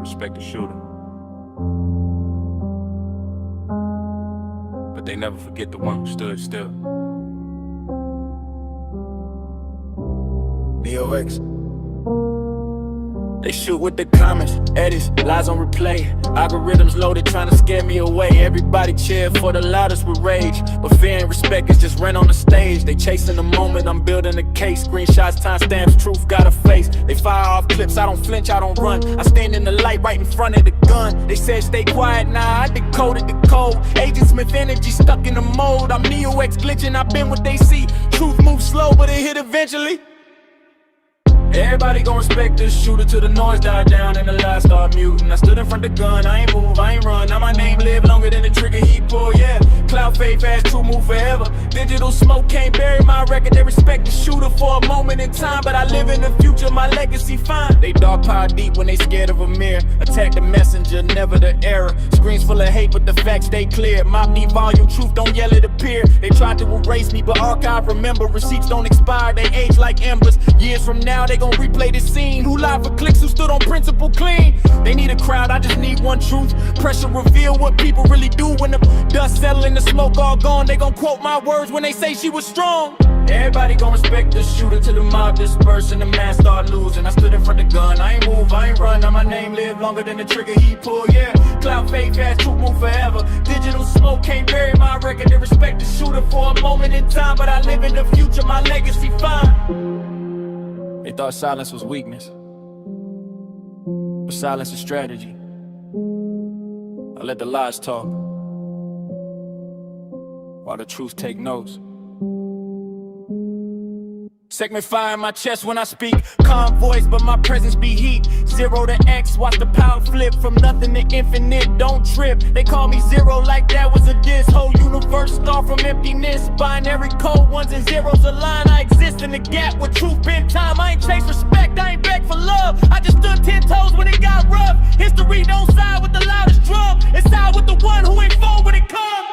respect the shooter. But they never forget the one who stood still. DOX. They shoot with the comments, edits, lies on replay. Algorithms loaded trying to scare me away. Everybody cheer for the loudest with rage, but fear and respect is just rent on the stage. They chasing the moment, I'm building a case. Screenshots, timestamps, truth got a face. They fire off clips, I don't flinch, I don't run. I stand in the light right in front of the gun. They said stay quiet, nah, I decoded the code. Agent Smith energy stuck in the mold. I'm Neo-X glitching, I've been what they see. Truth moves slow, but it hit eventually. Everybody gon' respect this shooter till the noise died down and the lights start muting. I stood in front of the gun, I ain't move, I ain't run. Now my name live longer than the trigger he pull, yeah. Cloud fade fast, true move forever. Digital smoke can't bury my record. They respect the shooter for a moment in time, but I live in the future, my legacy fine. They dog pile deep when they scared of a mirror. Attack the messenger, never the error. Screens full of hate, but the facts stay clear. Mob deep volume, truth don't yell at a peer. They tried to erase me, but archive remember. Receipts don't expire, they age like embers. Years from now, they gon' replay this scene. Who lied for clicks, who stood on principle clean. They need a crowd, I just need one truth. Pressure reveal what people really do. When the dust settle and the smoke all gone, they gon' quote my words when they say she was strong. Everybody gon' respect the shooter till the mob disperse and the man start losing. I stood in front of the gun, I ain't move, I ain't run. Now my name live longer than the trigger he pull, yeah. Cloud fade fast, truth move forever. Digital smoke can't bury my record. They respect the shooter for a moment in time, but I live in the future, my legacy fine. They thought silence was weakness, but silence is strategy. I let the lies talk, while the truth take notes. Segment fire in my chest when I speak. Calm voice, but my presence be heat. 0 to X, watch the power flip. From nothing to infinite, don't trip. They call me zero like that was a diss. Whole universe start from emptiness. Binary code, ones and zeros align. I exist in the gap with truth been time. I ain't chase respect, I ain't beg for love. I just stood 10 toes when it got rough. History don't side with the loudest drum. It side with the one who ain't fall when it come.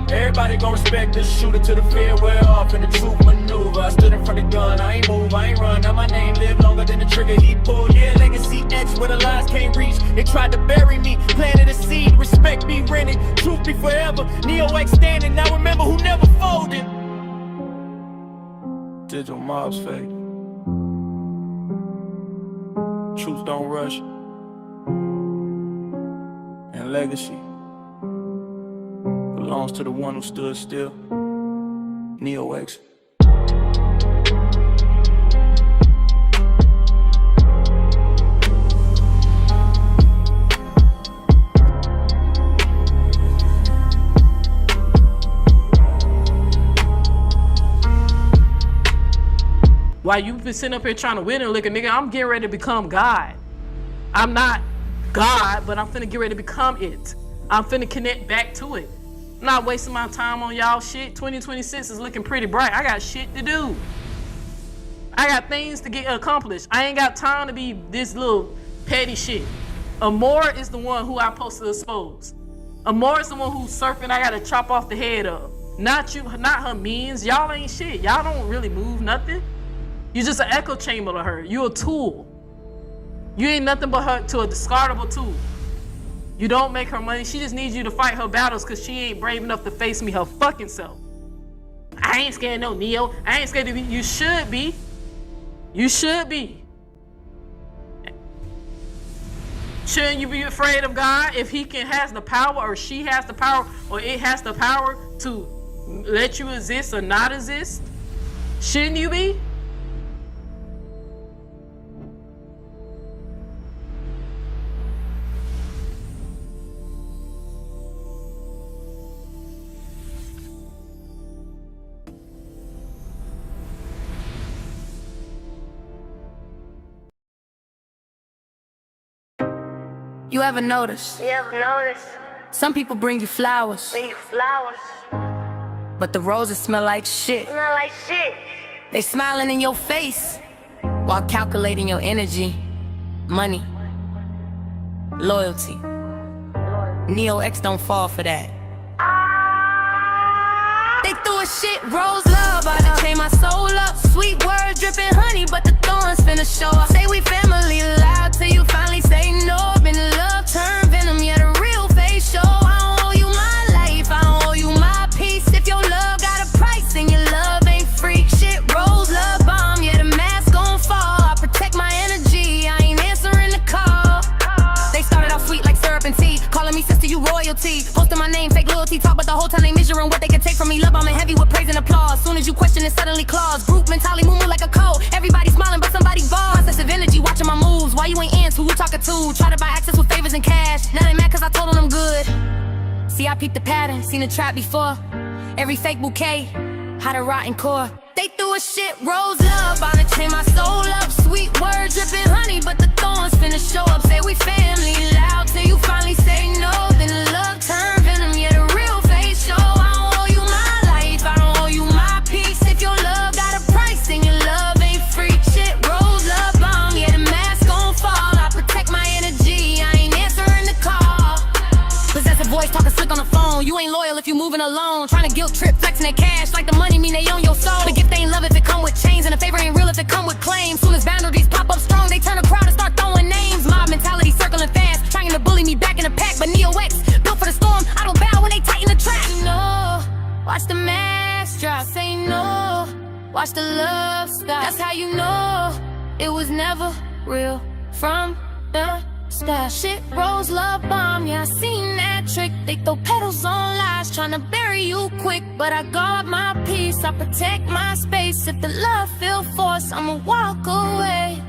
Everybody gon' respect the shooter till the fear wear off and the truth maneuver. I stood in front of the gun, I ain't move, I ain't run. Now my name live longer than the trigger he pulled. Yeah, legacy etched where the lies can't reach. They tried to bury me, planted a seed. Respect be rented, truth be forever. Neo-X standing, now remember who never folded. Digital mobs fade. Truth don't rush. And legacy belongs to the one who stood still. Neo-X. While you've been sitting up here trying to win and look at nigga, I'm getting ready to become God. I'm not God, but I'm finna get ready to become it. I'm finna connect back to it. I'm not wasting my time on y'all shit. 2026 is looking pretty bright. I got shit to do. I got things to get accomplished. I ain't got time to be this little petty shit. Amora is the one who I'm supposed to expose. Amora is the one who's surfing I gotta chop off the head of. Not you, not her means. Y'all ain't shit. Y'all don't really move nothing. You just an echo chamber to her. You a tool. You ain't nothing but her to a discardable tool. You don't make her money. She just needs you to fight her battles because she ain't brave enough to face me her fucking self. I ain't scared of no Neo. I ain't scared of you. You should be. You should be. Shouldn't you be afraid of God if he has the power, or she has the power, or it has the power to let you exist or not exist? Shouldn't you be? You ever notice? Some people bring you flowers. But the roses smell like shit. They smiling in your face while calculating your energy, money, loyalty. Neo-X don't fall for that. They threw a shit, rose love, about to chain my soul up. Sweet words dripping honey, but the thorns finna show up. Say we family, loud royalty. Posting my name, fake loyalty talk, but the whole time they measuring what they can take from me. Love bombing heavy with praise and applause. Soon as you question it, suddenly claws. Group mentality, moo like a code. Everybody smiling, but somebody bald. Process of energy, watching my moves. Why you ain't answer? Who you talking to? Try to buy access with favors and cash. Now they mad cause I told them I'm good. See, I peeped the pattern, seen the trap before. Every fake bouquet had a rotten core. They threw a shit rose up, I'ma chain my soul up. Sweet words dripping honey, but the thorns finna show up. Say we family loud till you finally say no. Then the love turn venom, yeah, the real face show. I don't owe you my life, I don't owe you my peace. If your love got a price, then your love ain't free. Shit rose up, yeah, the mask gon' fall. I protect my energy, I ain't answering the call. Possessive voice talking slick on the phone. You ain't loyal if you moving alone. Trying to guilt trip, flexing that cash like the money mean they own your soul. The gift ain't love if it come with chains, and the favor ain't real if it come with claims. Soon as boundaries pop up strong, they turn a crowd and start throwing names. Mob mentality circling fast, trying to bully me back in the pack. But Neo X, built for the storm, I don't bow when they tighten the trap. No, watch the mask drop. Say no, watch the love stop. That's how you know it was never real from the start. Shit rose, love bomb, yeah, I seen that trick. They throw petals on lies, tryna bury you quick. But I guard my peace, I protect my space. If the love feel forced, I'ma walk away.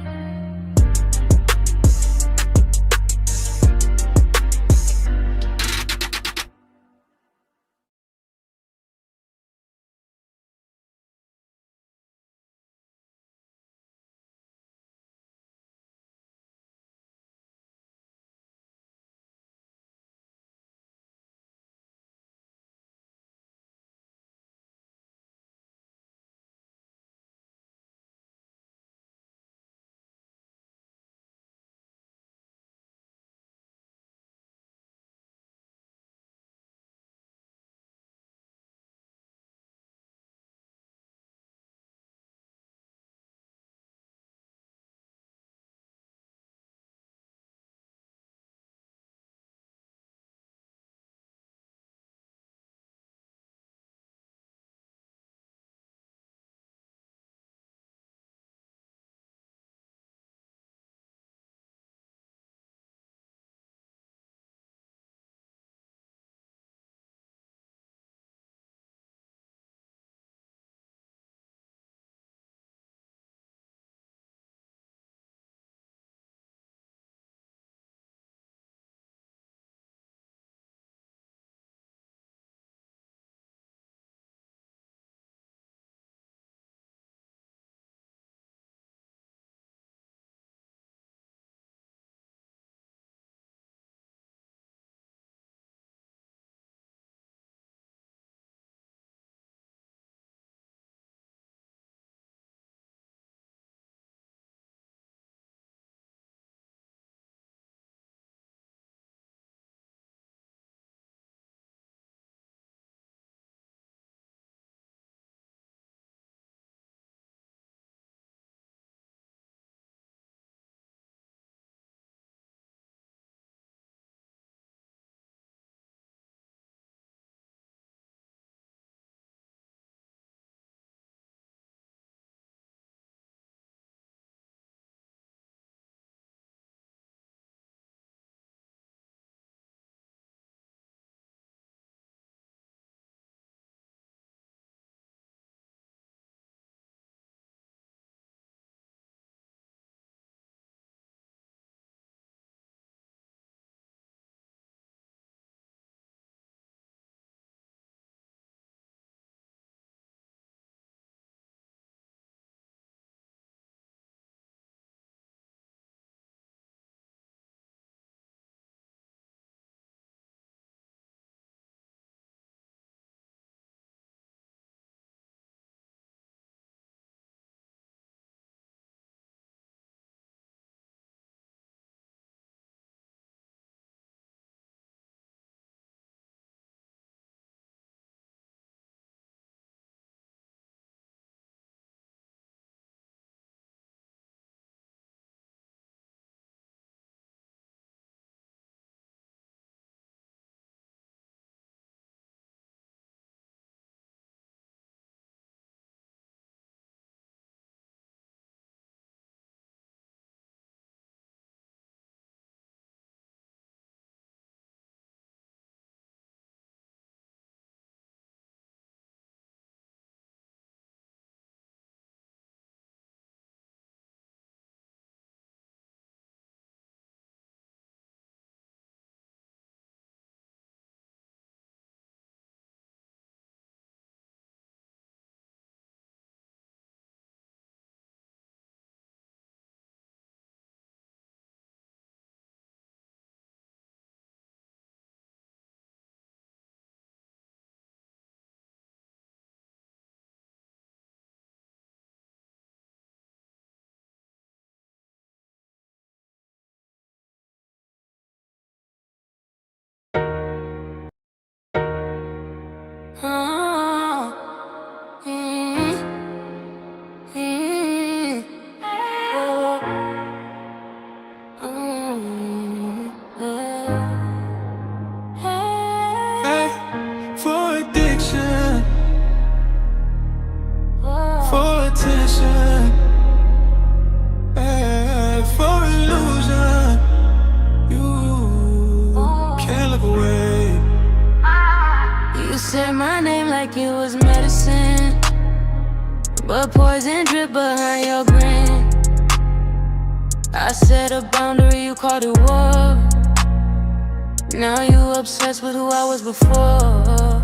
Oh, Hey, for addiction, for attention, hey, for illusion, you can't look away. You said my name like it was medicine, but poison drip behind your grin. I set a boundary, you called it war. Now you obsessed with who I was before.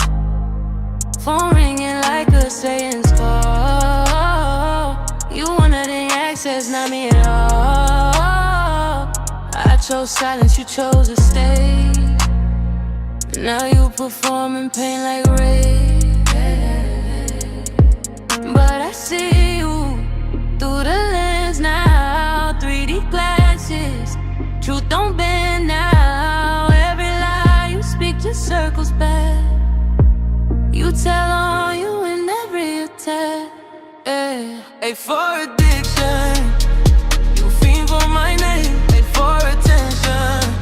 Phone ringing like a Satan's call. You wanted access, not me at all. I chose silence, you chose to stay. Now you perform in pain like rain. But I see you through the lens now. 3D glasses, truth don't bend now. Every lie you speak just circles back. You tell on you in every attack. Hey, for addiction, you fiend for my name. Hey, for attention,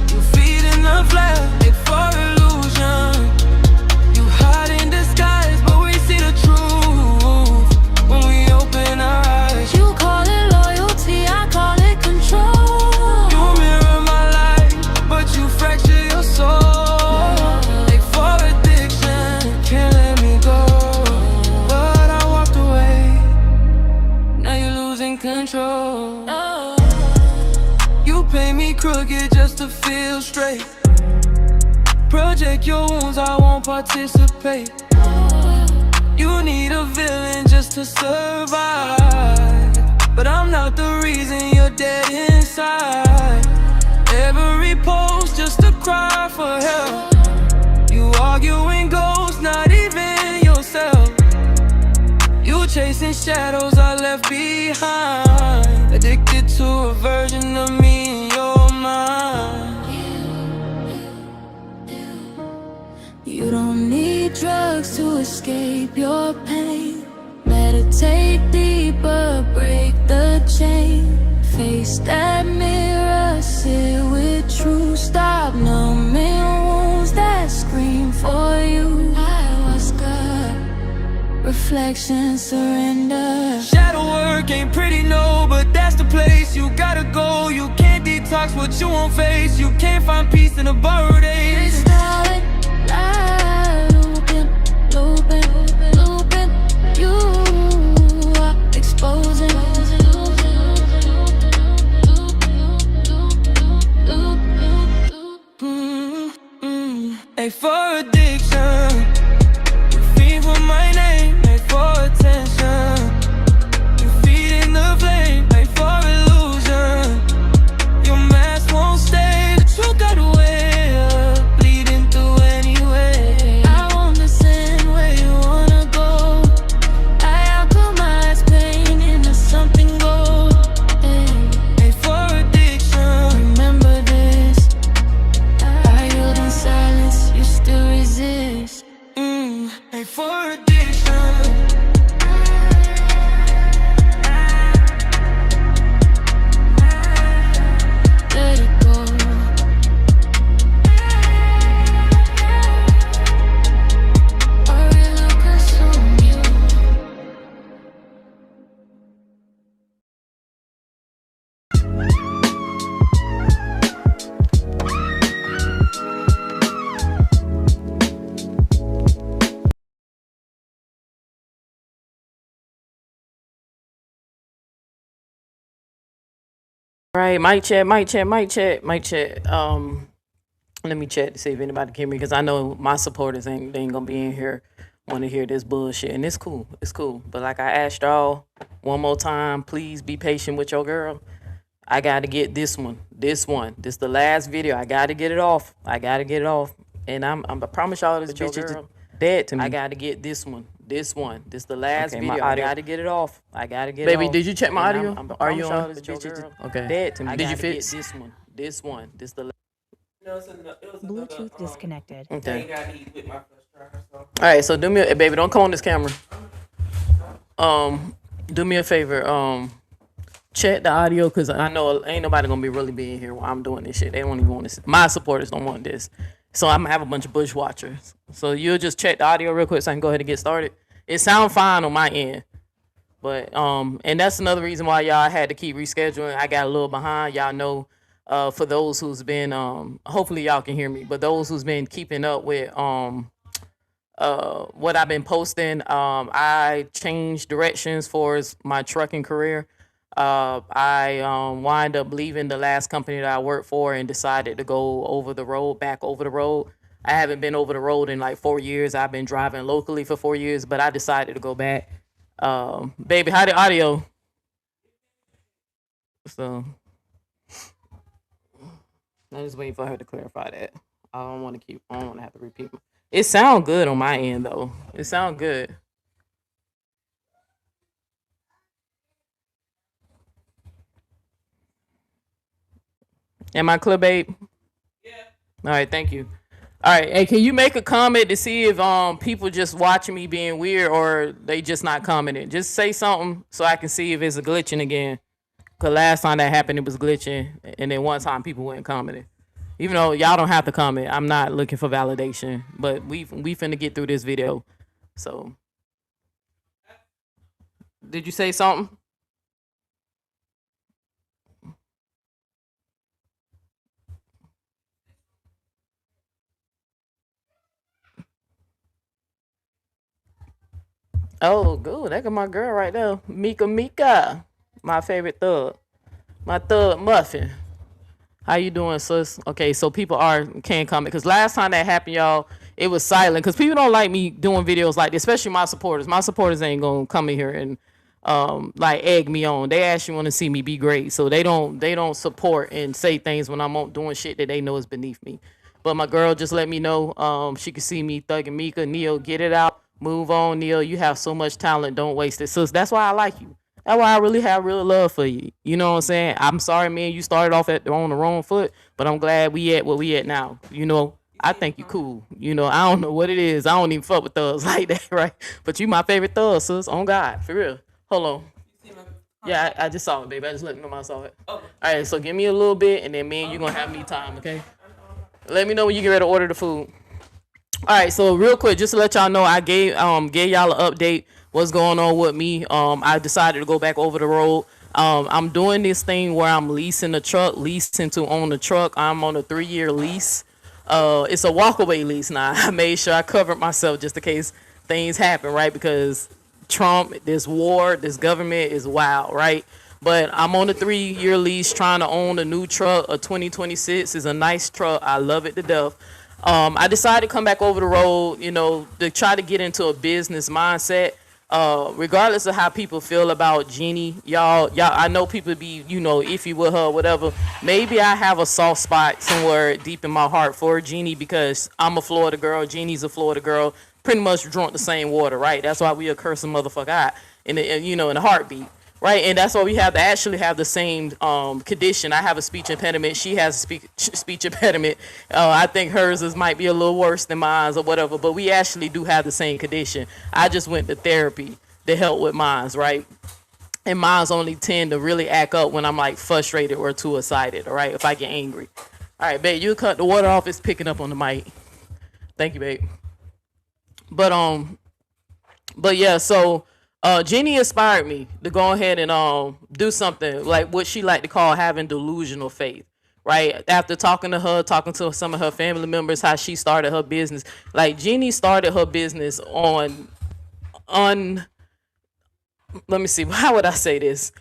you feed in the flesh. Hey, for illusion, you hide in disguise, but we see the truth when we open our eyes. You call it loyalty, I call it control. You mirror my life, but you fracture your soul. Hey, for addiction, can't let me go, but I walked away. Now you're losing control. You pay me crooked just to feel straight. Project your wounds, I won't participate. You need a villain just to survive, but I'm not the reason you're dead inside. Every post just a cry for help. You arguing ghosts, not even yourself. You chasing shadows I left behind. Addicted to a version of me in your mind. You don't need drugs to escape your pain. Meditate deeper, break the chain. Face that mirror, sit with truth. Stop numbing wounds that scream for you. Ayahuasca, reflection, surrender. Shadow work ain't pretty, no, but that's the place you gotta go. You can't detox what you won't face. You can't find peace in a borrowed age. Starlight, looping, looping, looping. You are exposing. Hey, for addiction, you feed for my name. Hey, for attention, you feed in the flame. Hey, for illusion, your mask won't stay. The truth got away, bleeding through anyway. I won't listen where you wanna go. I alchemize pain into something gold. Hey, for addiction, Remember this. I yield in silence, you still resist. hey, for addiction. Let it go. Or it'll consume you. Right, mic check, mic check, mic check, mic check. Let me check to see if anybody can hear me because I know my supporters ain't gonna be in here want to hear this bullshit, and it's cool, But like I asked y'all one more time, please be patient with your girl. I gotta get this one. This is the last video. I gotta get it off. And I promise y'all this bitch is dead to me. I gotta get this one. This is the last video. I gotta get it off. Baby, did you check my audio? Are you on? This bitch is okay. Dead to me. Did you fix this one? This is the Bluetooth disconnected. okay. All right, so do me a baby, don't come on this camera. Do me a favor. Check the audio because I know ain't nobody gonna be really being here while I'm doing this shit. They don't even want this. My supporters don't want this, so I'm gonna have a bunch of bush watchers. So you'll just check the audio real quick so I can go ahead and get started. It sounds fine on my end, but and that's another reason why y'all had to keep rescheduling. I got a little behind. Y'all know, for those who's been hopefully y'all can hear me, but those who's been keeping up with what I've been posting, I changed directions for my trucking career. I wind up leaving the last company that I worked for and decided to go back over the road. I haven't been over the road in like 4 years. I've been driving locally for 4 years, but I decided to go back. Baby, how the audio? So I'm just waiting for her to clarify that. I don't want to have to repeat. It sounds good on my end though. It sounds good. Am I clear, babe? Yeah. All right, thank you. All right, hey, can you make a comment to see if people just watching me being weird or they just not commenting? Just say something so I can see if it's a glitching again. Cause last time that happened, it was glitching, and then one time people weren't commenting. Even though y'all don't have to comment, I'm not looking for validation. But we finna get through this video. So, did you say something? Oh, good. That got my girl right there. Mika. My favorite thug. My thug muffin. How you doing, sis? Okay, so people can't comment because last time that happened, y'all, it was silent because people don't like me doing videos like this, especially my supporters. My supporters ain't gonna come in here and like egg me on. They actually want to see me be great, so they don't support and say things when I'm doing shit that they know is beneath me. But my girl just let me know she could see me thugging Mika. Neil, get it out. Move on, Neil. You have so much talent. Don't waste it. Sis, that's why I like you. That's why I really have real love for you. You know what I'm saying? I'm sorry, man, you started off on the wrong foot, but I'm glad we at what we at now. You know, I think you cool. You know, I don't know what it is. I don't even fuck with thugs like that, right? But you my favorite thug, sis. On God, for real. Hold on. Yeah, I just saw it, baby. I just let me know I saw it. All right, so give me a little bit, and then me and you gonna have me time, okay? Let me know when you get ready to order the food. All right, so real quick, just to let y'all know, I gave y'all an update. What's going on with me? I decided to go back over the road. I'm doing this thing where I'm leasing to own the truck. I'm on a 3-year lease. It's a walkaway lease now. I made sure I covered myself just in case things happen, right? Because Trump, this war, this government is wild, right? But I'm on a 3-year lease trying to own a new truck. A 2026 is a nice truck. I love it to death. I decided to come back over the road, you know, to try to get into a business mindset. Regardless of how people feel about Jeannie, y'all, I know people be, you know, iffy with her, whatever. Maybe I have a soft spot somewhere deep in my heart for Jeannie because I'm a Florida girl. Jeannie's a Florida girl. Pretty much drunk the same water, right? That's why we a cursing motherfucker out in a heartbeat. Right, and that's why we have to actually have the same condition. I have a speech impediment. She has a speech impediment. I think hers might be a little worse than mine or whatever, but we actually do have the same condition. I just went to therapy to help with mine, right? And mine's only tend to really act up when I'm like frustrated or too excited, all right, if I get angry. All right, babe, you cut the water off. It's picking up on the mic. Thank you, babe. But yeah, so Jeannie inspired me to go ahead and do something like what she like to call having delusional faith. Right after talking to some of her family members, how she started her business. Like Jeannie started her business let me see, how would I say this?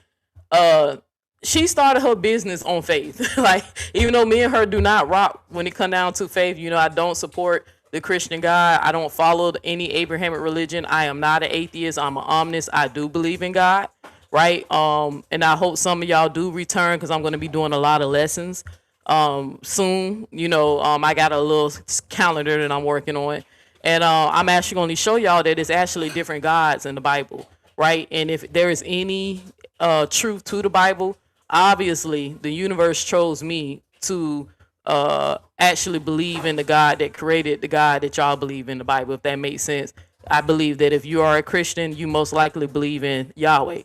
She started her business on faith. Like, even though me and her do not rock when it come down to faith, you know, I don't support the Christian God. I don't follow any Abrahamic religion. I am not an atheist. I'm an omnist. I do believe in God, right? And I hope some of y'all do return because I'm going to be doing a lot of lessons soon. You know, I got a little calendar that I'm working on. And I'm actually going to show y'all that it's actually different gods in the Bible, right? And if there is any truth to the Bible, obviously the universe chose me to actually believe in the God that created the God that y'all believe in the Bible, if that makes sense. I believe that if you are a Christian, you most likely believe in Yahweh,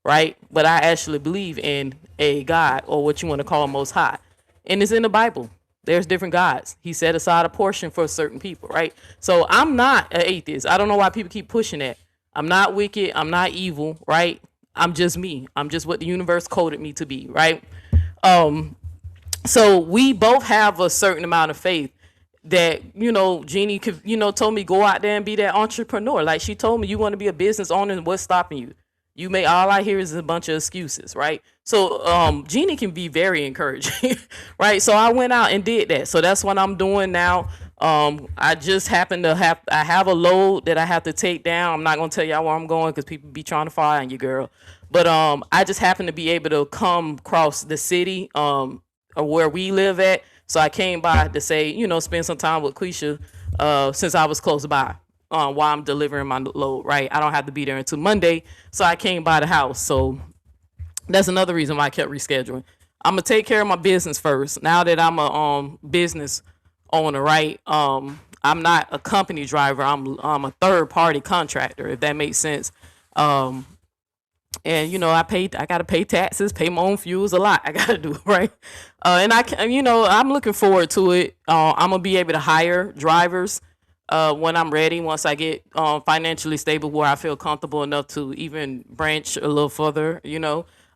right? But I actually believe in a God, or what you want to call Most High. And it's in the Bible. There's different gods. He set aside a portion for certain people, right? So I'm not an atheist. I don't know why people keep pushing that. I'm not wicked. I'm not evil, right? I'm just me. I'm just what the universe coded me to be, right? So we both have a certain amount of faith that, Jeannie could, told me go out there and be that entrepreneur. Like she told me, you want to be a business owner, what's stopping you? You may, all I hear is a bunch of excuses, right? So Jeannie can be very encouraging, right? So I went out and did that. So that's what I'm doing now. I just happen to have a load that I have to take down. I'm not gonna tell y'all where I'm going because people be trying to find you, girl. But I just happen to be able to come across the city or where we live at. So I came by to say, spend some time with Quisha since I was close by while I'm delivering my load, right? I don't have to be there until Monday. So I came by the house. So that's another reason why I kept rescheduling. I'm going to take care of my business first. Now that I'm a business owner, right? I'm not a company driver. I'm a third party contractor, if that makes sense. And I gotta pay taxes, pay my own fuels, a lot I gotta do, right? And I'm looking forward to it. I'm gonna be able to hire drivers when I'm ready, once I get financially stable where I feel comfortable enough to even branch a little further.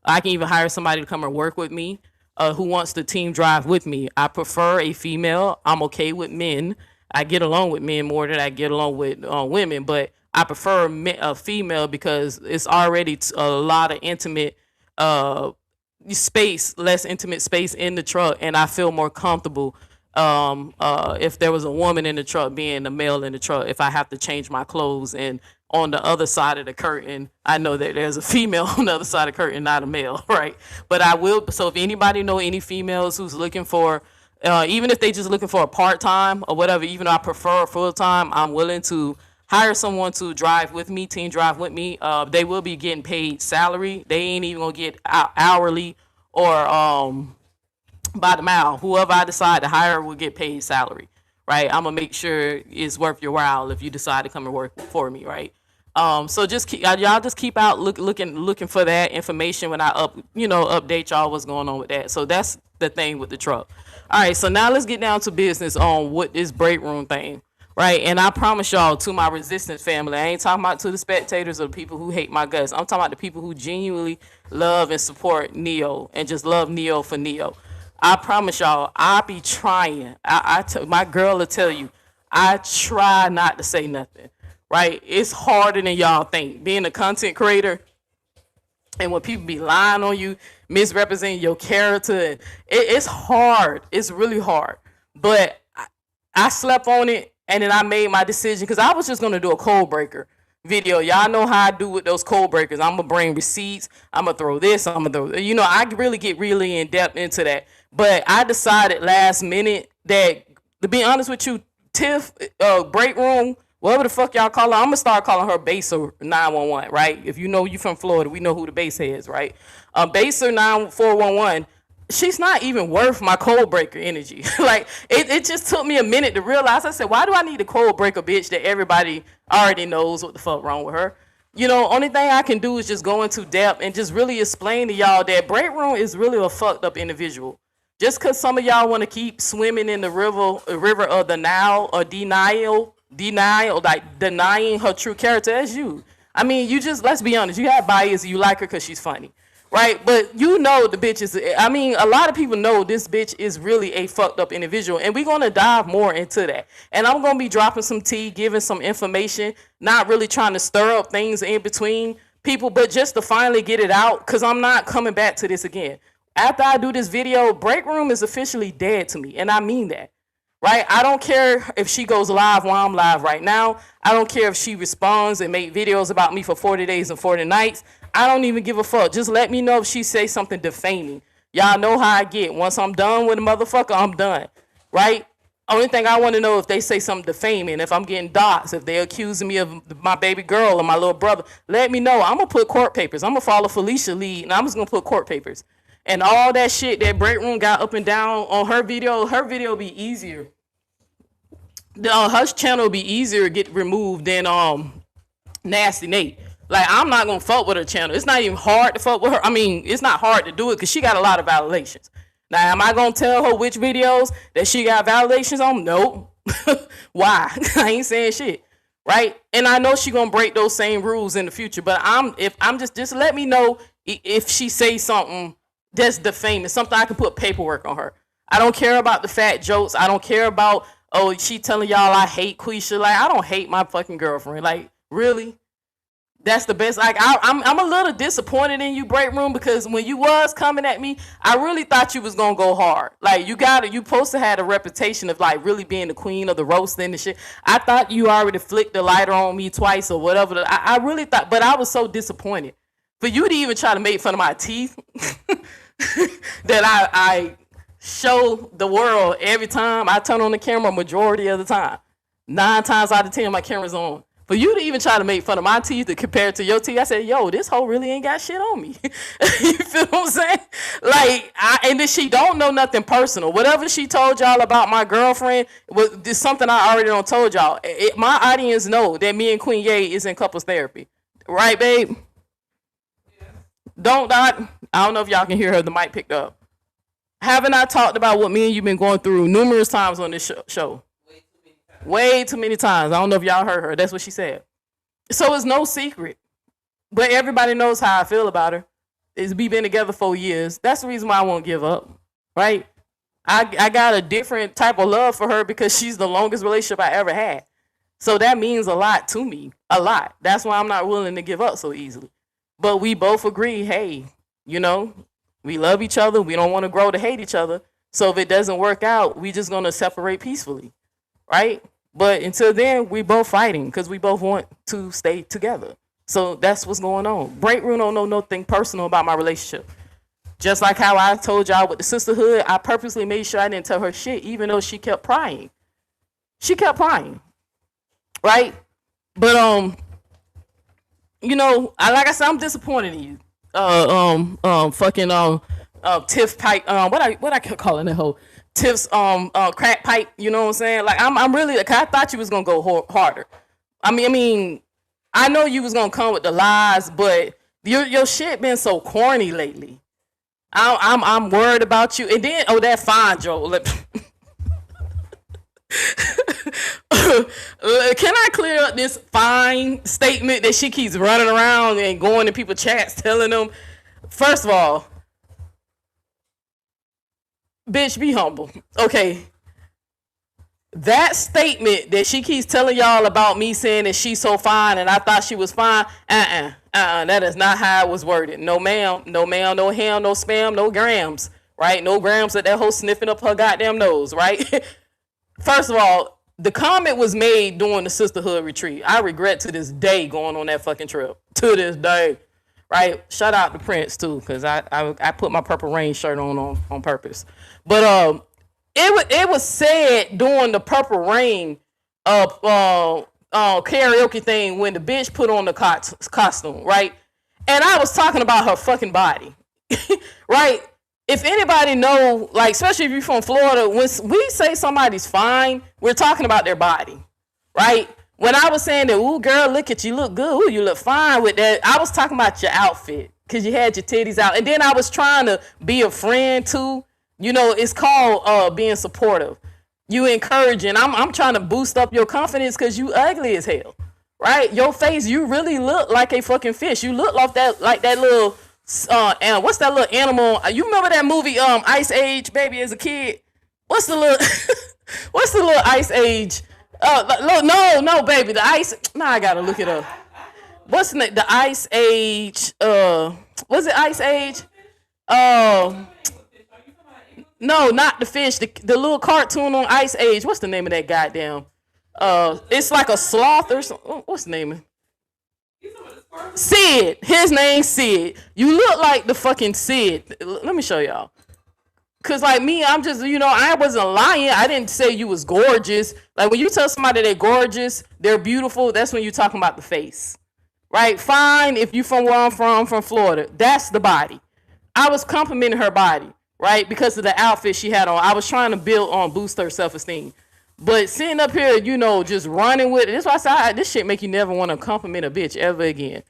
I can even hire somebody to come and work with me who wants to team drive with me. I prefer a female. I'm okay with men. I get along with men more than I get along with women, but I prefer a female because it's already a lot of intimate space, less intimate space in the truck, and I feel more comfortable if there was a woman in the truck being a male in the truck. If I have to change my clothes, and on the other side of the curtain, I know that there's a female on the other side of the curtain, not a male, right? But I will. So if anybody know any females who's looking for, even if they just looking for a part-time or whatever, even though I prefer full-time, I'm willing to hire someone to drive with me, team drive with me. They will be getting paid salary. They ain't even gonna get hourly or by the mile. Whoever I decide to hire will get paid salary, right? I'm gonna make sure it's worth your while if you decide to come and work for me, right? So just keep, y'all just keep out looking for that information when I update y'all what's going on with that. So that's the thing with the truck. All right, so now let's get down to business on what this break room thing. Right, and I promise y'all, to my resistance family, I ain't talking about to the spectators or the people who hate my guts. I'm talking about the people who genuinely love and support Neo and just love Neo for Neo. I promise y'all, I be trying. My girl will tell you, I try not to say nothing. Right, it's harder than y'all think. Being a content creator, and when people be lying on you, misrepresenting your character, it's hard. It's really hard. But I slept on it. And then I made my decision because I was just going to do a code breaker video. Y'all know how I do with those code breakers. I'm going to bring receipts. I'm going to throw this. I really get really in depth into that. But I decided last minute that, to be honest with you, Tiff, Breakroom, whatever the fuck y'all call her, I'm going to start calling her Baser 911, right? If you from Florida, we know who the base head is, right? Baser 9411. She's not even worth my code breaker energy. Like, it just took me a minute to realize. I said, why do I need a code breaker bitch that everybody already knows what the fuck wrong with her? Only thing I can do is just go into depth and just really explain to y'all that Breakroom is really a fucked up individual. Just because some of y'all want to keep swimming in the river of denial or denial, like denying her true character as you. I mean, let's be honest, you have bias, you like her because she's funny. Right, but the bitch is, a lot of people know this bitch is really a fucked up individual, and we're going to dive more into that. And I'm going to be dropping some tea, giving some information, not really trying to stir up things in between people, but just to finally get it out, because I'm not coming back to this again. After I do this video, Breakroom is officially dead to me, and I mean that. Right? I don't care if she goes live while I'm live right now. I don't care if she responds and make videos about me for 40 days and 40 nights. I don't even give a fuck. Just let me know if she say something defaming. Y'all know how I get. Once I'm done with a motherfucker, I'm done. Right? Only thing I want to know if they say something defaming, if I'm getting doxxed, if they're accusing me of my baby girl or my little brother, let me know. I'm going to put court papers. I'm going to follow Felicia lead, and I'm just going to put court papers. and all that shit that Breakroom got up and down on her video be easier. Her channel be easier to get removed than Nasty Nate. Like, I'm not gonna fuck with her channel. It's not even hard to fuck with her. I mean, it's not hard to do it because she got a lot of violations. Now, am I gonna tell her which videos that she got violations on? No. Why? I ain't saying shit, right? And I know she gonna break those same rules in the future. But just let me know if she say something that's defaming, something I can put paperwork on her. I don't care about the fat jokes. I don't care about, oh, she telling y'all I hate Quisha. Like, I don't hate my fucking girlfriend. Like, really? That's the best. Like, I'm a little disappointed in you, Breakroom, because when you was coming at me, I really thought you was gonna go hard. Like, you supposed to have a reputation of like really being the queen of the roasting and shit. I thought you already flicked the lighter on me twice or whatever. I really thought, but I was so disappointed for you to even try to make fun of my teeth that I show the world every time I turn on the camera. Majority of the time, 9 times out of 10, my camera's on. For you to even try to make fun of my teeth to compare to your teeth, I said, yo, this hoe really ain't got shit on me. You feel what I'm saying? Like, and then she don't know nothing personal. Whatever she told y'all about my girlfriend was something I already done told y'all. My audience know that me and Queen Ye is in couples therapy. Right, babe? Yeah. I don't know if y'all can hear her. The mic picked up. Haven't I talked about what me and you been going through numerous times on this show? Way too many times. I don't know if y'all heard her. That's what she said. So it's no secret. But everybody knows how I feel about her. We've been together 4 years. That's the reason why I won't give up. Right? I got a different type of love for her because she's the longest relationship I ever had. So that means a lot to me. A lot. That's why I'm not willing to give up so easily. But we both agree, hey, we love each other. We don't want to grow to hate each other. So if it doesn't work out, we just going to separate peacefully. Right? But until then, we both fighting because we both want to stay together. So that's what's going on. Breakroom don't know nothing personal about my relationship. Just like how I told y'all with the sisterhood, I purposely made sure I didn't tell her shit, even though she kept prying. She kept prying. Right? But, like I said, I'm disappointed in you. Tiff Pipe, what I kept calling that hoe? Tiff's crack pipe, you know what I'm saying? Like, I'm really, like, I thought you was gonna go harder. I mean, I know you was gonna come with the lies, but your shit been so corny lately. I'm worried about you. And then, that fine Joe. Can I clear up this fine statement that she keeps running around and going to people's chats telling them? First of all, bitch, be humble. Okay. That statement that she keeps telling y'all about me saying that she's so fine and I thought she was fine, that is not how it was worded. No ma'am, no ham, no spam, no grams, right? No grams that hoe sniffing up her goddamn nose, right? First of all, the comment was made during the sisterhood retreat. I regret to this day going on that fucking trip. To this day. Right? Shout out to Prince too, because I put my Purple Rain shirt on purpose. But it was said during the Purple Rain karaoke thing when the bitch put on the costume, right? And I was talking about her fucking body. Right? If anybody know, like, especially if you're from Florida, when we say somebody's fine, we're talking about their body, right? When I was saying that, ooh, girl, look at you, look good, ooh, you look fine with that, I was talking about your outfit, because you had your titties out. And then I was trying to be a friend, too. It's called being supportive. You encouraging. I'm trying to boost up your confidence because you ugly as hell, right? Your face, you really look like a fucking fish. You look like that little... what's that little animal? You remember that movie Ice Age, baby, as a kid? What's the little Ice Age? No, baby, the ice. Nah, I gotta look it up. What's the Ice Age? Was it Ice Age? No, not the fish. The little cartoon on Ice Age. What's the name of that goddamn? It's like a sloth or something. What's the name of it? Sid. His name's Sid. You look like the fucking Sid. Let me show y'all. Cause like me, I'm just, I wasn't lying. I didn't say you was gorgeous. Like when you tell somebody they're gorgeous, they're beautiful, that's when you're talking about the face. Right? Fine, if you from where I'm from Florida. That's the body. I was complimenting her body, right? Because of the outfit she had on. I was trying to boost her self-esteem. But sitting up here, you know, just running with it. That's why I said this shit make you never want to compliment a bitch ever again.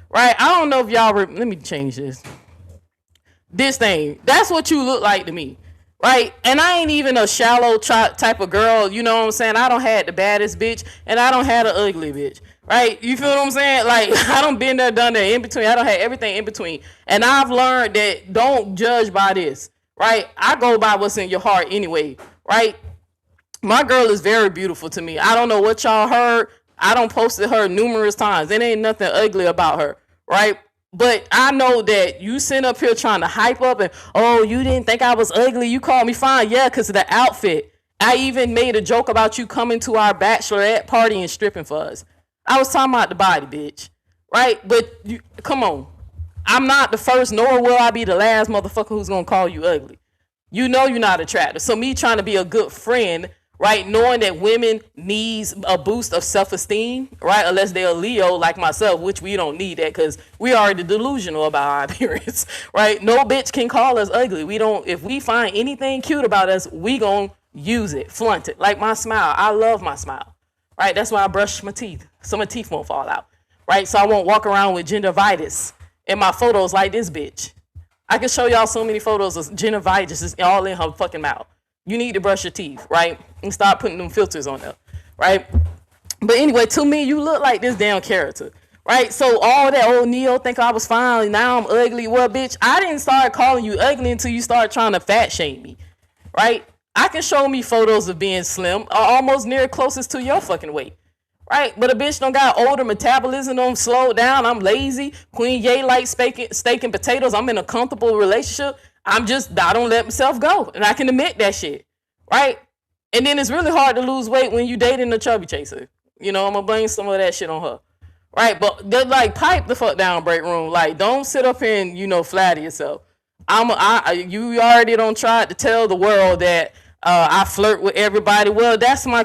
Right? I don't know if y'all... let me change this. This thing. That's what you look like to me. Right? And I ain't even a shallow type of girl. You know what I'm saying? I don't have the baddest bitch. And I don't have the ugly bitch. Right? You feel what I'm saying? Like, I don't been there, done that, in between. I don't have everything in between. And I've learned that don't judge by this. Right? I go by what's in your heart anyway. Right? My girl is very beautiful to me. I don't know what y'all heard. I don't posted her numerous times. There ain't nothing ugly about her. Right? But I know that you sit up here trying to hype up and, oh, you didn't think I was ugly. You called me fine. Yeah, because of the outfit. I even made a joke about you coming to our bachelorette party and stripping for us. I was talking about the body, bitch. Right? But come on. I'm not the first, nor will I be the last motherfucker who's going to call you ugly. You know you're not attractive. So me trying to be a good friend, right, knowing that women needs a boost of self-esteem, right, unless they're a Leo like myself, which we don't need that because we already delusional about our appearance, right? No bitch can call us ugly. We don't, if we find anything cute about us, we gonna use it, flaunt it. Like my smile. I love my smile, right? That's why I brush my teeth so my teeth won't fall out, right? So I won't walk around with gingivitis in my photos like this bitch. I can show y'all so many photos of gingivitis is all in her fucking mouth. You need to brush your teeth, right? And stop putting them filters on there, right? But anyway, to me, you look like this damn character, right? So all that old Neo think I was fine, now I'm ugly. Well, bitch, I didn't start calling you ugly until you start trying to fat shame me, right? I can show me photos of being slim, almost near closest to your fucking weight, right? But a bitch don't got older metabolism, don't slow down. I'm lazy. Queen Ye like steak and potatoes. I'm in a comfortable relationship. I don't let myself go. And I can admit that shit. Right? And then it's really hard to lose weight when you dating a chubby chaser. You know, I'm going to blame some of that shit on her. Right? But like, pipe the fuck down, Breakroom. Like, don't sit up here and, you know, flatter yourself. You already don't try to tell the world that I flirt with everybody. Well, that's my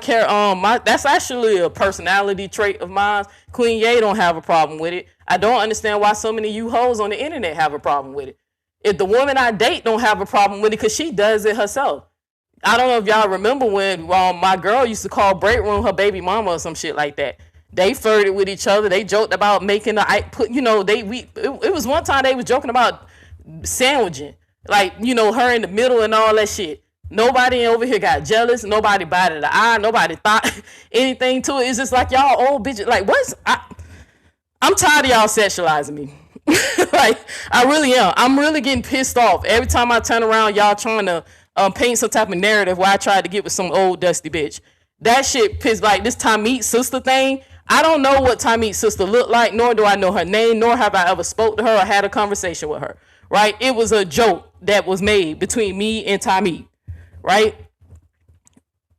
that's actually a personality trait of mine. Queen Ye don't have a problem with it. I don't understand why so many of you hoes on the internet have a problem with it. If the woman I date don't have a problem with it because she does it herself. I don't know if y'all remember when my girl used to call Breakroom her baby mama or some shit like that. They flirted with each other. They joked about making it was one time they was joking about sandwiching. Like, you know, her in the middle and all that shit. Nobody over here got jealous. Nobody batted the eye. Nobody thought anything to it. It's just like y'all old bitches. Like, I'm tired of y'all sexualizing me. Like, I really am. I'm really getting pissed off every time I turn around. Y'all trying to paint some type of narrative where I tried to get with some old dusty bitch. That shit pissed. Like this Tamit sister thing. I don't know what Tamit's sister looked like, nor do I know her name, nor have I ever spoke to her or had a conversation with her. Right? It was a joke that was made between me and Tamit. Right?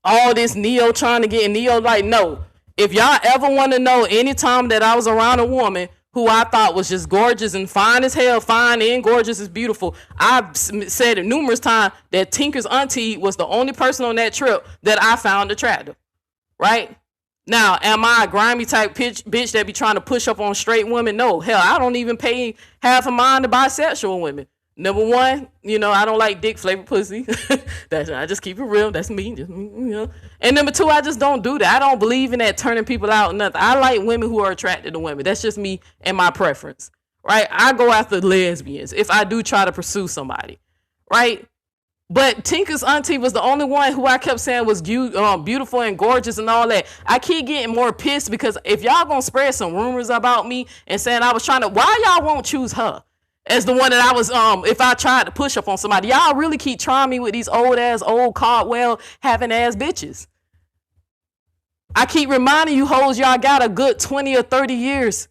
All this Neo trying to get in Neo. Like, no. If y'all ever want to know any time that I was around a woman who I thought was just gorgeous and fine as hell, fine and gorgeous is beautiful. I've said it numerous times that Tinker's auntie was the only person on that trip that I found attractive, right? Now, am I a grimy type bitch that be trying to push up on straight women? No, hell, I don't even pay half a mind to bisexual women. Number one, you know, I don't like dick flavored pussy. I just keep it real. That's me. Just, you know. And number two, I just don't do that. I don't believe in that turning people out. Nothing. I like women who are attracted to women. That's just me and my preference. Right? I go after lesbians if I do try to pursue somebody. Right? But Tinker's auntie was the only one who I kept saying was beautiful and gorgeous and all that. I keep getting more pissed because if y'all gonna spread some rumors about me and saying I was trying to, why y'all won't choose her as the one that I was, if I tried to push up on somebody? Y'all really keep trying me with these old Caldwell having ass bitches. I keep reminding you hoes, y'all got a good 20 or 30 years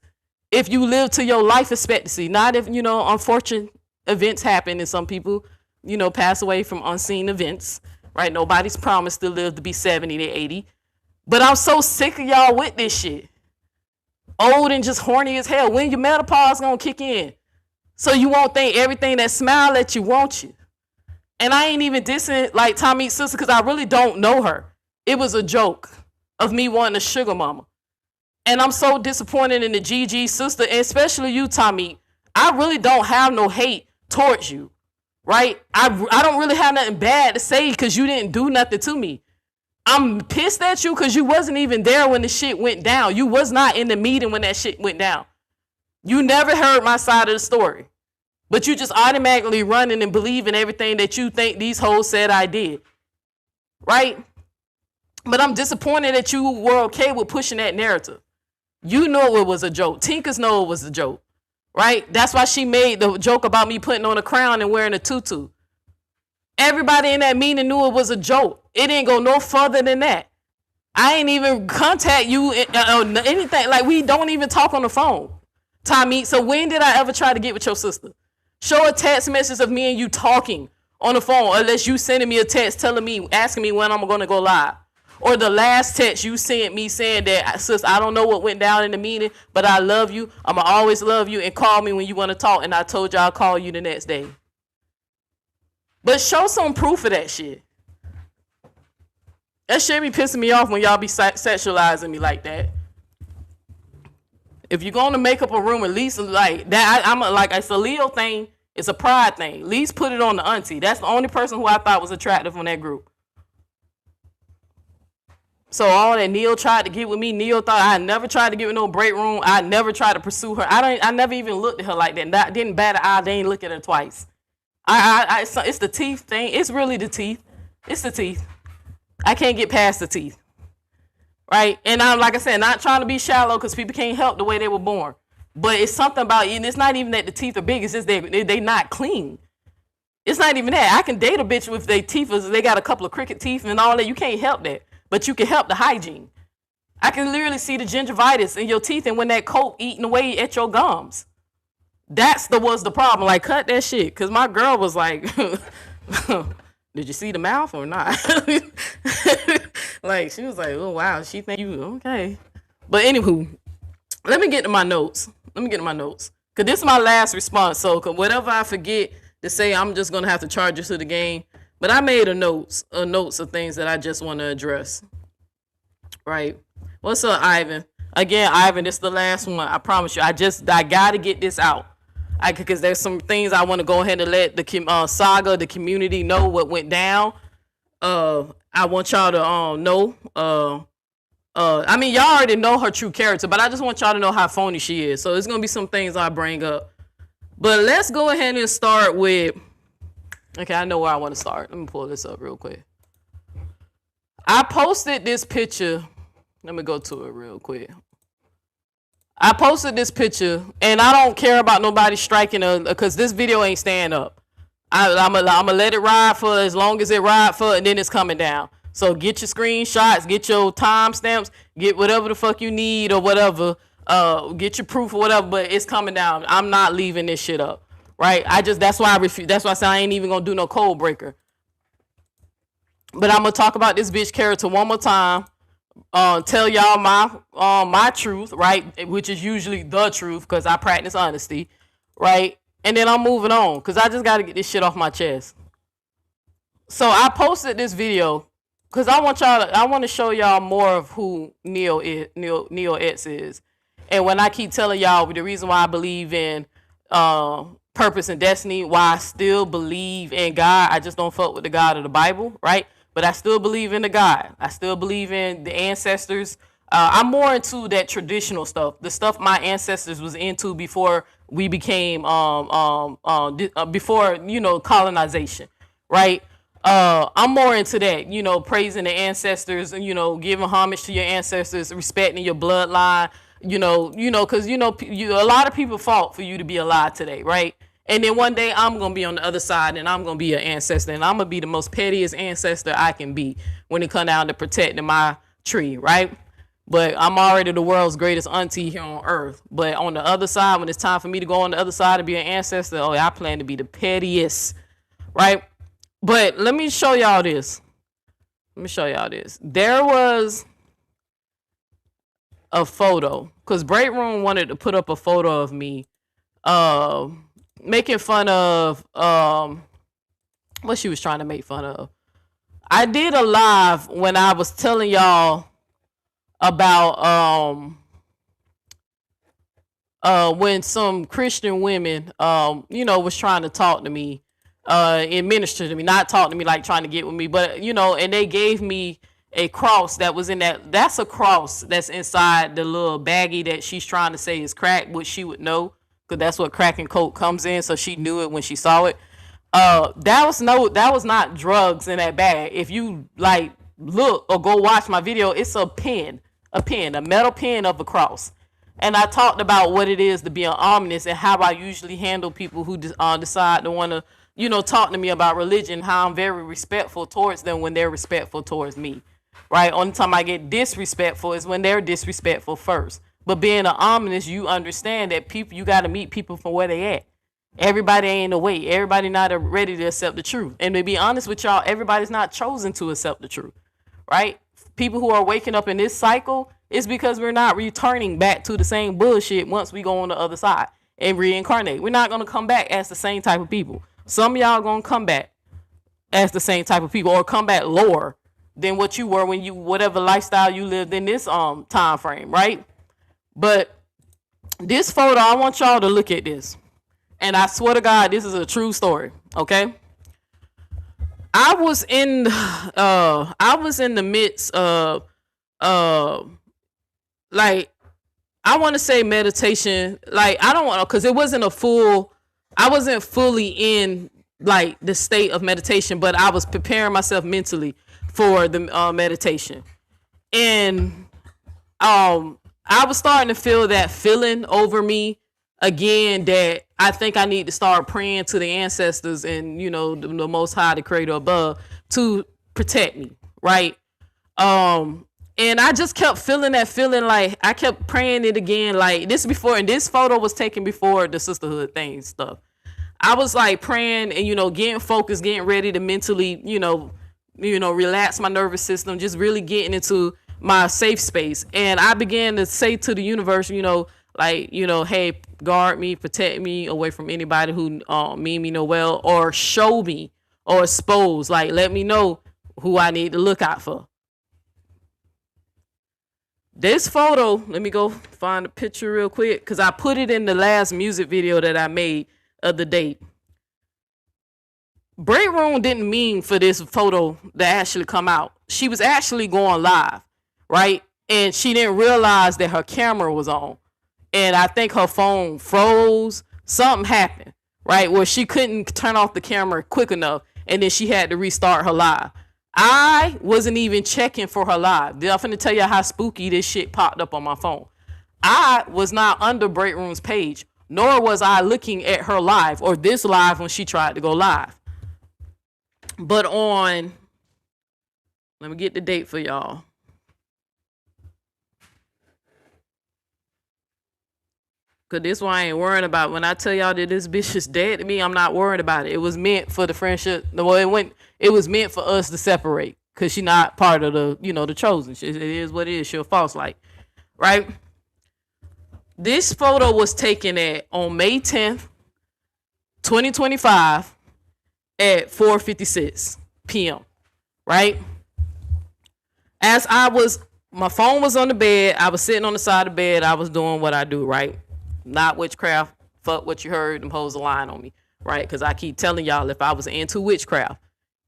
if you live to your life expectancy. Not if, you know, unfortunate events happen and some people, you know, pass away from unseen events, right? Nobody's promised to live to be 70 to 80. But I'm so sick of y'all with this shit. Old and just horny as hell. When your menopause gonna kick in? So you won't think everything that smile at you want you. And I ain't even dissing like Tamit's sister because I really don't know her. It was a joke of me wanting a sugar mama. And I'm so disappointed in the GG sister, and especially you, Tamit. I really don't have no hate towards you, right? I don't really have nothing bad to say because you didn't do nothing to me. I'm pissed at you because you wasn't even there when the shit went down. You was not in the meeting when that shit went down. You never heard my side of the story. But you just automatically running and believing everything that you think these hoes said I did. Right? But I'm disappointed that you were okay with pushing that narrative. You know it was a joke. Tinkas know it was a joke. Right? That's why she made the joke about me putting on a crown and wearing a tutu. Everybody in that meeting knew it was a joke. It didn't go no further than that. I ain't even contact you anything. Like, we don't even talk on the phone. Tommy, so when did I ever try to get with your sister? Show a text message of me and you talking on the phone, unless you sending me a text telling me, asking me when I'm going to go live. Or the last text you sent me saying that, sis, I don't know what went down in the meeting, but I love you. I'm going to always love you, and call me when you want to talk. And I told you I'll call you the next day. But show some proof of that shit. That shit be pissing me off when y'all be sexualizing me like that. If you're going to make up a room, at least like that, it's a Leo thing. It's a pride thing. At least put it on the auntie. That's the only person who I thought was attractive on that group. So all that Neil tried to get with me, Neil thought I never tried to get with no break room. I never tried to pursue her. I never even looked at her like that. I didn't bat an eye. They ain't look at her twice. It's the teeth thing. It's really the teeth. It's the teeth. I can't get past the teeth. Right? And I'm, like I said, not trying to be shallow because people can't help the way they were born. But it's something about it. It's not even that the teeth are big. It's just they not clean. It's not even that. I can date a bitch with their teeth. They got a couple of crooked teeth and all that. You can't help that. But you can help the hygiene. I can literally see the gingivitis in your teeth and when that coke eating away at your gums. Was the problem. Like, cut that shit. Because my girl was like, did you see the mouth or not? Like, she was like, oh, wow. She think you, okay. But anywho, let me get to my notes. Because this is my last response. So whatever I forget to say, I'm just going to have to charge you to the game. But I made a notes of things that I just want to address. Right. What's up, Ivan? Again, Ivan, this is the last one. I promise you. I got to get this out. Because there's some things I want to go ahead and let the saga, the community know what went down. I want y'all to know. I mean, y'all already know her true character, but I just want y'all to know how phony she is. So there's going to be some things I bring up. But let's go ahead and start with... Okay, I know where I want to start. Let me pull this up real quick. I posted this picture. Let me go to it real quick. I posted this picture, and I don't care about nobody striking her because this video ain't staying up. I'm gonna let it ride for as long as it ride for, and then it's coming down. So get your screenshots, get your timestamps, get whatever the fuck you need or whatever. Get your proof or whatever, but it's coming down. I'm not leaving this shit up. Right? That's why I refuse. That's why I say I ain't even gonna do no code breaker. But I'm gonna talk about this bitch character one more time. Tell y'all my truth, right? Which is usually the truth because I practice honesty, right? And then I'm moving on because I just gotta get this shit off my chest. So I posted this video because I want to show y'all more of who Neo X is. And when I keep telling y'all the reason why I believe in purpose and destiny, why I still believe in God, I just don't fuck with the God of the Bible, right? But I still believe in the God. I still believe in the ancestors. I'm more into that traditional stuff, the stuff my ancestors was into before we became before colonization, right? I'm more into that, praising the ancestors, giving homage to your ancestors, respecting your bloodline, because a lot of people fought for you to be alive today, right? And then one day I'm going to be on the other side and I'm going to be an ancestor and I'm going to be the most pettiest ancestor I can be when it comes down to protecting my tree, right? But I'm already the world's greatest auntie here on earth. But on the other side, when it's time for me to go on the other side and be an ancestor, I plan to be the pettiest, right? But let me show y'all this. There was a photo because Breakroom wanted to put up a photo of me making fun of what she was trying to make fun of. I did a live when I was telling y'all about when some Christian women, was trying to talk to me, and minister to me, not talk to me like trying to get with me, but and they gave me a cross that was in that's a cross that's inside the little baggie that she's trying to say is crack, which she would know because that's what crack and coke comes in, so she knew it when she saw it. That was not drugs in that bag. If you like look or go watch my video, it's a metal pen of a cross. And I talked about what it is to be an omnist and how I usually handle people who decide to want to, talk to me about religion, how I'm very respectful towards them when they're respectful towards me, right? Only time I get disrespectful is when they're disrespectful first. But being an omnist, you understand that you got to meet people from where they at. Everybody ain't awake. Everybody not ready to accept the truth. And to be honest with y'all, everybody's not chosen to accept the truth, right? People who are waking up in this cycle, it's because we're not returning back to the same bullshit once we go on the other side and reincarnate. We're not going to come back as the same type of people. Some of y'all going to come back as the same type of people or come back lower than what you were when whatever lifestyle you lived in this time frame, right? But this photo, I want y'all to look at this. And I swear to God, this is a true story, okay? I was in the midst of like, I want to say meditation. Like, I don't want to, because I wasn't fully in like the state of meditation, but I was preparing myself mentally for the meditation. And I was starting to feel that feeling over me again, that I think I need to start praying to the ancestors and, the Most High, the Creator above, to protect me, right? And I just kept feeling that feeling, like I kept praying it again, like this before, and this photo was taken before the sisterhood thing stuff. I was like praying and, getting focused, getting ready to mentally, relax my nervous system, just really getting into my safe space. And I began to say to the universe, hey, guard me, protect me away from anybody who mean me no well, or show me or expose, like let me know who I need to look out for. This photo, let me go find a picture real quick, because I put it in the last music video that I made of the date. Breakroom didn't mean for this photo to actually come out. She was actually going live, right? And she didn't realize that her camera was on. And I think her phone froze. Something happened, right? Where she couldn't turn off the camera quick enough. And then she had to restart her live. I wasn't even checking for her live. I'm finna tell you how spooky this shit popped up on my phone. I was not under Breakroom's page, nor was I looking at her live or this live when she tried to go live. But let me get the date for y'all. Cause this one I ain't worrying about. When I tell y'all that this bitch is dead to me, I'm not worried about it. It was meant for the friendship. It was meant for us to separate. Cause she not part of the, the chosen. It is what it is. She'll false light, right? This photo was taken on May 10th, 2025 at 4:56 p.m. Right? As my phone was on the bed. I was sitting on the side of the bed. I was doing what I do, right? Not witchcraft. Fuck what you heard. Them hoes a line on me, right? Because I keep telling y'all, if I was into witchcraft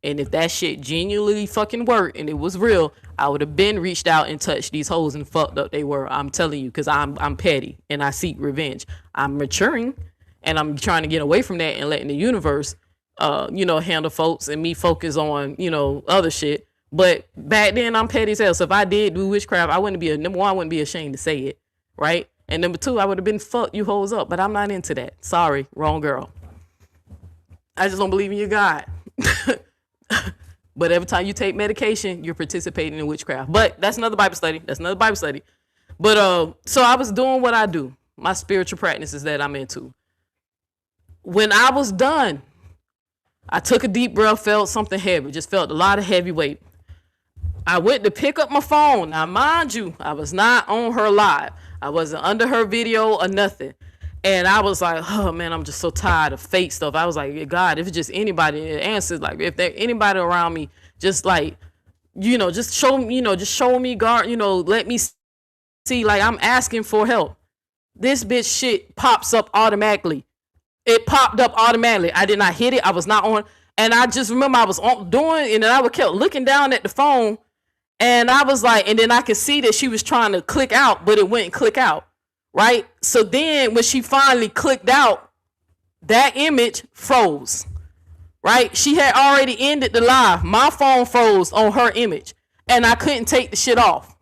and if that shit genuinely fucking worked and it was real, I would have been reached out and touched these hoes and fucked up they were. I'm telling you, because I'm petty and I seek revenge. I'm maturing and I'm trying to get away from that and letting the universe, handle folks and me focus on, other shit. But back then I'm petty as hell. So if I did do witchcraft, number one, I wouldn't be ashamed to say it, right? And number two, I would have been fucked you hoes up, but I'm not into that. Sorry, wrong girl. I just don't believe in your God. But every time you take medication, you're participating in witchcraft. But that's another Bible study. But so I was doing what I do, my spiritual practices that I'm into. When I was done, I took a deep breath, felt something heavy, just felt a lot of heavy weight. I went to pick up my phone. Now, mind you, I was not on her live. I wasn't under her video or nothing. And I was like, oh man, I'm just so tired of fake stuff. I was like, God, if it's just anybody, answers, like if there anybody around me, just like, just show me, God, let me see, like I'm asking for help. This bitch shit pops up automatically. It popped up automatically. I did not hit it. I was not on. And I just remember I was doing, and then I kept looking down at the phone, and I was like, and then I could see that she was trying to click out, but it wouldn't click out, right? So then when she finally clicked out, that image froze, right? She had already ended the live. My phone froze on her image, and I couldn't take the shit off,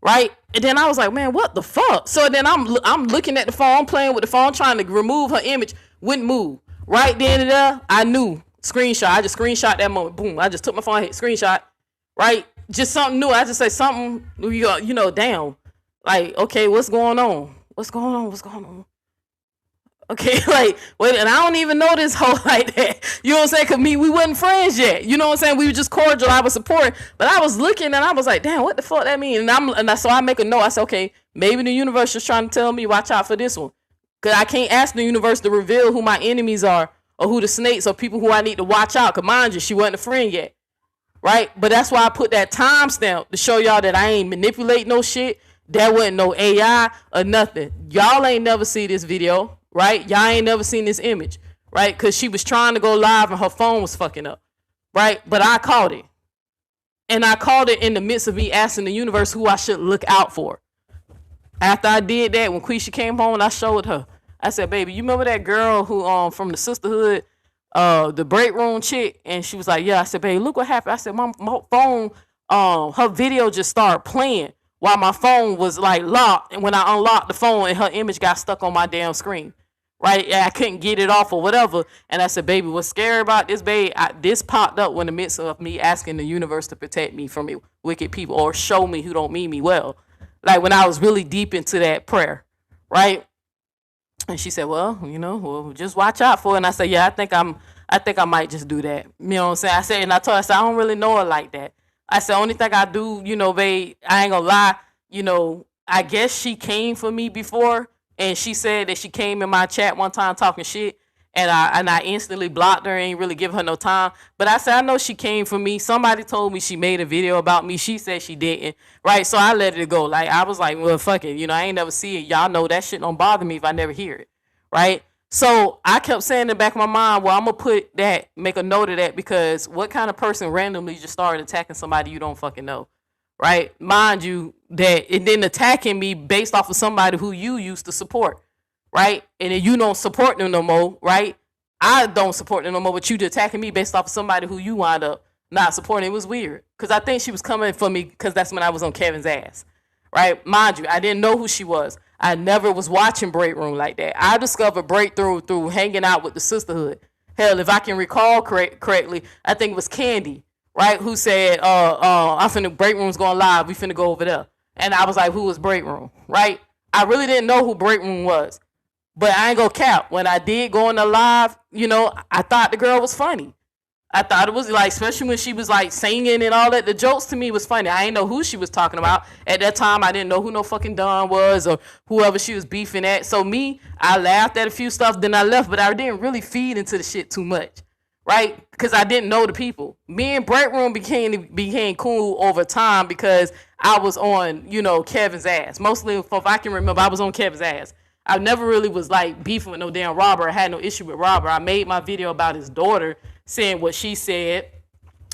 right? And then I was like, man, what the fuck? So then I'm looking at the phone, playing with the phone, trying to remove her image, wouldn't move. Right then and there, I knew. Screenshot. I just screenshot that moment. Boom. I just took my phone, hit screenshot. Right? Just something new. I just say something, you know, damn. Like, okay, what's going on? What's going on? What's going on? Okay, like, wait, and I don't even know this hoe like that. You know what I'm saying? Because we wasn't friends yet. You know what I'm saying? We were just cordial. I was supporting. But I was looking, and I was like, damn, what the fuck that mean? So I make a note. I said, okay, maybe the universe is trying to tell me, watch out for this one. Because I can't ask the universe to reveal who my enemies are, or who the snakes, or people who I need to watch out. Because mind you, she wasn't a friend yet. Right? But that's why I put that timestamp to show y'all that I ain't manipulate no shit. There wasn't no AI or nothing. Y'all ain't never see this video. Right? Y'all ain't never seen this image. Right? Because she was trying to go live and her phone was fucking up. Right? But I caught it. And I caught it in the midst of me asking the universe who I should look out for. After I did that, when Quisha came home, I showed her. I said, baby, you remember that girl who from the sisterhood, the Breakroom chick? And she was like, yeah. I said, baby, look what happened. I said, my phone, her video just started playing while my phone was like locked. And when I unlocked the phone, and her image got stuck on my damn screen. Right? And I couldn't get it off or whatever. And I said, baby, what's scary about this, babe? This popped up in the midst of me asking the universe to protect me from wicked people or show me who don't mean me well. Like when I was really deep into that prayer. Right? And she said, well, just watch out for it. And I said, yeah, I think I might just do that. You know what I'm saying? I said, and I told her, I said, I don't really know her like that. I said, only thing I do, babe, I ain't gonna lie, I guess she came for me before, and she said that she came in my chat one time talking shit, and I instantly blocked her, ain't really give her no time. But I said, I know she came for me. Somebody told me she made a video about me. She said she didn't, right? So I let it go. Like, I was like, well, fuck it. I ain't never see it. Y'all know that shit don't bother me if I never hear it, right? So I kept saying in the back of my mind, well, I'm going to make a note of that, because what kind of person randomly just started attacking somebody you don't fucking know, right? Mind you, that it didn't attacking me based off of somebody who you used to support, right? And then you don't support them no more, right? I don't support them no more, but you attacking me based off of somebody who you wound up not supporting. It was weird, because I think she was coming for me because that's when I was on Kevin's ass, right? Mind you, I didn't know who she was. I never was watching Breakroom like that. I discovered Breakthrough through hanging out with the sisterhood. Hell, if I can recall correctly, I think it was Candy, right, who said, I'm finna, Breakroom's going live, we finna go over there. And I was like, who was Breakroom, right? I really didn't know who Breakroom was. But I ain't gonna cap. When I did go on the live, I thought the girl was funny. I thought it was like, especially when she was like singing and all that. The jokes to me was funny. I didn't know who she was talking about. At that time, I didn't know who no fucking Don was or whoever she was beefing at. So I laughed at a few stuff, then I left. But I didn't really feed into the shit too much, right? Because I didn't know the people. Me and Breakroom became cool over time because I was on, Kevin's ass. Mostly, if I can remember, I was on Kevin's ass. I never really was like beefing with no damn Robert. I had no issue with Robert. I made my video about his daughter saying what she said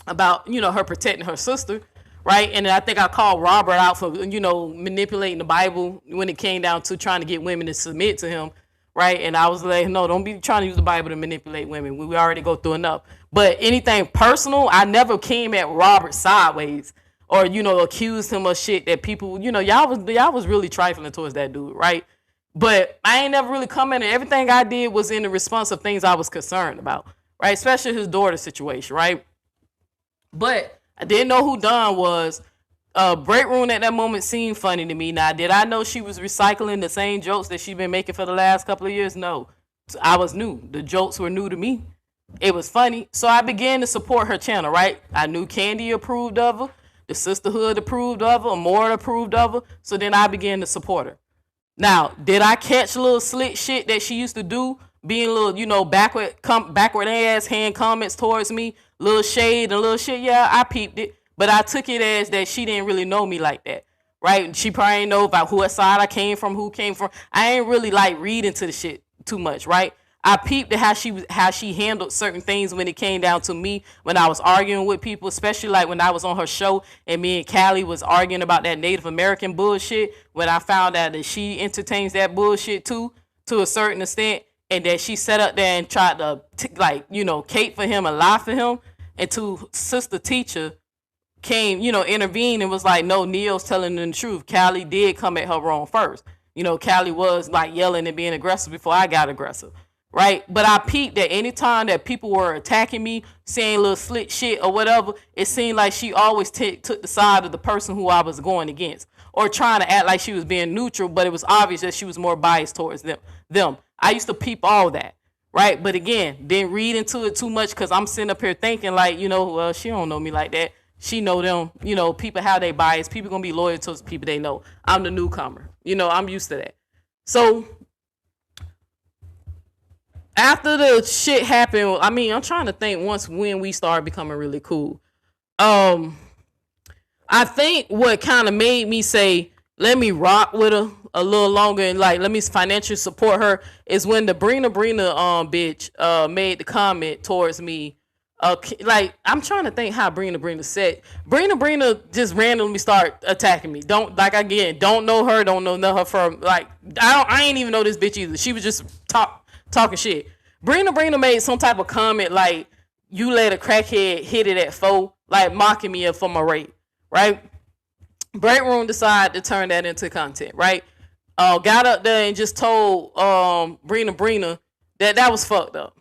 about, her protecting her sister, right? And I think I called Robert out for, manipulating the Bible when it came down to trying to get women to submit to him, right? And I was like, no, don't be trying to use the Bible to manipulate women. We already go through enough. But anything personal, I never came at Robert sideways or, accused him of shit that people, y'all was really trifling towards that dude, right? But I ain't never really come in, and everything I did was in the response of things I was concerned about, right? Especially his daughter situation, right? But I didn't know who Don was. Breakroom at that moment seemed funny to me. Now, did I know she was recycling the same jokes that she'd been making for the last couple of years? No. I was new. The jokes were new to me. It was funny. So I began to support her channel, right? I knew Candy approved of her. The sisterhood approved of her. Amora approved of her. So then I began to support her. Now, did I catch a little slick shit that she used to do? Being a little, backward ass hand comments towards me, little shade and little shit. Yeah, I peeped it. But I took it as that she didn't really know me like that, right? She probably ain't know about what side I came from, who came from. I ain't really like read into the shit too much, right? I peeped at how she handled certain things when it came down to me when I was arguing with people, especially like when I was on her show and me and Callie was arguing about that Native American bullshit. When I found out that she entertains that bullshit too, to a certain extent, and that she sat up there and tried to cape for him and lie for him, and to sister teacher came, intervened and was like, no, Neo's telling the truth. Callie did come at her wrong first. Callie was like yelling and being aggressive before I got aggressive. Right? But I peeped that anytime that people were attacking me, saying little slick shit or whatever, it seemed like she always took the side of the person who I was going against, or trying to act like she was being neutral, but it was obvious that she was more biased towards them. I used to peep all that, right? But again, didn't read into it too much because I'm sitting up here thinking like, well, she don't know me like that. She know them, people how they bias. People gonna be loyal to the people they know. I'm the newcomer. I'm used to that. So after the shit happened, I'm trying to think when we started becoming really cool. I think what kind of made me say, let me rock with her a little longer and like let me financially support her is when the Brina bitch made the comment towards me. Like I'm trying to think how Brina said. Brina just randomly start attacking me. Don't know her, don't know her from like I ain't even know this bitch either. She was just talking shit. Brina made some type of comment like, you let a crackhead hit it at 4, like mocking me for my rape, right? Breakroom decided to turn that into content, right? Got up there and just told Brina that was fucked up,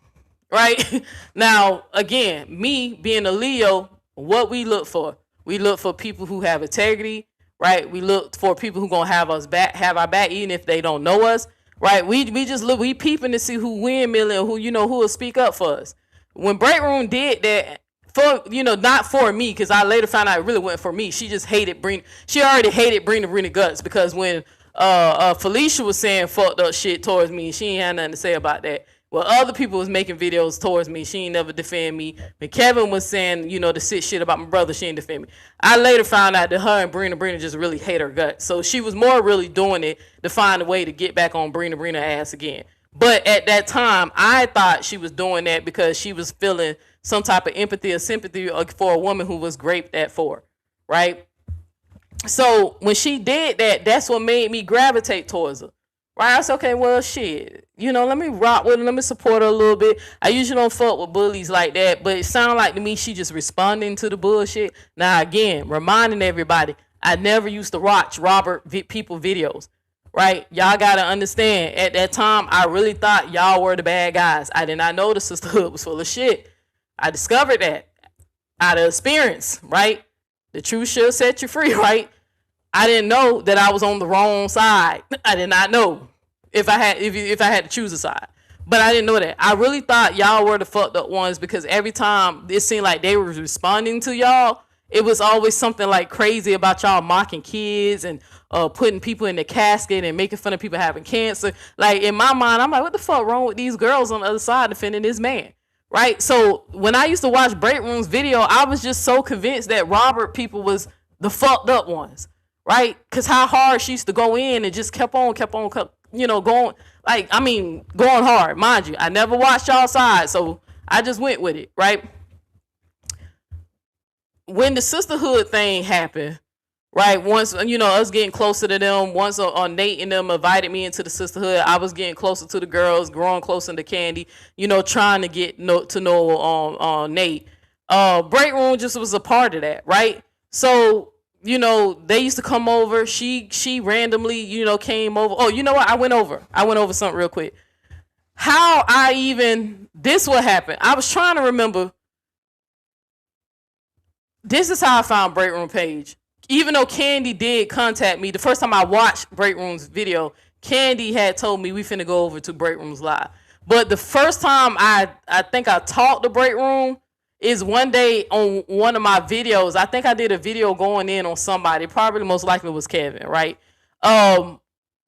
right? Now, again, me being a Leo, what we look for? We look for people who have integrity, right? We look for people who gonna have our back, even if they don't know us. Right, we just look, we peeping to see who windmilling or who will speak up for us. When Breakroom did that, for not for me, because I later found out it really wasn't for me. She just hated Brina. She already hated Brina guts because when Felicia was saying fucked up shit towards me, she ain't had nothing to say about that. Well, other people was making videos towards me. She ain't never defend me. When Kevin was saying, the sick shit about my brother, she ain't defend me. I later found out that her and Brina just really hate her guts. So she was more really doing it to find a way to get back on Brina ass again. But at that time, I thought she was doing that because she was feeling some type of empathy or sympathy for a woman who was raped at 4, right? So when she did that, that's what made me gravitate towards her. Right, I said, okay, well, shit, let me rock with her, let me support her a little bit. I usually don't fuck with bullies like that, but it sounded like to me she just responding to the bullshit. Now, again, reminding everybody, I never used to watch people videos, right? Y'all got to understand, at that time, I really thought y'all were the bad guys. I did not know the sisterhood was full of shit. I discovered that out of experience, right? The truth should set you free, right? I didn't know that I was on the wrong side. I did not know if I had to choose a side. But I didn't know that. I really thought y'all were the fucked up ones because every time it seemed like they were responding to y'all, it was always something like crazy about y'all mocking kids and putting people in the casket and making fun of people having cancer. Like in my mind, I'm like, what the fuck wrong with these girls on the other side defending this man? Right? So when I used to watch Breakroom's video, I was just so convinced that Robert people was the fucked up ones. Right? Because how hard she used to go in and just kept on, going, going hard. Mind you, I never watched y'all side, so I just went with it, right? When the sisterhood thing happened, right, once, us getting closer to them, once Nate and them invited me into the sisterhood, I was getting closer to the girls, growing closer to Candy, trying to get to know Nate. Breakroom just was a part of that, right? So, they used to come over. She randomly, came over. Oh, you know what? I went over something real quick. This what happened. I was trying to remember. This is how I found Breakroom page. Even though Candy did contact me, the first time I watched Breakroom's video, Candy had told me we finna go over to Breakroom's live. But the first time I think I talked to Breakroom is one day on one of my videos. I think I did a video going in on somebody. Probably most likely was Kevin, right?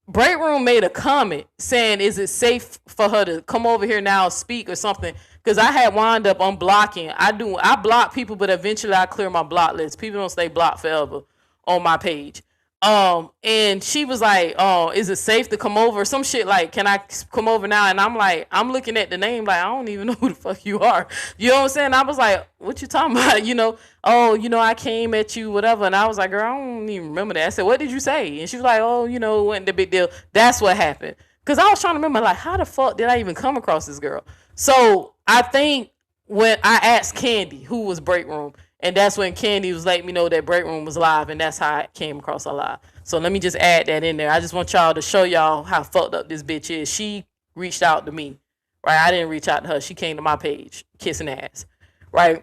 Breakroom made a comment saying, is it safe for her to come over here now, speak or something? Because I had wound up unblocking. I block people, but eventually I clear my block list. People don't stay blocked forever on my page. And she was like, "Oh, is it safe to come over?" Some shit like, "Can I come over now?" And I'm like, I'm looking at the name like, I don't even know who the fuck you are. You know what I'm saying? I was like, "What you talking about?" "Oh, I came at you, whatever." And I was like, "Girl, I don't even remember that." I said, "What did you say?" And she was like, "Oh, it wasn't the big deal." That's what happened. Cause I was trying to remember, like, how the fuck did I even come across this girl? So I think when I asked Candy who was Breakroom, and that's when Candy was letting me know that Breakroom was live, and that's how I came across her live. So let me just add that in there. I just want y'all to show y'all how fucked up this bitch is. She reached out to me, right? I didn't reach out to her. She came to my page, kissing ass, right?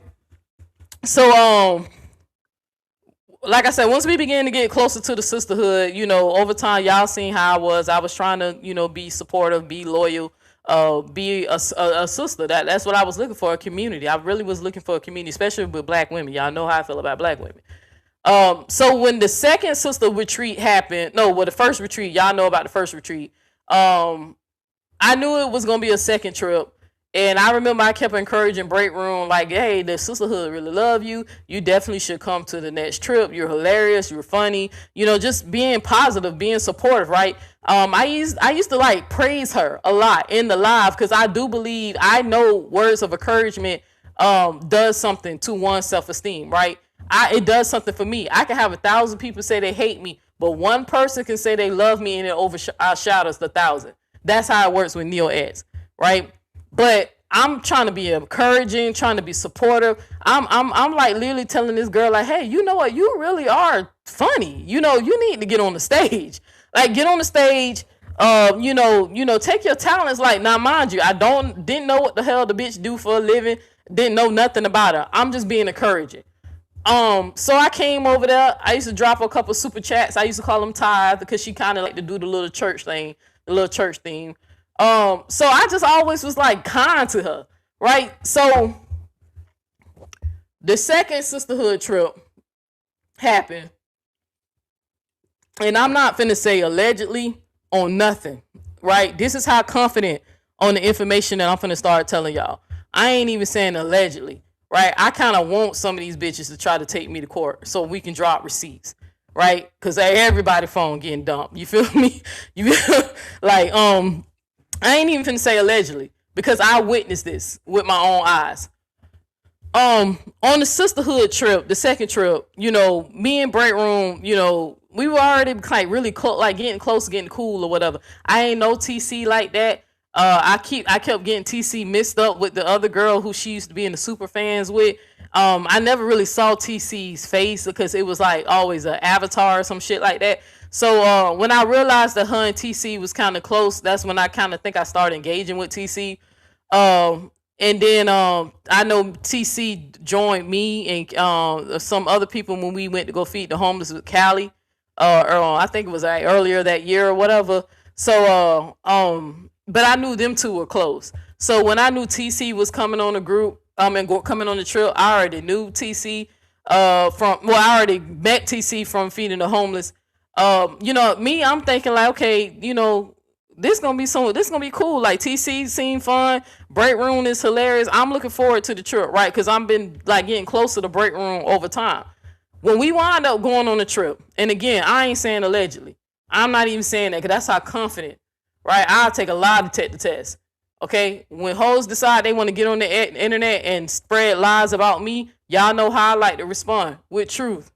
So like I said, once we began to get closer to the sisterhood, over time, y'all seen how I was. I was trying to, be supportive, be loyal, be a sister. That's what I was looking for, a community. I really was looking for a community, especially with black women. Y'all know how I feel about black women. So when the second sister retreat happened, the first retreat, y'all know about the first retreat. I knew it was gonna be a second trip, and I remember I kept encouraging Breakroom, like, "Hey, the sisterhood really love you. You definitely should come to the next trip. You're hilarious. You're funny. Just being positive, being supportive, right?" I used to like praise her a lot in the live, because I do believe, I know words of encouragement does something to one's self-esteem, right? It does something for me. I can have 1,000 people say they hate me, but one person can say they love me, and it overshadows the 1,000. That's how it works with Neo X, right? But I'm trying to be encouraging, trying to be supportive. I'm like literally telling this girl, like, "Hey, you know what? You really are funny. You need to get on the stage. Like, get on the stage. Take your talents." Like, now mind you, I didn't know what the hell the bitch do for a living. Didn't know nothing about her. I'm just being encouraging. So I came over there. I used to drop a couple super chats. I used to call them tithe, because she kind of like to do the little church thing, the little church theme. So I just always was like kind to her, right? So the second sisterhood trip happened, and I'm not finna say allegedly on nothing, right? This is how confident on the information that I'm finna start telling y'all. I ain't even saying allegedly. Right, I kind of want some of these bitches to try to take me to court so we can drop receipts, right? Because everybody phone getting dumped. You feel me? You feel like I ain't even finna say allegedly, because I witnessed this with my own eyes. On the sisterhood trip, the second trip, me and Breakroom, we were already like really close, like getting close, getting cool or whatever. I ain't no TC like that. I kept getting TC mixed up with the other girl who she used to be in the super fans with. I never really saw TC's face, because it was like always an avatar or some shit like that. So when I realized that her and TC was kind of close, that's when I kind of think I started engaging with TC. And then I know TC joined me and some other people when we went to go feed the homeless with Cali. I think it was like earlier that year or whatever. So but I knew them two were close. So when I knew TC was coming on the group, coming on the trip, I already knew TC I already met TC from feeding the homeless. Me, I'm thinking like, okay, this gonna be cool. Like, TC seemed fun. Breakroom is hilarious. I'm looking forward to the trip, right? Because I've been like getting closer to Breakroom over time. When we wind up going on the trip, and again, I ain't saying allegedly. I'm not even saying that, because that's how confident. Right, I'll take a lie to take the test. Okay, when hoes decide they want to get on the internet and spread lies about me, y'all know how I like to respond, with truth.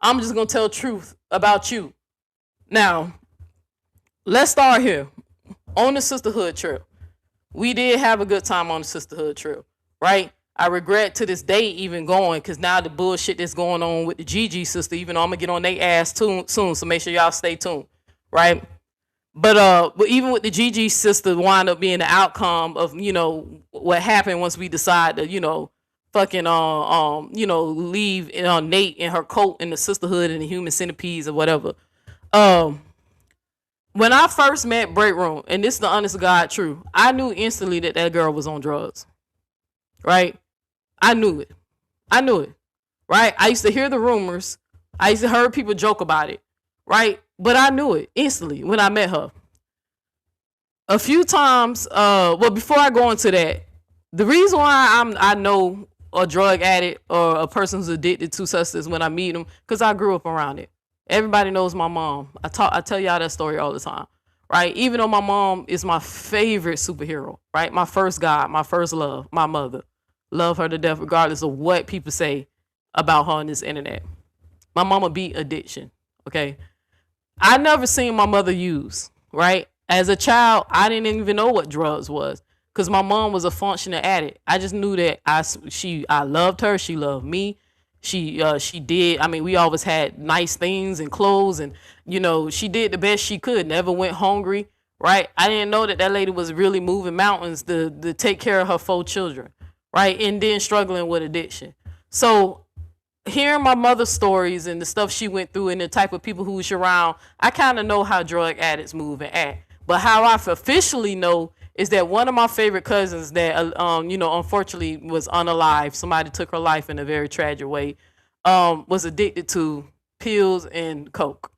I'm just gonna tell truth about you. Now, let's start here. On the sisterhood trip, we did have a good time on the sisterhood trip, right? I regret to this day even going, because now the bullshit that's going on with the GG sister, even though I'm gonna get on their ass soon, so make sure y'all stay tuned, right? But even with the GG sister, wind up being the outcome of what happened once we decide to fucking leave Nate and her cult in the sisterhood and the human centipedes or whatever. When I first met Breakroom, and this is the honest to God truth, I knew instantly that girl was on drugs. Right? I knew it. Right? I used to hear the rumors. I used to hear people joke about it. Right? But I knew it instantly when I met her. A few times, before I go into that, the reason why I know a drug addict or a person who's addicted to substance when I meet them, because I grew up around it. Everybody knows my mom. I tell y'all that story all the time, right? Even though my mom is my favorite superhero, right? My first God, my first love, my mother. Love her to death, regardless of what people say about her on this internet. My mama beat addiction, okay? I never seen my mother use, right? As a child, I didn't even know what drugs was because my mom was a functioning addict. I just knew that I loved her. She loved me. She did. I mean, we always had nice things and clothes, and she did the best she could. Never went hungry, right? I didn't know that lady was really moving mountains to take care of her 4 children, right? And then struggling with addiction. So hearing my mother's stories and the stuff she went through and the type of people who was around, I kind of know how drug addicts move and act. But how I officially know is that one of my favorite cousins that, unfortunately was unalive, somebody took her life in a very tragic way, was addicted to pills and coke,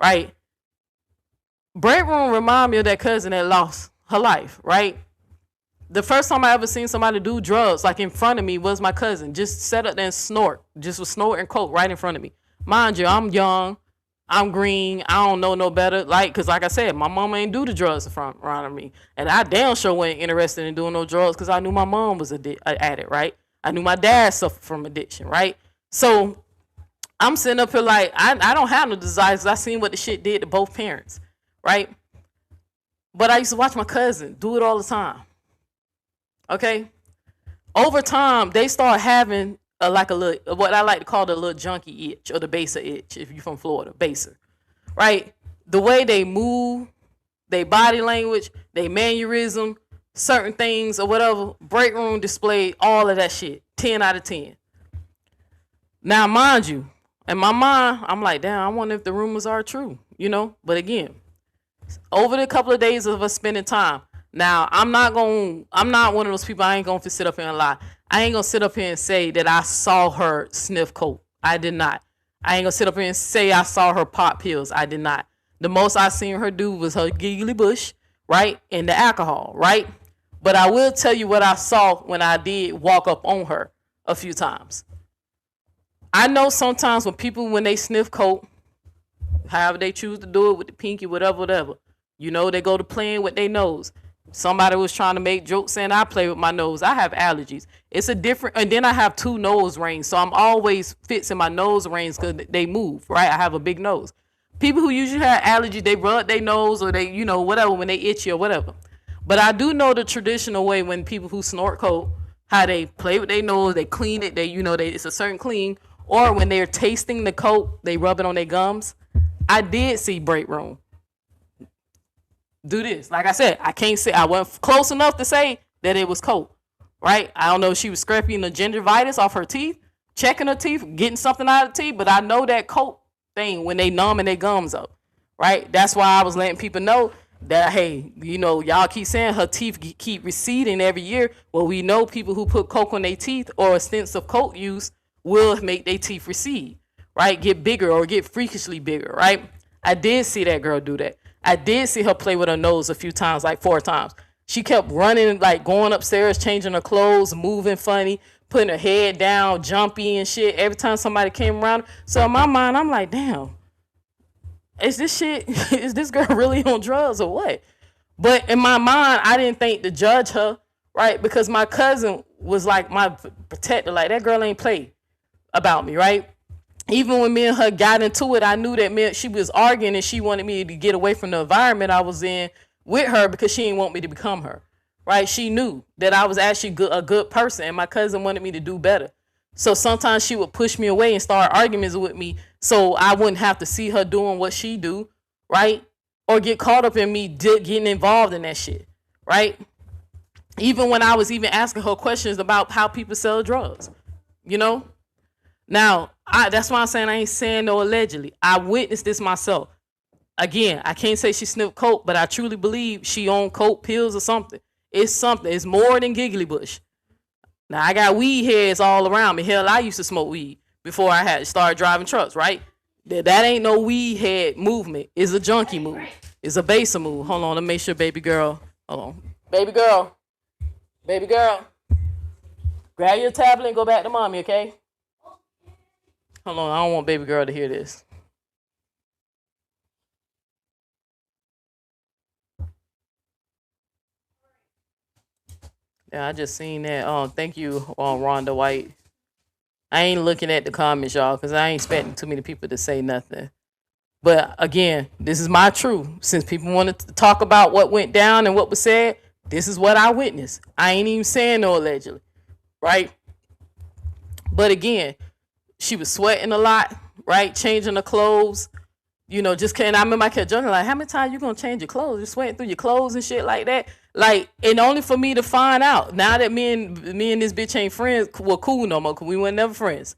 right? Breakroom remind me of that cousin that lost her life, right? The first time I ever seen somebody do drugs, like in front of me, was my cousin. Just sat up there and snort. Just was snorting coke right in front of me. Mind you, I'm young. I'm green. I don't know no better. Because like I said, my mama ain't do the drugs in front of me. And I damn sure wasn't interested in doing no drugs because I knew my mom was an addict, right? I knew my dad suffered from addiction, right? So I'm sitting up here like, I don't have no desires. I seen what the shit did to both parents, right? But I used to watch my cousin do it all the time. Okay, over time they start having a little, what I like to call the little junkie itch or the baser itch. If you're from Florida, baser, right? The way they move, their body language, their mannerism, certain things or whatever. Breakroom displayed all of that shit. 10 out of 10. Now, mind you, in my mind, I'm like, damn, I wonder if the rumors are true, But again, over the couple of days of us spending time. Now, I'm not one of those people. I ain't gonna sit up here and lie. I ain't gonna sit up here and say that I saw her sniff coke. I did not. I ain't gonna sit up here and say I saw her pop pills. I did not. The most I seen her do was her giggly bush, right? And the alcohol, right? But I will tell you what I saw when I did walk up on her a few times. I know sometimes when they sniff coke, however they choose to do it with the pinky, whatever, they go to playing with their nose. Somebody was trying to make jokes saying I play with my nose. I have allergies. It's a different, and then I have 2 nose rings, so I'm always fixing my nose rings because they move, right? I have a big nose. People who usually have allergies, they rub their nose or they, whatever, when they itchy or whatever. But I do know the traditional way when people who snort coke, how they play with their nose, they clean it, it's a certain clean, or when they're tasting the coke, they rub it on their gums. I did see Breakroom do this. Like I said, I can't say I wasn't close enough to say that it was coke, right? I don't know if she was scraping the gingivitis off her teeth, checking her teeth, getting something out of the teeth, but I know that coke thing when they numbing their gums up, right? That's why I was letting people know that, hey, y'all keep saying her teeth keep receding every year. Well, we know people who put coke on their teeth or extensive coke use will make their teeth recede, right? Get bigger or get freakishly bigger, right? I did see that girl do that. I did see her play with her nose a few times, like 4 times. She kept running, like going upstairs, changing her clothes, moving funny, putting her head down, jumpy and shit every time somebody came around. So in my mind, I'm like, damn, is this girl really on drugs or what? But in my mind, I didn't think to judge her, right? Because my cousin was like my protector. Like, that girl ain't play about me, right? Even when me and her got into it, I knew that she was arguing and she wanted me to get away from the environment I was in with her because she didn't want me to become her, right? She knew that I was actually a good person and my cousin wanted me to do better. So sometimes she would push me away and start arguments with me so I wouldn't have to see her doing what she do, right? Or get caught up in me getting involved in that shit, right? Even when I was even asking her questions about how people sell drugs, Now, that's why I'm saying I ain't saying no allegedly. I witnessed this myself. Again, I can't say she sniffed coke, but I truly believe she on coke, pills, or something. It's something. It's more than giggly bush. Now, I got weed heads all around me. Hell, I used to smoke weed before I had started driving trucks, right? That ain't no weed head movement. It's a junkie move. It's a baser move. Hold on, let me make sure, baby girl. Hold on. Baby girl. Baby girl. Grab your tablet and go back to mommy, okay? Hold on, I don't want baby girl to hear this. Yeah, I just seen that. Thank you, Rhonda White. I ain't looking at the comments, y'all, because I ain't expecting too many people to say nothing. But again, this is my truth. Since people wanted to talk about what went down and what was said, this is what I witnessed. I ain't even saying no allegedly, right? But again, she was sweating a lot, right? Changing her clothes. You know, just can't. I remember I kept joking, like, how many times you gonna change your clothes? You're sweating through your clothes and shit like that. Like, and only for me to find out now that me and this bitch ain't friends, well, cool no more, because we were never friends,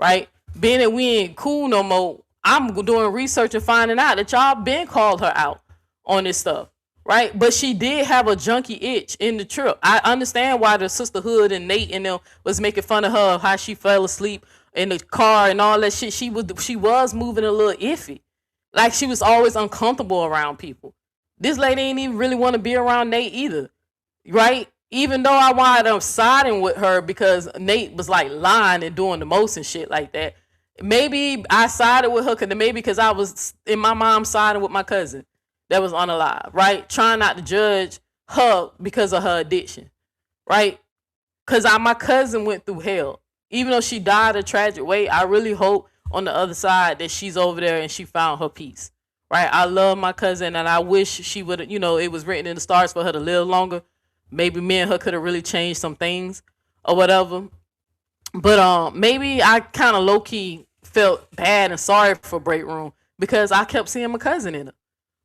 right? Being that we ain't cool no more, I'm doing research and finding out that y'all been called her out on this stuff, right? But she did have a junkie itch in the trip. I understand why the sisterhood and Nate and them was making fun of her, how she fell asleep in the car and all that shit. She was moving a little iffy. Like, she was always uncomfortable around people. This lady ain't even really want to be around Nate either, right? Even though I wound up siding with her because Nate was like lying and doing the most and shit like that. Maybe I sided with her because I was in my mom's siding with my cousin that was unalive, right? Trying not to judge her because of her addiction, right? Because my cousin went through hell. Even though she died a tragic way, I really hope on the other side that she's over there and she found her peace, right? I love my cousin and I wish she would, it was written in the stars for her to live longer. Maybe me and her could have really changed some things or whatever. But maybe I kind of low-key felt bad and sorry for Breakroom because I kept seeing my cousin in it,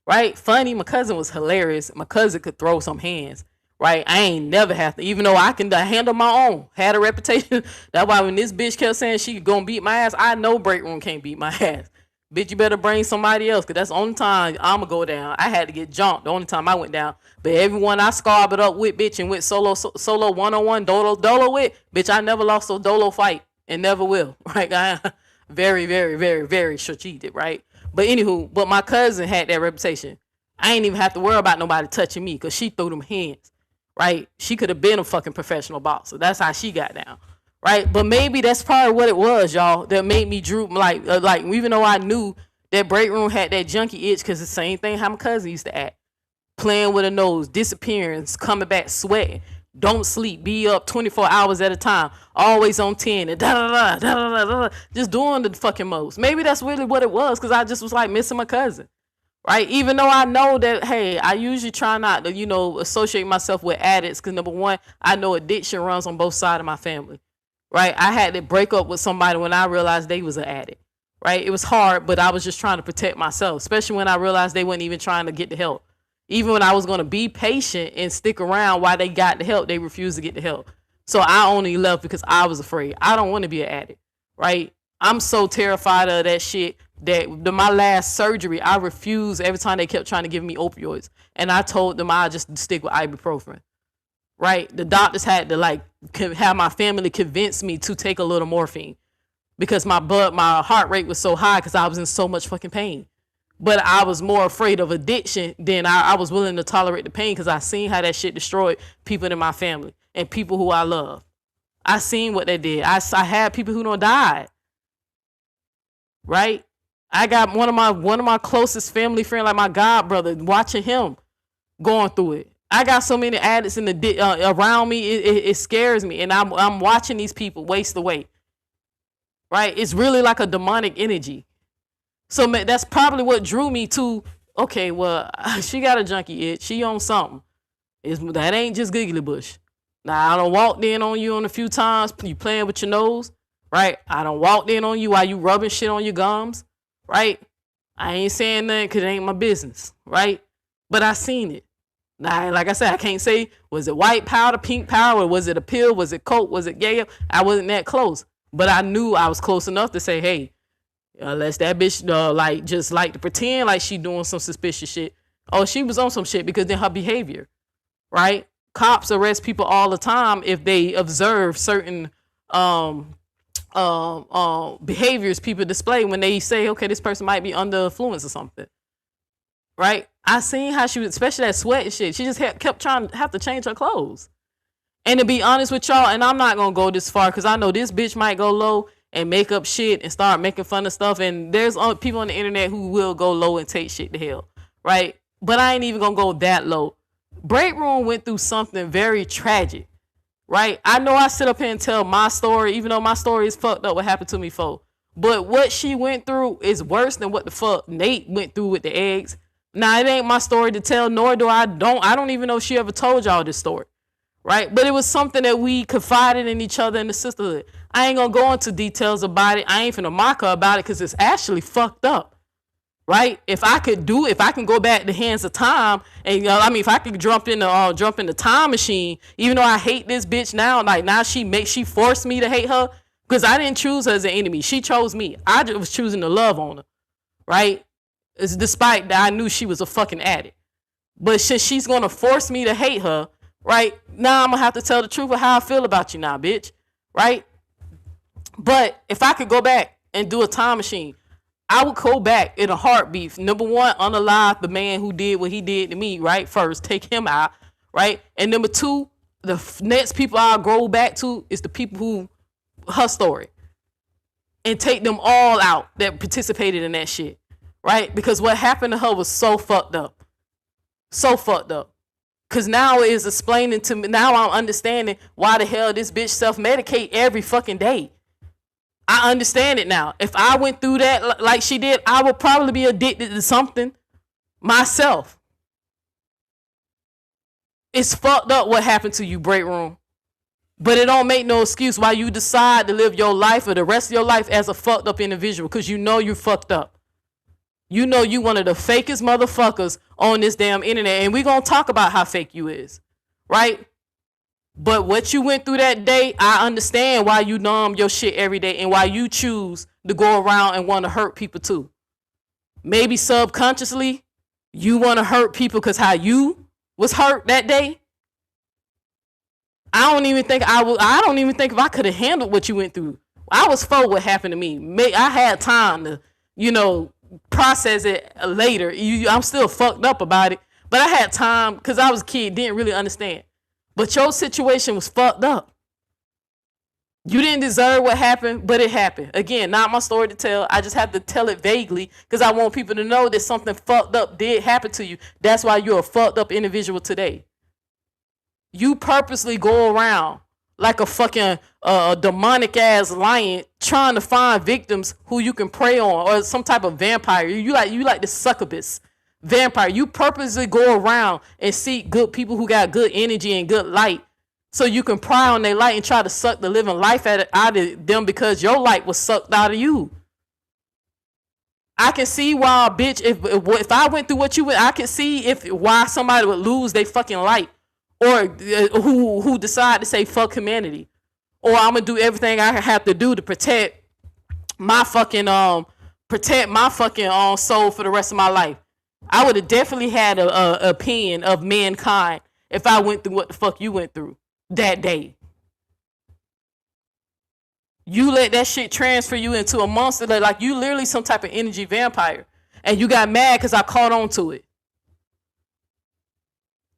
right? Funny, my cousin was hilarious. My cousin could throw some hands. Right, I ain't never have to, even though I can handle my own. Had a reputation. That's why when this bitch kept saying she gonna beat my ass, I know Breakroom can't beat my ass. Bitch, you better bring somebody else, cause that's the only time I'ma go down. I had to get jumped the only time I went down. But everyone I scarred it up with, bitch, and went solo 1-on-1 dolo with, bitch, I never lost a dolo fight and never will. Right, I very, very, very, very strategic, right? But anywho, but my cousin had that reputation. I ain't even have to worry about nobody touching me, cause she threw them hands. Right? She could have been a fucking professional boxer. That's how she got down. Right? But maybe that's probably what it was, y'all, that made me droop. Like even though I knew that Breakroom had that junkie itch, because the same thing how my cousin used to act. Playing with her nose, disappearing, coming back sweating, don't sleep, be up 24 hours at a time, always on 10, and da-da-da, just doing the fucking most. Maybe that's really what it was, because I just was like missing my cousin. Right, even though I know that, hey, I usually try not to, associate myself with addicts because number one, I know addiction runs on both sides of my family. Right, I had to break up with somebody when I realized they was an addict. Right, it was hard, but I was just trying to protect myself, especially when I realized they weren't even trying to get the help. Even when I was going to be patient and stick around while they got the help, they refused to get the help. So I only left because I was afraid. I don't want to be an addict. Right, I'm so terrified of that shit. That my last surgery, I refused every time they kept trying to give me opioids. And I told them I just stick with ibuprofen. Right? The doctors had to have my family convince me to take a little morphine. Because my heart rate was so high because I was in so much fucking pain. But I was more afraid of addiction than I was willing to tolerate the pain because I seen how that shit destroyed people in my family and people who I love. I seen what they did. I had people who don't died. Right? I got one of my closest family friends, like my god brother, watching him going through it. I got so many addicts around me, it scares me, and I'm watching these people waste away. Right? It's really like a demonic energy. So that's probably what drew me to. Okay, well, she got a junkie itch. She on something. That ain't just Giggly Bush. Now I done walked in on you a few times. You playing with your nose, right? I done walked in on you while you rubbing shit on your gums. Right? I ain't saying nothing because it ain't my business. Right? But I seen it. Now, like I said, I can't say, was it white powder, pink powder, or was it a pill? Was it coke? Was it yayo? I wasn't that close. But I knew I was close enough to say, hey, unless that bitch just like to pretend like she doing some suspicious shit. Oh, she was on some shit because then her behavior. Right? Cops arrest people all the time if they observe certain behaviors people display when they say, okay, this person might be under influence or something. Right? I seen how she was, especially that sweat and shit. She just kept trying to have to change her clothes. And to be honest with y'all, and I'm not going to go this far because I know this bitch might go low and make up shit and start making fun of stuff. And there's people on the internet who will go low and take shit to hell. Right? But I ain't even going to go that low. Breakroom went through something very tragic. right? I know I sit up here and tell my story, even though my story is fucked up what happened to me for. But what she went through is worse than what the fuck Nate went through with the eggs. Now, it ain't my story to tell, nor I don't even know if she ever told y'all this story, right? But it was something that we confided in each other in the sisterhood. I ain't gonna go into details about it. I ain't finna mock her about it because it's actually fucked up, right? If I can go back the hands of time, and if I could jump in the time machine, even though I hate this bitch now, like now she forced me to hate her because I didn't choose her as an enemy. She chose me. I just was choosing to love on her, right? It's despite that I knew she was a fucking addict. But since she's gonna force me to hate her, right? Now I'm gonna have to tell the truth of how I feel about you now, bitch, right? But if I could go back and do a time machine, I would go back in a heartbeat. Number one, unalive the man who did what he did to me, right? First, take him out, right? And number two, the next people I'll go back to is the people who, her story. And take them all out that participated in that shit, right? Because what happened to her was so fucked up. So fucked up. Because now it is explaining to me, now I'm understanding why the hell this bitch self-medicate every fucking day. I understand it now. If I went through that like she did, I would probably be addicted to something myself. It's fucked up what happened to you, Breakroom. But it don't make no excuse why you decide to live your life or the rest of your life as a fucked up individual, because you know you fucked up. You know you one of the fakest motherfuckers on this damn internet, and we gonna talk about how fake you is, right? But what you went through that day, I understand why you numb your shit every day and why you choose to go around and want to hurt people too. Maybe subconsciously, you want to hurt people because how you was hurt that day. I don't even think if I could have handled what you went through. I was for what happened to me. I had time to, process it later. I'm still fucked up about it, but I had time because I was a kid, didn't really understand. But your situation was fucked up. You didn't deserve what happened, but it happened. Again, not my story to tell. I just have to tell it vaguely because I want people to know that something fucked up did happen to you. That's why you're a fucked up individual today. You purposely go around like a fucking demonic ass lion trying to find victims who you can prey on, or some type of vampire. You like the succubus vampire. You purposely go around and seek good people who got good energy and good light, so you can pry on their light and try to suck the living life out of them because your light was sucked out of you. I can see why, bitch, if I went through what you went, I can see why somebody would lose their fucking light, or who decide to say fuck humanity, or I'm gonna do everything I have to do to protect my fucking soul for the rest of my life. I would have definitely had a opinion of mankind if I went through what the fuck you went through that day. You let that shit transfer you into a monster that, like, you literally some type of energy vampire, and you got mad because I caught on to it.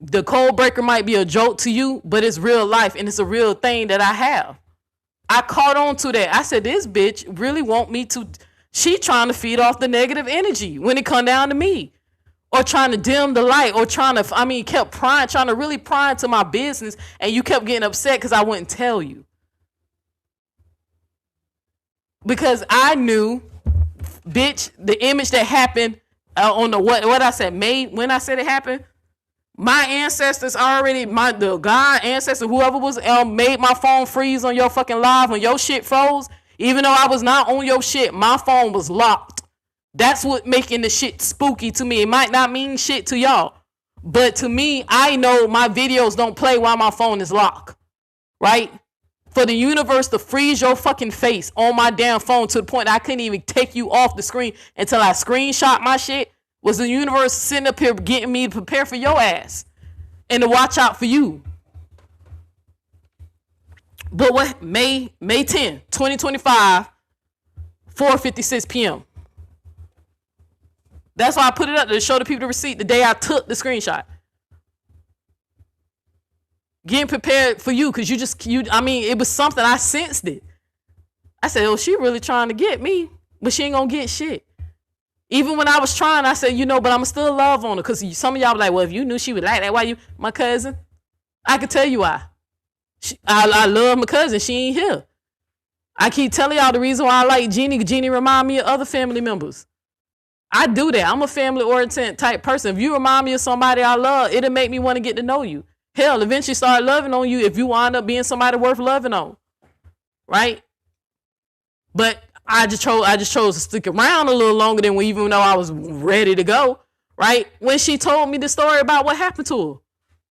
The code breaker might be a joke to you, but it's real life and it's a real thing that I have. I caught on to that. I said, this bitch really want me to, she trying to feed off the negative energy when it come down to me, or trying to dim the light, or trying to really pry into my business, and you kept getting upset because I wouldn't tell you. Because I knew, bitch, the image that happened on the what I said made when I said it happened. My ancestors already, the God ancestor, whoever was, made my phone freeze on your fucking live when your shit froze. Even though I was not on your shit, my phone was locked. That's what making the shit spooky to me. It might not mean shit to y'all, but to me, I know my videos don't play while my phone is locked, right? For the universe to freeze your fucking face on my damn phone to the point I couldn't even take you off the screen until I screenshot my shit, was the universe sitting up here getting me to prepare for your ass and to watch out for you. But what, May 10, 2025, 4:56 p.m. That's why I put it up to show the people the receipt the day I took the screenshot. Getting prepared for you, because it was something, I sensed it. I said, oh, she really trying to get me, but she ain't gonna get shit. Even when I was trying, I said, but I'm still love on her. Because some of y'all be like, well, if you knew she would like that, why you, my cousin? I could tell you why. I love my cousin. She ain't here. I keep telling y'all the reason why I like Jeannie. Jeannie remind me of other family members. I do that. I'm a family-oriented type person. If you remind me of somebody I love, it'll make me want to get to know you. Hell, eventually start loving on you if you wind up being somebody worth loving on. Right? But I just chose to stick around a little longer than even though I was ready to go. Right? When she told me the story about what happened to her.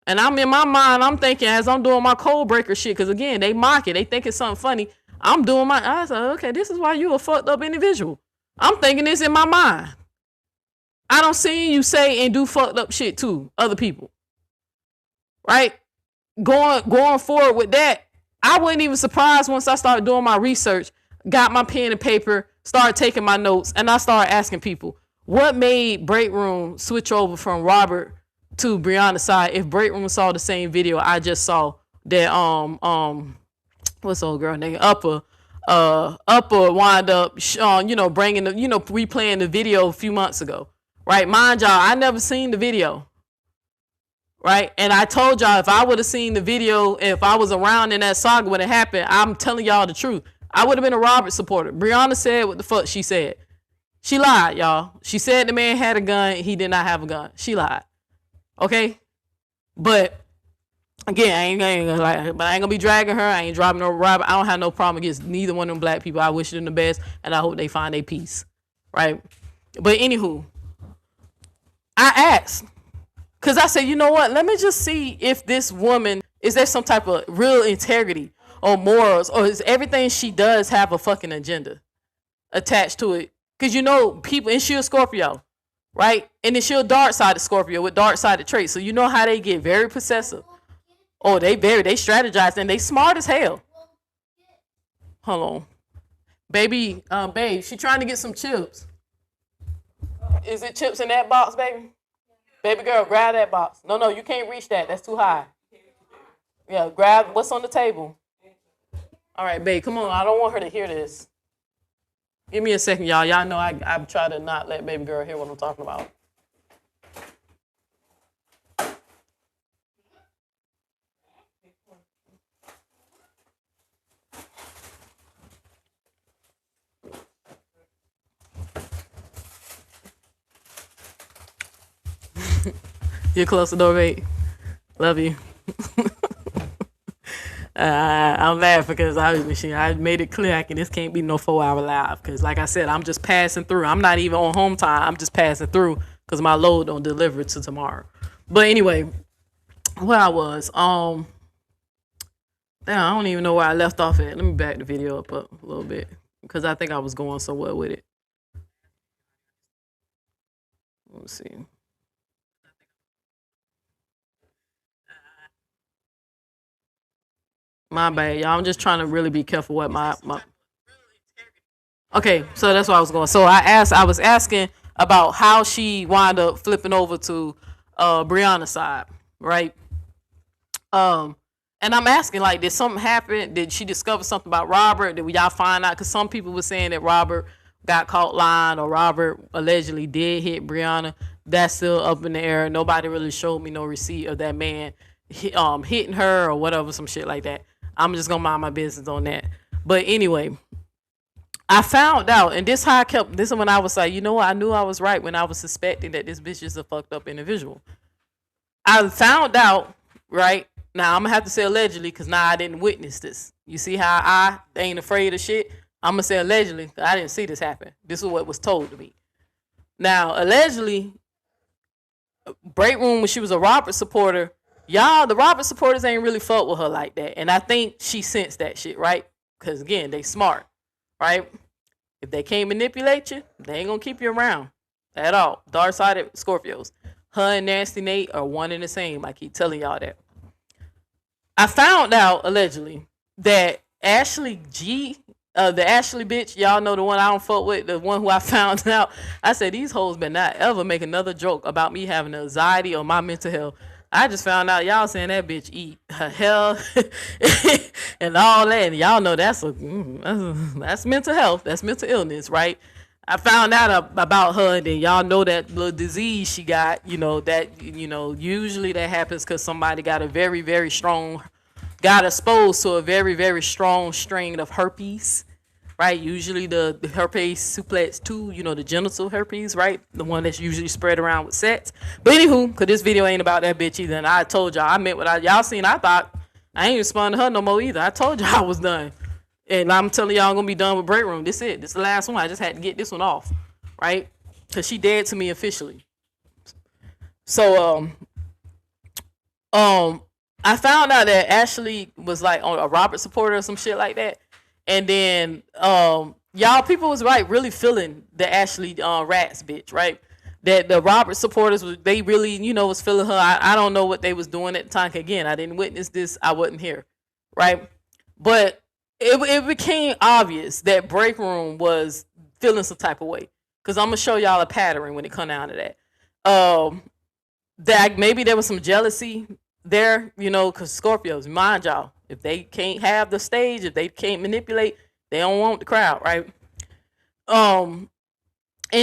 And I'm in my mind, I'm thinking as I'm doing my code breaker shit, because again, they mock it. They think it's something funny. I'm doing I said, okay, this is why you a fucked up individual. I'm thinking this in my mind. I don't see you say and do fucked up shit to other people. Right? Going forward with that, I wasn't even surprised once I started doing my research, got my pen and paper, started taking my notes, and I started asking people, what made Breakroom switch over from Robert to Brianna's side if Breakroom saw the same video I just saw that what's the old girl name? Upper wind up bringing the replaying the video a few months ago. Right? Mind y'all, I never seen the video. Right? And I told y'all if I would have seen the video, if I was around in that saga when it happened, I'm telling y'all the truth. I would have been a Robert supporter. Brianna said what the fuck she said. She lied, y'all. She said the man had a gun. He did not have a gun. She lied. Okay? But again, I ain't gonna be dragging her. I ain't dropping no Robert. I don't have no problem against neither one of them black people. I wish them the best, and I hope they find their peace. Right? But anywho, I asked, because I said, you know what? Let me just see if this woman, is there some type of real integrity or morals, or is everything she does have a fucking agenda attached to it? Because people, and she a Scorpio, right? And then she a dark-sided Scorpio with dark-sided traits. So you know how they get very possessive. Oh, they strategize, and they smart as hell. Hold on. Baby, she trying to get some chips. Is it chips in that box, baby? Baby girl, grab that box. No, you can't reach that. That's too high. Yeah, grab what's on the table. All right, babe, come on. I don't want her to hear this. Give me a second, y'all. Y'all know I try to not let baby girl hear what I'm talking about. You're close the door, babe. Love you. I'm laughing because I made it clear this can't be no 4-hour live because, like I said, I'm just passing through. I'm not even on home time. I'm just passing through because my load don't deliver to tomorrow. But anyway, where I was, damn, I don't even know where I left off at. Let me back the video up a little bit because I think I was going somewhere with it. Let's see. My bad, y'all. I'm just trying to really be careful what my. Okay, so that's where I was going. So I was asking about how she wound up flipping over to Brianna's side, right? And I'm asking, like, did something happen? Did she discover something about Robert? Did y'all find out? Because some people were saying that Robert got caught lying or Robert allegedly did hit Brianna. That's still up in the air. Nobody really showed me no receipt of that man hitting her or whatever, some shit like that. I'm just gonna mind my business on that. But anyway, I found out, and this is when I was like, you know what? I knew I was right when I was suspecting that this bitch is a fucked up individual. I found out, right? Now I'm gonna have to say allegedly because now I didn't witness this. You see how I ain't afraid of shit? I'm gonna say allegedly because I didn't see this happen. This is what was told to me. Now, allegedly, Breakroom, when she was a Robert supporter, y'all, the Robert supporters ain't really fuck with her like that. And I think she sensed that shit, right? Because, again, they smart, right? If they can't manipulate you, they ain't going to keep you around at all. Dark-sided Scorpios. Her and Nasty Nate are one and the same. I keep telling y'all that. I found out, allegedly, that Ashley G, the Ashley bitch, y'all know the one I don't fuck with, the one who I found out. I said, these hoes better not ever make another joke about me having anxiety or my mental health. I just found out y'all saying that bitch eat her hell and all that. And y'all know that's mental health. That's mental illness, right? I found out about her, and then y'all know that little disease she got, that, usually that happens because somebody got a very, very strong got exposed to a very, very strong strain of herpes, right? Usually the herpes simplex 2, you know, the genital herpes, right? The one that's usually spread around with sex. But anywho, because this video ain't about that bitch either. And I told y'all, I meant what y'all seen. I thought I ain't responding to her no more either. I told y'all I was done. And I'm telling y'all I'm going to be done with Breakroom. This it. This is the last one. I just had to get this one off, right? Because she dead to me officially. So, I found out that Ashley was like on a Robert supporter or some shit like that. And then, y'all, people was right, really feeling the Ashley Rats bitch, right? That the Robert supporters, they really, you know, was feeling her. I don't know what they was doing at the time. Again, I didn't witness this. I wasn't here, right? But it became obvious that Breakroom was feeling some type of way. Because I'm going to show y'all a pattern when it come down to that. That maybe there was some jealousy there, you know, because Scorpios, mind y'all, if they can't have the stage, if they can't manipulate, they don't want the crowd, right? And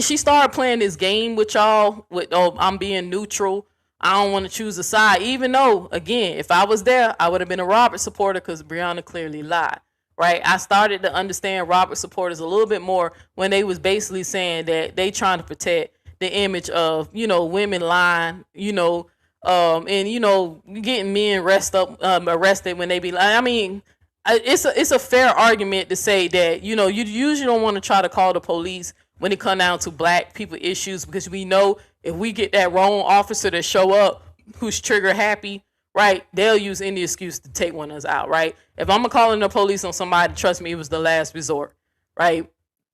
she started playing this game with y'all with, oh, I'm being neutral. I don't want to choose a side, even though, again, if I was there, I would have been a Robert supporter because Brianna clearly lied, right? I started to understand Robert supporters a little bit more when they was basically saying that they trying to protect the image of, you know, women lying, you know, and, you know, getting men arrested when they be lying. I mean, it's a fair argument to say that, you know, you usually don't want to try to call the police when it come down to black people issues, because we know if we get that wrong officer to show up who's trigger happy, right, they'll use any excuse to take one of us out, right? If I'm calling the police on somebody, trust me, it was the last resort, right?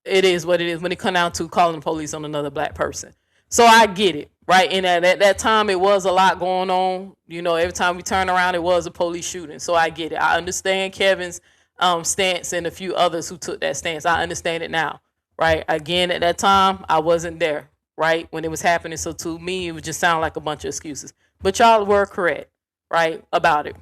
It is what it is when it come down to calling the police on another black person. So I get it, right? And at that time, it was a lot going on. You know, every time we turn around, it was a police shooting. So I get it. I understand Kevin's stance and a few others who took that stance. I understand it now. Right. Again, at that time, I wasn't there, right, when it was happening. So to me, it would just sound like a bunch of excuses. But y'all were correct, right, about it.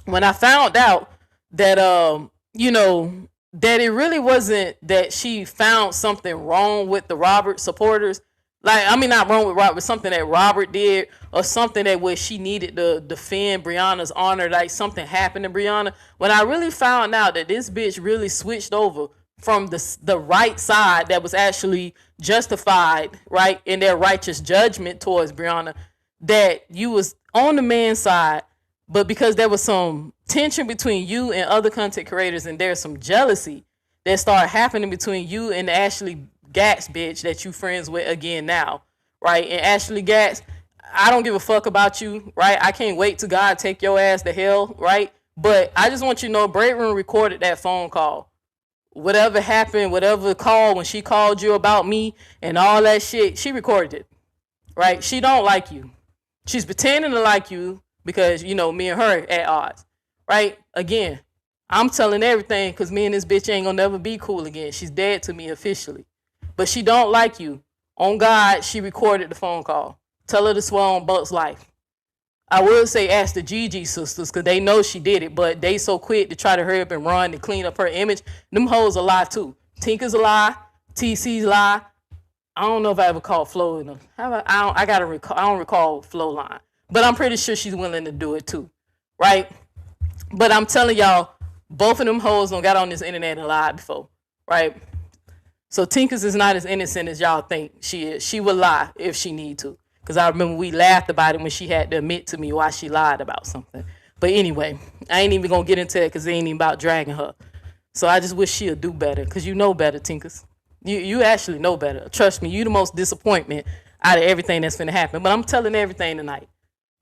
When I found out that, you know, that it really wasn't that she found something wrong with the Robert supporters. Like, I mean, not wrong with Robert, but something that Robert did or something that where she needed to defend Brianna's honor, like something happened to Brianna. When I really found out that this bitch really switched over from the right side that was actually justified, right, in their righteous judgment towards Brianna, that you was on the man's side, but because there was some tension between you and other content creators and there's some jealousy that started happening between you and the Ashley Gatz bitch that you friends with again now, right? And Ashley Gatz, I don't give a fuck about you, right? I can't wait till God take your ass to hell, right? But I just want you to know Breakroom recorded that phone call. Whatever happened, whatever call, when she called you about me and all that shit, she recorded it, right? She don't like you. She's pretending to like you because, you know, me and her at odds, right? Again, I'm telling everything because me and this bitch ain't gonna never be cool again. She's dead to me officially. But she don't like you. On God, she recorded the phone call. Tell her to swear on Buck's life. I would say ask the Gigi sisters because they know she did it, but they so quick to try to hurry up and run to clean up her image. Them hoes a lie too. Tinker's a lie. TC's a lie. I don't know if I ever called Flo in them. I don't recall Flo line, but I'm pretty sure she's willing to do it too, right? But I'm telling y'all, both of them hoes don't got on this internet and lied before, right? So Tinker's is not as innocent as y'all think she is. She would lie if she need to. Because I remember we laughed about it when she had to admit to me why she lied about something. But anyway, I ain't even going to get into that because it ain't even about dragging her. So I just wish she'll do better because you know better, Tinkers. You actually know better. Trust me, you the most disappointment out of everything that's finna happen. But I'm telling everything tonight,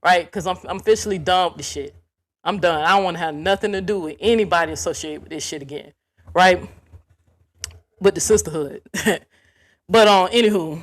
right? Because I'm officially done with the shit. I'm done. I don't want to have nothing to do with anybody associated with this shit again, right? With the sisterhood. But anywho,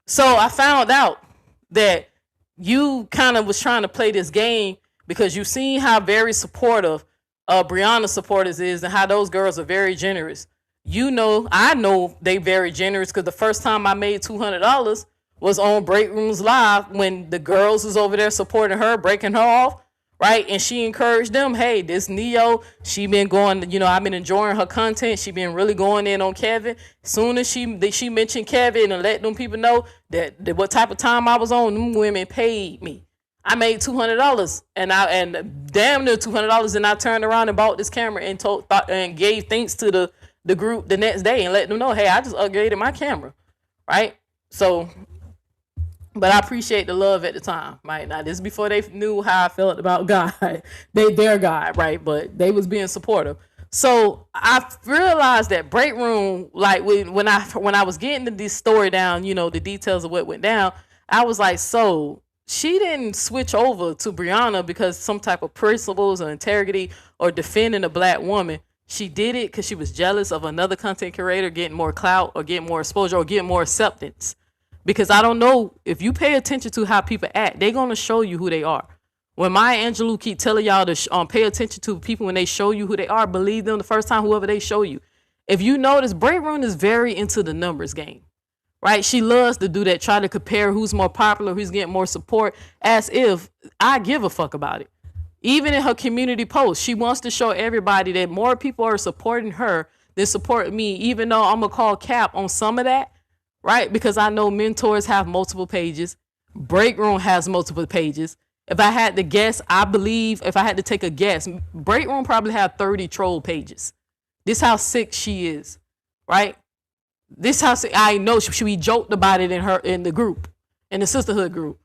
so I found out that you kind of was trying to play this game because you've seen how very supportive Brianna's supporters is and how those girls are very generous. You know, I know they very generous because the first time I made $200 was on Breakroom's Live when the girls was over there supporting her, breaking her off, right? And she encouraged them, hey, this Neo, she been going, you know, I've been enjoying her content. She been really going in on Kevin. Soon as she mentioned Kevin and let them people know that what type of time I was on, them women paid me. I made $200 and damn near $200, and I turned around and bought this camera and gave thanks to the group the next day and let them know, hey, I just upgraded my camera, right? So, but I appreciate the love at the time, right? Now this is before they knew how I felt about God, their God, right? But they was being supportive. So I realized that Breakroom, like when I was getting this story down, the details of what went down, I was like, so she didn't switch over to Brianna because some type of principles or integrity or defending a black woman. She did it because she was jealous of another content creator getting more clout or getting more exposure or getting more acceptance. Because I don't know, if you pay attention to how people act, they're going to show you who they are. When Maya Angelou keep telling y'all to pay attention to people when they show you who they are, believe them the first time, whoever they show you. If you notice, Breakroom is very into the numbers game, right? She loves to do that, try to compare who's more popular, who's getting more support, as if I give a fuck about it. Even in her community post, she wants to show everybody that more people are supporting her than supporting me, even though I'm going to call cap on some of that, right? Because I know mentors have multiple pages. Breakroom has multiple pages. If I had to guess, I believe if I had to take a guess, Breakroom probably have 30 troll pages. This how sick she is, right? This how sick, I know we joked about it in the group, in the sisterhood group.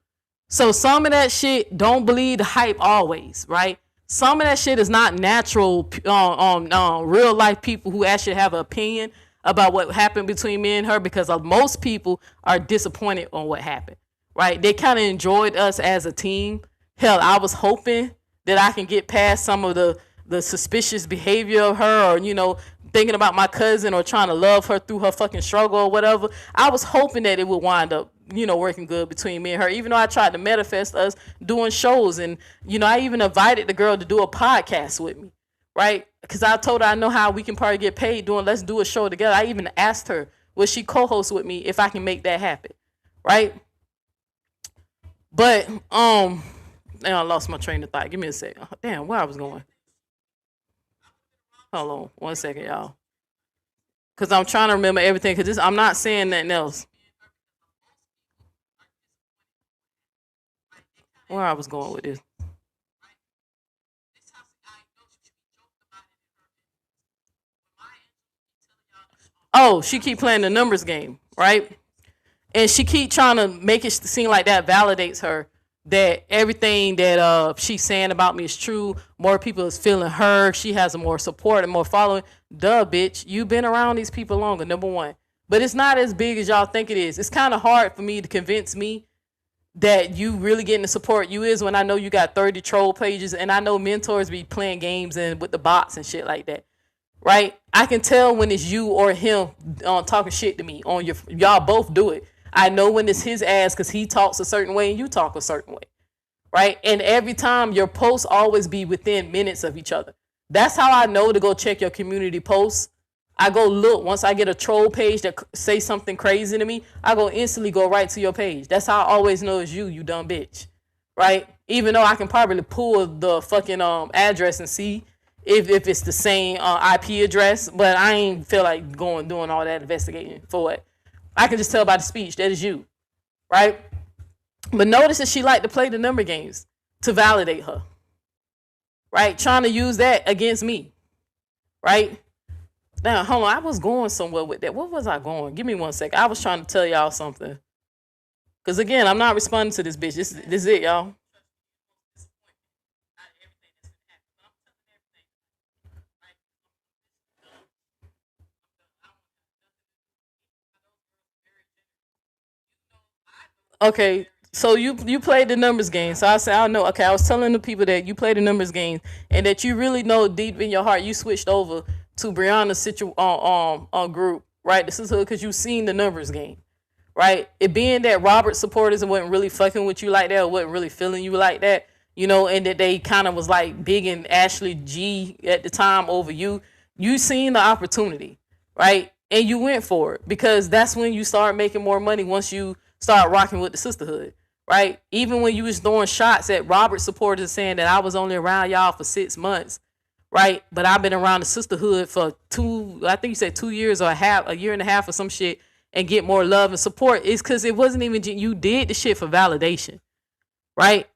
So some of that shit, don't believe the hype always, right? Some of that shit is not natural real life people who actually have an opinion about what happened between me and her, because most people are disappointed on what happened, right? They kind of enjoyed us as a team. Hell, I was hoping that I can get past some of the suspicious behavior of her, or, thinking about my cousin or trying to love her through her fucking struggle or whatever. I was hoping that it would wind up, working good between me and her, even though I tried to manifest us doing shows. And, I even invited the girl to do a podcast with me, right? Because I told her I know how we can probably get paid doing let's do a show together. I even asked her, will she co-host with me if I can make that happen, right? But, I lost my train of thought. Give me a second. Damn, where I was going. Hold on 1 second, y'all. Because I'm trying to remember everything. Because I'm not saying nothing else. Where I was going with this. Oh, she keep playing the numbers game, right? And she keep trying to make it seem like that validates her, that everything that she's saying about me is true. More people is feeling her. She has more support and more following. Duh, bitch. You've been around these people longer, number one. But it's not as big as y'all think it is. It's kind of hard for me to convince me that you really getting the support you is when I know you got 30 troll pages, and I know mentors be playing games and with the bots and shit like that, right? I can tell when it's you or him talking shit to me on y'all both do it. I know when it's his ass because he talks a certain way and you talk a certain way, right? And every time your posts always be within minutes of each other. That's how I know to go check your community posts. I go look. Once I get a troll page that say something crazy to me, I go instantly go right to your page. That's how I always know it's you dumb bitch, right? Even though I can probably pull the fucking address and see if it's the same IP address, but I ain't feel like doing all that investigating for what. I can just tell by the speech that is you, right? But notice that she liked to play the number games to validate her, right? Trying to use that against me, right? Now, hold on. I was going somewhere with that. What was I going? Give me 1 second. I was trying to tell y'all something. Because, again, I'm not responding to this bitch. This is it, y'all. Okay, so you played the numbers game. So I said, I know. Okay, I was telling the people that you played the numbers game and that you really know deep in your heart you switched over to Brianna's group, right? This is because you seen the numbers game, right? It being that Robert supporters wasn't really fucking with you like that, or wasn't really feeling you like that, and that they kind of was like big in Ashley G at the time over you. You seen the opportunity, right? And you went for it because that's when you start making more money once you start rocking with the sisterhood, right? Even when you was throwing shots at Robert supporters saying that I was only around y'all for 6 months, right? But I've been around the sisterhood for 2 years or a year and a half or some shit, and get more love and support. It's because it wasn't even you did the shit for validation, right?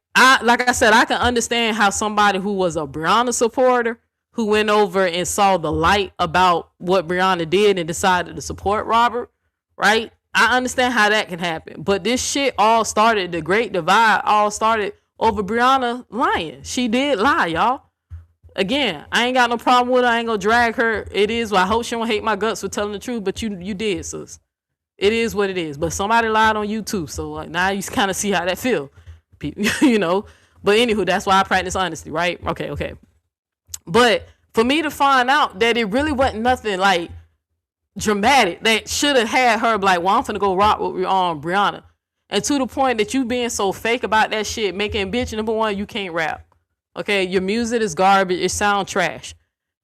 like I said, I can understand how somebody who was a Brianna supporter who went over and saw the light about what Brianna did and decided to support Robert, right? I understand how that can happen. But this shit all started, the Great Divide all started over Brianna lying. She did lie, y'all. Again, I ain't got no problem with her. I ain't gonna drag her. It is. I hope she don't hate my guts for telling the truth, but you did, sis. It is what it is. But somebody lied on you too, so like now you kind of see how that feel, you know. But anywho, that's why I practice honesty, right? Okay. But for me to find out that it really wasn't nothing like dramatic that should have had her like, well, I'm finna go rock with Brianna, and to the point that you being so fake about that shit, making bitch number one, you can't rap. Okay, your music is garbage. It sound trash,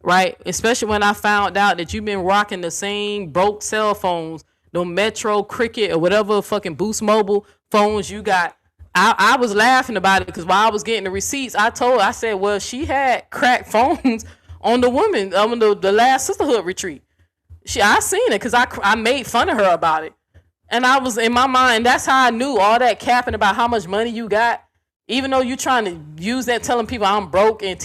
right? Especially when I found out that you've been rocking the same broke cell phones, no Metro, Cricket, or whatever fucking Boost Mobile phones you got. I was laughing about it because while I was getting the receipts, I said, well, she had cracked phones on the woman on the last sisterhood retreat. I seen it because I made fun of her about it, and I was in my mind. That's how I knew all that capping about how much money you got. Even though you trying to use that, telling people I'm broke, and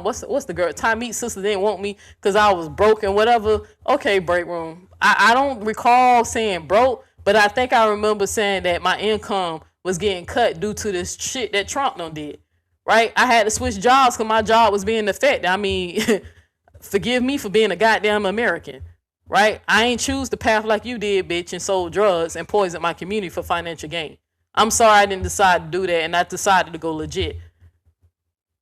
what's the girl? Time Meet sister didn't want me because I was broke and whatever. Okay, Breakroom. I don't recall saying broke, but I think I remember saying that my income was getting cut due to this shit that Trump done did. Right? I had to switch jobs because my job was being affected. I mean, forgive me for being a goddamn American. Right? I ain't choose the path like you did, bitch, and sold drugs and poisoned my community for financial gain. I'm sorry I didn't decide to do that, and I decided to go legit.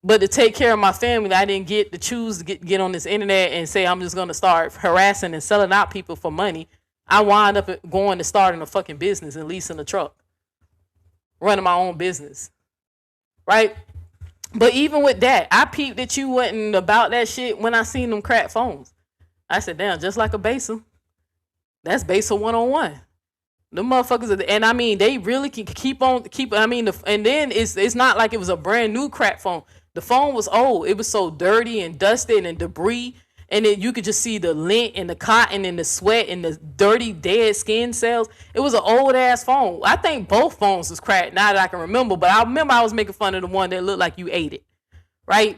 But to take care of my family, I didn't get to choose to get on this internet and say I'm just going to start harassing and selling out people for money. I wound up going to starting a fucking business and leasing a truck. Running my own business. Right? But even with that, I peeped that you wasn't about that shit when I seen them crack phones. I said, damn, just like a baser. That's baser 101. The motherfuckers, and I mean, they really can I mean, and then it's not like it was a brand new crack phone. The phone was old. It was so dirty and dusted and debris, and then you could just see the lint and the cotton and the sweat and the dirty dead skin cells. It was an old ass phone. I think both phones was cracked now that I can remember, but I remember I was making fun of the one that looked like you ate it, right?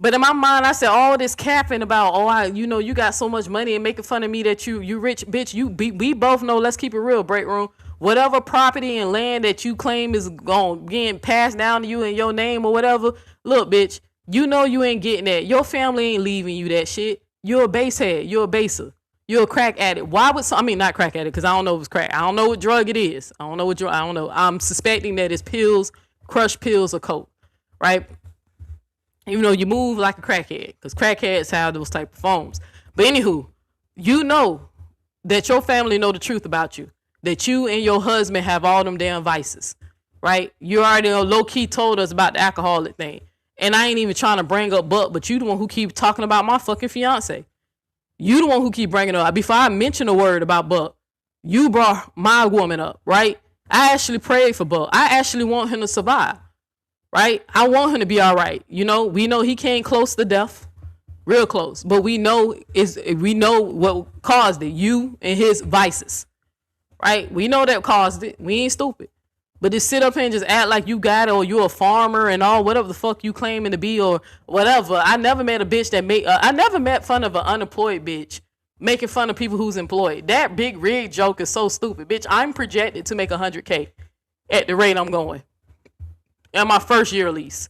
But in my mind, I said all this capping about, you got so much money and making fun of me that you rich, bitch. We both know, let's keep it real, Breakroom. Whatever property and land that you claim is getting passed down to you in your name or whatever, look, bitch, you know you ain't getting that. Your family ain't leaving you that shit. You're a basehead. You're a baser. You're a crack addict. Why would not crack addict, because I don't know if it's crack. I don't know what drug it is. I don't know what drug. I don't know. I'm suspecting that it's pills, crushed pills, or coke, right? Even though you move like a crackhead, because crackheads have those type of phones. But anywho, you know that your family know the truth about you. That you and your husband have all them damn vices, right? You already low-key told us about the alcoholic thing. And I ain't even trying to bring up Buck, but you the one who keep talking about my fucking fiance. You the one who keep bringing it up. Before I mention a word about Buck, you brought my woman up, right? I actually prayed for Buck. I actually want him to survive. Right? I want him to be all right. We know he came close to death, real close. But we know what caused it. You and his vices. Right? We know that caused it. We ain't stupid. But to sit up here and just act like you got it, or you're a farmer and all whatever the fuck you claiming to be or whatever. I never met a bitch that I never met fun of an unemployed bitch making fun of people who's employed. That big rig joke is so stupid. Bitch, I'm projected to make $100K at the rate I'm going. In my first year lease.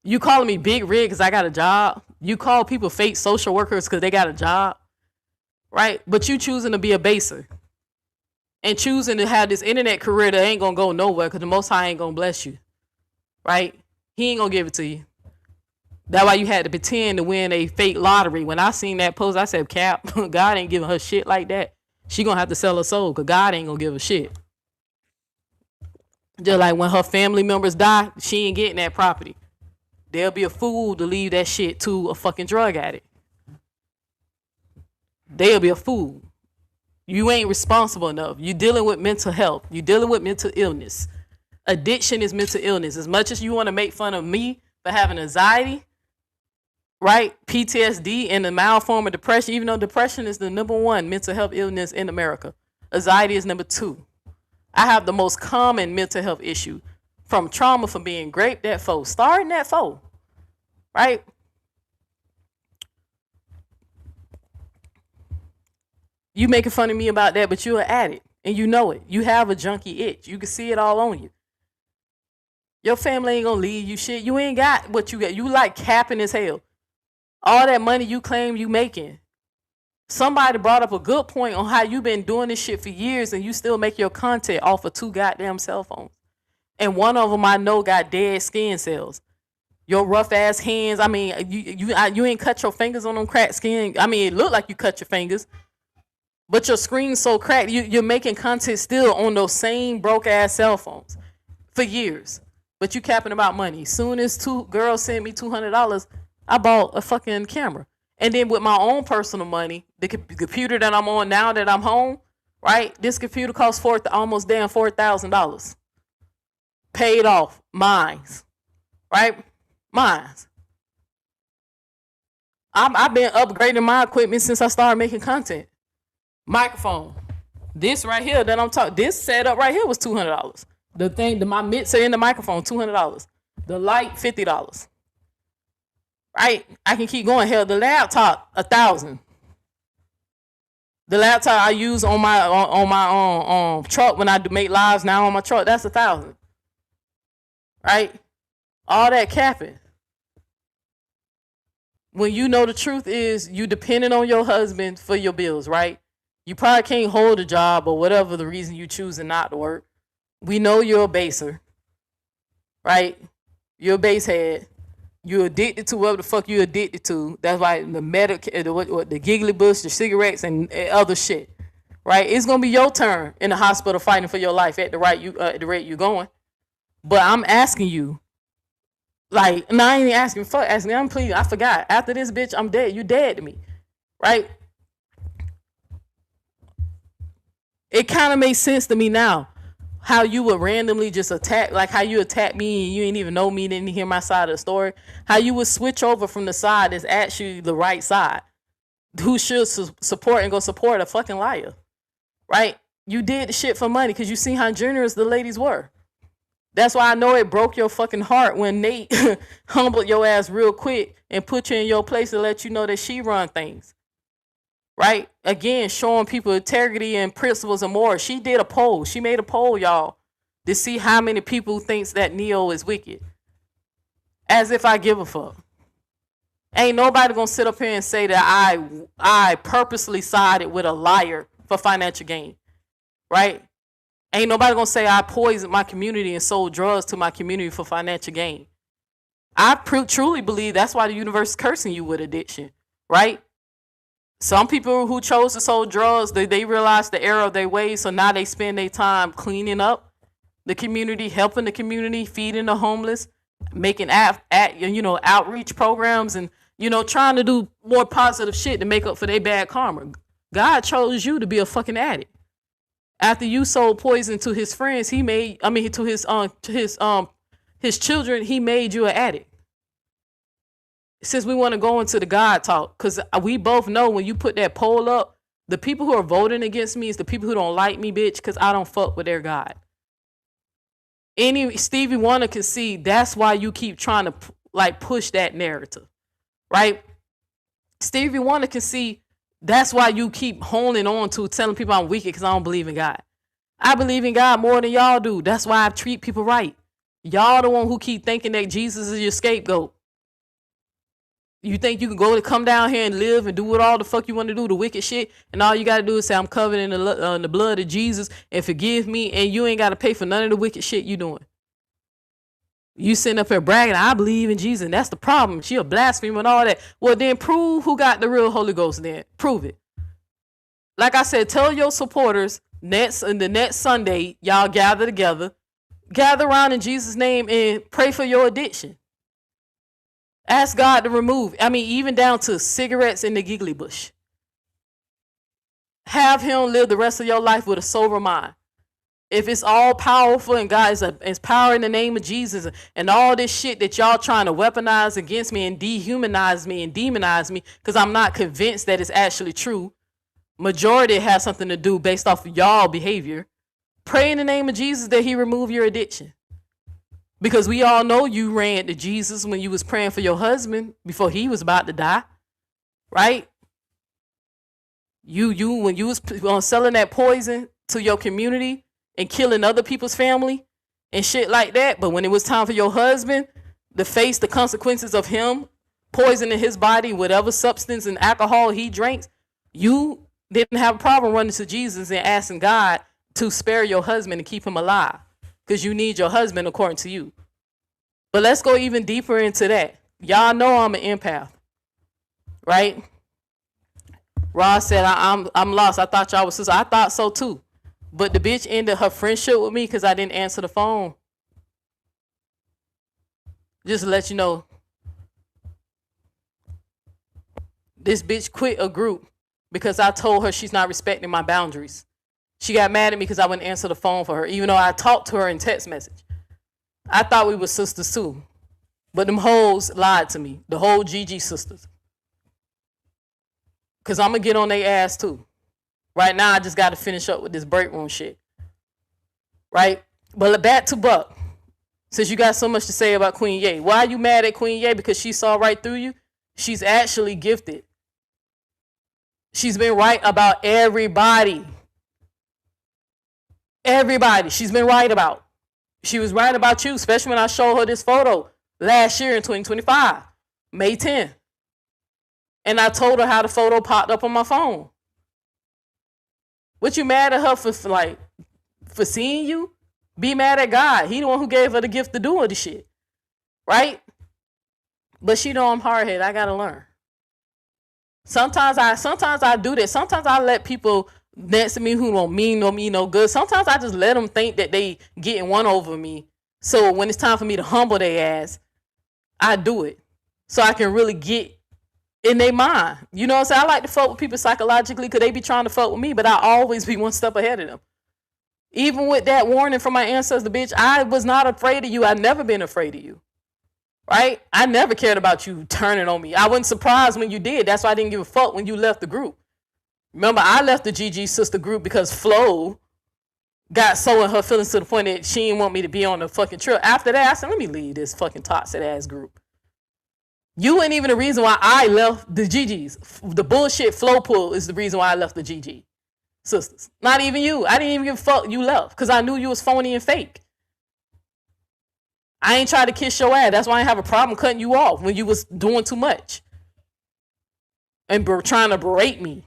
You calling me big rig because I got a job? You call people fake social workers because they got a job? Right? But you choosing to be a baser. And choosing to have this internet career that ain't going to go nowhere because the Most High ain't going to bless you. Right? He ain't going to give it to you. That's why you had to pretend to win a fake lottery. When I seen that post, I said, Cap, God ain't giving her shit like that. She going to have to sell her soul because God ain't going to give her shit. Just like when her family members die, she ain't getting that property. They'll be a fool to leave that shit to a fucking drug addict. They'll be a fool. You ain't responsible enough. You dealing with mental health. You dealing with mental illness. Addiction is mental illness. As much as you want to make fun of me for having anxiety, right? PTSD and the mild form of depression, even though depression is the #1 mental health illness in America. Anxiety is #2. I have the most common mental health issue from trauma, from being raped at 4, starting at 4, right? You making fun of me about that, but you're an addict and you know it. You have a junkie itch. You can see it all on you. Your family ain't gonna leave you shit. You ain't got what you got. You like capping as hell. All that money you claim you making. Somebody brought up a good point on how you been doing this shit for years and you still make your content off of 2 goddamn cell phones. And one of them I know got dead skin cells. Your rough ass hands. I mean, you ain't cut your fingers on them cracked skin. I mean, it looked like you cut your fingers, but your screen's so cracked. You're making content still on those same broke ass cell phones for years. But you capping about money. Soon as 2 girls sent me $200, I bought a fucking camera. And then with my own personal money, the computer that I'm on now that I'm home, right? This computer costs almost damn $4,000. Paid off. Mine's. Right? Mine's. I've been upgrading my equipment since I started making content. Microphone. This right here that I'm talking, this setup right here was $200. The thing, my mixer and the microphone, $200. The light, $50. Right? I can keep going. Hell, the laptop, $1,000. The laptop I use on my truck when I make lives now on my truck, that's $1,000. Right? All that capping. When you know the truth is you depending on your husband for your bills, right? You probably can't hold a job or whatever the reason you choosing not to work. We know you're a baser, right? You're a base head. You're addicted to whatever the fuck you're addicted to. That's why the giggly bush, the cigarettes, and other shit, right? It's gonna be your turn in the hospital fighting for your life at the rate you're going. But I'm asking you, like, no, I ain't asking. Fuck, asking. I'm pleading. I forgot. After this, bitch, I'm dead. You dead to me, right? It kind of makes sense to me now. How you would randomly just attack, like how you attack me and you didn't even know me, didn't hear my side of the story. How you would switch over from the side that's actually the right side. Who should support and go support a fucking liar, right? You did the shit for money because you seen how generous the ladies were. That's why I know it broke your fucking heart when Nate humbled your ass real quick and put you in your place to let you know that she run things. Right? Again, showing people integrity and principles and more. She did a poll. She made a poll, y'all, to see how many people thinks that Neo is wicked. As if I give a fuck. Ain't nobody gonna sit up here and say that I purposely sided with a liar for financial gain. Right? Ain't nobody gonna say I poisoned my community and sold drugs to my community for financial gain. I truly believe that's why the universe is cursing you with addiction. Right? Some people who chose to sell drugs, they realized the error of their ways, so now they spend their time cleaning up the community, helping the community, feeding the homeless, making outreach programs, and trying to do more positive shit to make up for their bad karma. God chose you to be a fucking addict. After you sold poison to his friends, to his children, he made you an addict. Since we want to go into the God talk, because we both know when you put that poll up, the people who are voting against me is the people who don't like me, bitch, because I don't fuck with their God. Stevie Wonder can see that's why you keep trying to push that narrative, right? Stevie Wonder can see that's why you keep holding on to telling people I'm wicked because I don't believe in God. I believe in God more than y'all do. That's why I treat people right. Y'all the one who keep thinking that Jesus is your scapegoat. You think you can come down here and live and do what all the fuck you want to do, the wicked shit, and all you got to do is say, I'm covered in the blood of Jesus and forgive me, and you ain't got to pay for none of the wicked shit you doing. You sitting up here bragging, I believe in Jesus, and that's the problem. She a blasphemer and all that. Well, then prove who got the real Holy Ghost then. Prove it. Like I said, tell your supporters the next Sunday, y'all gather together, gather around in Jesus' name and pray for your addiction. Ask God to remove, even down to cigarettes in the giggly bush. Have him live the rest of your life with a sober mind. If it's all powerful and God is power in the name of Jesus and all this shit that y'all trying to weaponize against me and dehumanize me and demonize me because I'm not convinced that it's actually true. Majority has something to do based off of y'all behavior. Pray in the name of Jesus that he remove your addiction. Because we all know you ran to Jesus when you was praying for your husband before he was about to die, right? You when you was selling that poison to your community and killing other people's family and shit like that. But when it was time for your husband to face the consequences of him poisoning his body, whatever substance and alcohol he drinks, you didn't have a problem running to Jesus and asking God to spare your husband and keep him alive. Because you need your husband according to you. But let's go even deeper into that. Y'all know I'm an empath, right? Ross said, I'm lost. I thought y'all was sisters. I thought so too. But the bitch ended her friendship with me because I didn't answer the phone. Just to let you know, this bitch quit a group because I told her she's not respecting my boundaries. She got mad at me because I wouldn't answer the phone for her, even though I talked to her in text message. I thought we were sisters too. But them hoes lied to me. The whole GG sisters. Because I'm going to get on their ass too. Right now, I just got to finish up with this Breakroom shit. Right? But back to Buck. Since you got so much to say about Queen Ye. Why are you mad at Queen Ye? Because she saw right through you? She's actually gifted. She's been right about everybody. Everybody she's been right about. She was right about you, especially when I showed her this photo last year in 2025, May 10th. And I told her how the photo popped up on my phone. What you mad at her for seeing you? Be mad at God. He the one who gave her the gift to do all this shit. Right? But she know I'm hard-headed. I gotta learn. Sometimes I do that. Sometimes I let people next to me who don't mean me no good. Sometimes I just let them think that they getting one over me. So when it's time for me to humble their ass, I do it. So I can really get in their mind. You know what I'm saying? I like to fuck with people psychologically because they be trying to fuck with me, but I always be one step ahead of them. Even with that warning from my ancestor, bitch, I was not afraid of you. I've never been afraid of you. Right? I never cared about you turning on me. I wasn't surprised when you did. That's why I didn't give a fuck when you left the group. Remember, I left the GG sister group because Flo got so in her feelings to the point that she didn't want me to be on the fucking trip. After that, I said, let me leave this fucking toxic ass group. You ain't even the reason why I left the GGs. The bullshit Flo pull is the reason why I left the GG sisters. Not even you. I didn't even give a fuck you left because I knew you was phony and fake. I ain't try to kiss your ass. That's why I didn't have a problem cutting you off when you was doing too much. And trying to berate me.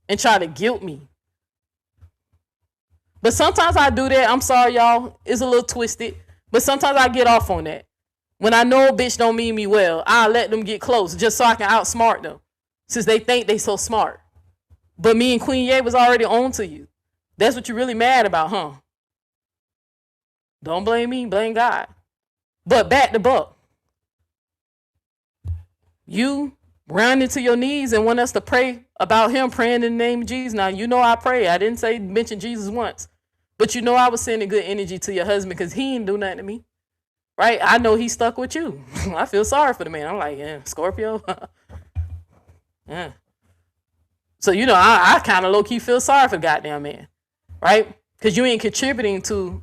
And try to guilt me. But sometimes I do that. I'm sorry, y'all. It's a little twisted. But sometimes I get off on that. When I know a bitch don't mean me well, I'll let them get close just so I can outsmart them. Since they think they so smart. But me and Queen Ye was already on to you. That's what you're really mad about, huh? Don't blame me, blame God. But back to Buck. You round into your knees and want us to pray about him praying in the name of Jesus. Now, you know I pray. I didn't say mention Jesus once. But you know I was sending good energy to your husband because he didn't do nothing to me. Right? I know he stuck with you. I feel sorry for the man. I'm like, yeah, Scorpio. Yeah. So, you know, I kind of low-key feel sorry for the goddamn man. Right? Because you ain't contributing to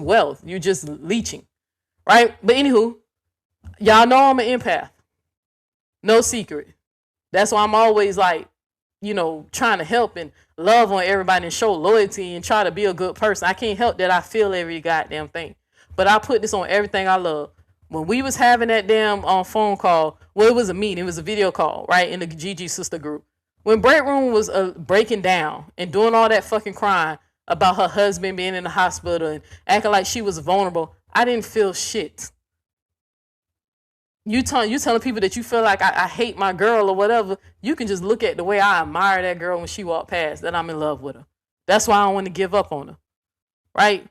wealth. You just leeching. Right? But anywho, y'all know I'm an empath. No secret. That's why I'm always like, you know, trying to help and love on everybody and show loyalty and try to be a good person. I can't help that I feel every goddamn thing. But I put this on everything I love. When we was having that damn phone call, well, it was a meeting. It was a video call, right, in the GG sister group. When Breakroom was breaking down and doing all that fucking crying about her husband being in the hospital and acting like she was vulnerable, I didn't feel shit. You telling people that you feel like I hate my girl or whatever, you can just look at the way I admire that girl when she walked past, that I'm in love with her. That's why I don't want to give up on her, right?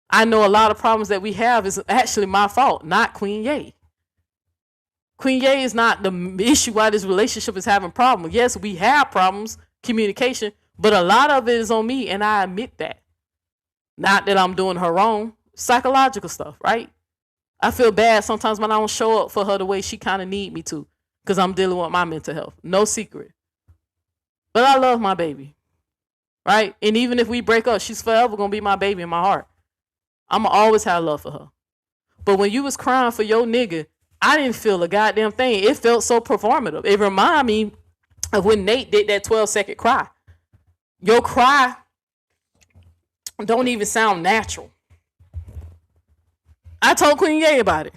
I know a lot of problems that we have is actually my fault, not Queen Ye. Queen Ye is not the issue why this relationship is having problems. Yes, we have problems, communication, but a lot of it is on me, and I admit that. Not that I'm doing her wrong. Psychological stuff, right? I feel bad sometimes when I don't show up for her the way she kind of need me to because I'm dealing with my mental health. No secret. But I love my baby, right? And even if we break up, she's forever gonna be my baby in my heart. I'ma always have love for her. But when you was crying for your nigga, I didn't feel a goddamn thing. It felt so performative. It reminded me of when Nate did that 12-second cry. Your cry don't even sound natural. I told Queen Ye about it.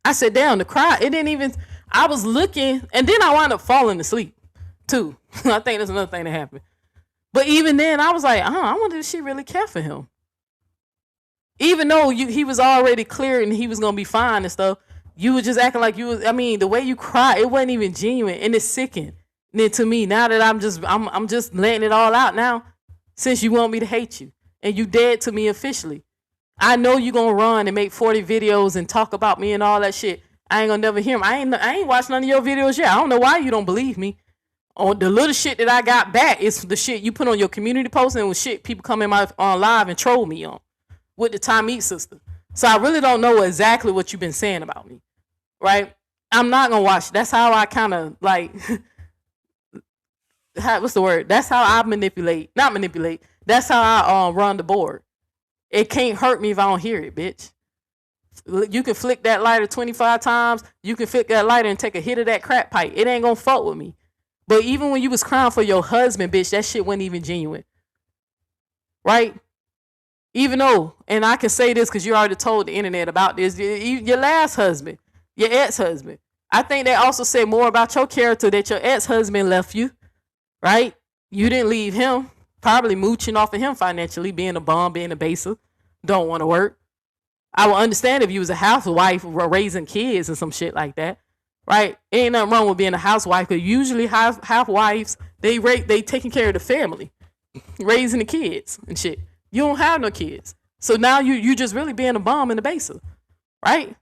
I said, damn, the cry, it didn't even, I was looking, and then I wound up falling asleep, too. I think that's another thing that happened. But even then, I was like, I wonder if she really cared for him. Even though he was already clear and he was going to be fine and stuff, you were just acting like you was, I mean, the way you cry, it wasn't even genuine, and it's sickening. And then to me, now that I'm just letting it all out now, since you want me to hate you, and you dead to me officially. I know you gonna run and make 40 videos and talk about me and all that shit. I ain't gonna never hear them. I ain't watched none of your videos yet. I don't know why you don't believe me. On the little shit that I got back is the shit you put on your community post and with shit people come in my on live and troll me on with the Time Eat sister. So I really don't know exactly what you've been saying about me, right? I'm not gonna watch. That's how I kind of like. What's the word? That's how I manipulate. Not manipulate. That's how I run the board. It can't hurt me if I don't hear it, bitch. You can flick that lighter 25 times. You can flick that lighter and take a hit of that crack pipe. It ain't gonna fuck with me. But even when you was crying for your husband, bitch, that shit wasn't even genuine. Right? Even though, and I can say this because you already told the internet about this, your last husband, your ex-husband. I think they also say more about your character that your ex-husband left you. Right? You didn't leave him. Probably mooching off of him financially, being a bum, being a baser, don't want to work. I would understand if you was a housewife raising kids and some shit like that, right? Ain't nothing wrong with being a housewife, because usually housewives, they taking care of the family, raising the kids and shit. You don't have no kids. So now you just really being a bum and a baser, right?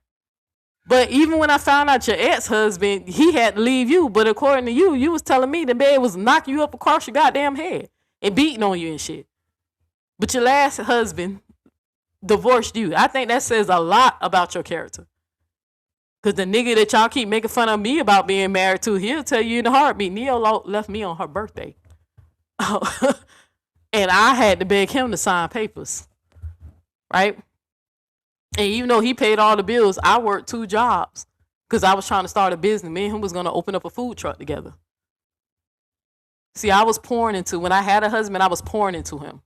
But even when I found out your ex-husband, he had to leave you, but according to you, you was telling me the man was knocking you up across your goddamn head and beating on you and shit. But your last husband divorced you. I think that says a lot about your character. Because the nigga that y'all keep making fun of me about being married to, he'll tell you in a heartbeat, Neo left me on her birthday. And I had to beg him to sign papers. Right? And even though he paid all the bills, I worked 2 jobs. Because I was trying to start a business. Me and him was going to open up a food truck together. See, I was pouring into, when I had a husband, I was pouring into him,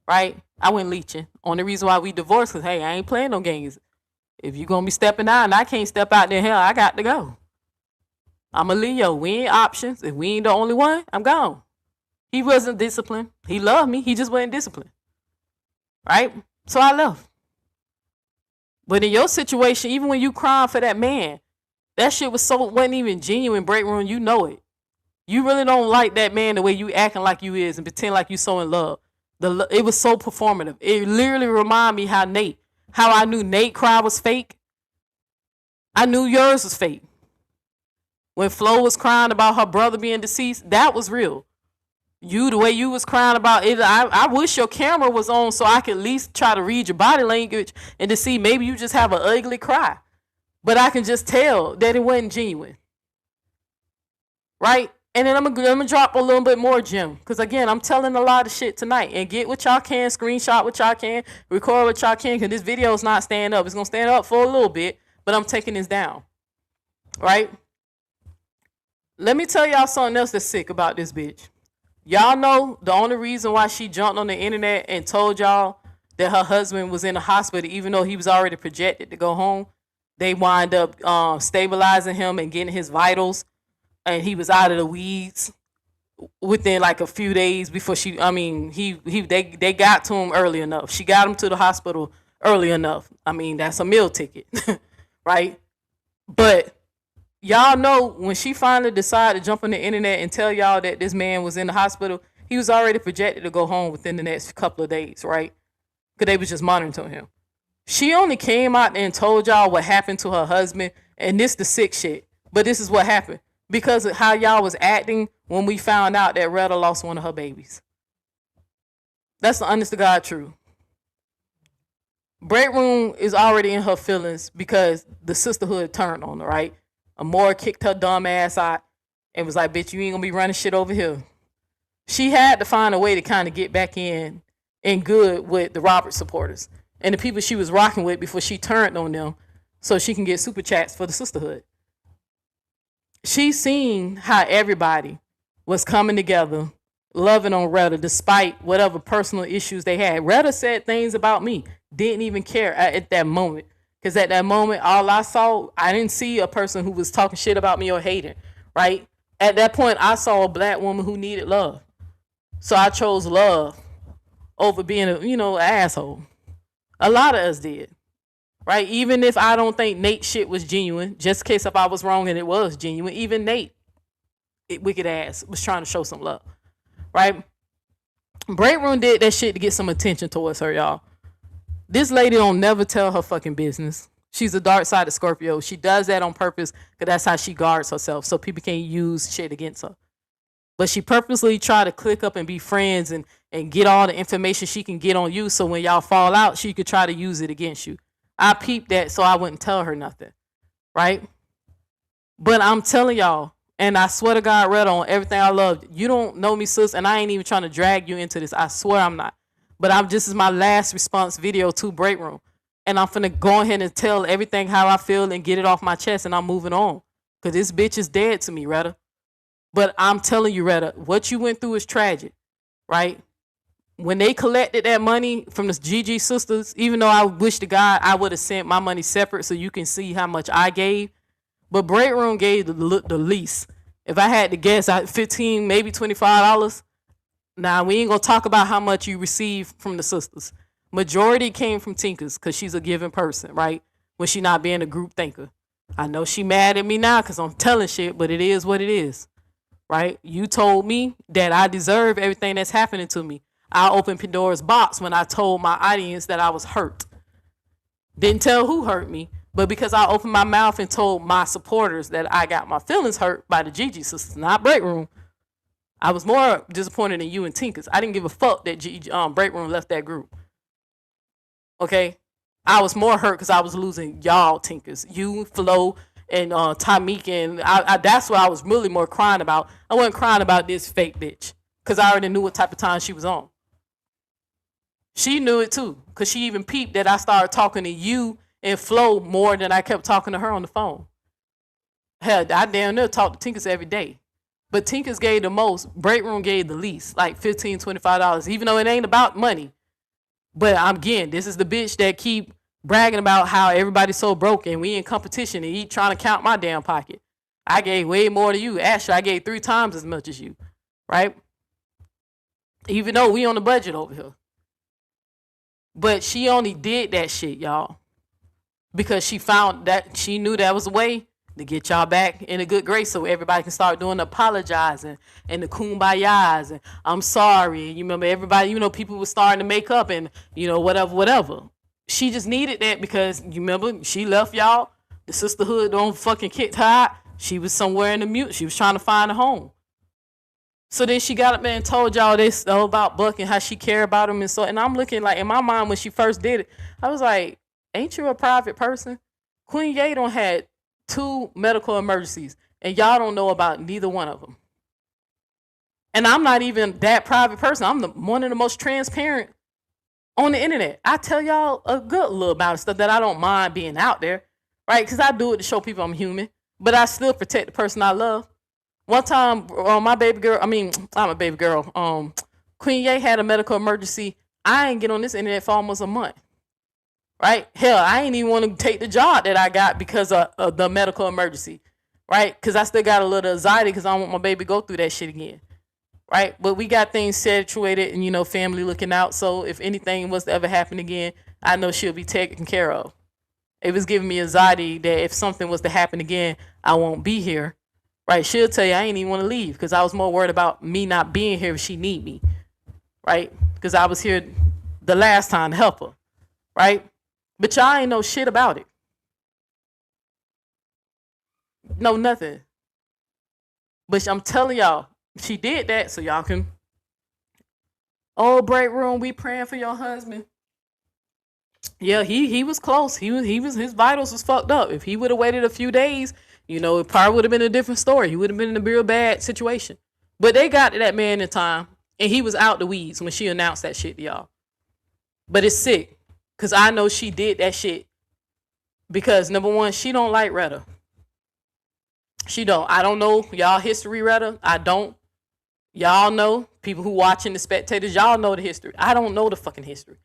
right? I went leeching. Only reason why we divorced, because, hey, I ain't playing no games. If you going to be stepping out and I can't step out there, hell, I got to go. I'm a Leo. We ain't options. If we ain't the only one, I'm gone. He wasn't disciplined. He loved me. He just wasn't disciplined, right? So I left. But in your situation, even when you crying for that man, that shit wasn't even genuine. Breakroom, you know it. You really don't like that man the way you acting like you is and pretend like you so in love. It was so performative. It literally reminded me how I knew Nate cry was fake. I knew yours was fake. When Flo was crying about her brother being deceased, that was real. You, the way you was crying about it, I wish your camera was on so I could at least try to read your body language and to see maybe you just have an ugly cry. But I can just tell that it wasn't genuine. Right? And then I'm gonna drop a little bit more, Jim. Because, again, I'm telling a lot of shit tonight. And get what y'all can, screenshot what y'all can, record what y'all can. Because this video is not staying up. It's going to stand up for a little bit. But I'm taking this down. Right? Let me tell y'all something else that's sick about this bitch. Y'all know the only reason why she jumped on the internet and told y'all that her husband was in the hospital, even though he was already projected to go home. They wind up stabilizing him and getting his vitals. And he was out of the weeds within like a few days before they got to him early enough. She got him to the hospital early enough. I mean, that's a meal ticket, right? But y'all know when she finally decided to jump on the internet and tell y'all that this man was in the hospital, he was already projected to go home within the next couple of days, right? Because they was just monitoring him. She only came out and told y'all what happened to her husband, and this the sick shit. But this is what happened. Because of how y'all was acting when we found out that Retta lost one of her babies. That's the honest to God truth. Breakroom is already in her feelings because the sisterhood turned on her, right? Amora kicked her dumb ass out and was like, bitch, you ain't gonna be running shit over here. she had to find a way to kind of get back in good with the Robert supporters and the people she was rocking with before she turned on them so she can get super chats for the sisterhood. She seen how everybody was coming together, loving on Retta despite whatever personal issues they had. Retta said things about me, didn't even care at that moment. Because at that moment, all I saw, I didn't see a person who was talking shit about me or hating, right? At that point, I saw a black woman who needed love. So I chose love over being an asshole. A lot of us did, right? Even if I don't think Nate's shit was genuine, just in case if I was wrong and it was genuine, even Nate, wicked ass, was trying to show some love, right? Breakroom did that shit to get some attention towards her, y'all. This lady don't never tell her fucking business. She's a dark-sided Scorpio. She does that on purpose because that's how she guards herself, so people can't use shit against her. But she purposely try to click up and be friends and get all the information she can get on you so when y'all fall out, she could try to use it against you. I peeped that so I wouldn't tell her nothing, right? But I'm telling y'all, and I swear to God, Red, on everything I love, you don't know me, sis, and I ain't even trying to drag you into this. I swear I'm not. But this is my last response video to Breakroom. And I'm finna go ahead and tell everything how I feel and get it off my chest, and I'm moving on. Because this bitch is dead to me, Retta. But I'm telling you, Retta, what you went through is tragic, right? When they collected that money from the GG sisters, even though I wish to God I would have sent my money separate so you can see how much I gave, but Breakroom gave the least. If I had to guess, $15, maybe $25. Now, we ain't going to talk about how much you received from the sisters. Majority came from Tinker's because she's a giving person, right? When she not being a group thinker. I know she mad at me now because I'm telling shit, but it is what it is, right? You told me that I deserve everything that's happening to me. I opened Pandora's box when I told my audience that I was hurt. Didn't tell who hurt me, but because I opened my mouth and told my supporters that I got my feelings hurt by the GG sisters, not Breakroom. I was more disappointed in you and Tinkers. I didn't give a fuck that Breakroom left that group. Okay? I was more hurt because I was losing y'all Tinkers. You, Flo, and Tamika. And that's what I was really more crying about. I wasn't crying about this fake bitch because I already knew what type of time she was on. She knew it too because she even peeped that I started talking to you and Flo more than I kept talking to her on the phone. Hell, I damn near talk to Tinkers every day. But Tinkers gave the most, Breakroom gave the least, like $15, $25, even though it ain't about money. But again, this is the bitch that keep bragging about how everybody's so broken. We in competition and he trying to count my damn pocket. I gave way more to you. Actually, I gave 3 times as much as you, right? Even though we on the budget over here. But she only did that shit, y'all, because she found that she knew that was a way to get y'all back in a good grace so everybody can start doing the apologizing and the kumbayas and I'm sorry. And you remember everybody, people were starting to make up and, whatever. She just needed that because, you remember, she left y'all. The sisterhood don't fucking kick her out. She was somewhere in the mute. She was trying to find a home. So then she got up there and told y'all this about Buck and how she cared about him. And I'm looking like, in my mind, when she first did it, I was like, ain't you a private person? Queen Ye don't had 2 medical emergencies and y'all don't know about neither one of them. And I'm not even that private person. I'm one of the most transparent on the internet. I tell y'all a good little amount of stuff that I don't mind being out there, right? Because I do it to show people I'm human, but I still protect the person I love. One time, my baby girl, I'm a baby girl. Queen Ye had a medical emergency. I ain't get on this internet for almost a month. Right? Hell, I ain't even want to take the job that I got because of the medical emergency. Right? Because I still got a little anxiety because I don't want my baby to go through that shit again. Right? But we got things situated and, family looking out. So if anything was to ever happen again, I know she'll be taken care of. It was giving me anxiety that if something was to happen again, I won't be here. Right? She'll tell you I ain't even want to leave because I was more worried about me not being here if she need me. Right? Because I was here the last time to help her. Right? But y'all ain't know shit about it. No, nothing. But I'm telling y'all, she did that so y'all can. Oh, Breakroom, we praying for your husband. Yeah, he was close. He was his vitals was fucked up. If he would have waited a few days, it probably would have been a different story. He would have been in a real bad situation. But they got to that man in time. And he was out the weeds when she announced that shit to y'all. But it's sick. Because I know she did that shit. Because, number one, she don't like Retta. She don't. I don't know y'all history, Retta. I don't. Y'all know. People who watching, the spectators, y'all know the history. I don't know the fucking history.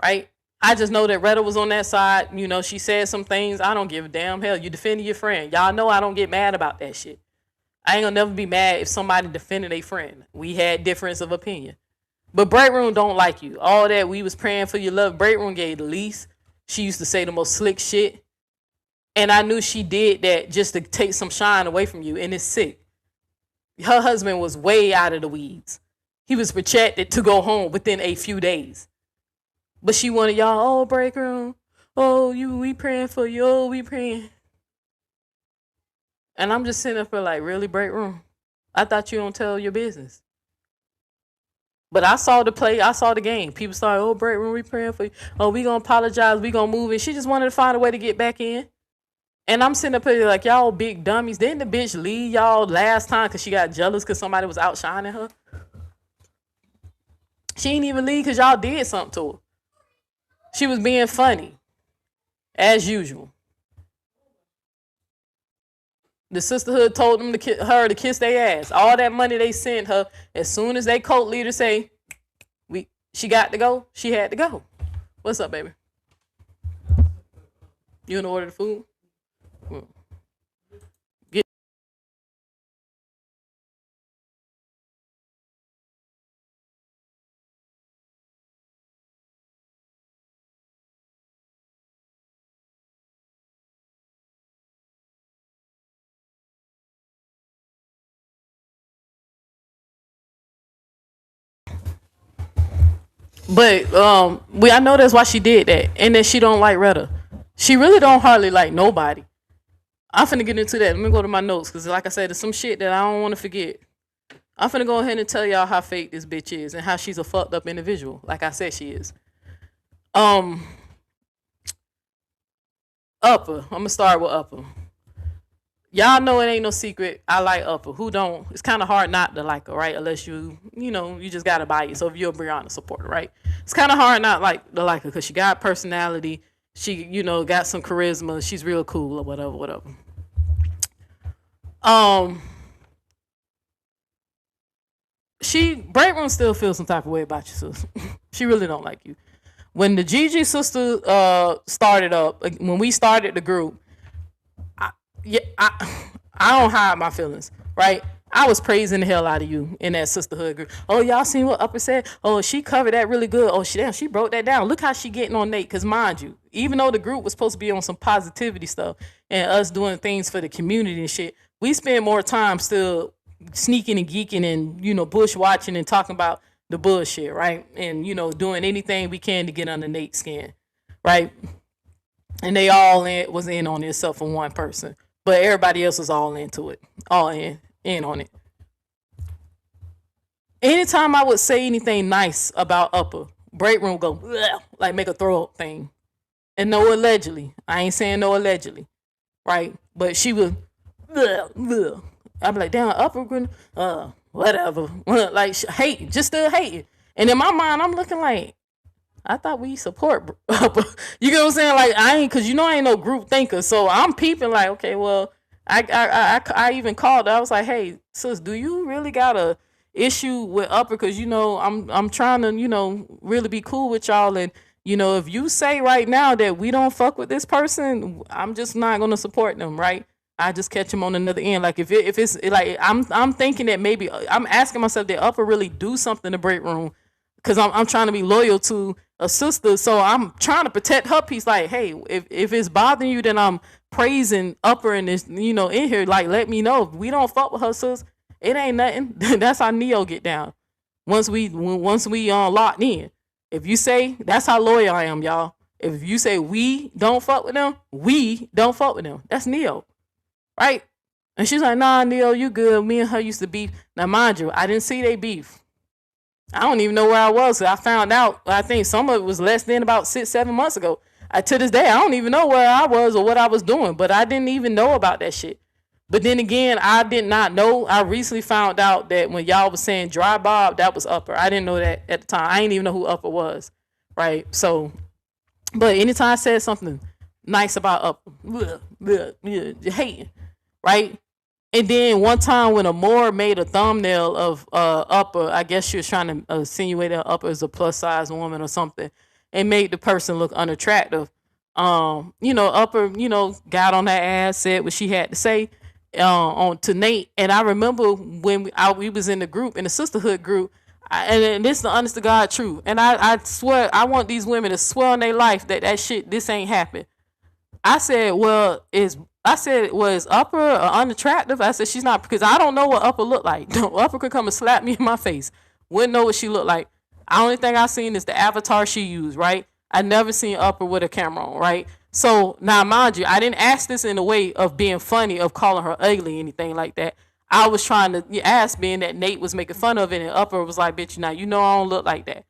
Right? I just know that Retta was on that side. You know, she said some things. I don't give a damn. Hell, you defended your friend. Y'all know I don't get mad about that shit. I ain't gonna never be mad if somebody defended a friend. We had difference of opinion. But Breakroom don't like you. All that we was praying for your love. Breakroom gave the least. She used to say the most slick shit. And I knew she did that just to take some shine away from you. And it's sick. Her husband was way out of the weeds. He was projected to go home within a few days. But she wanted y'all, oh, Breakroom. Oh, we praying for you. Oh, we praying. And I'm just sitting up there like, really, Breakroom? I thought you don't tell your business. But I saw the play. I saw the game. People started, oh, Breakroom, we praying for you. Oh, we going to apologize. We going to move. And she just wanted to find a way to get back in. And I'm sitting up here like, y'all big dummies. Didn't the bitch leave y'all last time because she got jealous because somebody was outshining her? She ain't even leave because y'all did something to her. She was being funny, as usual. The sisterhood told them her to kiss their ass. All that money they sent her, as soon as they cult leader say, she got to go, she had to go. What's up, baby? You gonna order the food? But I know that's why she did that, and that she don't like Retta. She really don't hardly like nobody. I'm finna get into that. Let me go to my notes because, like I said, there's some shit that I don't want to forget. I'm finna go ahead and tell y'all how fake this bitch is and how she's a fucked up individual. Like I said, she is. Upper. I'm gonna start with Upper. Y'all know it ain't no secret. I like Upper. Who don't? It's kind of hard not to like her, right? Unless you just gotta buy it. So if you're a Brianna supporter, right? It's kind of hard not to like her because she got personality. She, got some charisma. She's real cool or whatever. Breakroom still feels some type of way about you, sis. She really don't like you. When the Gigi sister started up, when we started the group, I don't hide my feelings, right? I was praising the hell out of you in that sisterhood group. Oh, y'all seen what Upper said? Oh, she covered that really good. Oh, she broke that down. Look how she getting on Nate. Because mind you, even though the group was supposed to be on some positivity stuff and us doing things for the community and shit, we spend more time still sneaking and geeking and, bush watching and talking about the bullshit, right? And, doing anything we can to get under Nate's skin, right? And they all was in on it except for one person. But everybody else was all into it. All in on it. Anytime I would say anything nice about Upper, Breakroom go, like make a throw up thing. And no allegedly. I ain't saying no allegedly. Right? But she would, I'd be like, damn, Upper, whatever. Like, hate, just still hating. And in my mind, I'm looking like, I thought we support Upper. You get what I'm saying? Like, I ain't no group thinker. So I'm peeping like, okay, well, I even called her. I was like, hey, sis, do you really got a issue with Upper? Because, I'm trying to, really be cool with y'all. And, if you say right now that we don't fuck with this person, I'm just not going to support them, right? I just catch them on another end. Like, if it's like, I'm thinking that maybe, I'm asking myself, did Upper really do something to Breakroom? Because I'm trying to be loyal to a sister. So I'm trying to protect her peace. Like, hey, if it's bothering you, then I'm praising Upper in this, in here. Like, let me know. If we don't fuck with her, sis, it ain't nothing. That's how Neo get down. Once we locked in. If you say, that's how loyal I am, y'all. If you say we don't fuck with them, we don't fuck with them. That's Neo. Right? And she's like, nah, Neo, you good. Me and her used to beef. Now, mind you, I didn't see they beef. I don't even know where I was. I found out, I think some of it was less than about 6-7 months ago. To this day, I don't even know where I was or what I was doing, but I didn't even know about that shit. But then again, I did not know. I recently found out that when y'all was saying dry bob, that was Upper. I didn't know that at the time. I didn't even know who Upper was, right? So, but anytime I said something nice about Upper, you're hating, right? And then one time when Amore made a thumbnail of Upper, I guess she was trying to insinuate that Upper is a plus size woman or something, and made the person look unattractive. Upper, got on that ass, said what she had to say on to Nate. And I remember when we was in the group, in the sisterhood group, and this is the honest to God truth. And I swear, I want these women to swear on their life that shit, this ain't happened. I said, was Upper unattractive? I said, she's not, because I don't know what Upper looked like. Upper could come and slap me in my face. Wouldn't know what she looked like. The only thing I seen is the avatar she used, right? I never seen Upper with a camera on, right? So now, mind you, I didn't ask this in a way of being funny, of calling her ugly, anything like that. I was trying to ask, being that Nate was making fun of it, and Upper was like, bitch, I don't look like that.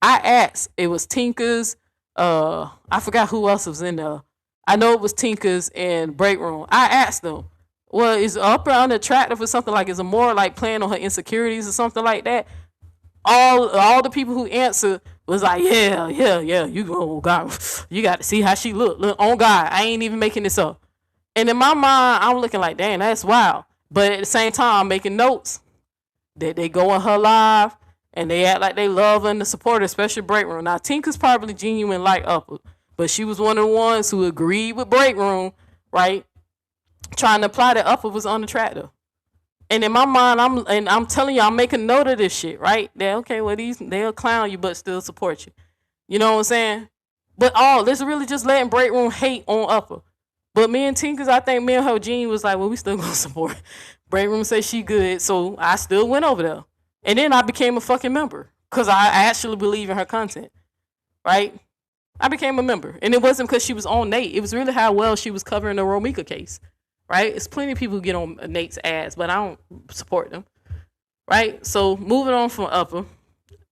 I asked, it was Tinker's, I forgot who else was in there. I know it was Tinker's and Breakroom. I asked them, well, is Upper unattractive or something, like, is it more like playing on her insecurities or something like that? All the people who answered was like, yeah, you go, God, you got to see how she look on God. I ain't even making this up. And in my mind, I'm looking like, dang, that's wild. But at the same time, I'm making notes that they go on her live and they act like they love her and support her, especially Breakroom. Now, Tinker's probably genuine like Upper, but she was one of the ones who agreed with Breakroom, right? Trying to apply that Upper was unattractive. And in my mind, I'm telling you, I'm making note of this shit, right? That, okay, well, they'll clown you, but still support you. You know what I'm saying? But this really just letting Breakroom hate on Upper. But me and Tinkers, I think me and her Gene was like, well, we still gonna support. Breakroom say she good, so I still went over there. And then I became a fucking member, because I actually believe in her content, right? I became a member. And it wasn't because she was on Nate. It was really how well she was covering the Romika case. Right? It's plenty of people who get on Nate's ass, but I don't support them. Right? So moving on from Upper.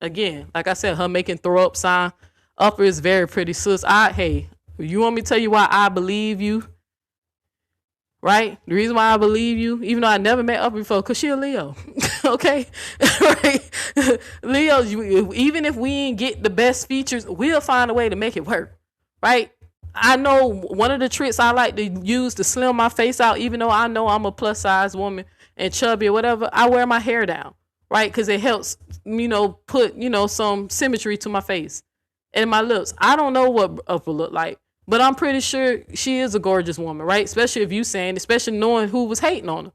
Again, like I said, her making throw up sign. Upper is very pretty. Sis, hey, you want me to tell you why I believe you? Right? The reason why I believe you, even though I never met Upper before, because she a Leo. Okay? Right? Leos, even if we ain't get the best features, we'll find a way to make it work. Right? I know one of the tricks I like to use to slim my face out, even though I know I'm a plus size woman and chubby or whatever, I wear my hair down, right? Because it helps, put, some symmetry to my face and my lips. I don't know what Upper look like, but I'm pretty sure she is a gorgeous woman, right? Especially if you saying, especially knowing who was hating on her.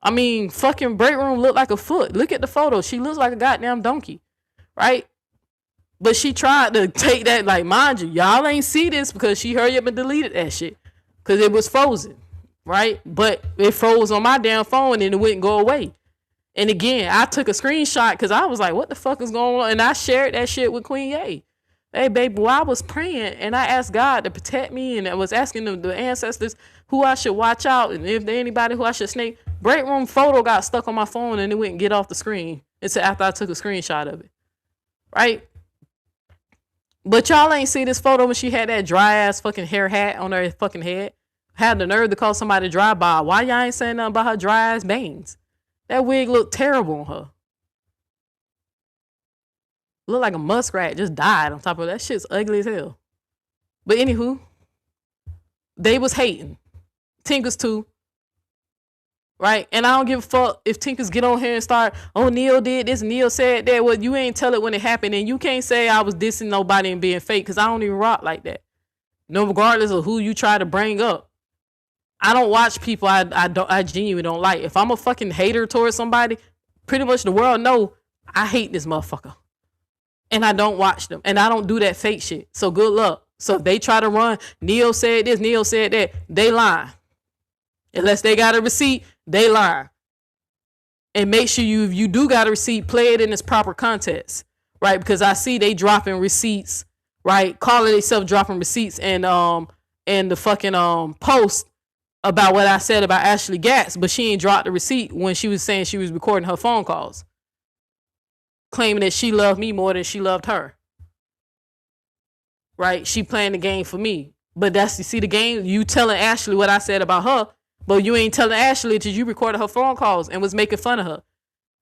I mean, fucking Breakroom looked like a foot. Look at the photo. She looks like a goddamn donkey, right? But she tried to take that, like, mind you, y'all ain't see this because she hurried up and deleted that shit because it was frozen, right? But it froze on my damn phone and it wouldn't go away. And again, I took a screenshot because I was like, what the fuck is going on? And I shared that shit with Queen Ye. Hey, baby, well, I was praying and I asked God to protect me, and I was asking the ancestors who I should watch out and if there anybody who I should snake. Breakroom photo got stuck on my phone and it wouldn't get off the screen until after I took a screenshot of it, right? But y'all ain't see this photo when she had that dry ass fucking hair hat on her fucking head. Had the nerve to call somebody dry bob. Why y'all ain't saying nothing about her dry ass bangs? That wig looked terrible on her. Looked like a muskrat just died on top of that. Shit's ugly as hell. But anywho, they was hating. Tinkers too. Right? And I don't give a fuck if Tinkers get on here and start, oh, Neil did this, Neil said that. Well, you ain't tell it when it happened, and you can't say I was dissing nobody and being fake, because I don't even rock like that. No, regardless of who you try to bring up. I don't watch people I genuinely don't like. If I'm a fucking hater towards somebody, pretty much the world know I hate this motherfucker. And I don't watch them. And I don't do that fake shit. So good luck. So if they try to run, Neil said this, Neil said that, they lying. Unless they got a receipt, they lie. And make sure if you do got a receipt, play it in its proper context, right? Because I see they dropping receipts, right? Calling themselves dropping receipts and the fucking post about what I said about Ashley Gatz, but she ain't dropped the receipt when she was saying she was recording her phone calls, claiming that she loved me more than she loved her. Right? She playing the game for me. But that's, you see the game, you telling Ashley what I said about her, But you ain't telling Ashley that you recorded her phone calls and was making fun of her.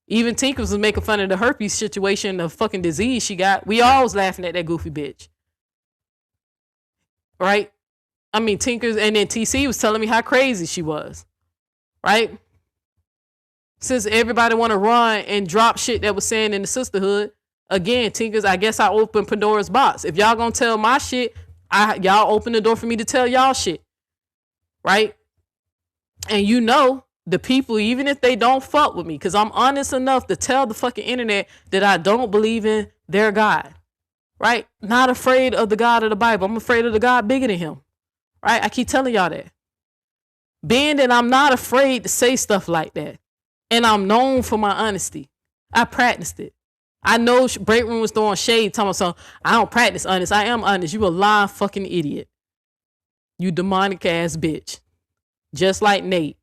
Even Tinkers was making fun of the herpes situation, the fucking disease she got. We all was laughing at that goofy bitch. Right? I mean, Tinkers, and then TC was telling me how crazy she was. Right? Since everybody want to run and drop shit that was saying in the sisterhood, again, Tinkers, I guess I opened Pandora's box. If y'all gonna tell my shit, y'all open the door for me to tell y'all shit. Right? And you know, the people, even if they don't fuck with me, because I'm honest enough to tell the fucking internet that I don't believe in their God. Right? Not afraid of the God of the Bible. I'm afraid of the God bigger than him. Right? I keep telling y'all that. Being that I'm not afraid to say stuff like that. And I'm known for my honesty. I practiced it. I know Breakroom was throwing shade, telling me something. I don't practice honest. I am honest. You a lying fucking idiot. You demonic ass bitch. Just like Nate.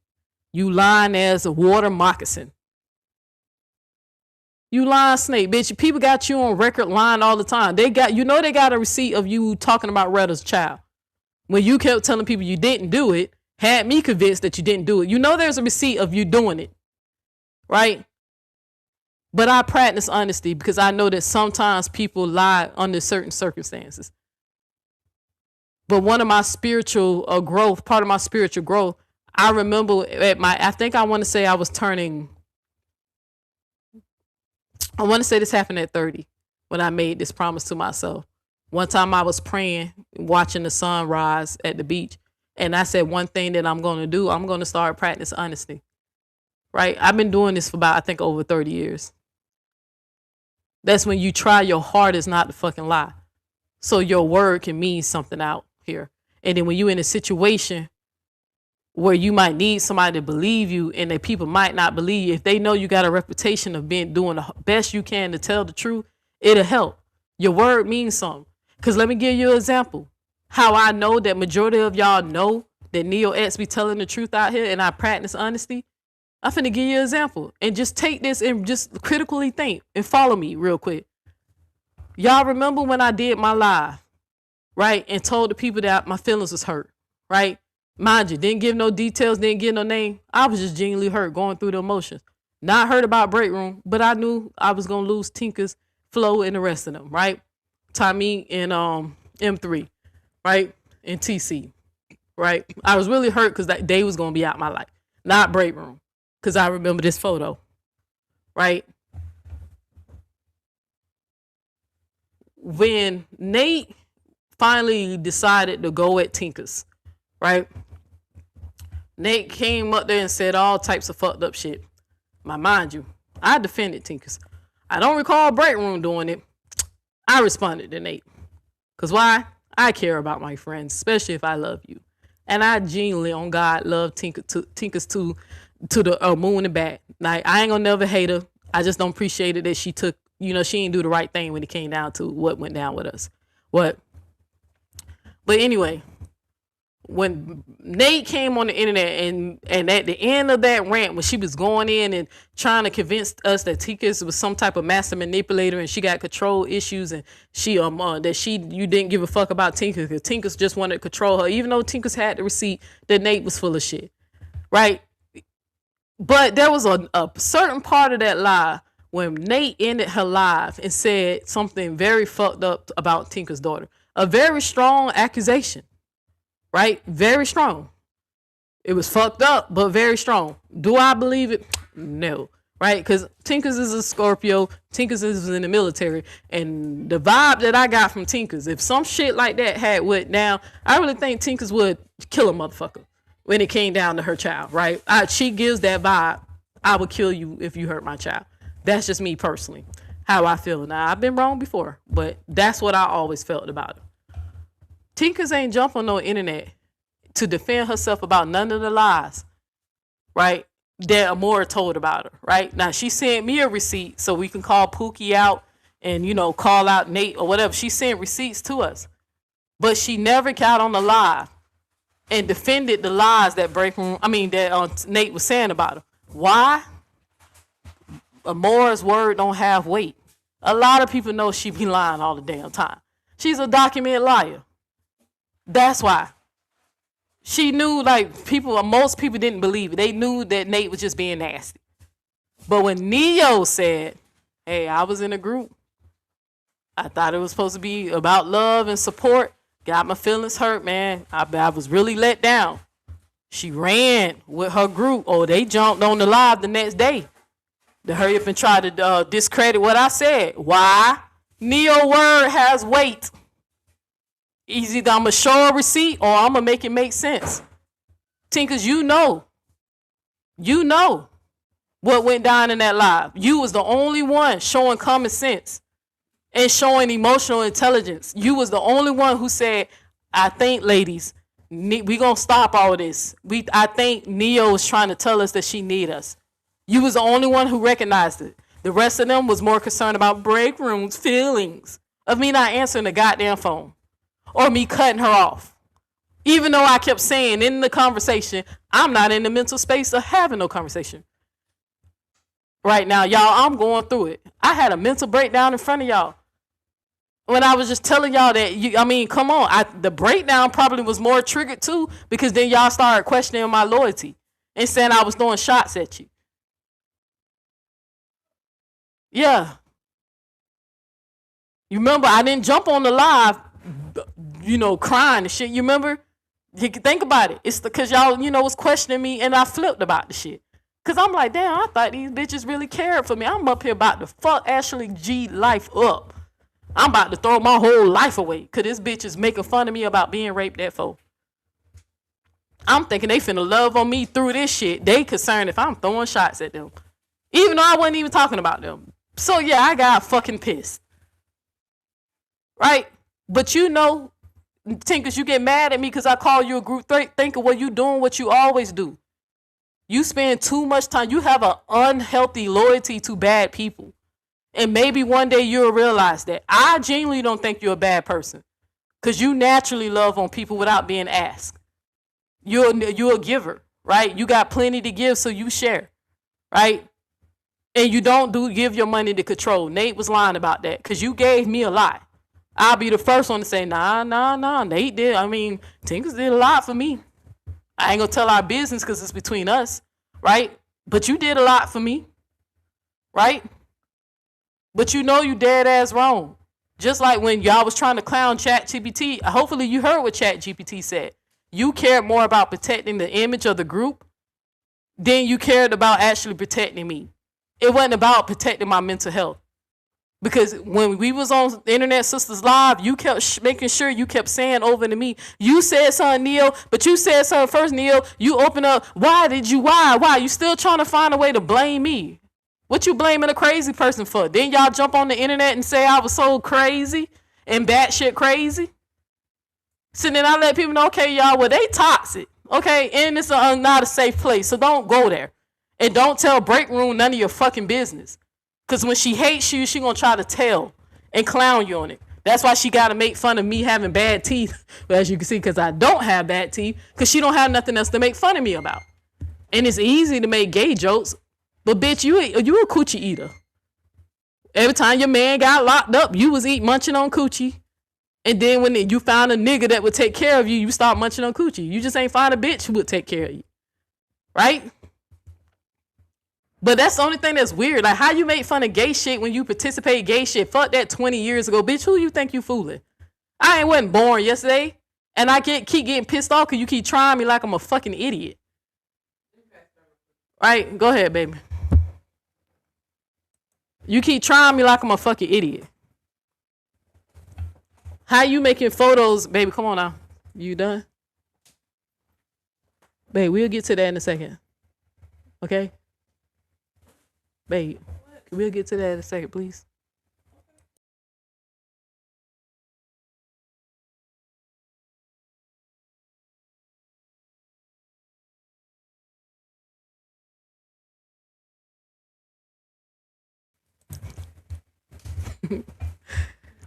You lying as a water moccasin. You lying snake, bitch. People got you on record lying all the time. They got a receipt of you talking about Retta's child. When you kept telling people you didn't do it, had me convinced that you didn't do it. You know there's a receipt of you doing it. Right? But I practice honesty because I know that sometimes people lie under certain circumstances. But part of my spiritual growth, I remember I want to say this happened at 30 when I made this promise to myself. One time I was praying, watching the sun rise at the beach. And I said, one thing that I'm going to do, I'm going to start practicing honesty. Right? I've been doing this for about, over 30 years. That's when you try your hardest not to fucking lie. So your word can mean something out here. And then when you're in a situation where you might need somebody to believe you and that people might not believe you, if they know you got a reputation of doing the best you can to tell the truth, it'll help. Your word means something. Because let me give you an example. How I know that majority of y'all know that Neo X be telling the truth out here and I practice honesty. I'm finna give you an example and just take this and just critically think and follow me real quick. Y'all remember when I did my live, right? And told the people that my feelings was hurt, right? Mind you, didn't give no details, didn't give no name. I was just genuinely hurt going through the emotions. Not hurt about Breakroom, but I knew I was going to lose Tinker's, Flo, and the rest of them, right? Tommy and M3, right? And TC, right? I was really hurt because that day was going to be out my life, not Breakroom. Because I remember this photo, right? When Nate finally decided to go at Tinker's, right? Nate came up there and said all types of fucked up shit. Mind you, I defended Tinker's. I don't recall Breakroom doing it. I responded to Nate. Because why? I care about my friends, especially if I love you. And I genuinely, on God, love Tinker's to the moon and back. Like, I ain't gonna never hate her. I just don't appreciate it that she took, she didn't do the right thing when it came down to what went down with us. But anyway, when Nate came on the internet and at the end of that rant, when she was going in and trying to convince us that Tinker's was some type of master manipulator and she got control issues and you didn't give a fuck about Tinker because Tinker's just wanted to control her, even though Tinker's had the receipt that Nate was full of shit, right? But there was a certain part of that lie when Nate ended her live and said something very fucked up about Tinker's daughter. A very strong accusation, right? Very strong. It was fucked up, but very strong. Do I believe it? No, right? Because Tinker's is a Scorpio. Tinker's is in the military. And the vibe that I got from Tinker's, if some shit like that had went down, I really think Tinker's would kill a motherfucker. When it came down to her child, right? She gives that vibe. I would kill you if you hurt my child. That's just me personally, how I feel. Now, I've been wrong before, but that's what I always felt about it. Tinker's ain't jump on no internet to defend herself about none of the lies, right? That Amora told about her, right? Now, she sent me a receipt so we can call Pookie out and, call out Nate or whatever. She sent receipts to us, but she never got on the live and defended the lies that Nate was saying about her. Why? Amora's word don't have weight. A lot of people know she be lying all the damn time. She's a documented liar. That's why. She knew, most people didn't believe it. They knew that Nate was just being nasty. But when Neo said, hey, I was in a group, I thought it was supposed to be about love and support, got my feelings hurt, man. I was really let down. She ran with her group. Oh, they jumped on the live the next day to hurry up and try to discredit what I said. Why? Neo word has weight. Either I'm going to show a receipt or I'm going to make it make sense. Tinkers, you know what went down in that live. You was the only one showing common sense and showing emotional intelligence. You was the only one who said, I think, ladies, we going to stop all this. I think Neo is trying to tell us that she need us. You was the only one who recognized it. The rest of them was more concerned about Breakroom's feelings of me not answering the goddamn phone or me cutting her off. Even though I kept saying in the conversation, I'm not in the mental space of having no conversation. Right now, y'all, I'm going through it. I had a mental breakdown in front of y'all. When I was just telling y'all that, come on. The breakdown probably was more triggered too, because then y'all started questioning my loyalty and saying I was throwing shots at you. Yeah. You remember, I didn't jump on the live, crying and shit. You remember? You can think about it. It's because y'all, was questioning me and I flipped about the shit. Because I'm like, damn, I thought these bitches really cared for me. I'm up here about to fuck Ashley G life up. I'm about to throw my whole life away because this bitch is making fun of me about being raped at 4. I'm thinking they finna love on me through this shit. They concerned if I'm throwing shots at them. Even though I wasn't even talking about them. So yeah, I got fucking pissed. Right? But Tinkers, you get mad at me because I call you a group thinker. Well, you doing what you always do. You spend too much time. You have an unhealthy loyalty to bad people. And maybe one day you'll realize that. I genuinely don't think you're a bad person. Because you naturally love on people without being asked. You're a giver, right? You got plenty to give, so you share, right? And you don't give your money to control. Nate was lying about that because you gave me a lot. I'll be the first one to say, nah. Nate did. Tinkers did a lot for me. I ain't gonna tell our business because it's between us, right? But you did a lot for me, right? But you dead ass wrong. Just like when y'all was trying to clown ChatGPT, hopefully you heard what ChatGPT said. You cared more about protecting the image of the group than you cared about actually protecting me. It wasn't about protecting my mental health. Because when we was on Internet Sisters Live, you kept making sure you kept saying over to me, you said something, Neil, but you said something first, Neil. You open up, why? You still trying to find a way to blame me. What you blaming a crazy person for? Then y'all jump on the internet and say I was so crazy and batshit crazy. So then I let people know, okay, y'all, well, they toxic. Okay, and it's not a safe place, so don't go there. And don't tell Breakroom none of your fucking business. Because when she hates you, she going to try to tell and clown you on it. That's why she got to make fun of me having bad teeth. But as you can see, because I don't have bad teeth, because she don't have nothing else to make fun of me about. And it's easy to make gay jokes. But bitch, you a coochie eater. Every time your man got locked up, you was munching on coochie. And then when you found a nigga that would take care of you, you start munching on coochie. You just ain't find a bitch who would take care of you. Right? But that's the only thing that's weird. Like, how you make fun of gay shit when you participate gay shit? Fuck that 20 years ago. Bitch, who you think you fooling? I wasn't born yesterday. And I keep getting pissed off because you keep trying me like I'm a fucking idiot. Right? Go ahead, baby. You keep trying me like I'm a fucking idiot. How you making photos? Baby, come on now. You done? Babe, we'll get to that in a second. Okay? Babe, we'll get to that in a second, please.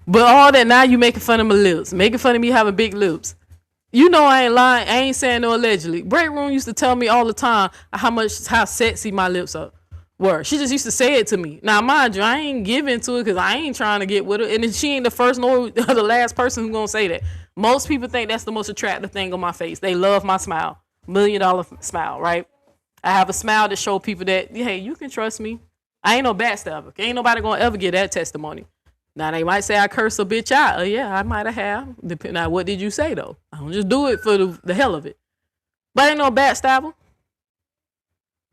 But all that now you making fun of my lips, making fun of me having big lips. You know I ain't lying. I ain't saying no allegedly. Breakroom used to tell me all the time how sexy my lips were. She just used to say it to me. Now, mind you, I ain't giving to it because I ain't trying to get with her. And she ain't the first nor the last person who's going to say that. Most people think that's the most attractive thing on my face. They love my smile. $1 million smile, right? I have a smile to show people that, hey, you can trust me. I ain't no backstabber. Ain't nobody gonna ever get that testimony. Now, they might say I curse a bitch out. Yeah, I might have. Depending on what did you say, though. I don't just do it for the hell of it. But I ain't no backstabber.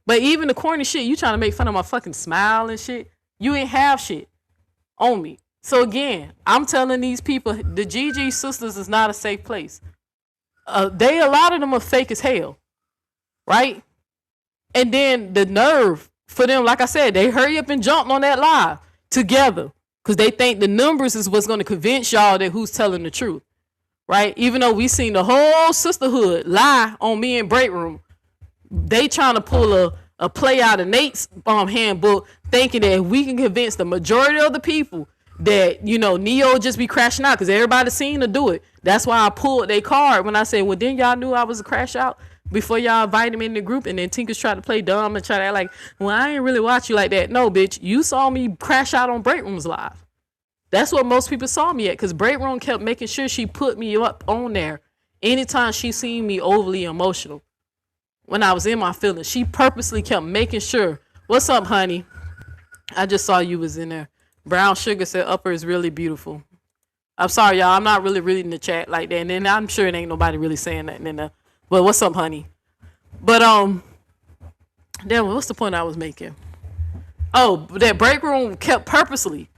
But even the corny shit, you trying to make fun of my fucking smile and shit, you ain't have shit on me. So again, I'm telling these people, the GG sisters is not a safe place. A lot of them are fake as hell, right? And then the nerve for them, like I said, they hurry up and jump on that live together because they think the numbers is what's going to convince y'all that who's telling the truth, right? Even though we seen the whole sisterhood lie on me and Breakroom, they trying to pull a play out of Nate's handbook, thinking that if we can convince the majority of the people that, you know, Neo just be crashing out because everybody seen her do it. That's why I pulled their card when I said, well, then y'all knew I was a crash out before y'all invited me in the group. And then Tinker's tried to play dumb and try to act like, well, I ain't really watch you like that. No, bitch, you saw me crash out on Breakroom's live. That's what most people saw me at, because Breakroom kept making sure she put me up on there anytime she seen me overly emotional. When I was in my feelings, she purposely kept making sure. What's up, honey? I just saw you was in there. Brown Sugar said upper is really beautiful. I'm sorry, y'all. I'm not really reading the chat like that. And then I'm sure it ain't nobody really saying that in there. But what's up, honey? But damn, what's the point I was making? Oh, that Breakroom kept purposely.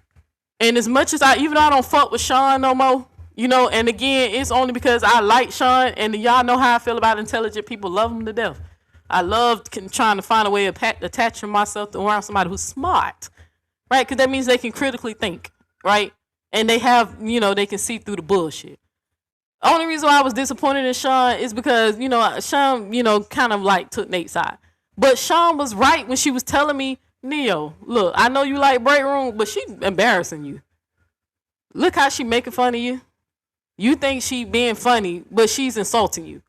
And as much as even though I don't fuck with Sean no more, you know, and again, it's only because I like Sean, and y'all know how I feel about intelligent people. Love them to death. I love trying to find a way of attaching myself to around somebody who's smart, right? Because that means they can critically think, right? And they have, you know, they can see through the bullshit. Only reason why I was disappointed in Sean is because, you know, Sean, you know, kind of like took Nate's side. But Sean was right when she was telling me, Neo, look, I know you like Breakroom, but she embarrassing you. Look how she making fun of you. You think she being funny, but she's insulting you,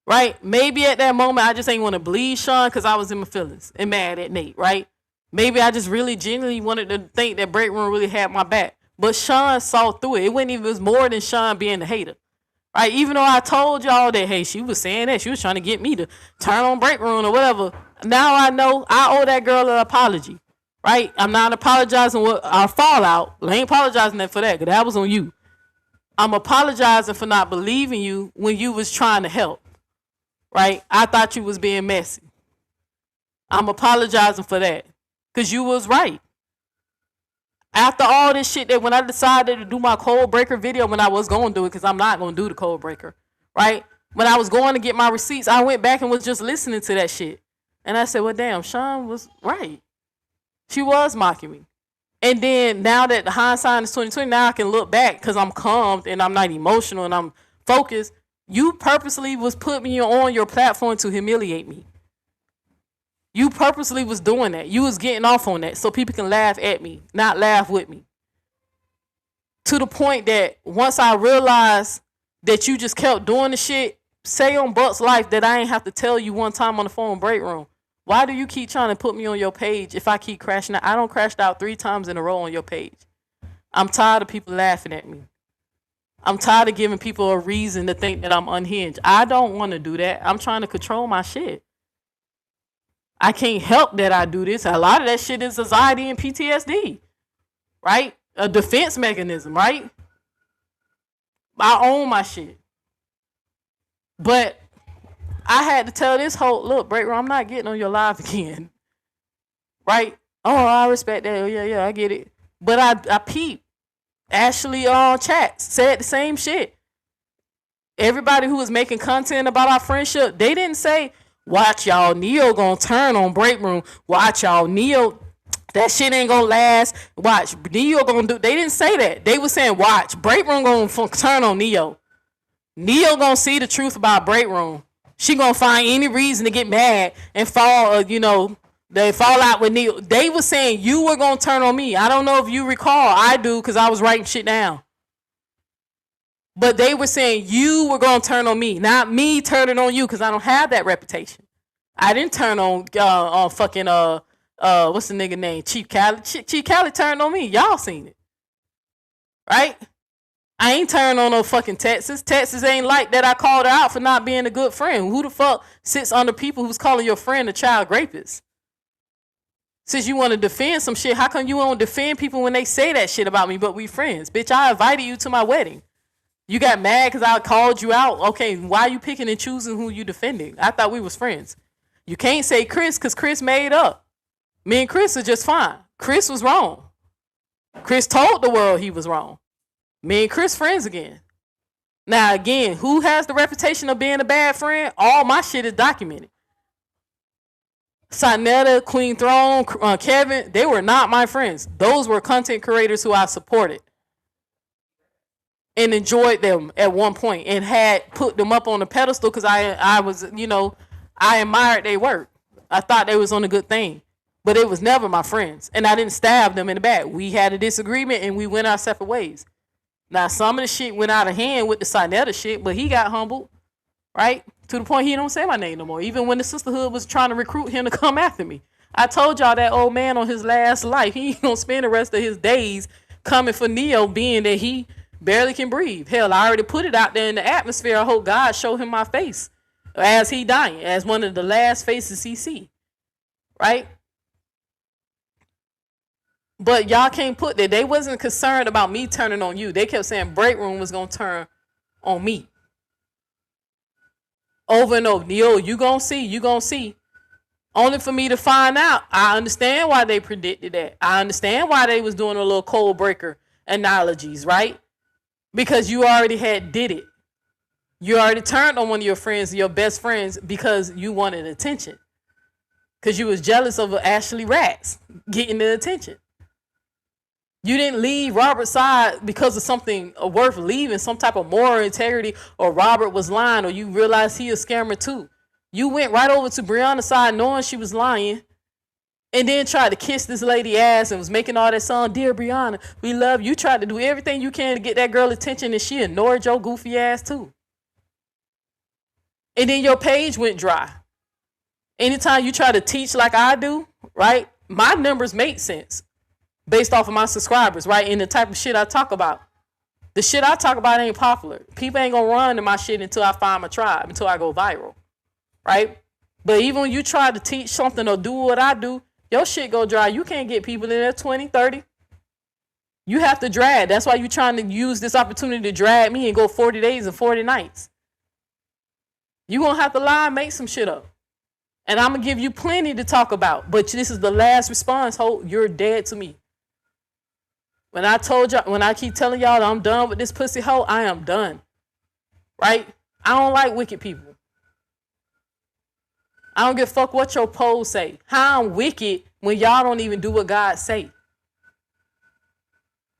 right? Maybe at that moment, I just ain't want to believe Sean because I was in my feelings and mad at Nate, right? Maybe I just really genuinely wanted to think that Breakroom really had my back. But Sean saw through it. It was more than Sean being a hater, right? Even though I told y'all that, hey, she was saying that. She was trying to get me to turn on Breakroom or whatever. Now I know I owe that girl an apology, right? I'm not apologizing for our fallout. I ain't apologizing for that because that was on you. I'm apologizing for not believing you when you was trying to help, right? I thought you was being messy. I'm apologizing for that because you was right. After all this shit, that when I decided to do my code breaker video, when I was going to do it, because I'm not going to do the code breaker, right? When I was going to get my receipts, I went back and was just listening to that shit. And I said, well, damn, Sean was right. She was mocking me. And then now that the hindsight is 2020, now I can look back because I'm calmed and I'm not emotional and I'm focused. You purposely was putting me on your platform to humiliate me. You purposely was doing that. You was getting off on that so people can laugh at me, not laugh with me. To the point that once I realized that you just kept doing the shit, say on Buck's life that I ain't have to tell you one time on the phone Breakroom. Why do you keep trying to put me on your page if I keep crashing out? I don't crashed out 3 times in a row on your page. I'm tired of people laughing at me. I'm tired of giving people a reason to think that I'm unhinged. I don't want to do that. I'm trying to control my shit. I can't help that I do this. A lot of that shit is anxiety and PTSD, right? A defense mechanism, right? I own my shit. But I had to tell this whole, look, Breakroom, I'm not getting on your live again. Right? Oh, I respect that. Yeah, I get it. But I peeped. Ashley on chat said the same shit. Everybody who was making content about our friendship, they didn't say, watch y'all, Neo gonna turn on Breakroom. Watch y'all, Neo, that shit ain't gonna last. Watch, Neo gonna do. They didn't say that. They were saying, watch, Breakroom gonna turn on Neo. Neo gonna see the truth about Breakroom. She gonna find any reason to get mad and fall, they fall out with Neo. They were saying you were gonna turn on me. I don't know if you recall. I do, because I was writing shit down. But they were saying you were gonna turn on me, not me turning on you, because I don't have that reputation. I didn't turn on fucking what's the nigga name? Chief Cali. Chief Cali turned on me. Y'all seen it, right? I ain't turning on no fucking Texas. Texas ain't like that. I called her out for not being a good friend. Who the fuck sits under people who's calling your friend a child rapist? Since you want to defend some shit, how come you won't defend people when they say that shit about me, but we friends? Bitch, I invited you to my wedding. You got mad because I called you out? Okay, why are you picking and choosing who you defending? I thought we was friends. You can't say Chris because Chris made up. Me and Chris are just fine. Chris was wrong. Chris told the world he was wrong. Me and Chris friends again. Now, again, who has the reputation of being a bad friend? All my shit is documented. Sinetta, Queen Throne, Kevin, they were not my friends. Those were content creators who I supported and enjoyed them at one point and had put them up on a pedestal because I was, I admired their work. I thought they was on a good thing. But it was never my friends. And I didn't stab them in the back. We had a disagreement and we went our separate ways. Now, some of the shit went out of hand with the Sinetta shit, but he got humbled, right? To the point he don't say my name no more. Even when the sisterhood was trying to recruit him to come after me. I told y'all that old man on his last life, he ain't gonna spend the rest of his days coming for Neo, being that he barely can breathe. Hell, I already put it out there in the atmosphere. I hope God show him my face as he dying, as one of the last faces he see, right? But y'all can't put that. They wasn't concerned about me turning on you. They kept saying Breakroom was going to turn on me. Over and over. Yo, you going to see. You going to see. Only for me to find out. I understand why they predicted that. I understand why they was doing a little cold breaker analogies, right? Because you already did it. You already turned on one of your friends, your best friends, because you wanted attention. Because you was jealous of Ashley Rats getting the attention. You didn't leave Robert's side because of something worth leaving, some type of moral integrity, or Robert was lying, or you realized he a scammer too. You went right over to Brianna's side knowing she was lying, and then tried to kiss this lady ass and was making all that song, Dear Brianna, we love you. You tried to do everything you can to get that girl attention, and she ignored your goofy ass too. And then your page went dry. Anytime you try to teach like I do, right, my numbers make sense. Based off of my subscribers, right? And the type of shit I talk about. The shit I talk about ain't popular. People ain't gonna run to my shit until I find my tribe, until I go viral, right? But even when you try to teach something or do what I do, your shit go dry. You can't get people in there 20, 30. You have to drag. That's why you trying to use this opportunity to drag me and go 40 days and 40 nights. You gonna have to lie and make some shit up. And I'm gonna give you plenty to talk about. But this is the last response, Hope. You're dead to me. When I keep telling y'all that I'm done with this pussy hoe, I am done. Right? I don't like wicked people. I don't give a fuck what your polls say. How I'm wicked when y'all don't even do what God say.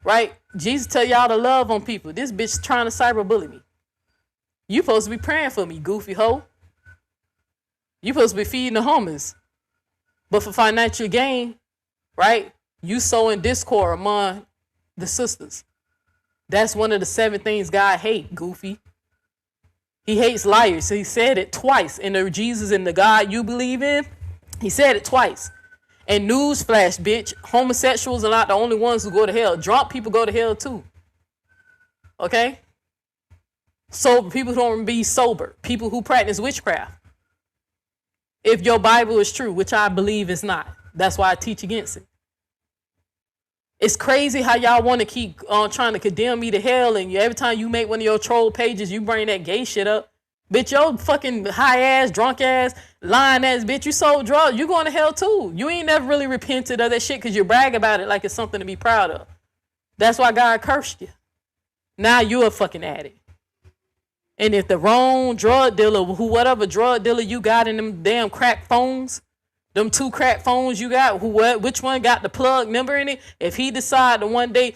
Right? Jesus tell y'all to love on people. This bitch trying to cyberbully me. You supposed to be praying for me, goofy hoe. You supposed to be feeding the homeless. But for financial gain, right? You sowing discord among the sisters. That's one of the 7 things God hate, goofy. He hates liars. He said it twice in the Jesus and the God you believe in. He said it twice. And newsflash, bitch, homosexuals are not the only ones who go to hell. Drunk people go to hell too. Okay? Sober people who don't be sober. People who practice witchcraft. If your Bible is true, which I believe is not. That's why I teach against it. It's crazy how y'all want to keep trying to condemn me to hell, and every time you make one of your troll pages, you bring that gay shit up. Bitch, your fucking high ass, drunk ass, lying ass bitch, you sold drugs. You going to hell too. You ain't never really repented of that shit because you brag about it like it's something to be proud of. That's why God cursed you. Now you a fucking addict. And if the wrong drug dealer, whatever drug dealer you got in them damn crack phones, them 2 crack phones you got, which one got the plug number in it? If he decide to one day,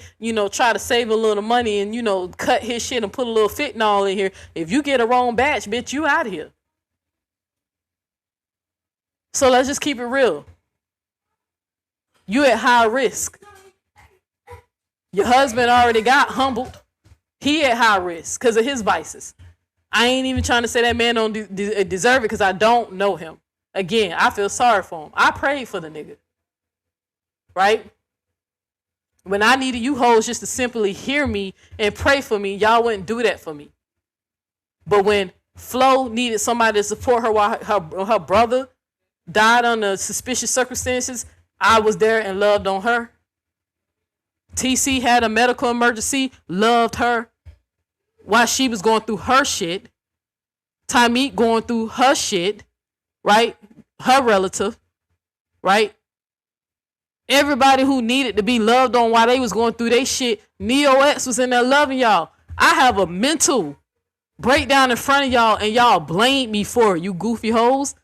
try to save a little money and, cut his shit and put a little fentanyl in here, if you get a wrong batch, bitch, you out of here. So let's just keep it real. You at high risk. Your husband already got humbled. He at high risk because of his vices. I ain't even trying to say that man don't deserve it because I don't know him. Again, I feel sorry for him. I prayed for the nigga. Right? When I needed you hoes just to simply hear me and pray for me, y'all wouldn't do that for me. But when Flo needed somebody to support her while her brother died under suspicious circumstances, I was there and loved on her. TC had a medical emergency, loved her while she was going through her shit. Tymeek going through her shit, right? Her relative, right? Everybody who needed to be loved on while they was going through their shit, Neo X was in there loving y'all. I have a mental breakdown in front of y'all and y'all blamed me for it, you goofy hoes.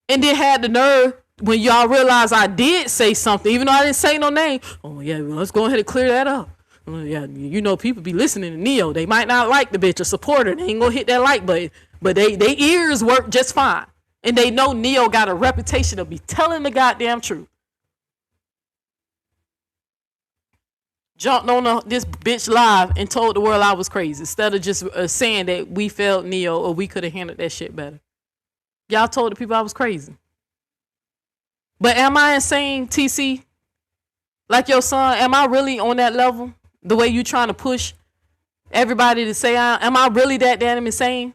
And then had the nerve when y'all realized I did say something, even though I didn't say no name. Oh yeah, well, let's go ahead and clear that up. Yeah, you know people be listening to Neo. They might not like the bitch or support her. They ain't gonna hit that like button, but they ears work just fine. And they know Neo got a reputation of be telling the goddamn truth. Jumped on this bitch live and told the world I was crazy instead of just saying that we felt Neo or we could have handled that shit better. Y'all told the people I was crazy. But am I insane, TC? Like your son, am I really on that level? The way you trying to push everybody to say, am I really that damn insane?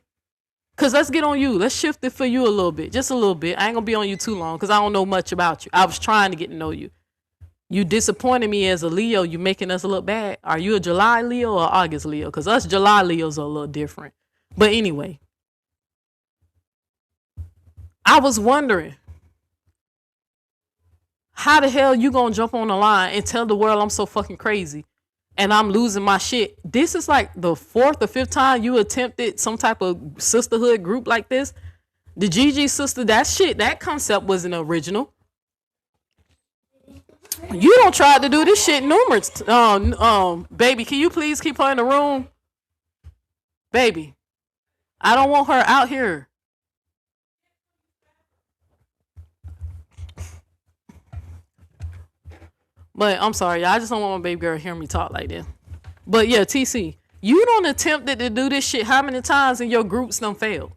Because let's get on you. Let's shift it for you a little bit. Just a little bit. I ain't going to be on you too long because I don't know much about you. I was trying to get to know you. You disappointed me as a Leo. You making us look bad. Are you a July Leo or August Leo? Because us July Leos are a little different. But anyway, I was wondering, how the hell you gonna jump on the line and tell the world I'm so fucking crazy and I'm losing my shit? This is like the 4th or 5th time you attempted some type of sisterhood group like this. The GG sister, that concept wasn't original. You don't try to do this shit numerous. Baby, can you please keep her in the room? Baby, I don't want her out here. But I'm sorry, I just don't want my baby girl hearing me talk like that. But yeah, TC, you don't attempted to do this shit how many times and your groups done failed?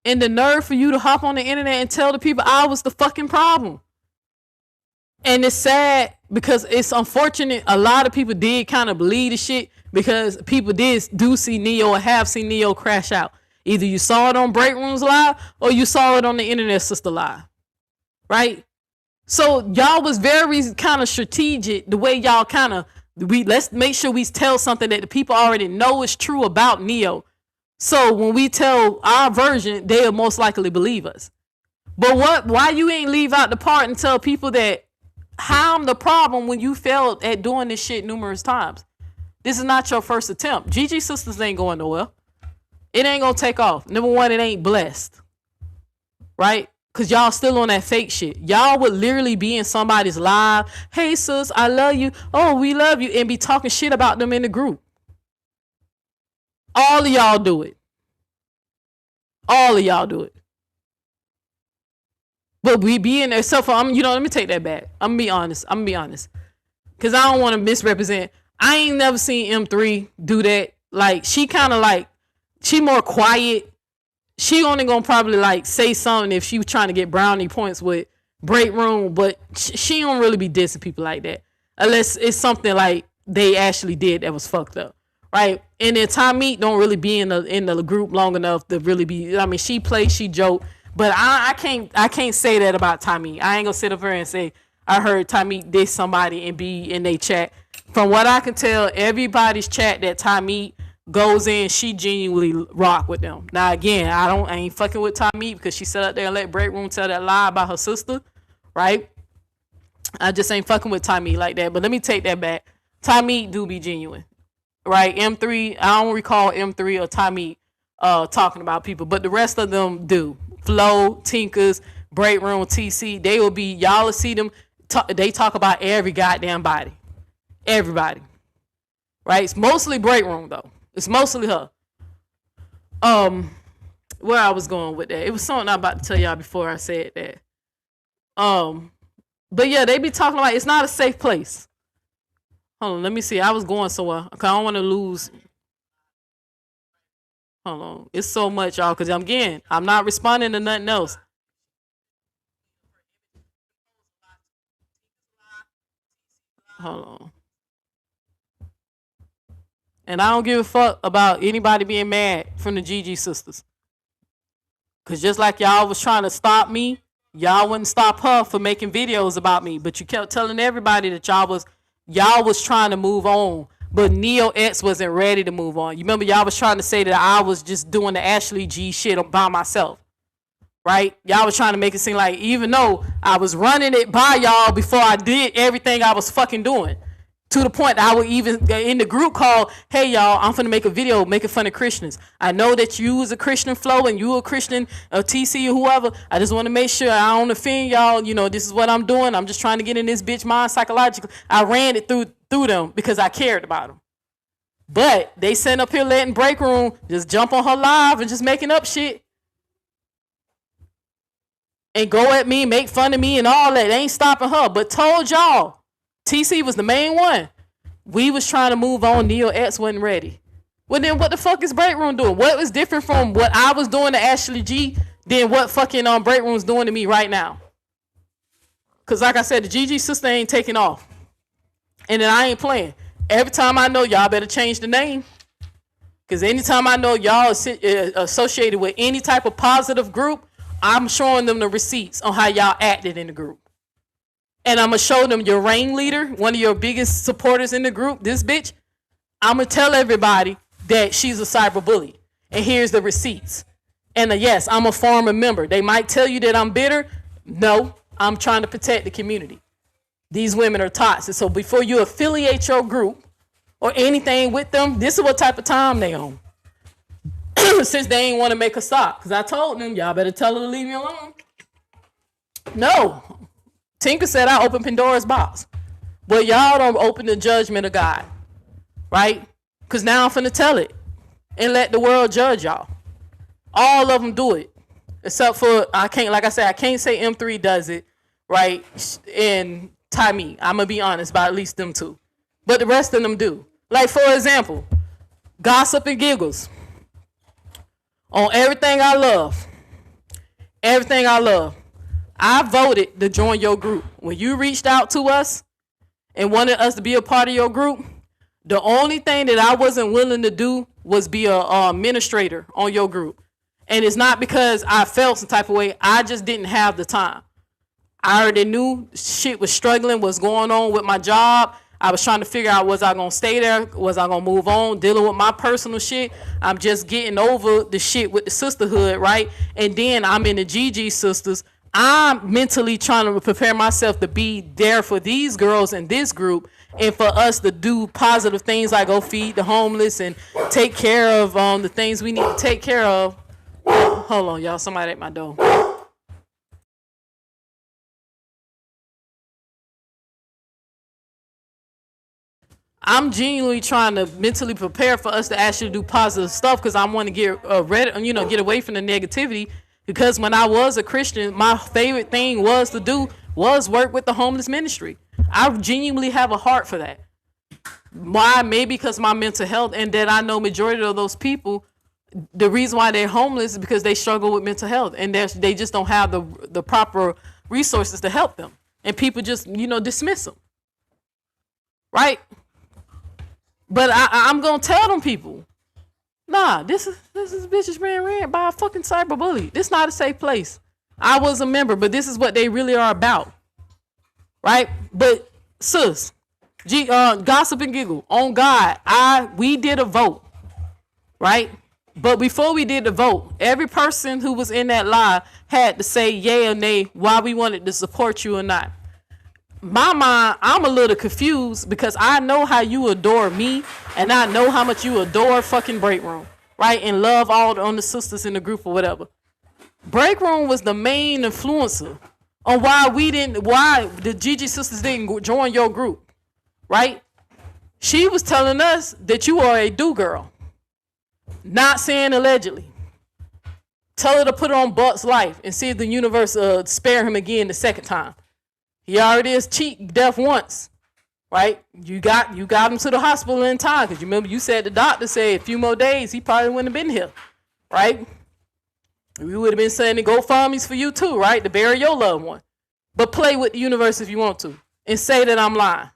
And the nerve for you to hop on the internet and tell the people I was the fucking problem. And it's sad because it's unfortunate a lot of people did kind of believe the shit because people do see Neo or have seen Neo crash out. Either you saw it on Breakrooms Live or you saw it on the Internet Sister Live. Right? So y'all was very kind of strategic the way y'all kind of, let's make sure we tell something that the people already know is true about Neo. So when we tell our version, they'll most likely believe us. But why you ain't leave out the part and tell people that how I'm the problem when you failed at doing this shit numerous times? This is not your first attempt. GG Sisters ain't going nowhere. It ain't gonna take off. Number one, it ain't blessed. Right? Because y'all still on that fake shit. Y'all would literally be in somebody's live. Hey, sis, I love you. Oh, we love you. And be talking shit about them in the group. All of y'all do it. All of y'all do it. But we be in there. So for, let me take that back. I'm going to be honest. Because I don't want to misrepresent. I ain't never seen M3 do that. Like, she kind of like, she more quiet. She only gonna probably like say something if she was trying to get brownie points with Breakroom, but she don't really be dissing people like that unless it's something like they actually did that was fucked up, right? And then Tymeek don't really be in the group long enough to really be. I mean, she plays, she joke, but I can't say that about Tymeek. I ain't gonna sit up here and say I heard Tymeek diss somebody and be in they chat. From what I can tell, everybody's chat that Tymeek goes in, she genuinely rock with them. Now again, I ain't fucking with Tymeek because she sat up there and let Breakroom tell that lie about her sister, right? I just ain't fucking with Tymeek like that. But let me take that back. Tymeek do be genuine, right? M3, I don't recall M3 or Tymeek talking about people, but the rest of them do. Flo, Tinkers, Breakroom, TC, they will be, y'all will see them. They talk about every goddamn body, everybody, right? It's mostly Breakroom though. It's mostly her. Where I was going with that. It was something I'm about to tell y'all before I said that. But yeah, they be talking about it's not a safe place. Hold on, let me see. I was going somewhere. Okay, I don't want to lose. Hold on. It's so much, y'all, because I'm not responding to nothing else. Hold on. And I don't give a fuck about anybody being mad from the GG sisters. Cause just like y'all was trying to stop me, y'all wouldn't stop her for making videos about me. But you kept telling everybody that y'all was trying to move on. But Neo X wasn't ready to move on. You remember y'all was trying to say that I was just doing the Ashley G shit by myself. Right? Y'all was trying to make it seem like even though I was running it by y'all before I did everything I was fucking doing. To the point that I would even in the group call, hey y'all, I'm finna make a video making fun of Christians. I know that you was a Christian Flo and you a Christian TC or whoever. I just want to make sure I don't offend y'all. You know, this is what I'm doing. I'm just trying to get in this bitch mind psychologically. I ran it through them because I cared about them. But they sitting up here letting Breakroom just jump on her live and just making up shit. And go at me, make fun of me and all that. They ain't stopping her. But told y'all. TC was the main one. We was trying to move on. Neo X wasn't ready. Well, then what the fuck is Breakroom doing? What was different from what I was doing to Ashley G than what fucking Breakroom's doing to me right now? Because like I said, the GG sister ain't taking off. And then I ain't playing. Every time I know y'all better change the name. Because anytime I know y'all associated with any type of positive group, I'm showing them the receipts on how y'all acted in the group. And I'm going to show them your ringleader, one of your biggest supporters in the group, this bitch. I'm going to tell everybody that she's a cyber bully. And here's the receipts. And yes, I'm a former member. They might tell you that I'm bitter. No, I'm trying to protect the community. These women are toxic. So before you affiliate your group or anything with them, this is what type of time they on. Since they ain't want to make a stop. Because I told them, y'all better tell her to leave me alone. No. Tinker said I opened Pandora's box. But y'all don't open the judgment of God. Right? Because now I'm finna tell it. And let the world judge y'all. All of them do it. Except for, I can't say M3 does it. Right? And Ty-Me. I'm going to be honest about at least them two. But the rest of them do. Like, for example, Gossip and Giggles. On everything I love. Everything I love. I voted to join your group. When you reached out to us and wanted us to be a part of your group, the only thing that I wasn't willing to do was be a administrator on your group. And it's not because I felt some type of way. I just didn't have the time. I already knew shit was struggling, what's going on with my job. I was trying to figure out, was I going to stay there? Was I going to move on? Dealing with my personal shit. I'm just getting over the shit with the sisterhood, right? And then I'm in the GG sisters. I'm mentally trying to prepare myself to be there for these girls in this group and for us to do positive things like go feed the homeless and take care of the things we need to take care of. Hold on, y'all. Somebody at my door. I'm genuinely trying to mentally prepare for us to actually do positive stuff because I want to get get away from the negativity. Because when I was a Christian, my favorite thing was work with the homeless ministry. I genuinely have a heart for that. Why? Maybe because of my mental health, and that I know majority of those people, the reason why they're homeless is because they struggle with mental health, and they just don't have the proper resources to help them, and people just dismiss them, right? But I'm gonna tell them people, nah, this is bitch is ran by a fucking cyber bully. This not a safe place. I was a member, but this is what they really are about, right? But sis, Gossip and Giggle, on God, we did a vote, right? But before we did the vote, every person who was in that live had to say yay or nay why we wanted to support you or not. My mind, I'm a little confused because I know how you adore me and I know how much you adore fucking Breakroom, right? And love all on the sisters in the group or whatever. Breakroom was the main influencer on why the GG sisters didn't join your group, right? She was telling us that you are a do-girl. Not saying allegedly. Tell her to put it on Buck's life and see if the universe spare him again the second time. He already is cheat death once, right? You got him to the hospital in time because you remember you said the doctor said a few more days he probably wouldn't have been here, right? We would have been saying the GoFundMe's for you too, right? To bury your loved one. But play with the universe if you want to and say that I'm lying.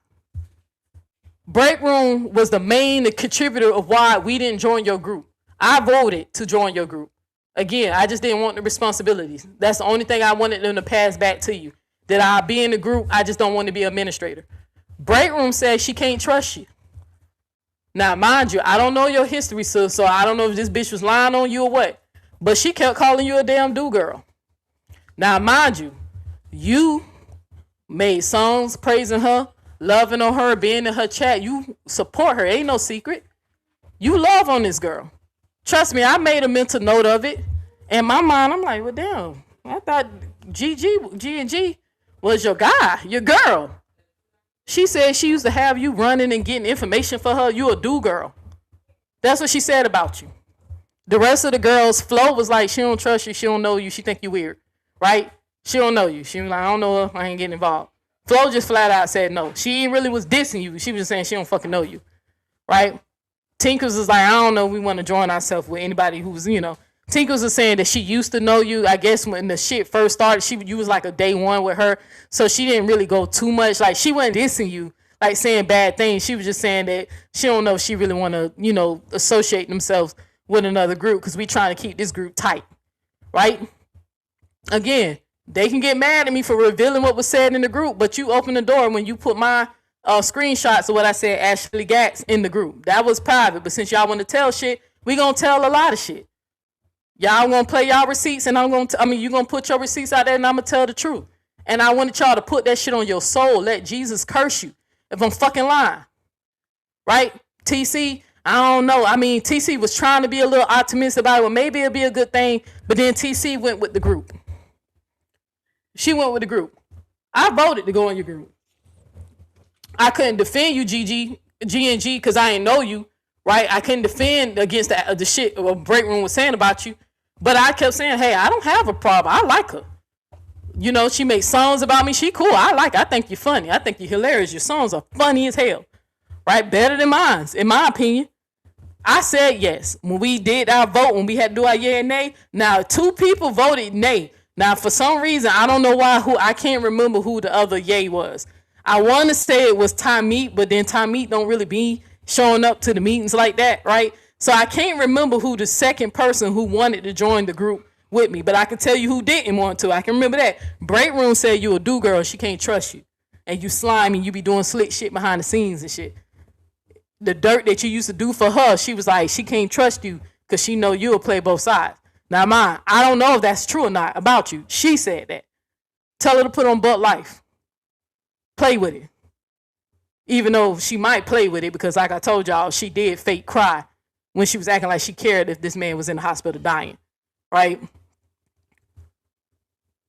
Breakroom was the main contributor of why we didn't join your group. I voted to join your group. Again, I just didn't want the responsibilities. That's the only thing I wanted them to pass back to you. That I'll be in the group, I just don't want to be administrator. Breakroom says she can't trust you. Now, mind you, I don't know your history, so I don't know if this bitch was lying on you or what. But she kept calling you a damn do-girl. Now, mind you, you made songs praising her, loving on her, being in her chat. You support her. Ain't no secret. You love on this girl. Trust me, I made a mental note of it. In my mind, I'm like, well, damn. I thought G&G was your guy, your girl. She said she used to have you running and getting information for her. You a do-girl. That's what she said about you. The rest of the girls, Flo was like, she don't trust you. She don't know you. She think you weird. Right? She don't know you. She was like, I don't know her. I ain't getting involved. Flo just flat out said no. She really was dissing you. She was just saying she don't fucking know you. Right? Tinkers was like, I don't know. We want to join ourselves with anybody who's, Tinkers was saying that she used to know you. I guess when the shit first started, you was like a day one with her. So she didn't really go too much. Like, she wasn't dissing you, like saying bad things. She was just saying that she don't know if she really want to, associate themselves with another group because we trying to keep this group tight. Right? Again, they can get mad at me for revealing what was said in the group, but you open the door when you put my screenshots of what I said, Ashley Gatz, in the group. That was private, but since y'all want to tell shit, we gonna tell a lot of shit. Y'all gonna play y'all receipts, and you gonna put your receipts out there, and I'm gonna tell the truth. And I wanted y'all to put that shit on your soul. Let Jesus curse you if I'm fucking lying. Right? TC, I don't know. TC was trying to be a little optimistic about it. Well, maybe it'll be a good thing, but then TC went with the group. She went with the group. I voted to go in your group. I couldn't defend you, G&G, because I ain't know you, right? I couldn't defend against the shit Breakroom was saying about you. But I kept saying, hey, I don't have a problem. I like her. She makes songs about me. She cool. I think you're funny. I think you're hilarious. Your songs are funny as hell, right? Better than mine, in my opinion. I said yes. When we did our vote, when we had to do our yay and nay, now 2 people voted nay. Now, for some reason, I don't know why, I can't remember who the other yay was. I want to say it was Ty Meat, but then Ty Meat don't really be showing up to the meetings like that, right? So I can't remember who the second person who wanted to join the group with me, but I can tell you who didn't want to. I can remember that. Breakroom said you a do-girl, she can't trust you. And you slimy, you be doing slick shit behind the scenes and shit. The dirt that you used to do for her, she was like, she can't trust you because she know you'll play both sides. Now, mine, I don't know if that's true or not about you. She said that. Tell her to put on Butt Life. Play with it. Even though she might play with it because, like I told y'all, she did fake cry when she was acting like she cared if this man was in the hospital dying. Right?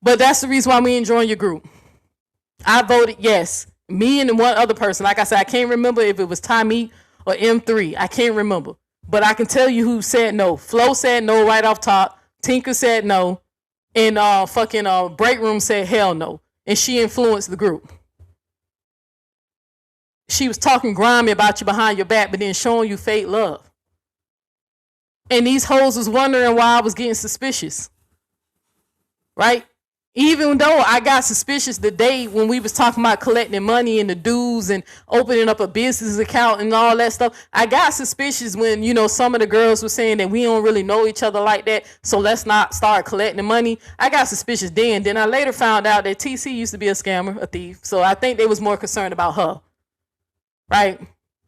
But that's the reason why we ain't join your group. I voted yes. Me and one other person. Like I said, I can't remember if it was Tommy or M3. I can't remember. But I can tell you who said no. Flo said no right off top. Tinker said no. And Breakroom said hell no. And she influenced the group. She was talking grimy about you behind your back, but then showing you fake love. And these hoes was wondering why I was getting suspicious. Right? Even though I got suspicious the day when we was talking about collecting money and the dues and opening up a business account and all that stuff, I got suspicious when, some of the girls were saying that we don't really know each other like that, so let's not start collecting money. I got suspicious then. Then I later found out that TC used to be a scammer, a thief, so I think they was more concerned about her. Right?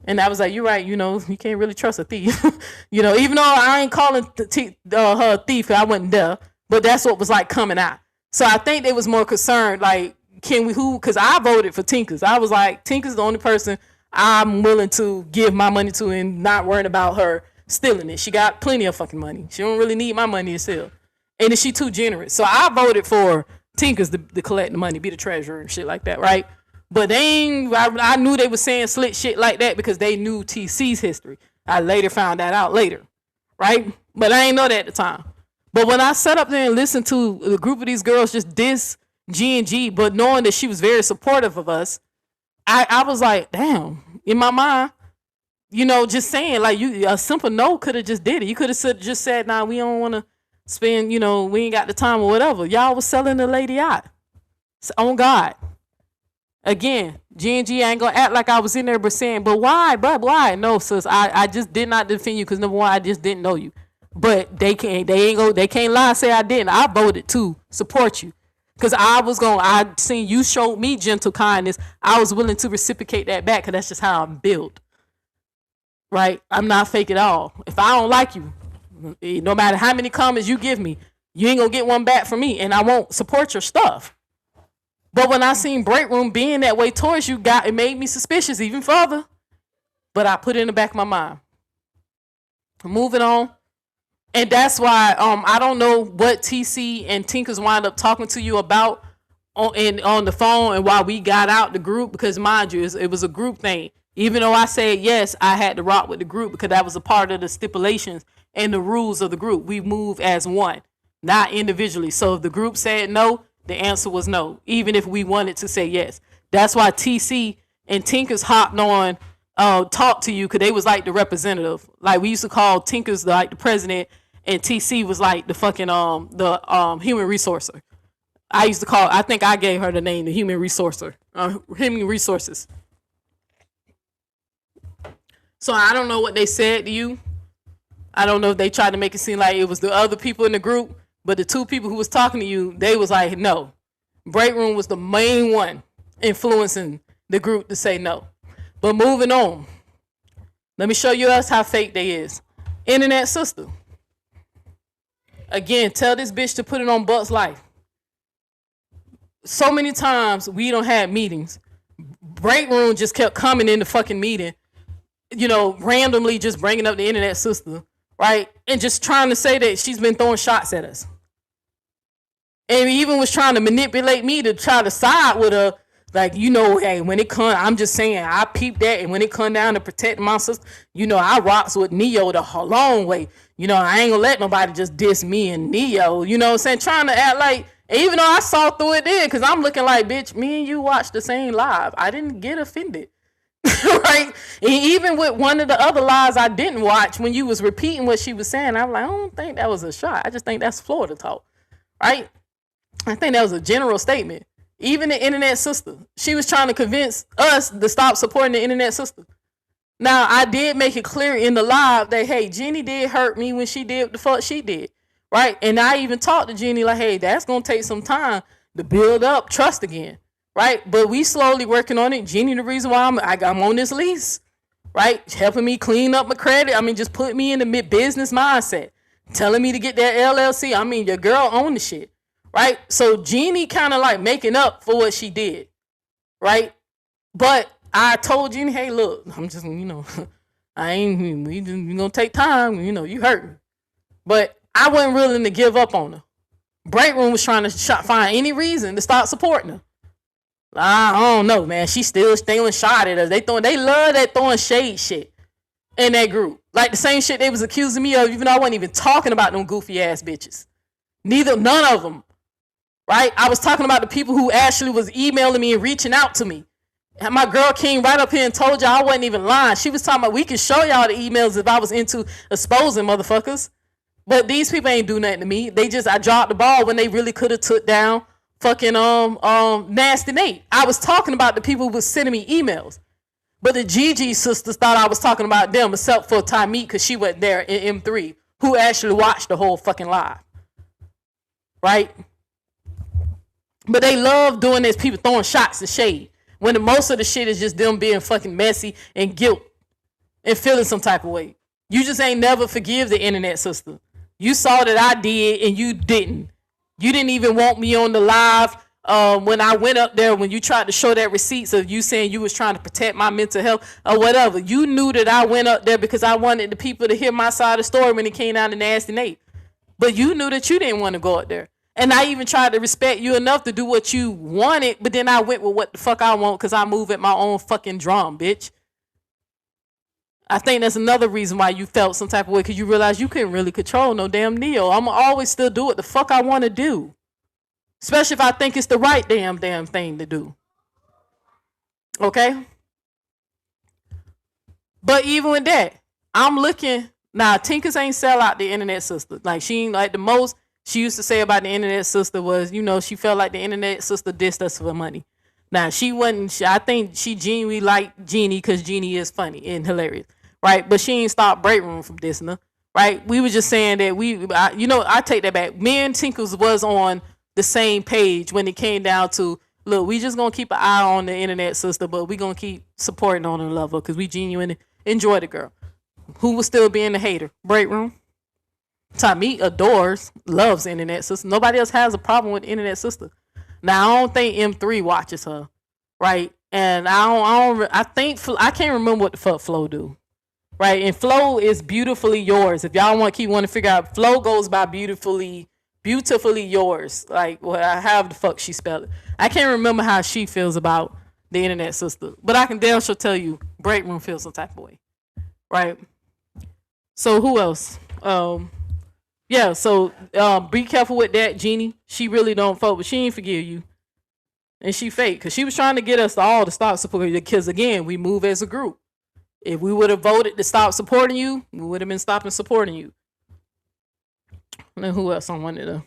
And I was like, you're right, you can't really trust a thief. Even though I ain't calling her a thief, I wasn't there, but that's what was like coming out. So I think they was more concerned, like, because I voted for Tinkers. I was like, Tinkers the only person I'm willing to give my money to and not worrying about her stealing it. She got plenty of fucking money. She don't really need my money to steal. And then she too generous. So I voted for Tinkers to collect the money, be the treasurer and shit like that, right? But I knew they was saying slick shit like that because they knew TC's history. I later found that out later, right? But I ain't know that at the time. But when I sat up there and listened to a group of these girls just diss G&G, but knowing that she was very supportive of us, I was like, damn, in my mind, just saying, like, a simple no could have just did it. You could have just said, nah, we don't want to spend, we ain't got the time or whatever. Y'all was selling the lady out. On God. Again, G&G ain't gonna act like I was in there but saying, but why? But why? No, sis, I just did not defend you because number one, I just didn't know you. But they can't lie and say I didn't. I voted to support you. Cause I seen you showed me gentle kindness. I was willing to reciprocate that back because that's just how I'm built. Right? I'm not fake at all. If I don't like you, no matter how many comments you give me, you ain't gonna get one back from me, and I won't support your stuff. But when I seen Breakroom being that way towards you, it made me suspicious even further. But I put it in the back of my mind. Moving on. And that's why I don't know what TC and Tinkers wind up talking to you about on the phone and why we got out the group, because mind you, it was a group thing. Even though I said yes, I had to rock with the group because that was a part of the stipulations and the rules of the group. We move as one, not individually. So if the group said no, the answer was no, even if we wanted to say yes. That's why TC and Tinkers hopped on, talk to you, because they was like the representative. Like we used to call Tinkers like the president, and TC was like the fucking human resourcer. I think I gave her the name, the human resourcer, human resources. So I don't know what they said to you. I don't know if they tried to make it seem like it was the other people in the group, but the two people who was talking to you, they was like, no. Breakroom was the main one influencing the group to say no. But moving on, let me show you us how fake they is. Internet sister. Again, tell this bitch to put it on Buck's life. So many times we don't have meetings. Breakroom just kept coming in the fucking meeting, randomly just bringing up the internet sister, right? And just trying to say that she's been throwing shots at us. And even was trying to manipulate me to try to side with her. Like, hey, when it come, I'm just saying, I peeped that. And when it come down to protect my sister, I rocks with Neo the long way. I ain't gonna let nobody just diss me and Neo. You know what I'm saying? Trying to act like, even though I saw through it then, because I'm looking like, bitch, me and you watched the same live. I didn't get offended. Right? And even with one of the other lives I didn't watch, when you was repeating what she was saying, I'm like, I don't think that was a shot. I just think that's Florida talk. Right? I think that was a general statement. Even the internet sister, she was trying to convince us to stop supporting the internet sister. Now, I did make it clear in the live that, hey, Jenny did hurt me when she did what the fuck she did, right? And I even talked to Jenny like, hey, that's going to take some time to build up trust again, right? But we slowly working on it. Jenny, the reason why I'm on this lease, right? Helping me clean up my credit. Just put me in the business mindset. Telling me to get that LLC. Your girl owned the shit. Right? So Jeannie kind of like making up for what she did. Right? But I told Jeannie, hey, we gonna take time. You hurt me. But I wasn't willing to give up on her. Breakroom was trying to find any reason to stop supporting her. I don't know, man. She still stealing shot at us. They love that throwing shade shit in that group. Like the same shit they was accusing me of, even though I wasn't even talking about them goofy ass bitches. None of them. Right? I was talking about the people who actually was emailing me and reaching out to me. And my girl came right up here and told y'all I wasn't even lying. She was talking about we can show y'all the emails if I was into exposing motherfuckers. But these people ain't do nothing to me. I dropped the ball when they really could have took down fucking Nasty Nate. I was talking about the people who was sending me emails. But the GG sisters thought I was talking about them, except for Tymeek, because she wasn't there in M3, who actually watched the whole fucking live. Right? But they love doing this, people throwing shots of shade, when most of the shit is just them being fucking messy and guilt and feeling some type of way. You just ain't never forgive the internet sister. You saw that I did and you didn't. You didn't even want me on the live when I went up there, when you tried to show that receipts of you saying you was trying to protect my mental health or whatever. You knew that I went up there because I wanted the people to hear my side of the story when it came down to Nasty Nate. But you knew that you didn't want to go up there. And I even tried to respect you enough to do what you wanted, but then I went with what the fuck I want because I move at my own fucking drum, bitch. I think that's another reason why you felt some type of way, because you realized you couldn't really control no damn Neo. I'm going to always still do what the fuck I want to do. Especially if I think it's the right damn thing to do. Okay? But even with that, I'm looking. Now, Tinkers ain't sell out the internet sister. Like, she ain't like the most she used to say about the internet sister was, she felt like the internet sister dissed us for money. Now she wasn't. I think she genuinely liked Jeannie because Jeannie is funny and hilarious, right? But she ain't stopped Breakroom from dissing her, right? We were just saying that I take that back. Me and Tinkles was on the same page when it came down to look. We just gonna keep an eye on the internet sister, but we gonna keep supporting on her and love her because we genuinely enjoy the girl. Who was still being the hater? Breakroom. Tommy adores, loves internet sister. Nobody else has a problem with internet sister. Now I don't think M3 watches her, right? And I think I can't remember what the fuck Flo do, right? And Flo is beautifully yours. If y'all want to figure out, Flo goes by beautifully yours. Like however the fuck she spelled it. I can't remember how she feels about the internet sister, but I can damn sure tell you, Breakroom feels some type of way, right? So who else? Yeah, so be careful with that, Jeannie. She really don't fuck, but she ain't forgive you. And she fake, because she was trying to get us all to stop supporting you. Because again, we move as a group. If we would have voted to stop supporting you, we would have been stopping supporting you. And then who else I wanted to...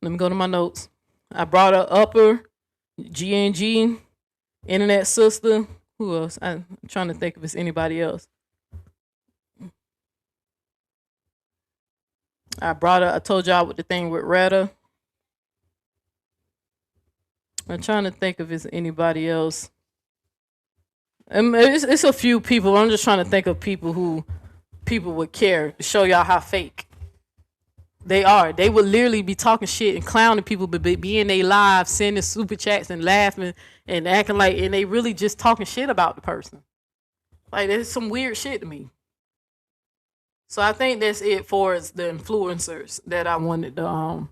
Let me go to my notes. I brought her Upper, GNG, Internet Sister. Who else? I'm trying to think if it's anybody else. I brought her. I told y'all with the thing with Retta. I'm trying to think if it's anybody else. It's a few people. I'm just trying to think of people who people would care to show y'all how fake they are. They would literally be talking shit and clowning people, but be in their live, sending super chats and laughing and acting like, and they really just talking shit about the person. Like, there's some weird shit to me. So I think that's it for the influencers that I wanted to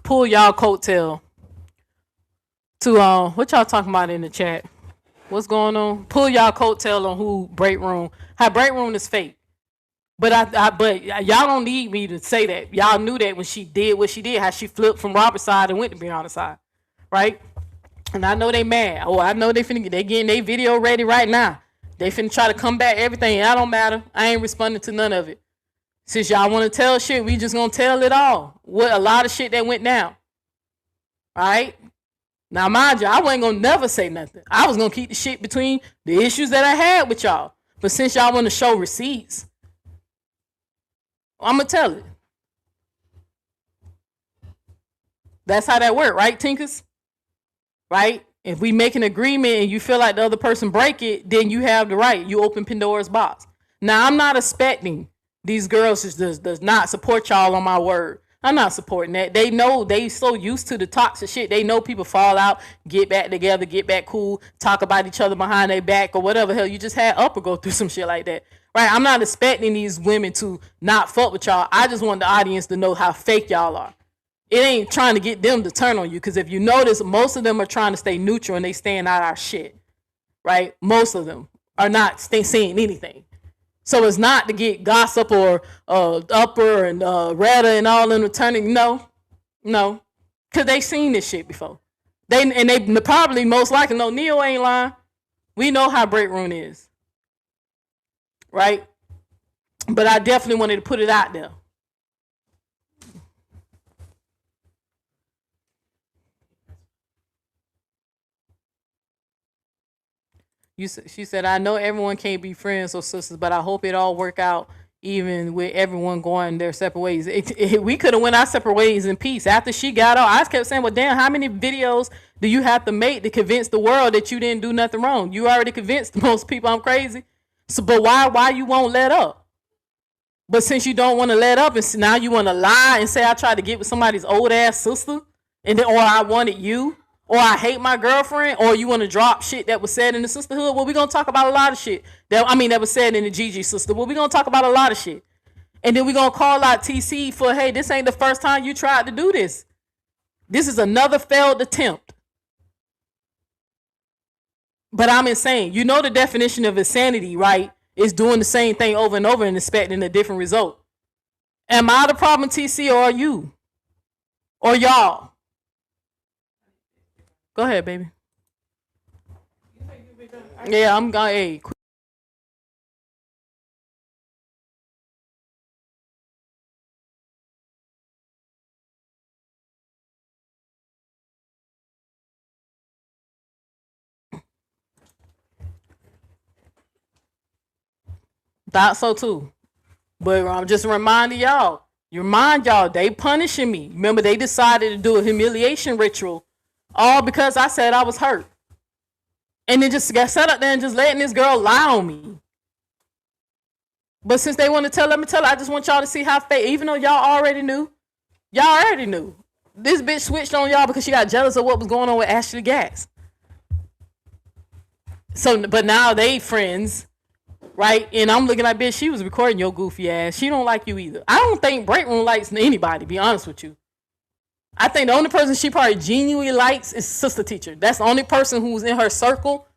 pull y'all coattail to what y'all talking about in the chat. What's going on? Pull y'all coattail on who Breakroom. How Breakroom is fake. But but y'all don't need me to say that. Y'all knew that when she did what she did, how she flipped from Robert's side and went to Brianna's side, right? And I know they mad. Oh, I know they getting their video ready right now. They finna try to come back everything. That don't matter. I ain't responding to none of it. Since y'all want to tell shit, we just gonna tell it all. What a lot of shit that went down. All right. Now, mind you, I wasn't gonna never say nothing. I was gonna keep the shit between the issues that I had with y'all. But since y'all want to show receipts, I'm gonna tell it. That's how that work, right, Tinkers? Right? If we make an agreement and you feel like the other person break it, then you have the right. You open Pandora's box. Now, I'm not expecting these girls does not support y'all on my word. I'm not supporting that. They know they so used to the toxic shit. They know people fall out, get back together, get back cool, talk about each other behind their back or whatever hell. You just had Upper go through some shit like that. Right? I'm not expecting these women to not fuck with y'all. I just want the audience to know how fake y'all are. It ain't trying to get them to turn on you, because if you notice, most of them are trying to stay neutral and they staying out our shit, right? Most of them are not saying anything. So it's not to get gossip or Upper and Retta and all them returning. No, because they seen this shit before. They probably most likely know Neo ain't lying. We know how Breakroom is, right? But I definitely wanted to put it out there. She said, I know everyone can't be friends or sisters, but I hope it all work out even with everyone going their separate ways. We could have went our separate ways in peace. After she got out, I kept saying, well, damn, how many videos do you have to make to convince the world that you didn't do nothing wrong? You already convinced most people I'm crazy. So, but why you won't let up? But since you don't want to let up, and now you want to lie and say I tried to get with somebody's old ass sister, and then, or I wanted you, or I hate my girlfriend, or you want to drop shit that was said in the sisterhood. Well, we're going to talk about a lot of shit. That was said in the Gigi sister. Well, we're going to talk about a lot of shit. And then we're going to call out TC for, hey, this ain't the first time you tried to do this. This is another failed attempt. But I'm insane. You know the definition of insanity, right? Is doing the same thing over and over and expecting a different result. Am I the problem, TC, or are you? Or y'all? Go ahead, baby. Yeah, I'm going. Hey, Thought so too. But I'm just reminding y'all. You remind y'all, they punishing me. Remember, they decided to do a humiliation ritual, all because I said I was hurt. And then just got set up there and just letting this girl lie on me. But since they want to tell, let me tell her, I just want y'all to see how fake, even though y'all already knew. Y'all already knew. This bitch switched on y'all because she got jealous of what was going on with Ashley Gas. So, but now they friends, right? And I'm looking at bitch, she was recording your goofy ass. She don't like you either. I don't think Breakroom likes anybody, to be honest with you. I think the only person she probably genuinely likes is Sister Teacher. That's the only person who's in her circle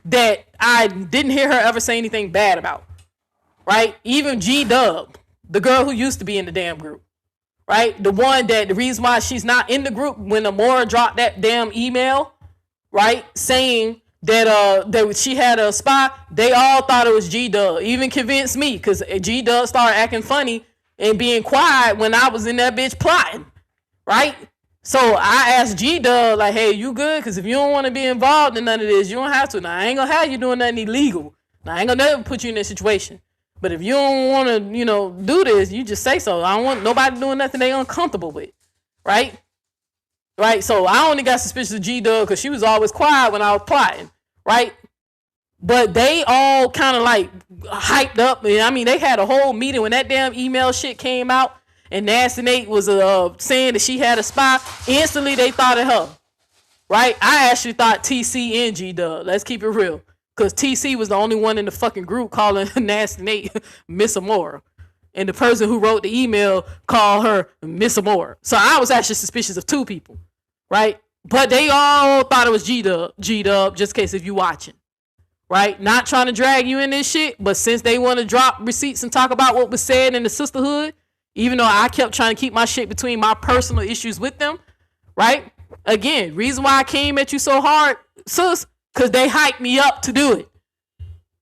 that I didn't hear her ever say anything bad about. Right? Even G-Dub, the girl who used to be in the damn group. Right? The one that the reason why she's not in the group when Amora dropped that damn email, right? Saying that she had a spy, they all thought it was G-Dub. Even convinced me because G-Dub started acting funny and being quiet when I was in that bitch plotting. Right? So I asked G-Dub, like, hey, you good? Because if you don't want to be involved in none of this, you don't have to. Now, I ain't going to have you doing nothing illegal. Now, I ain't going to never put you in that situation. But if you don't want to, do this, you just say so. I don't want nobody doing nothing they uncomfortable with. Right? Right? So I only got suspicious of G-Dub because she was always quiet when I was plotting. Right? But they all kind of like hyped up. I mean, they had a whole meeting when that damn email shit came out. And Nasty Nate was saying that she had a spy. Instantly, they thought of her. Right? I actually thought TC and G-Dub. Let's keep it real. Because TC was the only one in the fucking group calling Nasty Nate Miss Amora. And the person who wrote the email called her Miss Amora. So I was actually suspicious of two people. Right? But they all thought it was G-Dub, just in case if you watching. Right? Not trying to drag you in this shit. But since they want to drop receipts and talk about what was said in the sisterhood, even though I kept trying to keep my shit between my personal issues with them, right? Again, reason why I came at you so hard, sis, because they hyped me up to do it,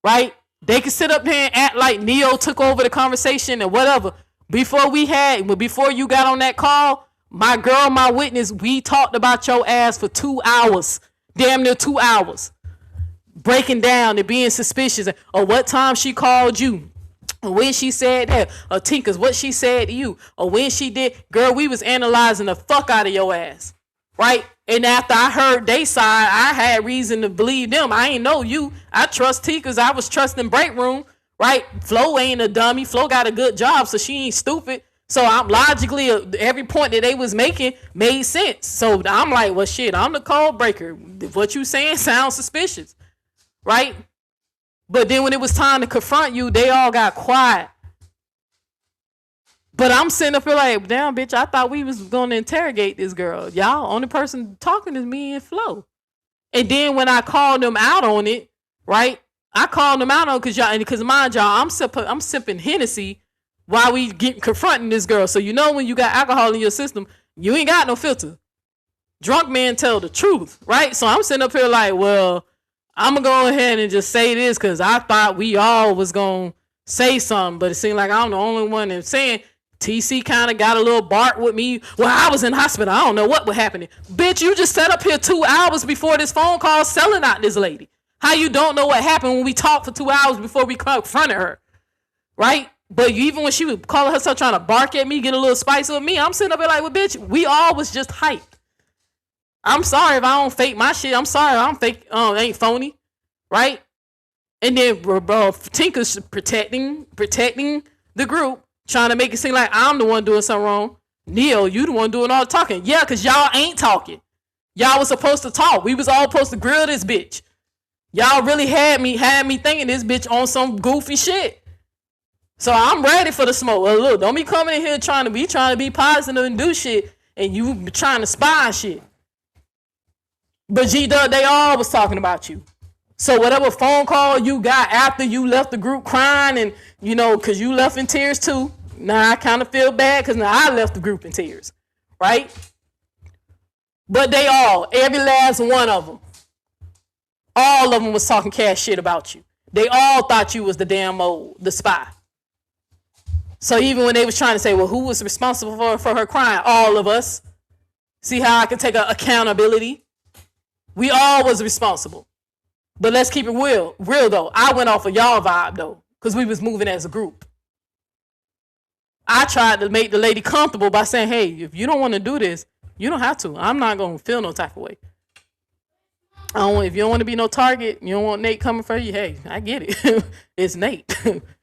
right? They could sit up there and act like Neo took over the conversation and whatever. Before you got on that call, my girl, my witness, we talked about your ass for 2 hours, damn near 2 hours, breaking down and being suspicious of what time she called you. Or when she said that, or Tinker's what she said to you, or when she did, girl, we was analyzing the fuck out of your ass, right? And after I heard they side, I had reason to believe them. I ain't know you. I trust Tinker's. I was trusting Breakroom, right? Flo ain't a dummy. Flo got a good job, so she ain't stupid. So I'm logically, every point that they was making made sense. So I'm like, well, shit, I'm the code breaker. What you saying sounds suspicious, right? But then when it was time to confront you, they all got quiet. But I'm sitting up here like, damn, bitch, I thought we was going to interrogate this girl. Y'all, only person talking is me and Flo. And then when I called them out on it, right? I called them out on it because mind y'all, I'm sipping Hennessy while we get confronting this girl. So when you got alcohol in your system, you ain't got no filter. Drunk men tell the truth, right? So I'm sitting up here like, well, I'm going to go ahead and just say this because I thought we all was going to say something, but it seemed like I'm the only one that's saying. TC kind of got a little bark with me. Well, I was in the hospital. I don't know what was happening. Bitch, you just sat up here 2 hours before this phone call selling out this lady. How you don't know what happened when we talked for 2 hours before we confronted her, right? But even when she was calling herself trying to bark at me, get a little spice with me, I'm sitting up here like, well, bitch, we all was just hyped. I'm sorry if I don't fake my shit. I'm sorry I don't fake, ain't phony, right? And then Tinker's protecting the group, trying to make it seem like I'm the one doing something wrong. Neo, you the one doing all the talking. Yeah, because y'all ain't talking. Y'all was supposed to talk. We was all supposed to grill this bitch. Y'all really had me thinking this bitch on some goofy shit. So I'm ready for the smoke. Well, look, don't be coming in here trying to be positive and do shit, and you trying to spy shit. But G-Dub, they all was talking about you. So whatever phone call you got after you left the group crying and, because you left in tears too. Now I kind of feel bad because now I left the group in tears, right? But they every last one of them, all of them was talking cash shit about you. They all thought you was the the spy. So even when they was trying to say, well, who was responsible for her crying? All of us. See how I can take accountability? We all was responsible. But let's keep it real though. I went off of y'all vibe though. because we was moving as a group. I tried to make the lady comfortable by saying, hey, if you don't want to do this, you don't have to. I'm not going to feel no type of way. If you don't want to be no target, you don't want Nate coming for you, hey, I get it. It's Nate.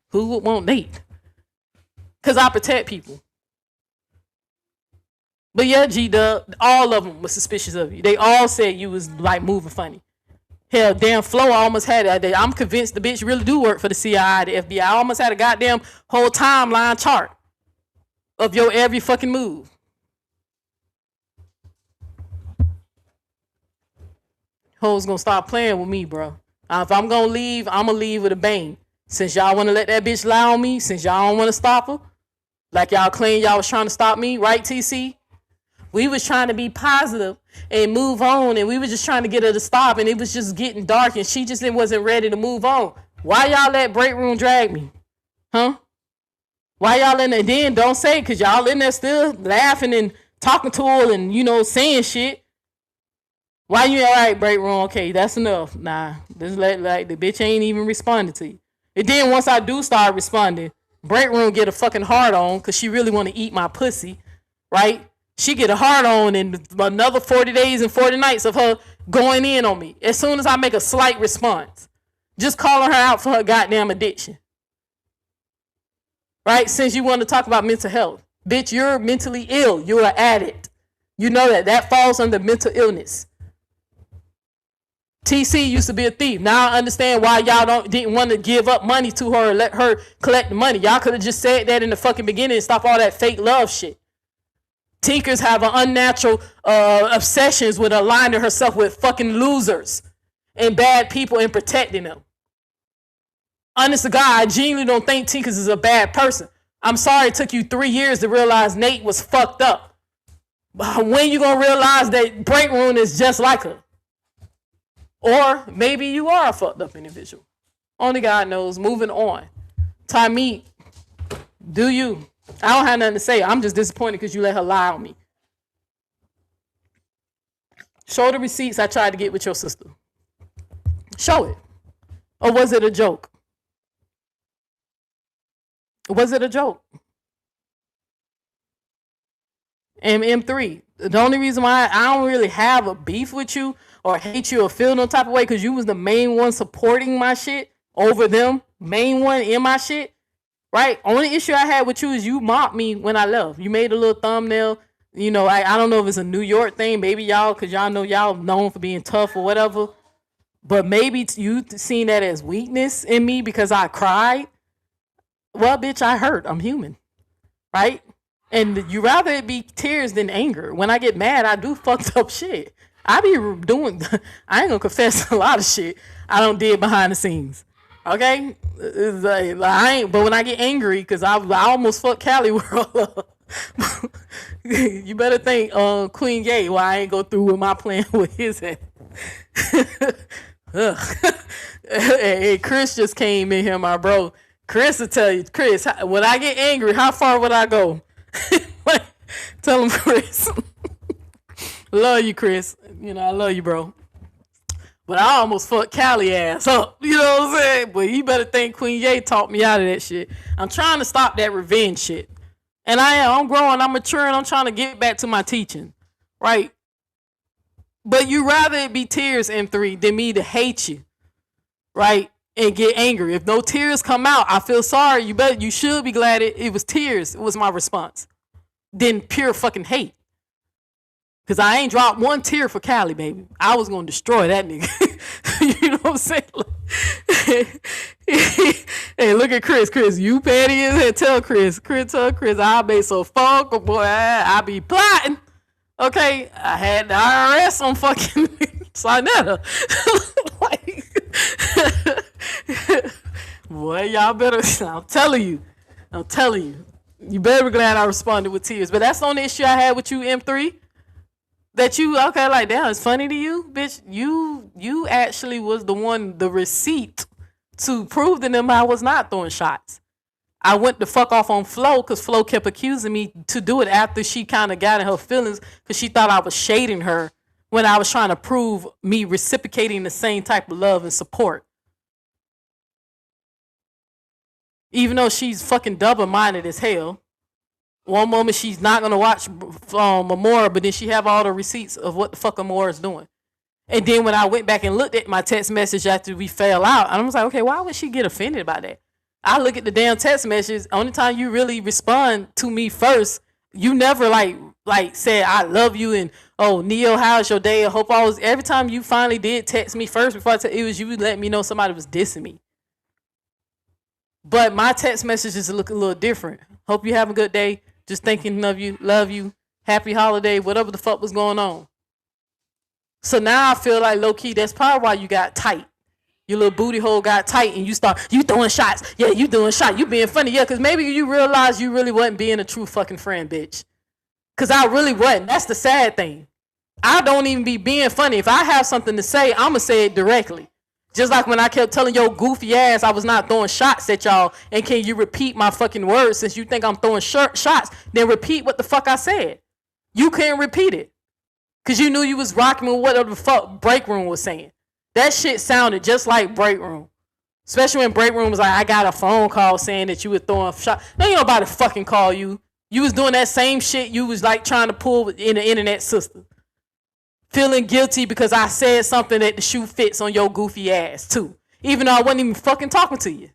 Who would want Nate? Because I protect people. But yeah, G-Dub, all of them were suspicious of you. They all said you was like moving funny. Hell, damn Flo almost had it. I'm convinced the bitch really do work for the CIA, the FBI. I almost had a goddamn whole timeline chart of your every fucking move. Hoes gonna stop playing with me, bro. If I'm gonna leave, I'm gonna leave with a bang. Since y'all wanna let that bitch lie on me, since y'all don't wanna stop her, like y'all claim y'all was trying to stop me, right, TC? We was trying to be positive and move on, and we was just trying to get her to stop, and it was just getting dark, and she just wasn't ready to move on. Why y'all let Breakroom drag me? Huh? Why y'all in there? Then don't say it, because y'all in there still laughing and talking to her and, you know, saying shit. Why you all right, Breakroom? Okay, that's enough. Nah, this like the bitch ain't even responding to you. And then once I do start responding, Breakroom get a fucking hard on because she really want to eat my pussy, right? She get a hard on and another 40 days and 40 nights of her going in on me. As soon as I make a slight response, just calling her out for her goddamn addiction. Right? Since you want to talk about mental health. Bitch, you're mentally ill. You're an addict. You know that. That falls under mental illness. TC used to be a thief. Now I understand why y'all didn't want to give up money to her and let her collect the money. Y'all could have just said that in the fucking beginning and stop all that fake love shit. Tinkers have an unnatural obsessions with aligning herself with fucking losers and bad people and protecting them. Honest to God, I genuinely don't think Tinkers is a bad person. I'm sorry it took you 3 years to realize Nate was fucked up. But when you gonna realize that Breakroom is just like her? Or maybe you are a fucked up individual. Only God knows. Moving on. Tymeet, do you? I don't have nothing to say. I'm just disappointed because you let her lie on me. Show the receipts I tried to get with your sister. Show it. Or was it a joke? Was it a joke? And M3, the only reason why I don't really have a beef with you or hate you or feel no type of way because you was the main one supporting my shit over them, main one in my shit. Right? Only issue I had with you is you mocked me when I left. You made a little thumbnail. You know, I don't know if it's a New York thing. Maybe y'all, because y'all know y'all known for being tough or whatever. But maybe you seen that as weakness in me because I cried. Well, bitch, I hurt. I'm human. Right? And you rather it be tears than anger. When I get mad, I do fucked up shit. I be doing, I ain't gonna confess a lot of shit I don't did behind the scenes. Okay? It's like, I ain't, but when I get angry, because I almost fucked Cali World up. You better thank Queen Gay why I ain't go through with my plan with his head. Hey, Chris just came in here, my bro. Chris will tell you, Chris, when I get angry, how far would I go? Tell him, Chris. Love you, Chris. You know, I love you, bro. But I almost fucked Cali ass up. You know what I'm saying? But you better think Queen Ye talked me out of that shit. I'm trying to stop that revenge shit. And I'm growing, I'm maturing, I'm trying to get back to my teaching. Right? But you rather it be tears, M3, than me to hate you. Right? And get angry. If no tears come out, I feel sorry. You should be glad it was tears. It was my response. Than pure fucking hate. Because I ain't dropped one tear for Cali, baby. I was going to destroy that nigga. You know what I'm saying? Hey, look at Chris. Chris, you petty as hell. Tell Chris, I be so fuck, boy. I be plotting. Okay? I had the IRS on fucking Sinetta. Boy, y'all better. I'm telling you. You better be glad I responded with tears. But that's the only issue I had with you, M3. That you, okay, like, damn, it's funny to you? Bitch, you actually was the receipt to prove to them I was not throwing shots. I went the fuck off on Flo because Flo kept accusing me to do it after she kind of got in her feelings because she thought I was shading her when I was trying to prove me reciprocating the same type of love and support. Even though she's fucking double-minded as hell. One moment she's not gonna watch Amora, but then she have all the receipts of what the fuck Amora is doing. And then when I went back and looked at my text message after we fell out, I was like, okay, why would she get offended by that? I look at the damn text messages. Only time you really respond to me first, you never like said I love you and oh Neo, how's your day? I hope all was. Every time you finally did text me first before it was you letting me know somebody was dissing me. But my text messages look a little different. Hope you have a good day. Just thinking of you, love you, happy holiday, whatever the fuck was going on. So now I feel like low key, that's probably why you got tight. Your little booty hole got tight and you throwing shots. Yeah, you doing shots. You being funny. Yeah, because maybe you realize you really wasn't being a true fucking friend, bitch. Because I really wasn't. That's the sad thing. I don't even be being funny. If I have something to say, I'm going to say it directly. Just like when I kept telling your goofy ass I was not throwing shots at y'all, and can you repeat my fucking words since you think I'm throwing shots, then repeat what the fuck I said. You can't repeat it. Because you knew you was rocking with whatever the fuck Breakroom was saying. That shit sounded just like Breakroom. Especially when Breakroom was like, I got a phone call saying that you were throwing shots. No, ain't nobody fucking call you. You was doing that same shit you was like trying to pull in the internet system. Feeling guilty because I said something that the shoe fits on your goofy ass too. Even though I wasn't even fucking talking to you.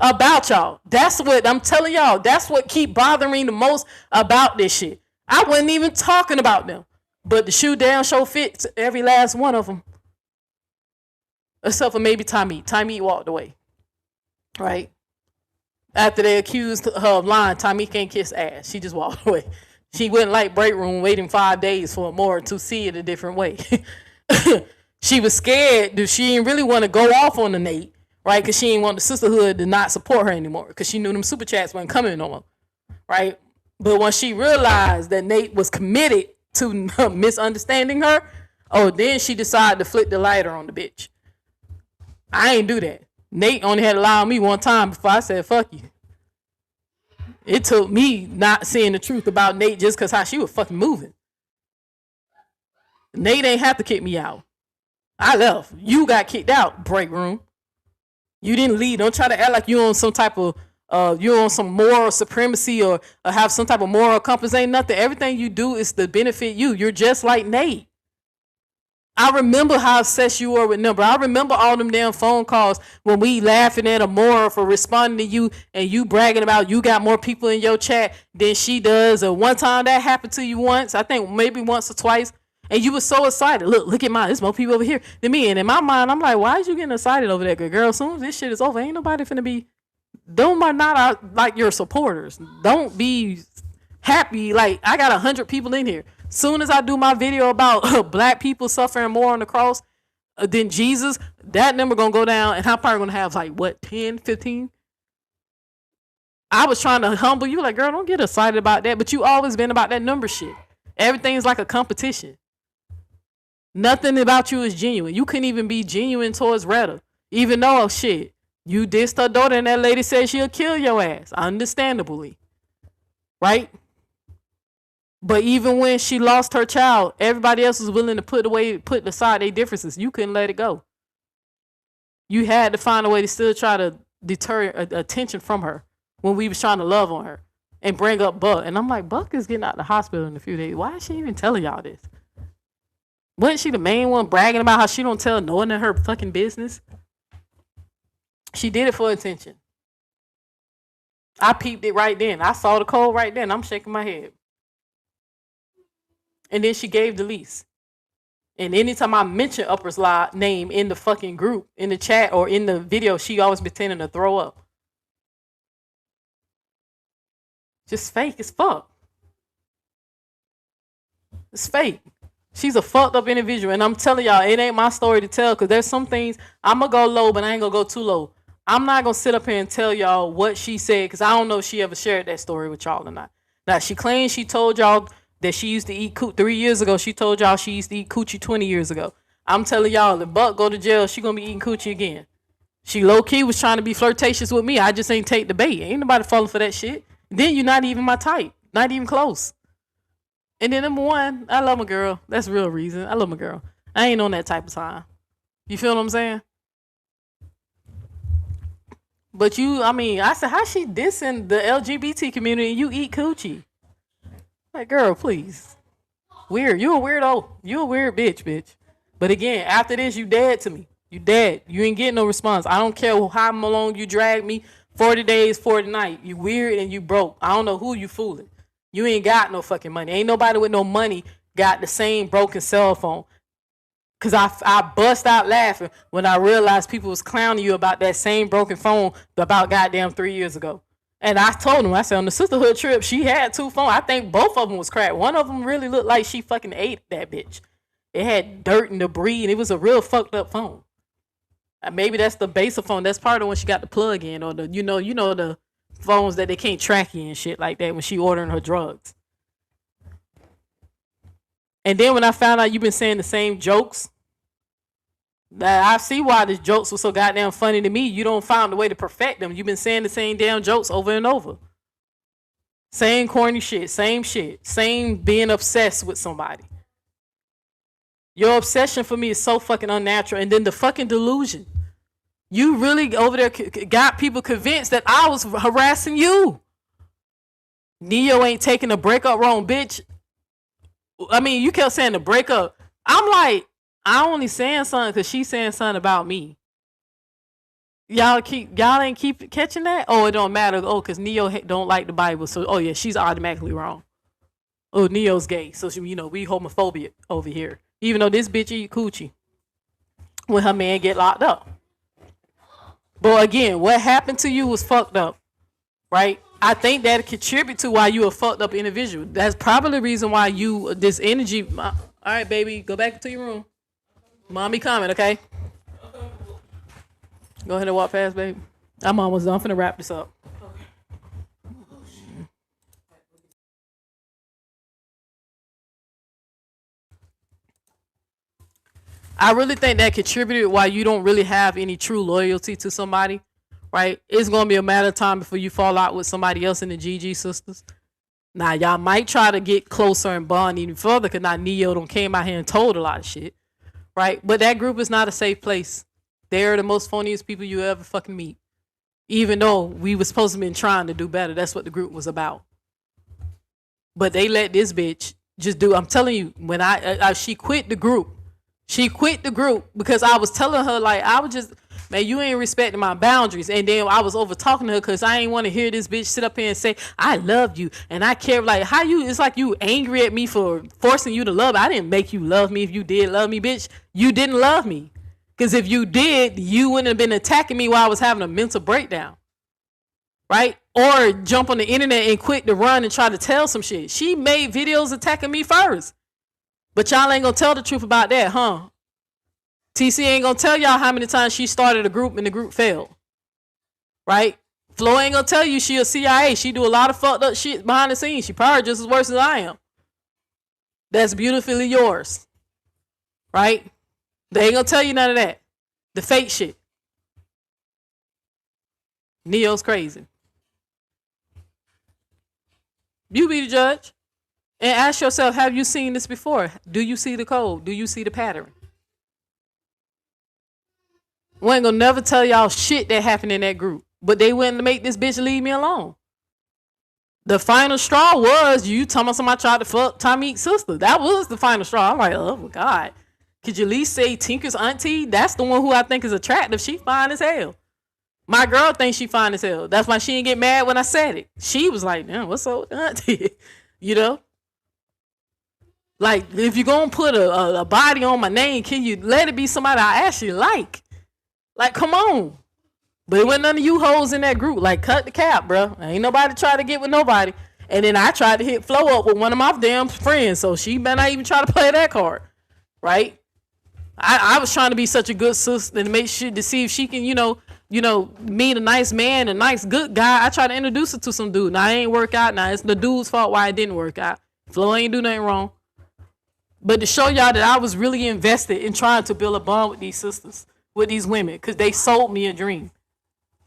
About y'all. That's what I'm telling y'all. That's what keep bothering the most about this shit. I wasn't even talking about them. But the shoe damn show fits every last one of them. Except for maybe Tommy. Tommy walked away. Right? After they accused her of lying, Tommy can't kiss ass. She just walked away. She wouldn't like Breakroom waiting 5 days for more to see it a different way. She was scared. She didn't really want to go off on the Nate, right? Because she didn't want the sisterhood to not support her anymore. Because she knew them super chats weren't coming no more, right? But when she realized that Nate was committed to misunderstanding her, oh, then she decided to flick the lighter on the bitch. I ain't do that. Nate only had allowed me one time before I said, fuck you. It took me not seeing the truth about Nate just because how she was fucking moving. Nate ain't have to kick me out. I left. You got kicked out, Breakroom. You didn't leave. Don't try to act like you on some type of, you on some moral supremacy or have some type of moral compass. Ain't nothing. Everything you do is to benefit you. You're just like Nate. I remember how obsessed you were with number. I remember all them damn phone calls when we laughing at Amora for responding to you and you bragging about you got more people in your chat than she does. Or one time that happened to you once, I think maybe once or twice, and you were so excited. Look at mine. There's more people over here than me. And in my mind, I'm like, why is you getting excited over that? Good girl, as soon as this shit is over, ain't nobody finna be, don't not like your supporters. Don't be happy. Like, I got 100 people in here. Soon as I do my video about black people suffering more on the cross than Jesus, that number gonna go down, and I'm probably gonna have like what 10, 15. I was trying to humble you, like, girl, don't get excited about that. But you always been about that number shit. Everything's like a competition. Nothing about you is genuine. You couldn't even be genuine towards Retta, even though shit you dissed her daughter, and that lady said she'll kill your ass, understandably, right? But even when she lost her child, everybody else was willing to put aside their differences. You couldn't let it go. You had to find a way to still try to deter attention from her when we was trying to love on her and bring up Buck. And I'm like, Buck is getting out of the hospital in a few days. Why is she even telling y'all this? Wasn't she the main one bragging about how she don't tell no one in her fucking business? She did it for attention. I peeped it right then. I saw the code right then. I'm shaking my head. And then she gave the lease. And anytime I mention Upper's name in the fucking group, in the chat, or in the video, she always pretending to throw up. Just fake as fuck. It's fake. She's a fucked up individual. And I'm telling y'all, it ain't my story to tell, because there's some things, I'm going to go low, but I ain't going to go too low. I'm not going to sit up here and tell y'all what she said, because I don't know if she ever shared that story with y'all or not. Now, she claims she told y'all that she used to eat 3 years ago. She told y'all she used to eat coochie 20 years ago. I'm telling y'all, if Buck go to jail, she gonna be eating coochie again. She low-key was trying to be flirtatious with me. I just ain't take the bait. Ain't nobody falling for that shit. Then you're not even my type. Not even close. And then number one, I love my girl. That's the real reason. I love my girl. I ain't on that type of time. You feel what I'm saying? But you, I mean, I said, how she dissing the LGBT community and you eat coochie? Like, girl, please. Weird. You a weirdo. You a weird bitch. But again, after this, you dead to me. You dead. You ain't getting no response. I don't care how long you drag me. 40 days, 40 nights. You weird and you broke. I don't know who you fooling. You ain't got no fucking money. Ain't nobody with no money got the same broken cell phone. Cause I bust out laughing when I realized people was clowning you about that same broken phone about goddamn 3 years ago. And I told him, I said on the sisterhood trip, she had 2 phones. I think both of them was cracked. One of them really looked like she fucking ate that bitch. It had dirt and debris, and it was a real fucked up phone. Maybe that's the base of phone. That's part of when she got the plug in, or the you know the phones that they can't track you and shit like that when she ordering her drugs. And then when I found out you've been saying the same jokes, that I see why the jokes were so goddamn funny to me. You don't find a way to perfect them. You've been saying the same damn jokes over and over. Same corny shit, same being obsessed with somebody. Your obsession for me is so fucking unnatural. And then the fucking delusion. You really over there got people convinced that I was harassing you. Neo ain't taking a breakup wrong, bitch. I mean, you kept saying the breakup. I'm like, I only saying something because she's saying something about me. Y'all ain't keep catching that? Oh, it don't matter. Oh, because Neo don't like the Bible. So, oh yeah, she's automatically wrong. Oh, Neo's gay. So, we homophobia over here. Even though this bitch eat coochie when her man get locked up. But again, what happened to you was fucked up, right? I think that contribute to why you a fucked up individual. That's probably the reason why you, this energy. All right, baby, go back to your room. Mommy coming, okay? Go ahead and walk fast, baby. I'm almost done. I'm finna wrap this up. I really think that contributed why you don't really have any true loyalty to somebody, right? It's going to be a matter of time before you fall out with somebody else in the GG sisters. Now, y'all might try to get closer and bond even further because now Neo done came out here and told a lot of shit, right? But that group is not a safe place. They're the most phoniest people you ever fucking meet. Even though we were supposed to be trying to do better. That's what the group was about. But they let this bitch just do. I'm telling you, when she quit the group. She quit the group because I was telling her, like, I was just, man, you ain't respecting my boundaries. And then I was over talking to her because I ain't want to hear this bitch sit up here and say, I love you and I care. Like, how you, it's like you angry at me for forcing you to love me. I didn't make you love me. If you did love me, bitch, you didn't love me. Because if you did, you wouldn't have been attacking me while I was having a mental breakdown. Right? Or jump on the internet and quit to run and try to tell some shit. She made videos attacking me first. But y'all ain't gonna tell the truth about that, huh? TC ain't gonna tell y'all how many times she started a group and the group failed. Right? Flo ain't gonna tell you she a CIA. She do a lot of fucked up shit behind the scenes. She probably just as worse as I am. That's beautifully yours. Right? They ain't gonna tell you none of that. The fake shit. Neo's crazy. You be the judge. And ask yourself, have you seen this before? Do you see the code? Do you see the pattern? We ain't gonna never tell y'all shit that happened in that group. But they wouldn't make this bitch leave me alone. The final straw was you talking about somebody tried to fuck Tommy's sister. That was the final straw. I'm like, oh my God. Could you at least say Tinker's auntie? That's the one who I think is attractive. She fine as hell. My girl thinks she fine as hell. That's why she didn't get mad when I said it. She was like, damn, what's up with the auntie? You know? Like, if you're going to put a body on my name, can you let it be somebody I actually like? Like, come on. But it wasn't none of you hoes in that group. Like, cut the cap, bro. Ain't nobody try to get with nobody. And then I tried to hit Flo up with one of my damn friends, so she better not even try to play that card. Right? I was trying to be such a good sister and make sure to see if she can, meet a nice man, a nice good guy. I tried to introduce her to some dude. Now, it ain't work out. Now, it's the dude's fault why it didn't work out. Flo ain't do nothing wrong. But to show y'all that I was really invested in trying to build a bond with these sisters, with these women, because they sold me a dream.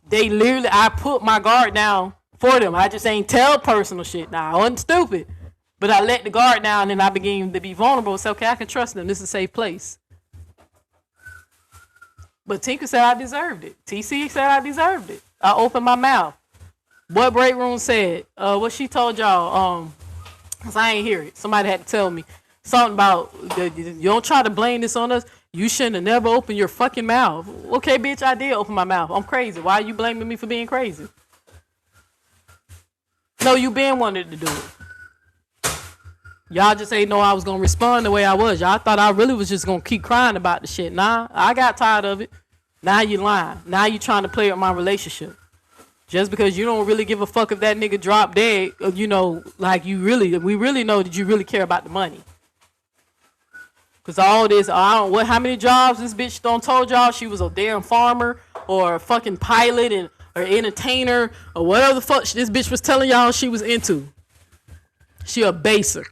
They literally, I put my guard down for them. I just ain't tell personal shit. Now, I wasn't stupid, but I let the guard down and I began to be vulnerable. So, okay, I can trust them. This is a safe place. But Tinker said I deserved it. TC said I deserved it. I opened my mouth. What Breakroom said? What she told y'all? Cause I ain't hear it. Somebody had to tell me something about you don't try to blame this on us. You shouldn't have never opened your fucking mouth. Okay, bitch, I did open my mouth. I'm crazy. Why are you blaming me for being crazy? No, you been wanted to do it. Y'all just ain't know I was gonna respond the way I was. Y'all thought I really was just gonna keep crying about the shit. Nah, I got tired of it. Now you lying. Now you trying to play with my relationship. Just because you don't really give a fuck if that nigga drop dead, you know, like we really know that you really care about the money. Cause all this, how many jobs this bitch done told y'all she was a damn farmer or a fucking pilot or entertainer or whatever the fuck this bitch was telling y'all she was into. She a baser.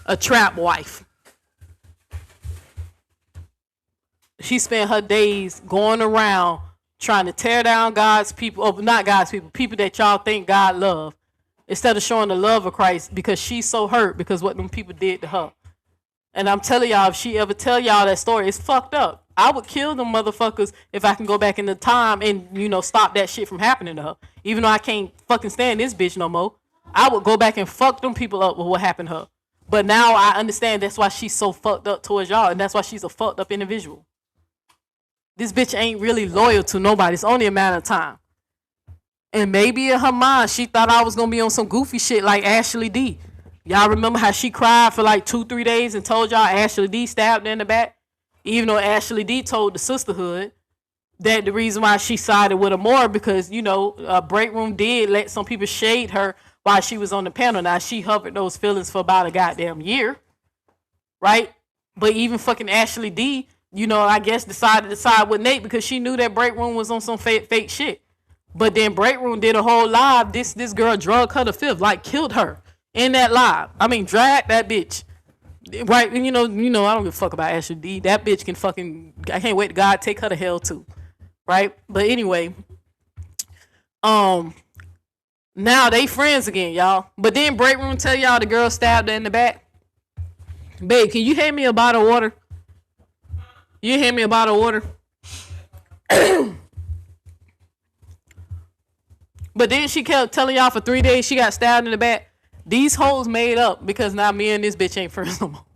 A trap wife. She spent her days going around trying to tear down God's people, or not God's people, people that y'all think God love, instead of showing the love of Christ because she's so hurt because what them people did to her. And I'm telling y'all, if she ever tell y'all that story, it's fucked up. I would kill them motherfuckers if I can go back in the time and, you know, stop that shit from happening to her. Even though I can't fucking stand this bitch no more. I would go back and fuck them people up with what happened to her. But now I understand that's why she's so fucked up towards y'all, and that's why she's a fucked up individual. This bitch ain't really loyal to nobody. It's only a matter of time. And maybe in her mind, she thought I was going to be on some goofy shit like Ashley D. Y'all remember how she cried for like 2-3 days and told y'all Ashley D stabbed her in the back? Even though Ashley D told the sisterhood that the reason why she sided with her more because, you know, Breakroom did let some people shade her while she was on the panel. Now, she hovered those feelings for about a goddamn year. Right? But even fucking Ashley D, you know, I guess decided to side with Nate because she knew that Breakroom was on some fake shit. But then Breakroom did a whole live. This girl drug her to fifth, like killed her in that live. I mean, dragged that bitch. Right? And you know, I don't give a fuck about Ashley D. That bitch can fucking, I can't wait to God take her to hell too. Right? But anyway, now they friends again, y'all. But then Breakroom tell y'all the girl stabbed her in the back. Babe, can you hand me a bottle of water? You hand me a bottle of water? But then she kept telling y'all for 3 days she got stabbed in the back. These hoes made up because now me and this bitch ain't friends no more.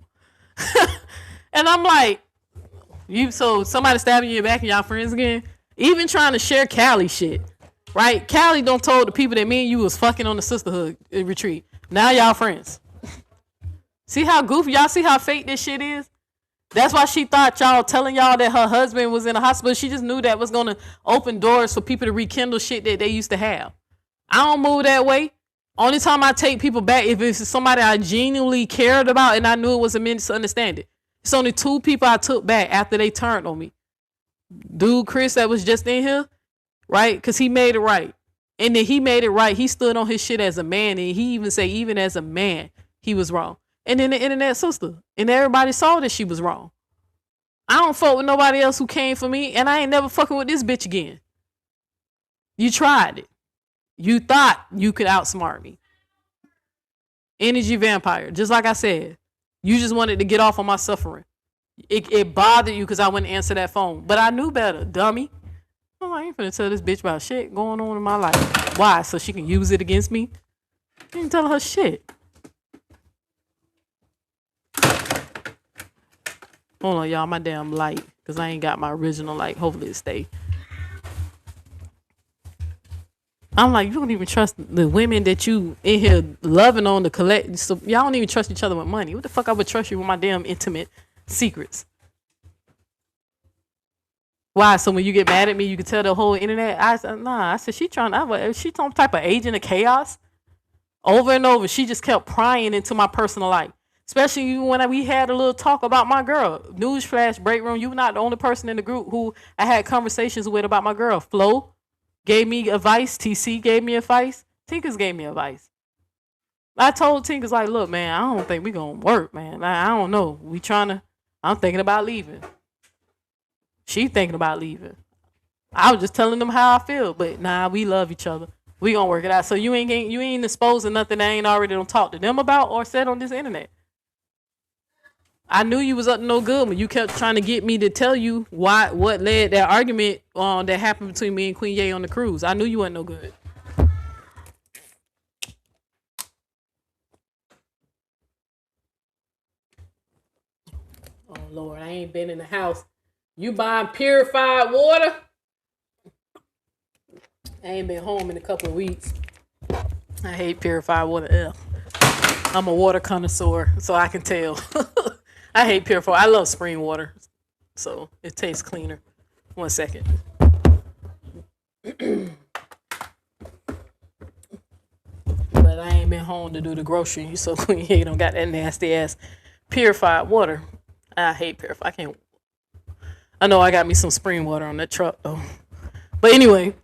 And I'm like, so somebody stabbing you in the back and y'all friends again? Even trying to share Callie shit. Right? Callie done told the people that me and you was fucking on the sisterhood retreat. Now y'all friends. See how goofy? Y'all see how fake this shit is? That's why she thought y'all telling y'all that her husband was in the hospital. She just knew that was going to open doors for people to rekindle shit that they used to have. I don't move that way. Only time I take people back if it's somebody I genuinely cared about and I knew it was a misunderstanding. It's only 2 people I took back after they turned on me. Dude, Chris, that was just in here, right? Because he made it right. And then he made it right. He stood on his shit as a man. And he even said, even as a man, he was wrong. And then the internet sister. And everybody saw that she was wrong. I don't fuck with nobody else who came for me. And I ain't never fucking with this bitch again. You tried it. You thought you could outsmart me. Energy vampire. Just like I said. You just wanted to get off on my suffering. It bothered you because I wouldn't answer that phone. But I knew better, dummy. Oh, I ain't finna tell this bitch about shit going on in my life. Why? So she can use it against me? I ain't telling her shit. Hold on, y'all. My damn light. Because I ain't got my original light. Hopefully it stay. I'm like, you don't even trust the women that you in here loving on to collect. So y'all don't even trust each other with money. What the fuck I would trust you with my damn intimate secrets? Why? So when you get mad at me, you can tell the whole internet? I said, nah. I said, she some type of agent of chaos. Over and over, she just kept prying into my personal life. Especially when we had a little talk about my girl. Newsflash, Breakroom, you were not the only person in the group who I had conversations with about my girl. Flo gave me advice. TC gave me advice. Tinkers gave me advice. I told Tinkers, like, look, man, I don't think we gonna work, man. I don't know. I'm thinking about leaving. She thinking about leaving. I was just telling them how I feel, but nah, we love each other. We gonna work it out. So you ain't exposing nothing I ain't already done talked to them about or said on this internet. I knew you was up to no good when you kept trying to get me to tell you what led that argument that happened between me and Queen Ye on the cruise. I knew you wasn't no good. Oh Lord, I ain't been in the house. You buying purified water? I ain't been home in a couple of weeks. I hate purified water. Ugh. I'm a water connoisseur, so I can tell. I hate purified. I love spring water, so it tastes cleaner. 1 second. But I ain't been home to do the grocery, so you don't got that nasty ass purified water. I hate purified. I can't. I know I got me some spring water on that truck though. But anyway.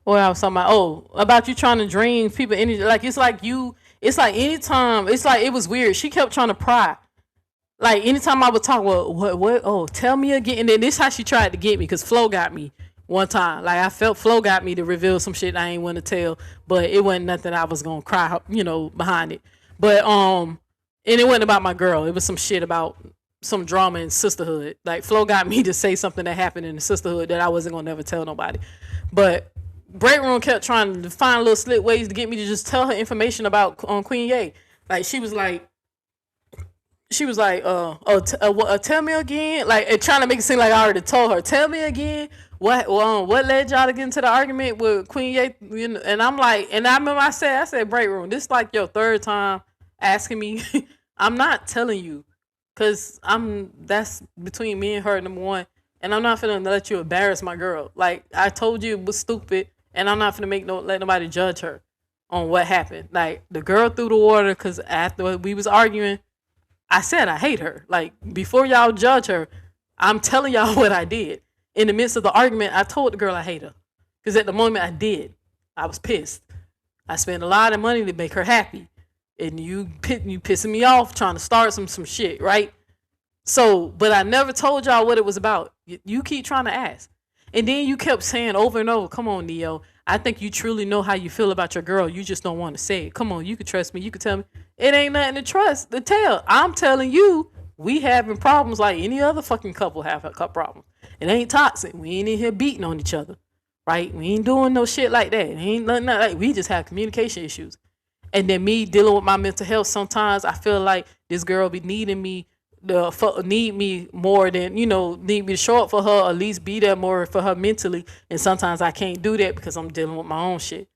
What I was talking about? Oh, about you trying to drain people energy. Like it's like anytime. It's like it was weird. She kept trying to pry. Like anytime I would talk, well, what? Oh, tell me again. And then this how she tried to get me because Flo got me one time. Like I felt Flo got me to reveal some shit I ain't want to tell, but it wasn't nothing I was gonna cry, behind it. But and it wasn't about my girl. It was some shit about some drama in sisterhood. Like Flo got me to say something that happened in the sisterhood that I wasn't gonna never tell nobody. But Breakroom kept trying to find little slick ways to get me to just tell her information about Queen Ye. Like she was like, tell me again. Like trying to make it seem like I already told her. Tell me again what led y'all to get into the argument with Queen Ye. And I'm like, and I remember I said Breakroom. This is like your third time asking me. I'm not telling you, cause that's between me and her, number one. And I'm not finna let you embarrass my girl. Like I told you it was stupid. And I'm not gonna let nobody judge her on what happened. Like the girl threw the water because after we was arguing, I said I hate her. Like before y'all judge her, I'm telling y'all what I did. In the midst of the argument, I told the girl I hate her because at the moment I did. I was pissed. I spent a lot of money to make her happy, and you pissing me off trying to start some shit, right? So, but I never told y'all what it was about. You keep trying to ask. And then you kept saying over and over, come on, Neo. I think you truly know how you feel about your girl. You just don't want to say it. Come on, you can trust me. You can tell me. It ain't nothing to tell. I'm telling you, we having problems like any other fucking couple have a problems. It ain't toxic. We ain't in here beating on each other, right? We ain't doing no shit like that. It ain't nothing like we just have communication issues. And then me dealing with my mental health, sometimes I feel like this girl be needing me need me more than need me to show up for her, at least be there more for her mentally, and sometimes I can't do that because I'm dealing with my own shit.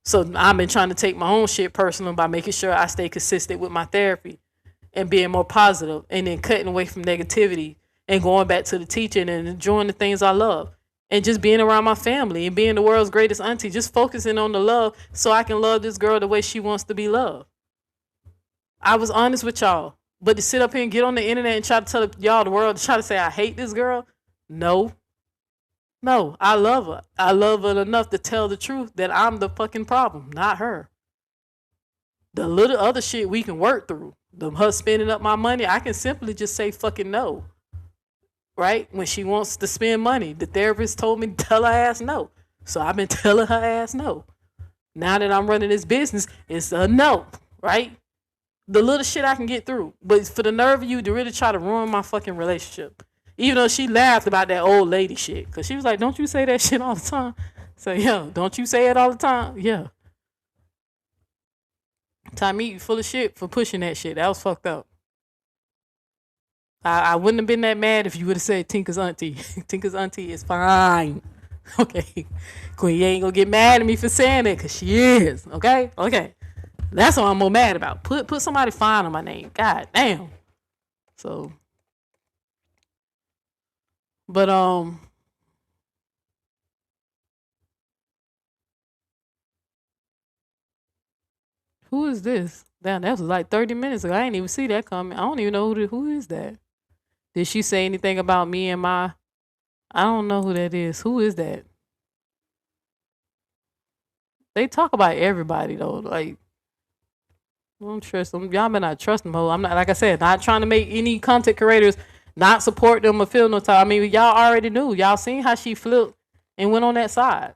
So I've been trying to take my own shit personal by making sure I stay consistent with my therapy and being more positive, and then cutting away from negativity and going back to the teaching and enjoying the things I love and just being around my family and being the world's greatest auntie, just focusing on the love so I can love this girl the way she wants to be loved. I was honest with y'all. But to sit up here and get on the internet and try to tell y'all the world, to try to say I hate this girl, no, I love her. I love her enough to tell the truth that I'm the fucking problem, not her. The little other shit we can work through, her spending up my money, I can simply just say fucking no. Right? When she wants to spend money, the therapist told me to tell her ass no. So I've been telling her ass no. Now that I'm running this business, it's a no, right? The little shit I can get through. But for the nerve of you to really try to ruin my fucking relationship. Even though she laughed about that old lady shit. Because she was like, don't you say that shit all the time? So, yeah, don't you say it all the time? Yeah. Tommy, you full of shit for pushing that shit. That was fucked up. I wouldn't have been that mad if you would have said Tinker's auntie. Tinker's auntie is fine. Okay. Queen, you ain't gonna get mad at me for saying it, because she is. Okay? Okay. That's what I'm more mad about. Put somebody fine on my name. God damn. So, but who is this? Damn, that was like 30 minutes ago. I didn't even see that coming. I don't even know who is that. Did she say anything about me and my? I don't know who that is. Who is that? They talk about everybody though. Like, I don't trust them. Y'all better not trust them. I'm not, like I said, not trying to make any content creators not support them or feel no time. I mean, y'all already knew. Y'all seen how she flipped and went on that side.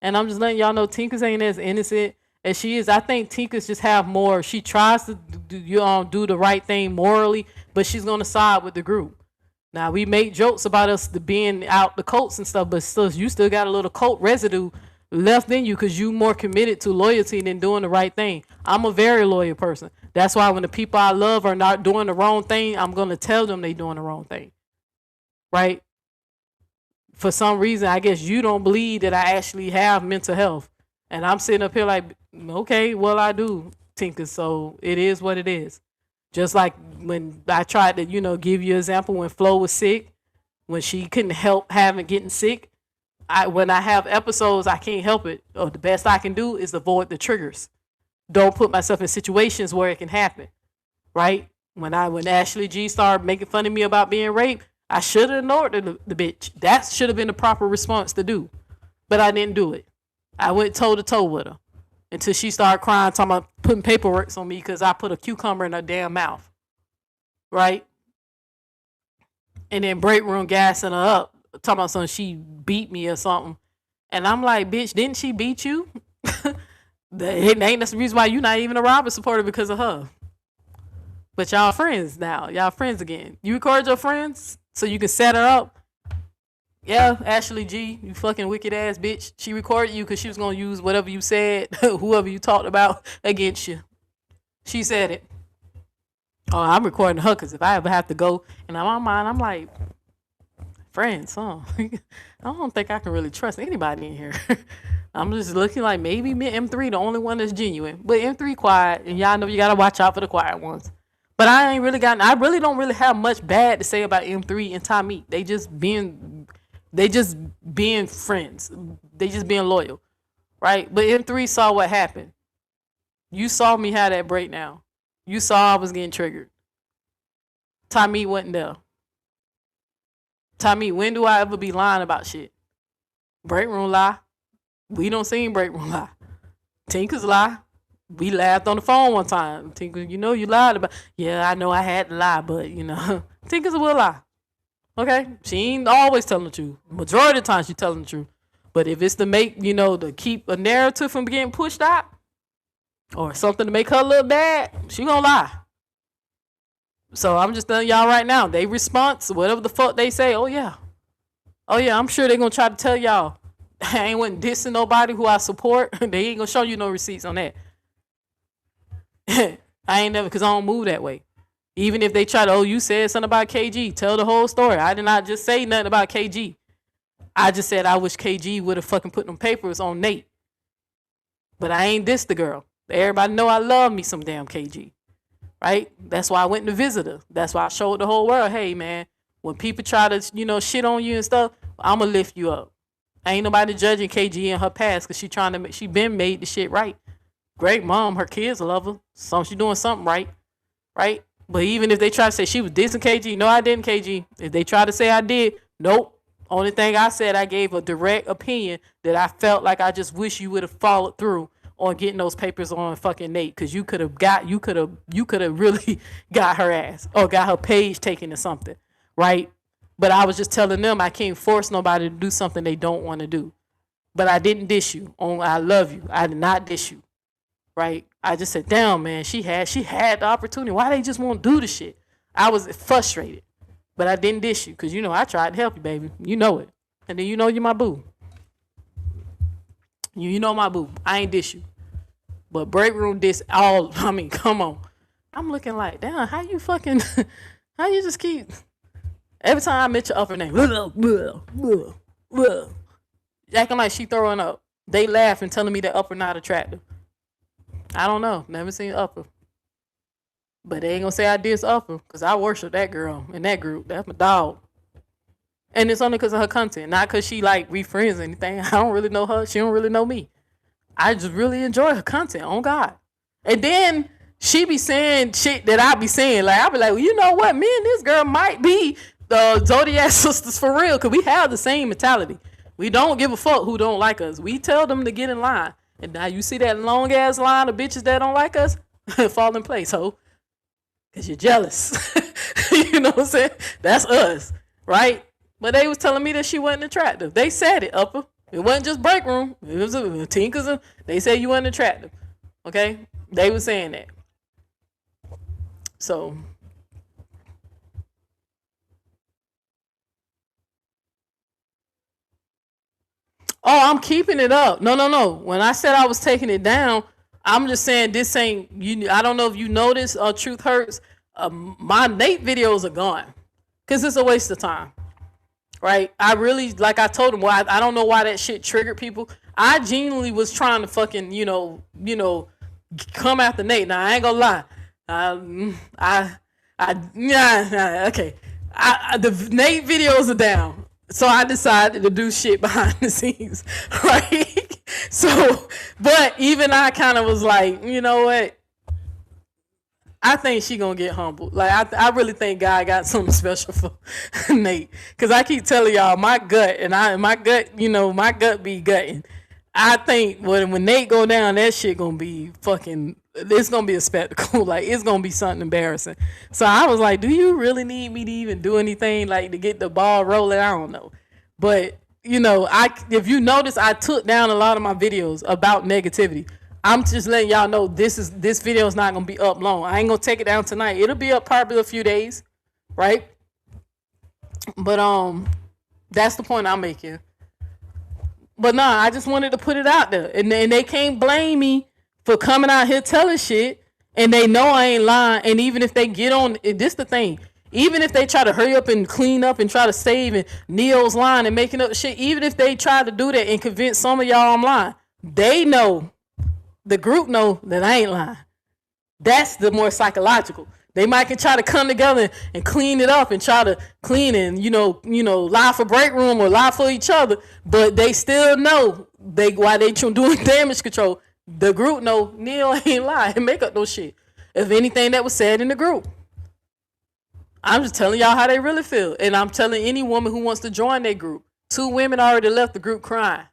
And I'm just letting y'all know Tinker's ain't as innocent as she is. I think Tinker's just have more. She tries to do the right thing morally, but she's gonna side with the group. Now we make jokes about us being out the cults and stuff, but still, you still got a little cult residue left in you because you more committed to loyalty than doing the right thing. I'm a very loyal person. That's why when the people I love are not doing the wrong thing, I'm gonna tell them they doing the wrong thing. Right? For some reason, I guess you don't believe that I actually have mental health. And I'm sitting up here like, okay, well, I do, Tinker. So it is what it is. Just like when I tried to, give you an example when Flo was sick, when she couldn't help getting sick. When I have episodes, I can't help it. Or the best I can do is avoid the triggers. Don't put myself in situations where it can happen. Right? When Ashley G started making fun of me about being raped, I should have ignored the bitch. That should have been the proper response to do. But I didn't do it. I went toe to toe with her until she started crying, talking about putting paperwork on me because I put a cucumber in her damn mouth. Right? And then Breakroom gassing her up, talking about something she beat me or something. And I'm like, bitch, didn't she beat you? That's the reason why you're not even a Robert supporter because of her. But y'all friends now. Y'all friends again. You record your friends so you can set her up. Yeah, Ashley G, you fucking wicked ass bitch. She recorded you because she was going to use whatever you said, whoever you talked about against you. She said it. Oh, I'm recording her because if I ever have to go, and in my mind, I'm like, friends, huh? I don't think I can really trust anybody in here. I'm just looking like maybe M3 the only one that's genuine. But M3 quiet, and y'all know you got to watch out for the quiet ones. But I really don't really have much bad to say about M3 and Tommy. They just being friends. They just being loyal. Right? But M3 saw what happened. You saw me have that breakdown. You saw I was getting triggered. Tommy wasn't there. Tommy, when do I ever be lying about shit? Breakroom lie. We don't seen Breakroom lie. Tinker's lie. We laughed on the phone one time. Tinker, you lied about. Yeah, I know I had to lie, but Tinker's will lie. Okay, she ain't always telling the truth. Majority of the time she telling the truth. But if it's to make to keep a narrative from getting pushed out, or something to make her look bad, she gonna lie. So I'm just telling y'all right now, they response, whatever the fuck they say, oh yeah, I'm sure they gonna try to tell y'all I ain't went dissing nobody who I support. They ain't gonna show you no receipts on that. I ain't never, because I don't move that way. Even if they try to, you said something about KG, tell the whole story. I did not just say nothing about KG. I just said I wish KG would have fucking put them papers on Nate. But I ain't diss the girl. Everybody know I love me some damn KG. Right? That's why I went to visit her. That's why I showed the whole world, hey man, when people try to, shit on you and stuff, I'ma lift you up. Ain't nobody judging KG in her past because she been made the shit right. Great mom, her kids love her. She doing something right. Right? But even if they try to say she was dissing KG, no, I didn't, KG. If they try to say I did, nope. Only thing I said, I gave a direct opinion that I felt like I just wish you would have followed through on getting those papers on fucking Nate, because you could have really got her ass or got her page taken or something, right? But I was just telling them I can't force nobody to do something they don't want to do. But I didn't diss you. I love you. I did not diss you, right? I just said, damn, man, she had the opportunity. Why they just won't do the shit? I was frustrated, but I didn't diss you because I tried to help you, baby. You know it, and then you're my boo. You know my boo. I ain't diss you. But Breakroom diss all. I mean, come on. I'm looking like, damn, how you just keep. Every time I mention upper name, acting like she throwing up. They laugh and telling me that upper not attractive. I don't know. Never seen upper. But they ain't gonna say I diss upper because I worship that girl in that group. That's my dog. And it's only because of her content, not because she refriends or anything. I don't really know her. She don't really know me. I just really enjoy her content, on God. And then she be saying shit that I be saying. I be like, well, you know what? Me and this girl might be the Zodiac sisters for real, because we have the same mentality. We don't give a fuck who don't like us. We tell them to get in line. And now you see that long ass line of bitches that don't like us? Fall in place, ho. Because you're jealous. You know what I'm saying? That's us, right? But they was telling me that she wasn't attractive. They said it, upper. It wasn't just Breakroom. It was a team because they said you weren't attractive. Okay? They were saying that. So. Oh, I'm keeping it up. No. When I said I was taking it down, I'm just saying this ain't you. I don't know if you noticed. Truth hurts. My Nate videos are gone because it's a waste of time. Right? I really, like I told him, I don't know why that shit triggered people. I genuinely was trying to fucking, come after Nate. Now I ain't gonna lie. Okay. The Nate videos are down. So I decided to do shit behind the scenes, right? So, but even I kind of was like, you know what? I think she gonna get humbled. Like I really think God got something special for Nate, because I keep telling y'all my gut be gutting. I think when Nate go down, that shit gonna be fucking. It's gonna be a spectacle. Like it's gonna be something embarrassing. So I was like, do you really need me to even do anything like to get the ball rolling? I don't know, but if you notice, I took down a lot of my videos about negativity. I'm just letting y'all know this video is not gonna be up long. I ain't gonna take it down tonight. It'll be up probably a few days, right? But that's the point I'm making. But nah, I just wanted to put it out there, and they can't blame me for coming out here telling shit, and they know I ain't lying. And even if they get on, this the thing. Even if they try to hurry up and clean up and try to save and Neo's lying and making up shit, even if they try to do that and convince some of y'all I'm lying, they know. The group know that I ain't lying. That's the more psychological. They might can try to come together and clean it up and try to clean and lie for Breakroom or lie for each other, but they still know why they doing damage control. The group know Neil ain't lying and make up no shit of anything that was said in the group. I'm just telling y'all how they really feel, and I'm telling any woman who wants to join their group. 2 women already left the group crying.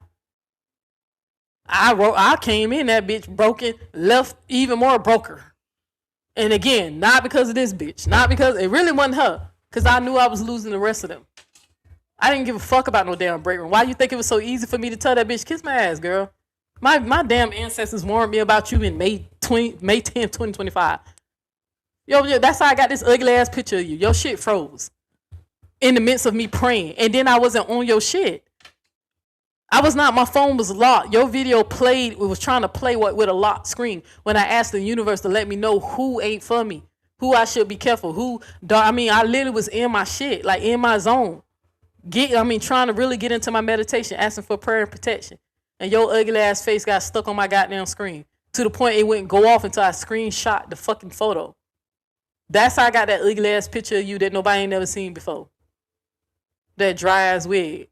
I came in that bitch broken, left even more broker. And again, not because of this bitch. Not because it really wasn't her. Because I knew I was losing the rest of them. I didn't give a fuck about no damn Breakroom. Why you think it was so easy for me to tell that bitch, kiss my ass, girl? My damn ancestors warned me about you in May 10th, 2025. Yo, that's how I got this ugly ass picture of you. Your shit froze. In the midst of me praying. And then I wasn't on your shit. I was not. My phone was locked. Your video played. It was trying to play with a locked screen when I asked the universe to let me know who ain't for me, who I should be careful, I literally was in my shit, like in my zone. Trying to really get into my meditation, asking for prayer and protection. And your ugly ass face got stuck on my goddamn screen to the point it wouldn't go off until I screenshot the fucking photo. That's how I got that ugly ass picture of you that nobody ain't never seen before. That dry ass wig.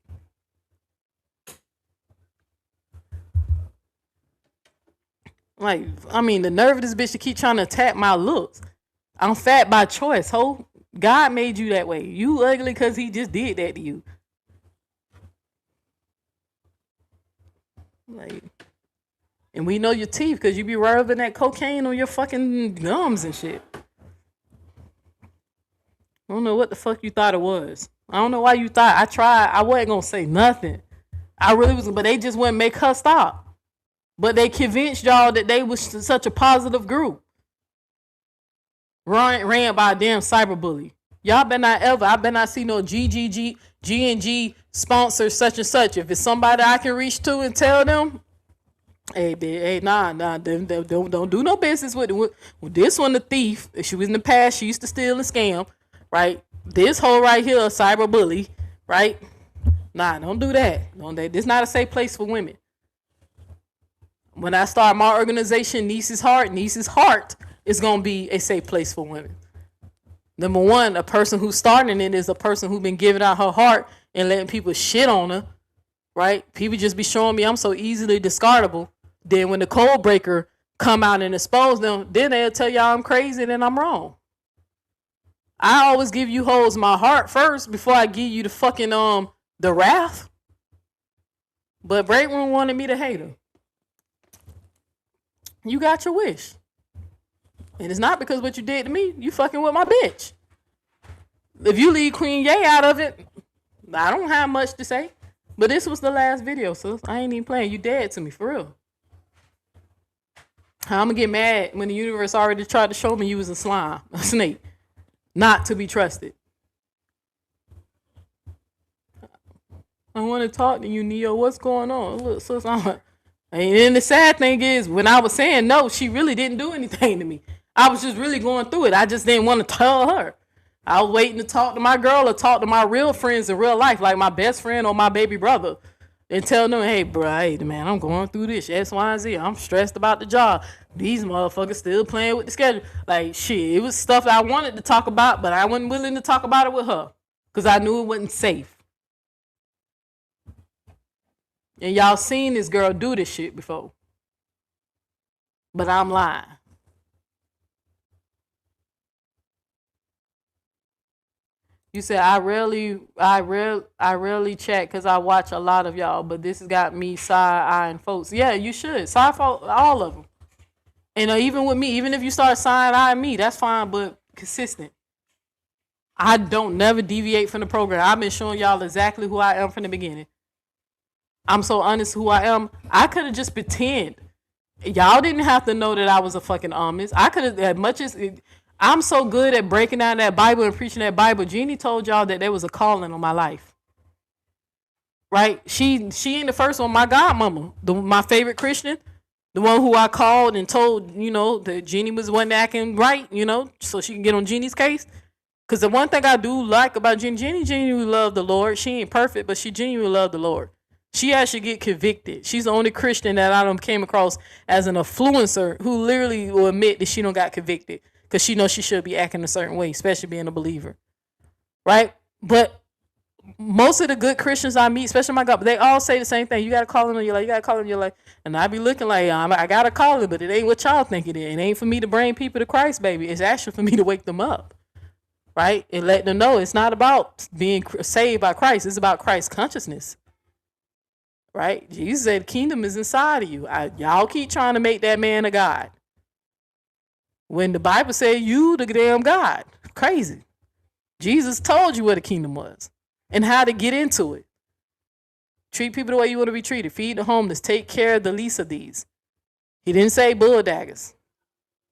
The nerve of this bitch to keep trying to attack my looks. I'm fat by choice, ho. God made you that way. You ugly because he just did that to you. And we know your teeth because you be rubbing that cocaine on your fucking gums and shit. I don't know what the fuck you thought it was. I don't know why you thought. I tried. I wasn't going to say nothing. I really was, but they just wouldn't make her stop. But they convinced y'all that they was such a positive group. Ran by a damn cyberbully. Y'all better not ever. I better not see no G&G sponsor such and such. If it's somebody I can reach to and tell them, nah, don't do no business with this one. The thief. She was in the past. She used to steal and scam, right? This hoe right here, a cyberbully, right? Nah, don't do that. This not a safe place for women. When I start my organization, Niece's Heart is going to be a safe place for women. Number one, a person who's starting it is a person who's been giving out her heart and letting people shit on her, right? People just be showing me I'm so easily discardable. Then when the code breaker come out and expose them, then they'll tell y'all I'm crazy and I'm wrong. I always give you hoes my heart first before I give you the fucking, the wrath. But Breakroom wanted me to hate her. You got your wish. And it's not because what you did to me. You fucking with my bitch. If you leave Queen Ye out of it, I don't have much to say. But this was the last video, sis. I ain't even playing. You dead to me, for real. I'm gonna get mad when the universe already tried to show me you was a slime, a snake, not to be trusted. I want to talk to you, Neo. What's going on? Look, sis, and then the sad thing is, when I was saying no, she really didn't do anything to me. I was just really going through it. I just didn't want to tell her. I was waiting to talk to my girl or talk to my real friends in real life, like my best friend or my baby brother, and tell them, hey, bro, hey, man, I'm going through this, X, Y, and Z. I'm stressed about the job. These motherfuckers still playing with the schedule. Like, shit, it was stuff I wanted to talk about, but I wasn't willing to talk about it with her because I knew it wasn't safe. And y'all seen this girl do this shit before. But I'm lying. You said I rarely chat because I watch a lot of y'all, but this has got me side-eyeing folks. Yeah, you should. All of them. And even with me, even if you start side-eyeing me, that's fine, but consistent. I don't never deviate from the program. I've been showing y'all exactly who I am from the beginning. I'm so honest who I am. I could have just pretend. Y'all didn't have to know that I was a fucking Amish. I could have, as much as I'm so good at breaking down that Bible and preaching that Bible. Jeannie told y'all that there was a calling on my life. Right? She ain't the first one. My godmama, my favorite Christian, the one who I called and told, that Jeannie was the one acting right, so she can get on Jeannie's case. Because the one thing I do like about Jeannie genuinely love the Lord. She ain't perfect, but she genuinely love the Lord. She actually get convicted. She's the only Christian that I done came across as an influencer who literally will admit that she don't got convicted because she knows she should be acting a certain way, especially being a believer, right? But most of the good Christians I meet, especially my God, they all say the same thing. You got to call him in your life. You got to call him in your life. And I be looking like, I got to call him, but it ain't what y'all think it is. It ain't for me to bring people to Christ, baby. It's actually for me to wake them up, right? And let them know it's not about being saved by Christ. It's about Christ's consciousness. Right? Jesus said the kingdom is inside of you. Y'all keep trying to make that man a God. When the Bible said you the damn God. Crazy. Jesus told you what the kingdom was and how to get into it. Treat people the way you want to be treated. Feed the homeless. Take care of the least of these. He didn't say bulldaggers.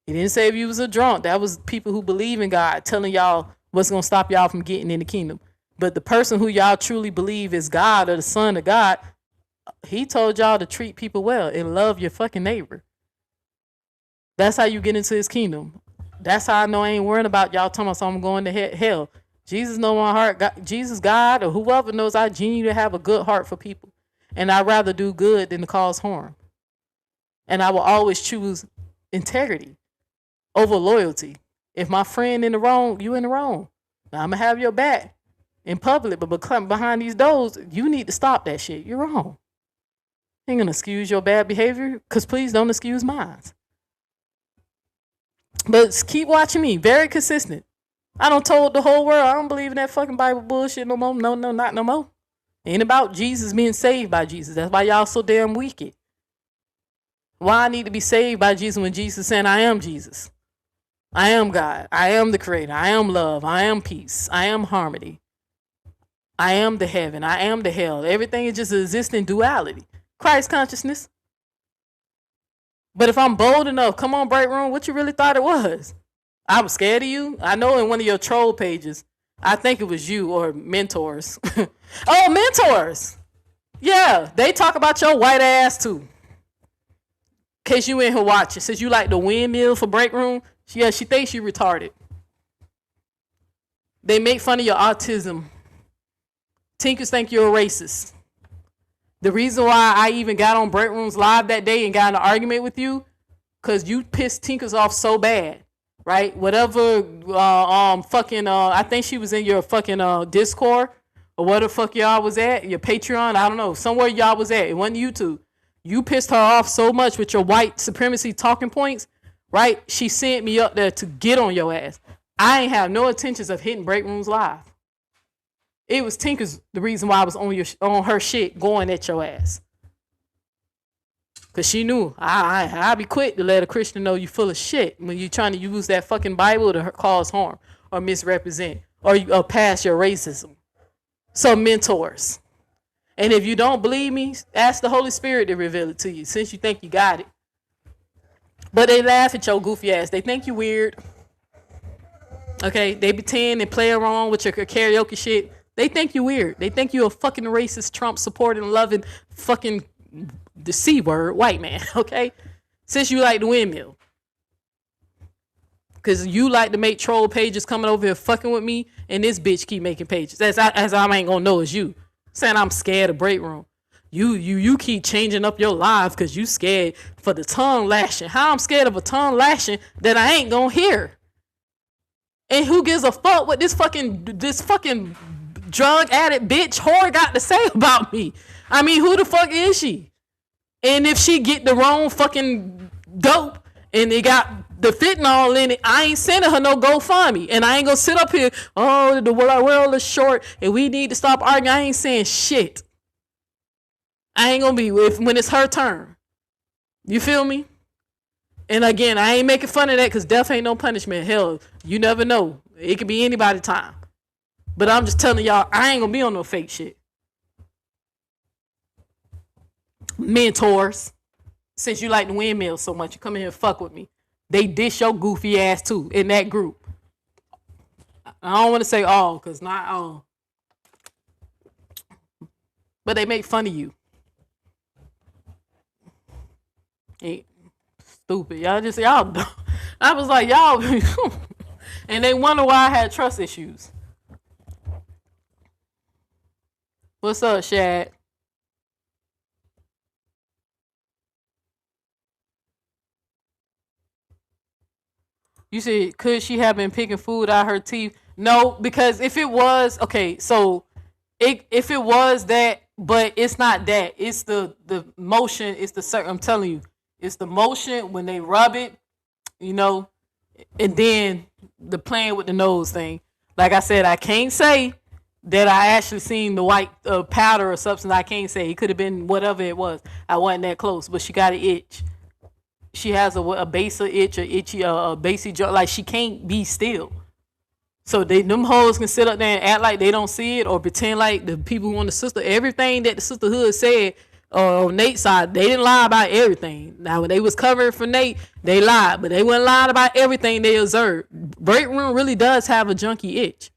He didn't say if you was a drunk. That was people who believe in God telling y'all what's going to stop y'all from getting in the kingdom. But the person who y'all truly believe is God or the Son of God, he told y'all to treat people well and love your fucking neighbor. That's how you get into his kingdom. That's how I know I ain't worrying about y'all talking about I'm going to hell. Jesus know my heart. Jesus, God, or whoever knows I genuinely have a good heart for people. And I'd rather do good than to cause harm. And I will always choose integrity over loyalty. If my friend in the wrong, you in the wrong. Now, I'm going to have your back in public, but behind these doors, you need to stop that shit. You're wrong. Ain't gonna excuse your bad behavior, because please don't excuse mine. But keep watching me. Very consistent. I done told the whole world I don't believe in that fucking Bible bullshit no more. No, not no more. Ain't about Jesus being saved by Jesus. That's why y'all so damn wicked. Why I need to be saved by Jesus when Jesus saying I am Jesus. I am God. I am the creator. I am love. I am peace. I am harmony. I am the heaven. I am the hell. Everything is just existing duality. Christ consciousness. But if I'm bold enough, come on, Breakroom, what you really thought it was? I was scared of you? I know in one of your troll pages, I think it was you or mentors. Oh, mentors. Yeah, they talk about your white ass too. In case you in here watching, since you like the windmill for Breakroom, yeah, she thinks you retarded. They make fun of your autism. Tinkers think you're a racist. The reason why I even got on Breakroom's live that day and got in an argument with you, because you pissed Tinkers off so bad, right? Whatever, I think she was in your fucking Discord or where the fuck y'all was at, your Patreon, I don't know, somewhere y'all was at. It wasn't YouTube. You pissed her off so much with your white supremacy talking points, right? She sent me up there to get on your ass. I ain't have no intentions of hitting Breakroom's live. It was Tinkers the reason why I was on her shit going at your ass. Because she knew I'd be quick to let a Christian know you full of shit when you're trying to use that fucking Bible to cause harm or misrepresent or pass your racism. So mentors. And if you don't believe me, ask the Holy Spirit to reveal it to you, since you think you got it. But they laugh at your goofy ass. They think you weird. Okay, they pretend and play around with your karaoke shit. They think you weird. They think you a fucking racist, Trump supporting, loving, fucking the C word white man. Okay, since you like the windmill, because you like to make troll pages coming over here fucking with me, and this bitch keep making pages. As I ain't gonna know is you saying I'm scared of Breakroom. You keep changing up your life because you scared for the tongue lashing. How I'm scared of a tongue lashing that I ain't gonna hear. And who gives a fuck what this fucking drug addict bitch whore got to say about me? I mean, who the fuck is she? And if she get the wrong fucking dope and they got the fentanyl in it, I ain't sending her no GoFundMe. And I ain't gonna sit up here, oh, the world is short and we need to stop arguing. I ain't saying shit. I ain't gonna be when it's her turn. You feel me? And again, I ain't making fun of that because death ain't no punishment. Hell, you never know. It could be anybody's time. But I'm just telling y'all, I ain't gonna be on no fake shit. Mentors, since you like the windmill so much, you come in here and fuck with me. They dish your goofy ass too in that group. I don't want to say all, because not all. But they make fun of you. Hey, stupid. Y'all. I was like, y'all. And they wonder why I had trust issues. What's up, Shad? You said, could she have been picking food out her teeth? No, because if it was, okay, so if it was that, but it's not that. It's the motion, it's the certain, I'm telling you, it's the motion when they rub it, you know, and then the playing with the nose thing. Like I said, I can't say that I actually seen the white powder or substance. I can't say. It could have been whatever it was. I wasn't that close, but she got an itch. She has a basic itch, a basic jaw. Like she can't be still. So them hoes can sit up there and act like they don't see it or pretend like the people who want the sister. Everything that the sisterhood said on Nate's side, they didn't lie about everything. Now when they was covering for Nate, they lied, but they weren't lying about everything they observed. Breakroom really does have a junkie itch.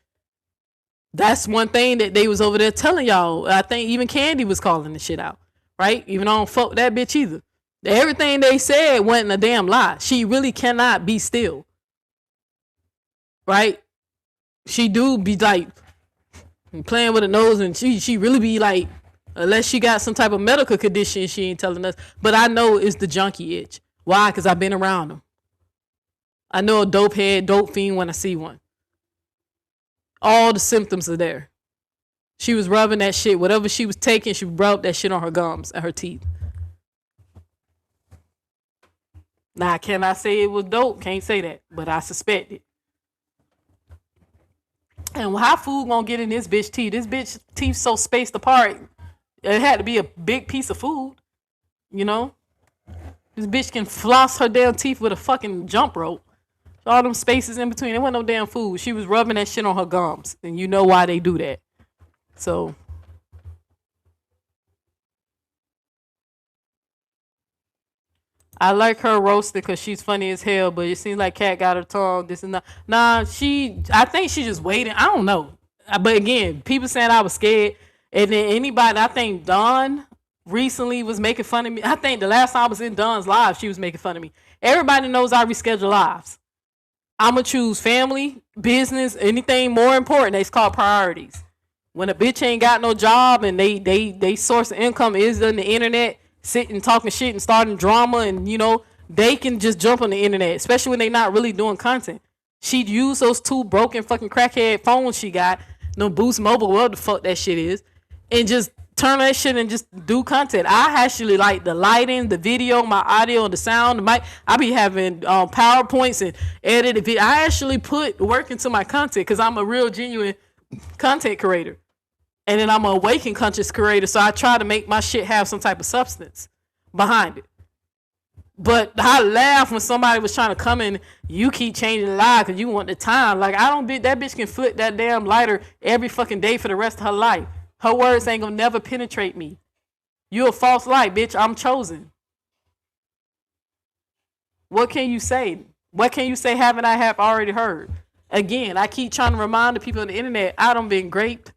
That's one thing that they was over there telling y'all. I think even Candy was calling the shit out, right? Even though I don't fuck with that bitch either. Everything they said wasn't a damn lie. She really cannot be still, right? She do be like playing with her nose, and she really be like, unless she got some type of medical condition, she ain't telling us. But I know it's the junkie itch. Why? Because I've been around them. I know a dope head, dope fiend when I see one. All the symptoms are there. She was rubbing that shit. Whatever she was taking, she rubbed that shit on her gums and her teeth. Now, can I say it was dope? Can't say that, but I suspect it. And how food gonna get in this bitch teeth? This bitch teeth so spaced apart. It had to be a big piece of food, you know? This bitch can floss her damn teeth with a fucking jump rope. All them spaces in between. There wasn't no damn food. She was rubbing that shit on her gums. And you know why they do that. So. I like her roasted because she's funny as hell. But it seems like Kat got her tongue. This and that. Nah, I think she just waiting. I don't know. But again, people saying I was scared. And then anybody, I think Dawn recently was making fun of me. I think the last time I was in Dawn's live, she was making fun of me. Everybody knows I reschedule lives. I'm going to choose family, business, anything more important. It's called priorities. When a bitch ain't got no job and they source of income is on the internet, sitting talking shit and starting drama, and you know, they can just jump on the internet, especially when they not really doing content. She'd use those two broken fucking crackhead phones she got, no Boost Mobile, whatever the fuck that shit is, and just turn that shit and just do content. I actually like the lighting, the video, my audio, the sound, the mic. I be having PowerPoints and edited video. I actually put work into my content because I'm a real genuine content creator. And then I'm an awakened conscious creator, so I try to make my shit have some type of substance behind it. But I laugh when somebody was trying to come in, you keep changing the live because you want the time. Like, I don't be, that bitch can flip that damn lighter every fucking day for the rest of her life. Her words ain't gonna never penetrate me. You a false light, bitch. I'm chosen. What can you say? What can you say haven't I have already heard? Again, I keep trying to remind the people on the internet, I done been raped,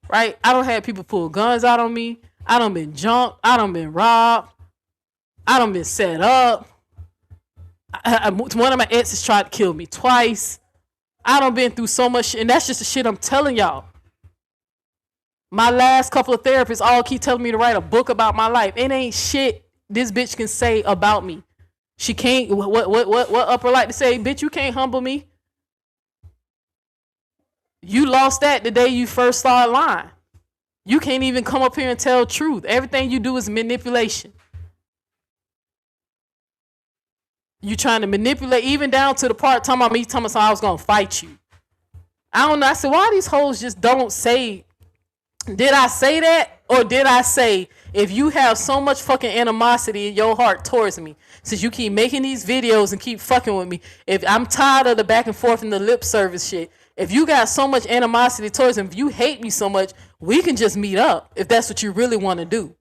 right? I don't have people pull guns out on me. I done been jumped. I done been robbed. I done been set up. One of my exes tried to kill me twice. I done been through so much shit, and that's just the shit I'm telling y'all. My last couple of therapists all keep telling me to write a book about my life. It ain't shit this bitch can say about me. She can't, what upper like to say, bitch, you can't humble me. You lost that the day you first started lying. You can't even come up here and tell the truth. Everything you do is manipulation. You trying to manipulate, even down to the part talking about me telling me I was going to fight you. I don't know. I said, why these hoes just don't say, did I say that? Or did I say, if you have so much fucking animosity in your heart towards me, since you keep making these videos and keep fucking with me, if I'm tired of the back and forth and the lip service shit, if you got so much animosity towards him, if you hate me so much, we can just meet up if that's what you really want to do.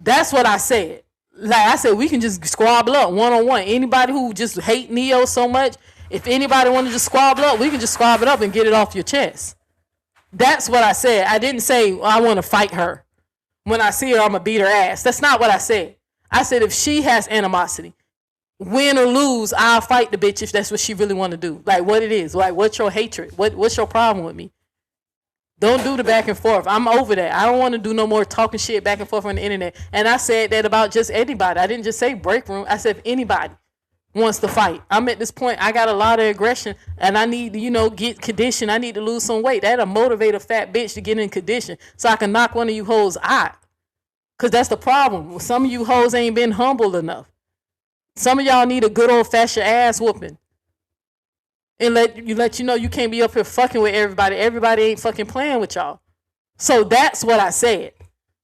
That's what I said. Like I said, we can just squabble up one-on-one. Anybody who just hate Neo so much, if anybody want to just squabble up, we can just squabble up and get it off your chest. That's what I said. I didn't say, well, I want to fight her. When I see her, I'm going to beat her ass. That's not what I said. I said, if she has animosity, win or lose, I'll fight the bitch if that's what she really want to do. Like, what it is. Like, what's your hatred? What's your problem with me? Don't do the back and forth. I'm over that. I don't want to do no more talking shit back and forth on the internet. And I said that about just anybody. I didn't just say Breakroom. I said if anybody wants to fight. I'm at this point, I got a lot of aggression and I need to, get conditioned. I need to lose some weight. That'll motivate a fat bitch to get in condition so I can knock one of you hoes out. Because that's the problem. Some of you hoes ain't been humble enough. Some of y'all need a good old fashioned ass whooping. And let you know you can't be up here fucking with everybody. Everybody ain't fucking playing with y'all. So that's what I said.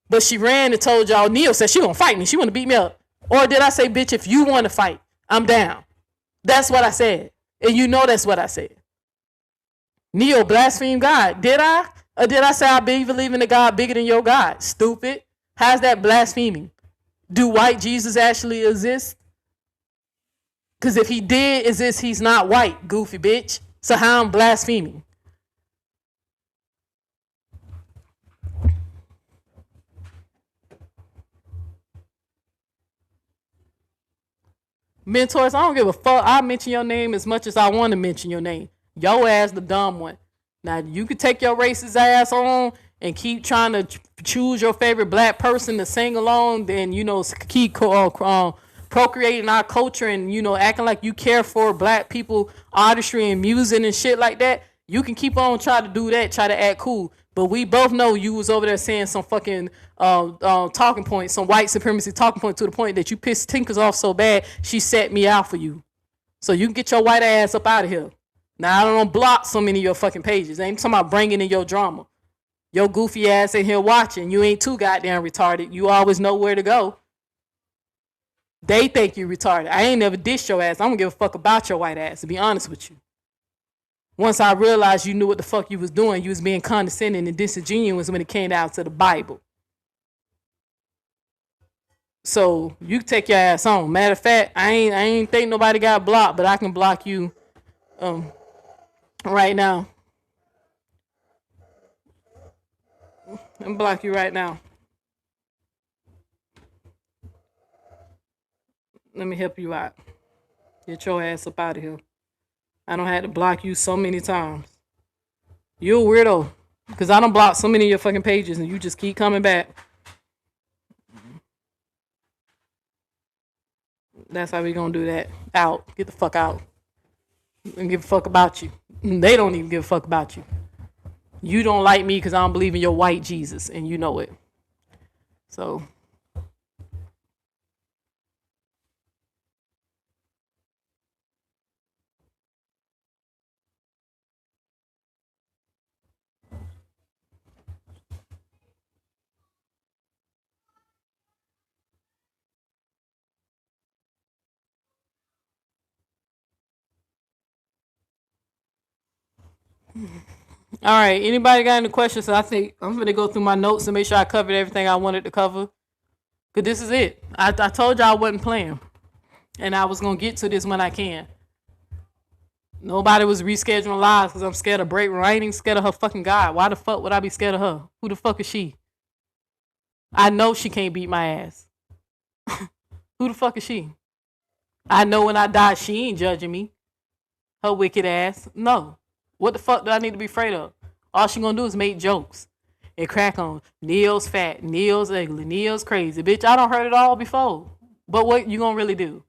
But she ran and told y'all, Neil said she gonna fight me. She wanna beat me up. Or did I say, bitch, if you want to fight, I'm down. That's what I said. And you know that's what I said. Neo blasphemed God. Did I? Or did I say I believe in a God bigger than your God? Stupid. How's that blaspheming? Do white Jesus actually exist? Because if he did exist, he's not white, goofy bitch. So how I'm blaspheming? Mentors, I don't give a fuck. I mention your name as much as I want to mention your name. Your ass the dumb one. Now, you can take your racist ass on and keep trying to choose your favorite black person to sing along, then, keep procreating our culture and, acting like you care for black people, artistry and music and shit like that. You can keep on trying to do that, try to act cool. But we both know you was over there saying some fucking talking points, some white supremacy talking point to the point that you pissed Tinkers off so bad, she set me out for you. So you can get your white ass up out of here. Now, I don't block so many of your fucking pages. I ain't talking about bringing in your drama. Your goofy ass in here watching. You ain't too goddamn retarded. You always know where to go. They think you retarded. I ain't never dished your ass. I don't give a fuck about your white ass, to be honest with you. Once I realized you knew what the fuck you was doing, you was being condescending and disingenuous when it came down to the Bible. So you can take your ass on. Matter of fact, I ain't think nobody got blocked, but I can block you right now. I'm block you right now. Let me help you out. Get your ass up out of here. I don't have to block you so many times. You're a weirdo. Because I don't block so many of your fucking pages and you just keep coming back. That's how we gonna do that. Out. Get the fuck out. Don't give a fuck about you. They don't even give a fuck about you. You don't like me because I don't believe in your white Jesus and you know it. So... All right. Anybody got any questions? So I think I'm gonna go through my notes and make sure I covered everything I wanted to cover. Cause this is it. I told y'all I wasn't playing, and I was gonna get to this when I can. Nobody was rescheduling lives because I'm scared of Breakroom. I ain't even scared of her fucking God. Why the fuck would I be scared of her? Who the fuck is she? I know she can't beat my ass. Who the fuck is she? I know when I die, she ain't judging me. Her wicked ass. No. What the fuck do I need to be afraid of? All she gonna do is make jokes and crack on. Neil's fat, Neil's ugly, Neil's crazy. Bitch, I done heard it all before. But what you gonna really do?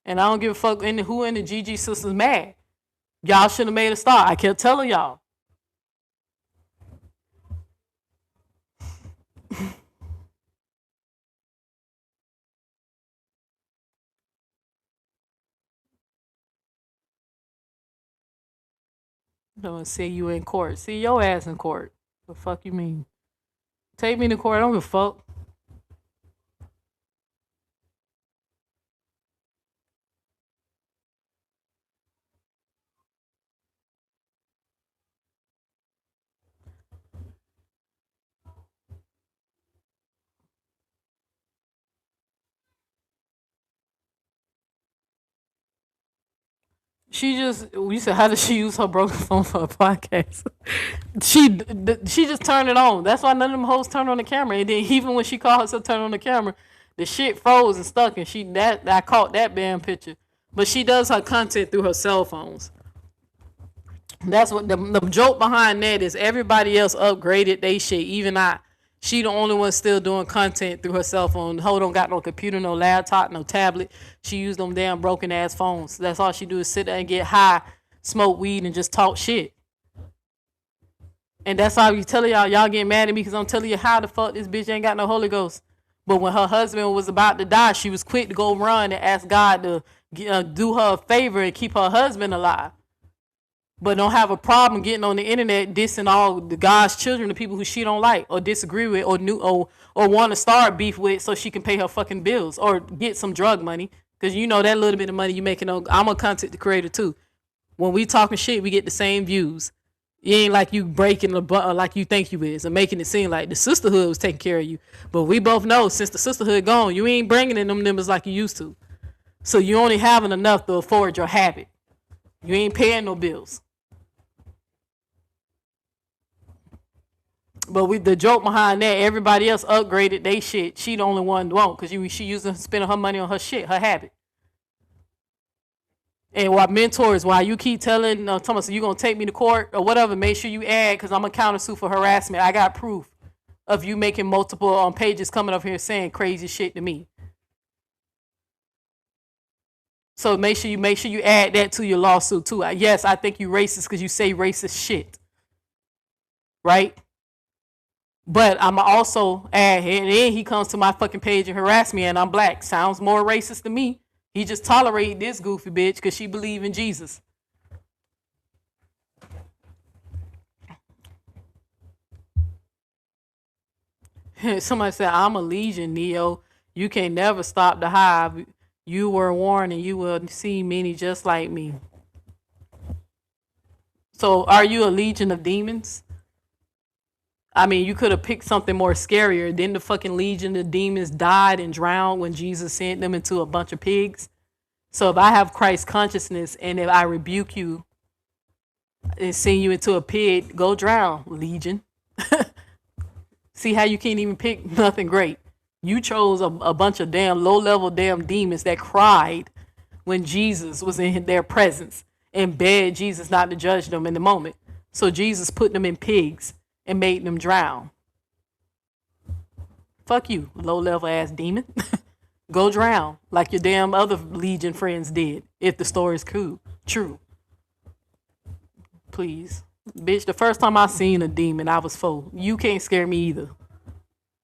And I don't give a fuck who in the GG sisters mad. Y'all should have made a start. I kept telling y'all. Don't see you in court. See your ass in court. The fuck you mean? Take me to court. I don't give a fuck. We said, how does she use her broken phone for a podcast? she just turned it on. That's why none of them hoes turn on the camera. And then even when she called herself turn on the camera, the shit froze and stuck. And I caught that damn picture. But she does her content through her cell phones. That's what the joke behind that is. Everybody else upgraded they shit. Even she the only one still doing content through her cell phone. Ho don't got no computer, no laptop, no tablet. She used them damn broken ass phones. That's all she do is sit there and get high, smoke weed, and just talk shit. And that's why we tell y'all get mad at me because I'm telling you how the fuck this bitch ain't got no Holy Ghost. But when her husband was about to die, she was quick to go run and ask God to do her a favor and keep her husband alive. But don't have a problem getting on the internet dissing all the God's children, the people who she don't like or disagree with or want to start beef with so she can pay her fucking bills or get some drug money. Because you know that little bit of money you making I'm a content creator too. When we talking shit, we get the same views. It ain't like you breaking the like you think you is and making it seem like the sisterhood was taking care of you. But we both know since the sisterhood gone, you ain't bringing in them numbers like you used to. So you only having enough to afford your habit. You ain't paying no bills. But the joke behind that, everybody else upgraded they shit. She the only one won't because she spending her money on her shit, her habit. And what mentors, while you keep telling Thomas, you gonna take me to court or whatever, make sure you add because I'm a countersue for harassment. I got proof of you making multiple pages coming up here saying crazy shit to me. So make sure you add that to your lawsuit too. Yes, I think you racist because you say racist shit, right? But I'm also add, and then he comes to my fucking page and harass me, and I'm black. Sounds more racist to me. He just tolerated this goofy bitch because she believe in Jesus. Somebody said, I'm a legion, Neo. You can never stop the hive. You were warned and you will see many just like me. So are you a legion of demons? I mean, you could have picked something more scarier. Then the fucking legion of demons died and drowned when Jesus sent them into a bunch of pigs. So if I have Christ consciousness and if I rebuke you and send you into a pig, go drown, legion. See how you can't even pick nothing great. You chose a bunch of damn low-level damn demons that cried when Jesus was in their presence and begged Jesus not to judge them in the moment. So Jesus put them in pigs and made them drown. Fuck you, low-level ass demon. Go drown like your damn other legion friends did, if the story's true. Please. Bitch, the first time I seen a demon, I was 4. You can't scare me either.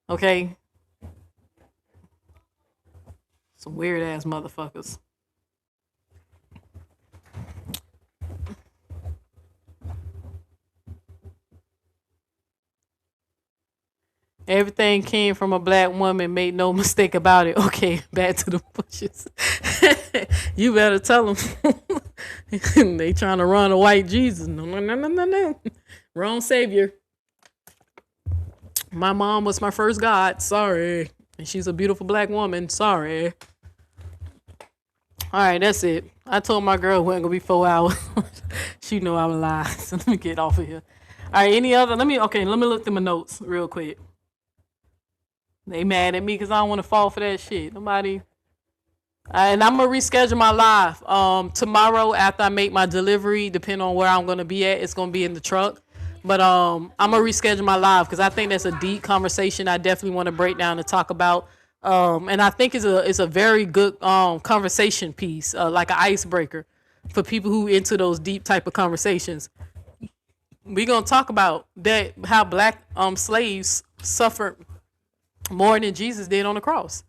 Okay? Some weird-ass motherfuckers. Everything came from a black woman, made no mistake about it. Okay, back to the bushes. You better tell them. They trying to run a white Jesus. No. Wrong savior. My mom was my first God. Sorry. And she's a beautiful black woman. Sorry. All right, that's it. I told my girl it wasn't gonna be 4 hours. She know I was lying. So let me get off of here. All right, any other? Let me look through my notes real quick. They mad at me because I don't want to fall for that shit. Nobody. And I'm gonna reschedule my live. Tomorrow after I make my delivery, depending on where I'm gonna be at, it's gonna be in the truck. But I'm gonna reschedule my live because I think that's a deep conversation I definitely want to break down and talk about. And I think it's a very good conversation piece, like an icebreaker for people who into those deep type of conversations. We're gonna talk about that, how black slaves suffered more than Jesus did on the cross.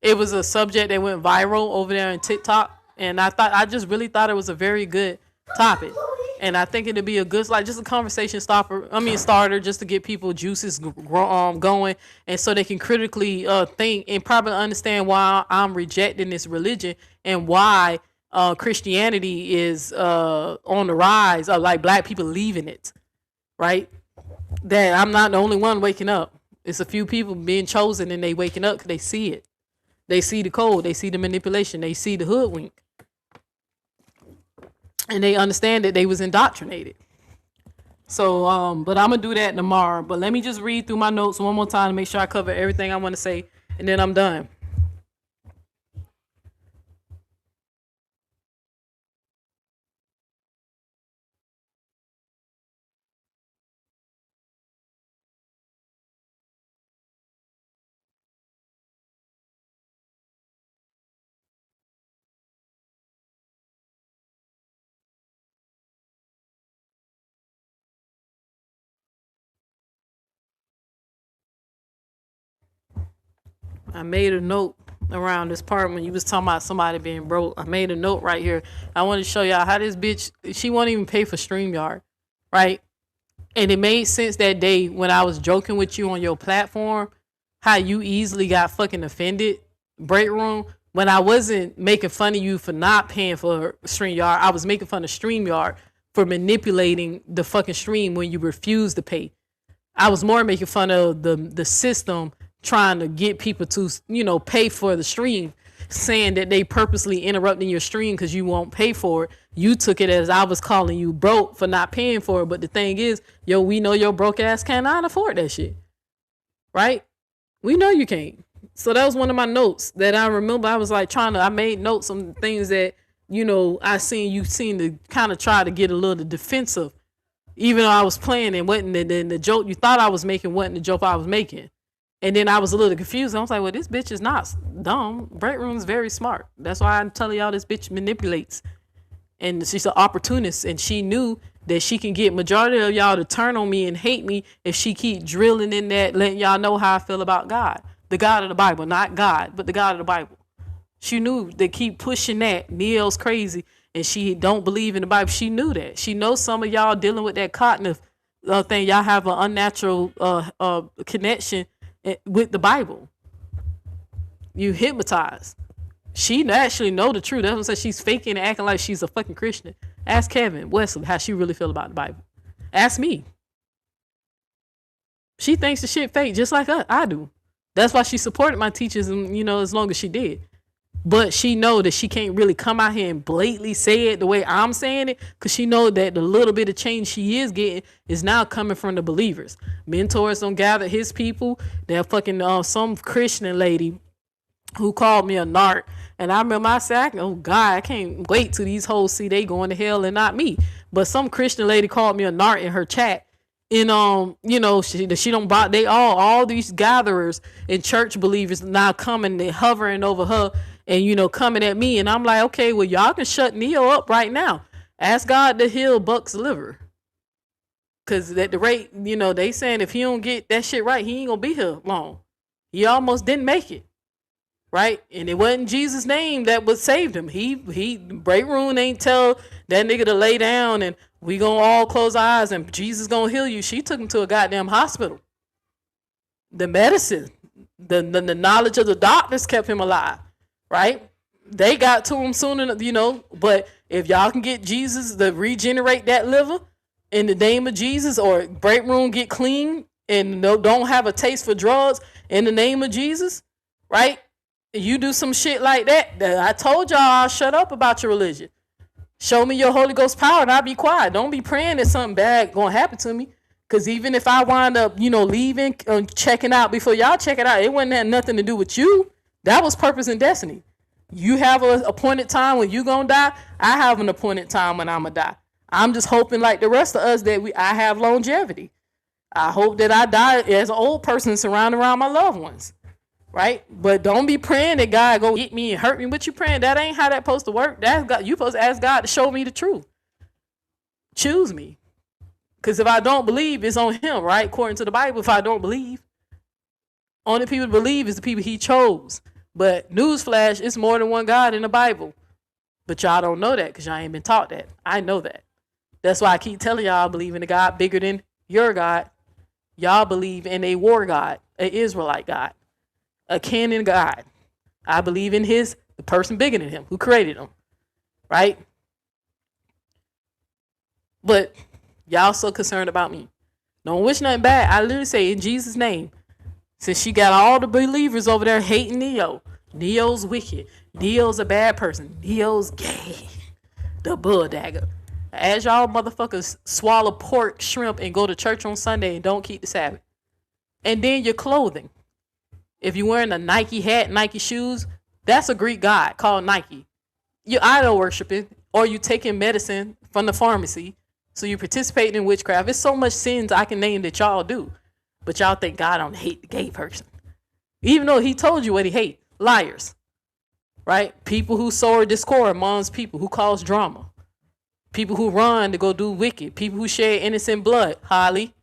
It was a subject that went viral over there in TikTok, and I just really thought it was a very good topic. And I think it'd be a good, like, just a conversation starter, just to get people juices going, and so they can critically think and probably understand why I'm rejecting this religion and why Christianity is on the rise, of like black people leaving it, right? That I'm not the only one waking up. It's a few people being chosen, and they waking up because they see it. They see the code. They see the manipulation. They see the hoodwink. And they understand that they was indoctrinated. So, but I'm going to do that tomorrow. But let me just read through my notes one more time to make sure I cover everything I want to say. And then I'm done. I made a note around this part when you was talking about somebody being broke. I made a note right here. I want to show y'all how this bitch, she won't even pay for StreamYard, right? And it made sense that day when I was joking with you on your platform, how you easily got fucking offended, Breakroom, when I wasn't making fun of you for not paying for StreamYard. I was making fun of StreamYard for manipulating the fucking stream when you refused to pay. I was more making fun of the system trying to get people to, pay for the stream, saying that they purposely interrupting your stream because you won't pay for it. You took it as I was calling you broke for not paying for it. But the thing is, we know your broke ass cannot afford that shit, right? We know you can't. So that was one of my notes that I remember. I was like I made notes on things that, I seen you seem to kind of try to get a little defensive, even though I was playing and wasn't the joke you thought I was making wasn't the joke I was making. And then I was a little confused. I was like, well, this bitch is not dumb. Breakroom's very smart. That's why I'm telling y'all this bitch manipulates. And she's an opportunist. And she knew that she can get majority of y'all to turn on me and hate me if she keep drilling in that, letting y'all know how I feel about God. The God of the Bible. Not God, but the God of the Bible. She knew they keep pushing that. Neil's crazy. And she don't believe in the Bible. She knew that. She knows some of y'all dealing with that cognitive thing. Y'all have an unnatural connection with the Bible. You hypnotized. She actually know the truth. That's what I said. She's faking and acting like she's a fucking Christian. Ask Kevin Wesley how she really feel about the Bible. Ask me. She thinks the shit fake just like I do. That's why she supported my teachers, and as long as she did. But she know that she can't really come out here and blatantly say it the way I'm saying it, because she know that the little bit of change she is getting is now coming from the believers. Mentors don't gather his people. They're fucking some Christian lady who called me a narc. And I remember I said, oh God, I can't wait till these hoes see they going to hell and not me. But some Christian lady called me a narc in her chat. And she don't bought they all these gatherers and church believers now coming and hovering over her and coming at me. And I'm like, okay, well, y'all can shut Neo up right now. Ask God to heal Buck's liver. Cause at the rate, they saying if he don't get that shit right, he ain't gonna be here long. He almost didn't make it. Right? And it wasn't Jesus' name that was saved him. He Breakroom ain't tell that nigga to lay down and we gonna all close our eyes and Jesus gonna heal you. She took him to a goddamn hospital. The medicine, the knowledge of the doctors kept him alive. Right? They got to him soon enough, but If y'all can get Jesus to regenerate that liver in the name of Jesus, or Breakroom get clean and don't have a taste for drugs in the name of Jesus, right? You do some shit like that, I told y'all I'll shut up about your religion. Show me your Holy Ghost power and I'll be quiet. Don't be praying that something bad gonna happen to me. Because even if I wind up, leaving, checking out before y'all check it out, it wouldn't have nothing to do with you. That was purpose and destiny. You have an appointed time when you gonna die. I have an appointed time when I'm gonna die. I'm just hoping, like the rest of us, that I have longevity. I hope that I die as an old person surrounded around my loved ones, right? But don't be praying that God go hit me and hurt me. What you praying? That ain't how that's supposed to work. That's God. You supposed to ask God to show me the truth. Choose me. Because if I don't believe, it's on him, right? According to the Bible, if I don't believe, only people to believe is the people he chose. But newsflash, it's more than one God in the Bible. But y'all don't know that because y'all ain't been taught that. I know that. That's why I keep telling y'all I believe in a God bigger than your God. Y'all believe in a war God, an Israelite God, a canon God. I believe in the person bigger than him, who created him, right? But y'all so concerned about me. Don't wish nothing bad. I literally say in Jesus' name. Since she got all the believers over there hating Neo. Neo's wicked. Neo's a bad person. Neo's gay. The bull dagger. As y'all motherfuckers swallow pork, shrimp, and go to church on Sunday and don't keep the Sabbath. And then your clothing. If you're wearing a Nike hat, Nike shoes, that's a Greek god called Nike. You idol worshiping, or you taking medicine from the pharmacy. So you participating in witchcraft. It's so much sins I can name that y'all do. But y'all think God don't hate the gay person. Even though he told you what he hate. Liars. Right? People who sow discord amongst people, who cause drama. People who run to go do wicked. People who shed innocent blood. Holly.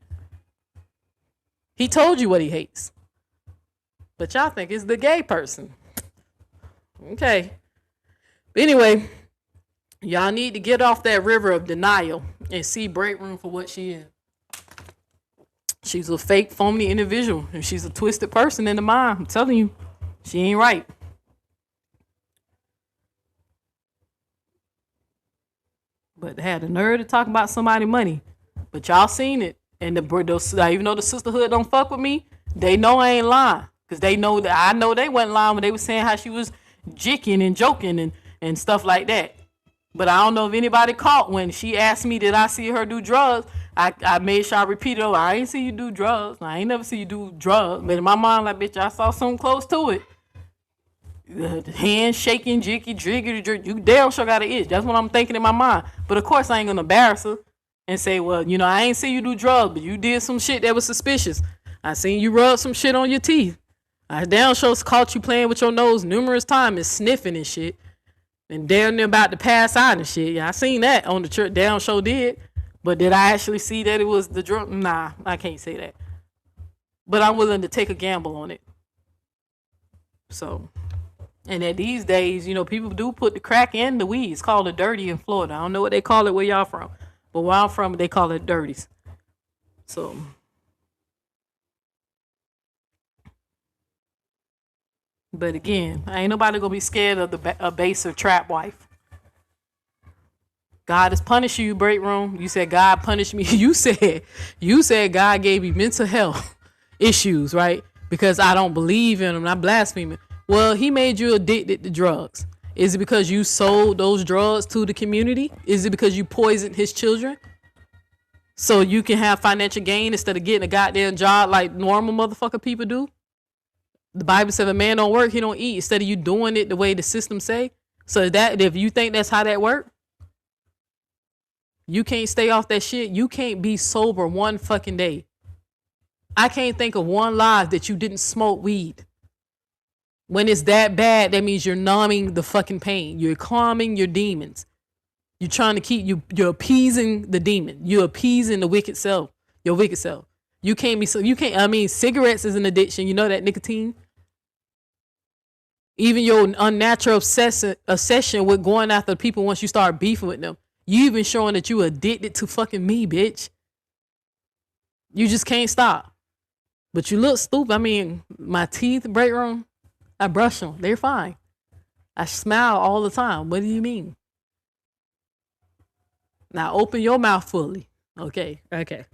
He told you what he hates. But y'all think it's the gay person. Okay. But anyway, y'all need to get off that river of denial and see Breakroom for what she is. She's a fake, phony individual, and she's a twisted person in the mind. I'm telling you, she ain't right. But they had the nerve to talk about somebody's money. But y'all seen it. And even though the sisterhood don't fuck with me, they know I ain't lying. Because they know that I know they wasn't lying when they were saying how she was jicking and joking and stuff like that. But I don't know if anybody caught when she asked me, did I see her do drugs? I made sure I repeated, I ain't see you do drugs. I ain't never see you do drugs. But in my mind, like, bitch, I saw something close to it. Hand shaking, jicky, jiggy, you damn sure got an itch. That's what I'm thinking in my mind. But of course, I ain't gonna embarrass her and say, well, I ain't see you do drugs, but you did some shit that was suspicious. I seen you rub some shit on your teeth. I damn sure caught you playing with your nose numerous times and sniffing and shit. And damn near about to pass out and shit. Yeah, I seen that on the church. Damn sure did. But did I actually see that it was the drug? Nah, I can't say that. But I'm willing to take a gamble on it. So, and at these days, people do put the crack and the weed. It's called a dirty in Florida. I don't know what they call it where y'all from. But where I'm from, they call it dirties. So, but again, ain't nobody gonna be scared of a base or trap wife. God has punished you, Breakroom. You said God punished me. You said God gave me mental health issues, right? Because I don't believe in him. I'm blaspheming. Well, he made you addicted to drugs. Is it because you sold those drugs to the community? Is it because you poisoned his children? So you can have financial gain instead of getting a goddamn job like normal motherfucker people do? The Bible said if a man don't work, he don't eat. Instead of you doing it the way the system say. So that if you think that's how that work, you can't stay off that shit. You can't be sober one fucking day. I can't think of one life that you didn't smoke weed. When it's that bad, that means you're numbing the fucking pain. You're calming your demons. You're trying to you're appeasing the demon. You're appeasing the wicked self, your wicked self. Cigarettes is an addiction. You know that, nicotine? Even your unnatural obsession with going after people once you start beefing with them. You even showing that you addicted to fucking me, bitch. You just can't stop. But you look stupid. My teeth, Breakroom, I brush them. They're fine. I smile all the time. What do you mean? Now open your mouth fully. Okay. Okay.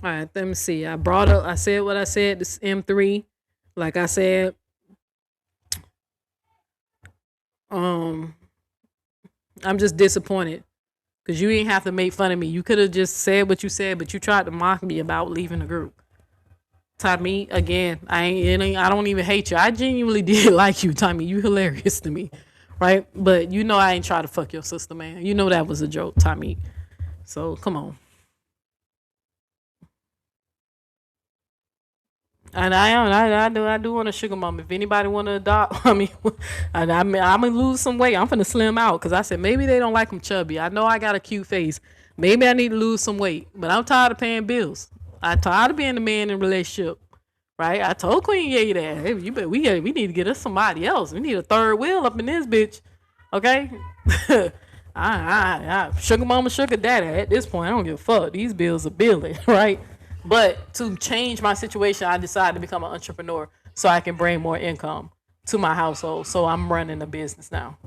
All right, let me see. I said what I said, this M3. Like I said, I'm just disappointed because you didn't have to make fun of me. You could have just said what you said, but you tried to mock me about leaving the group. Tommy, again, I don't even hate you. I genuinely did like you, Tommy. You hilarious to me, right? But you know I ain't try to fuck your sister, man. You know that was a joke, Tommy. So come on. And I do want a sugar mama. If anybody want to adopt, I'm gonna lose some weight. I'm finna slim out because I said maybe they don't like them chubby. I know I got a cute face. Maybe I need to lose some weight, but I'm tired of paying bills. I'm tired of being the man in a relationship, right? I told Queen Ye that. Hey, we need to get us somebody else. We need a third wheel up in this bitch, okay? Sugar mama, sugar daddy. At this point, I don't give a fuck. These bills are billing, right? But to change my situation, I decided to become an entrepreneur so I can bring more income to my household. So I'm running a business now.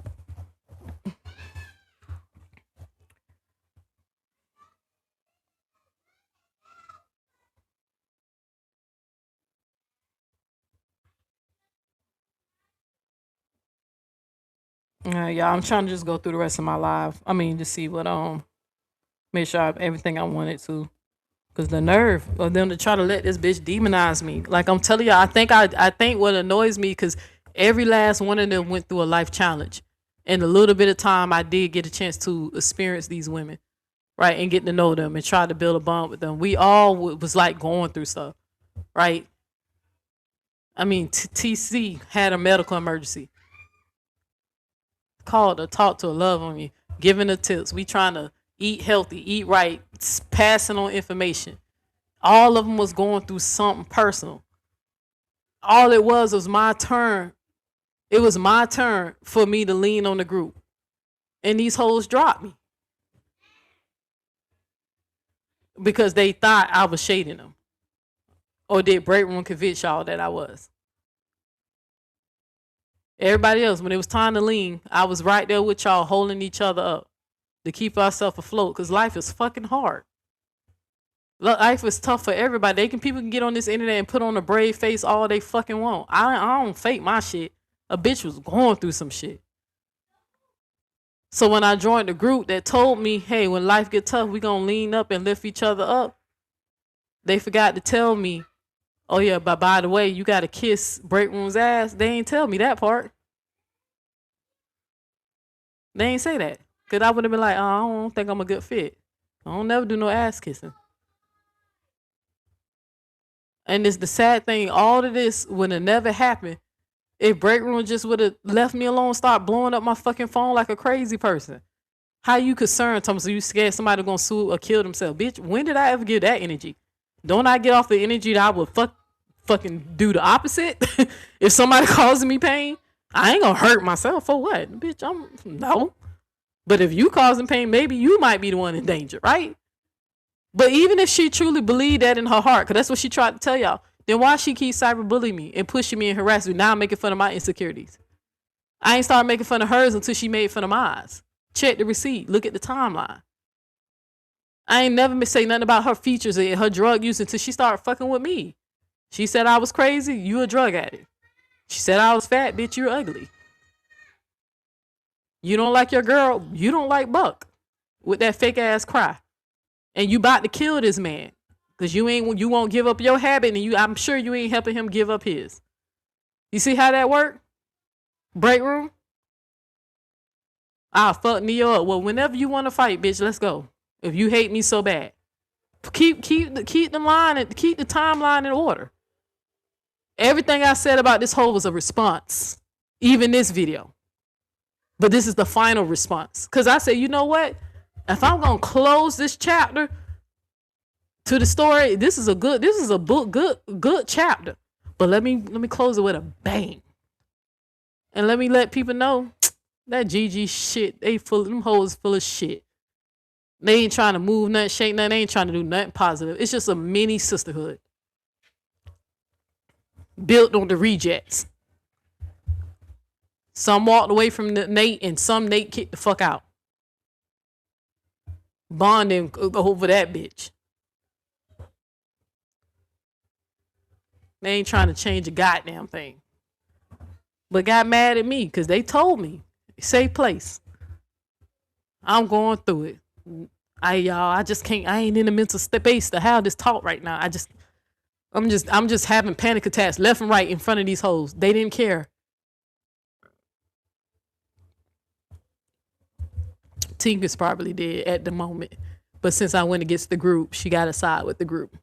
Yeah, I'm trying to just go through the rest of my life. I mean, just see what make sure I have everything I wanted to. Cause the nerve of them to try to let this bitch demonize me. Like I'm telling you, I think what annoys me, cause every last one of them went through a life challenge, and a little bit of time I did get a chance to experience these women, right, and get to know them and try to build a bond with them. We all was like going through stuff, right? I mean, TC had a medical emergency. Called to talk to a love on me, giving her tips. We trying to eat healthy, eat right, passing on information. All of them was going through something personal. All it was my turn. It was my turn for me to lean on the group. And these hoes dropped me. Because they thought I was shading them. Or did Breakroom convince y'all that I was? Everybody else, when it was time to lean, I was right there with y'all holding each other up to keep ourselves afloat, because life is fucking hard. Life is tough for everybody. People can get on this internet and put on a brave face all they fucking want. I don't fake my shit. A bitch was going through some shit. So when I joined the group that told me, hey, when life get tough, we gonna lean up and lift each other up, they forgot to tell me, oh yeah, but by the way, you gotta kiss Breakroom's ass. They ain't tell me that part. They ain't say that. Cause I would have been like, oh, I don't think I'm a good fit. I don't never do no ass kissing. And it's the sad thing, all of this would have never happened if Breakroom just would have left me alone, start blowing up my fucking phone like a crazy person. How you concerned, Thomas? So you scared somebody gonna sue or kill themselves? Bitch, when did I ever give that energy? Don't I get off the energy that I would fucking do the opposite? If somebody causing me pain, I ain't gonna hurt myself for what? Bitch, no. But if you causing pain, maybe you might be the one in danger, right? But even if she truly believed that in her heart, because that's what she tried to tell y'all, then why she keep cyberbullying me and pushing me and harassing me? Now I'm making fun of my insecurities. I ain't started making fun of hers until she made fun of mine. Check the receipt. Look at the timeline. I ain't never say nothing about her features and her drug use until she started fucking with me. She said I was crazy. You a drug addict. She said I was fat. Bitch, you're ugly. You don't like your girl. You don't like Buck with that fake ass cry. And you about to kill this man because you won't give up your habit, and I'm sure you ain't helping him give up his. You see how that work? Breakroom? I'll fuck Neo up. Well, whenever you want to fight, bitch, let's go. If you hate me so bad, keep the line and keep the timeline in order. Everything I said about this whole was a response, even this video. But this is the final response. Because I said, you know what? If I'm gonna close this chapter to the story, this is a good chapter. But let me close it with a bang. And let me let people know that GG shit, them hoes full of shit. They ain't trying to move nothing, shake nothing, they ain't trying to do nothing positive. It's just a mini sisterhood. Built on the rejects. Some walked away from Nate, and some Nate kicked the fuck out. Bonding over that bitch. They ain't trying to change a goddamn thing. But got mad at me because they told me, safe place. I'm going through it. I just can't. I ain't in the mental space to have this talk right now. I'm just having panic attacks left and right in front of these hoes. They didn't care. Tinker's probably did at the moment, but since I went against the group, she got to side with the group.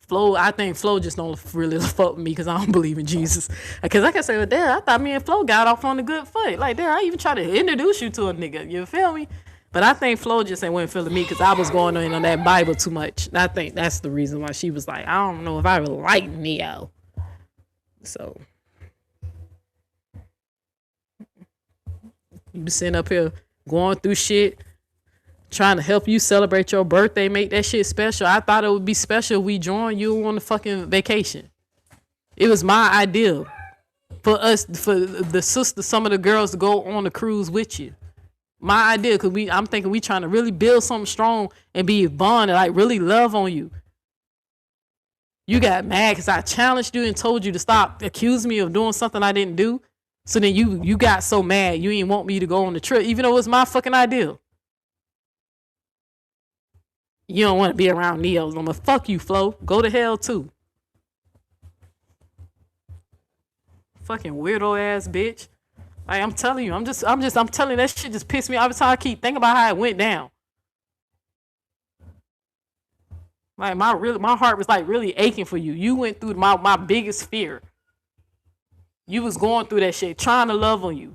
Flo, I think Flo just don't really fuck with me because I don't believe in Jesus. Because like I said, well, damn, I thought me and Flo got off on a good foot. Like, damn, I even tried to introduce you to a nigga. You feel me? But I think Flo just ain't wasn't feeling me because I was going in on that Bible too much. And I think that's the reason why she was like, I don't know if I really like Neo. So you be sitting up here going through shit, trying to help you celebrate your birthday, make that shit special. I thought it would be special if we joined you on the fucking vacation. It was my idea for us, for the sister, some of the girls to go on the cruise with you. My idea, because I'm thinking we trying to really build something strong and be bonded, like really love on you. You got mad because I challenged you and told you to stop accusing me of doing something I didn't do. So then you got so mad you didn't want me to go on the trip, even though it was my fucking idea. You don't want to be around Neos. I'm gonna fuck you, Flo. Go to hell too. Fucking weirdo ass bitch. Like, I'm telling you, I'm telling you, that shit just pissed me off every time I keep thinking about how it went down. Like my heart was like really aching for you. You went through my biggest fear. You was going through that shit, trying to love on you.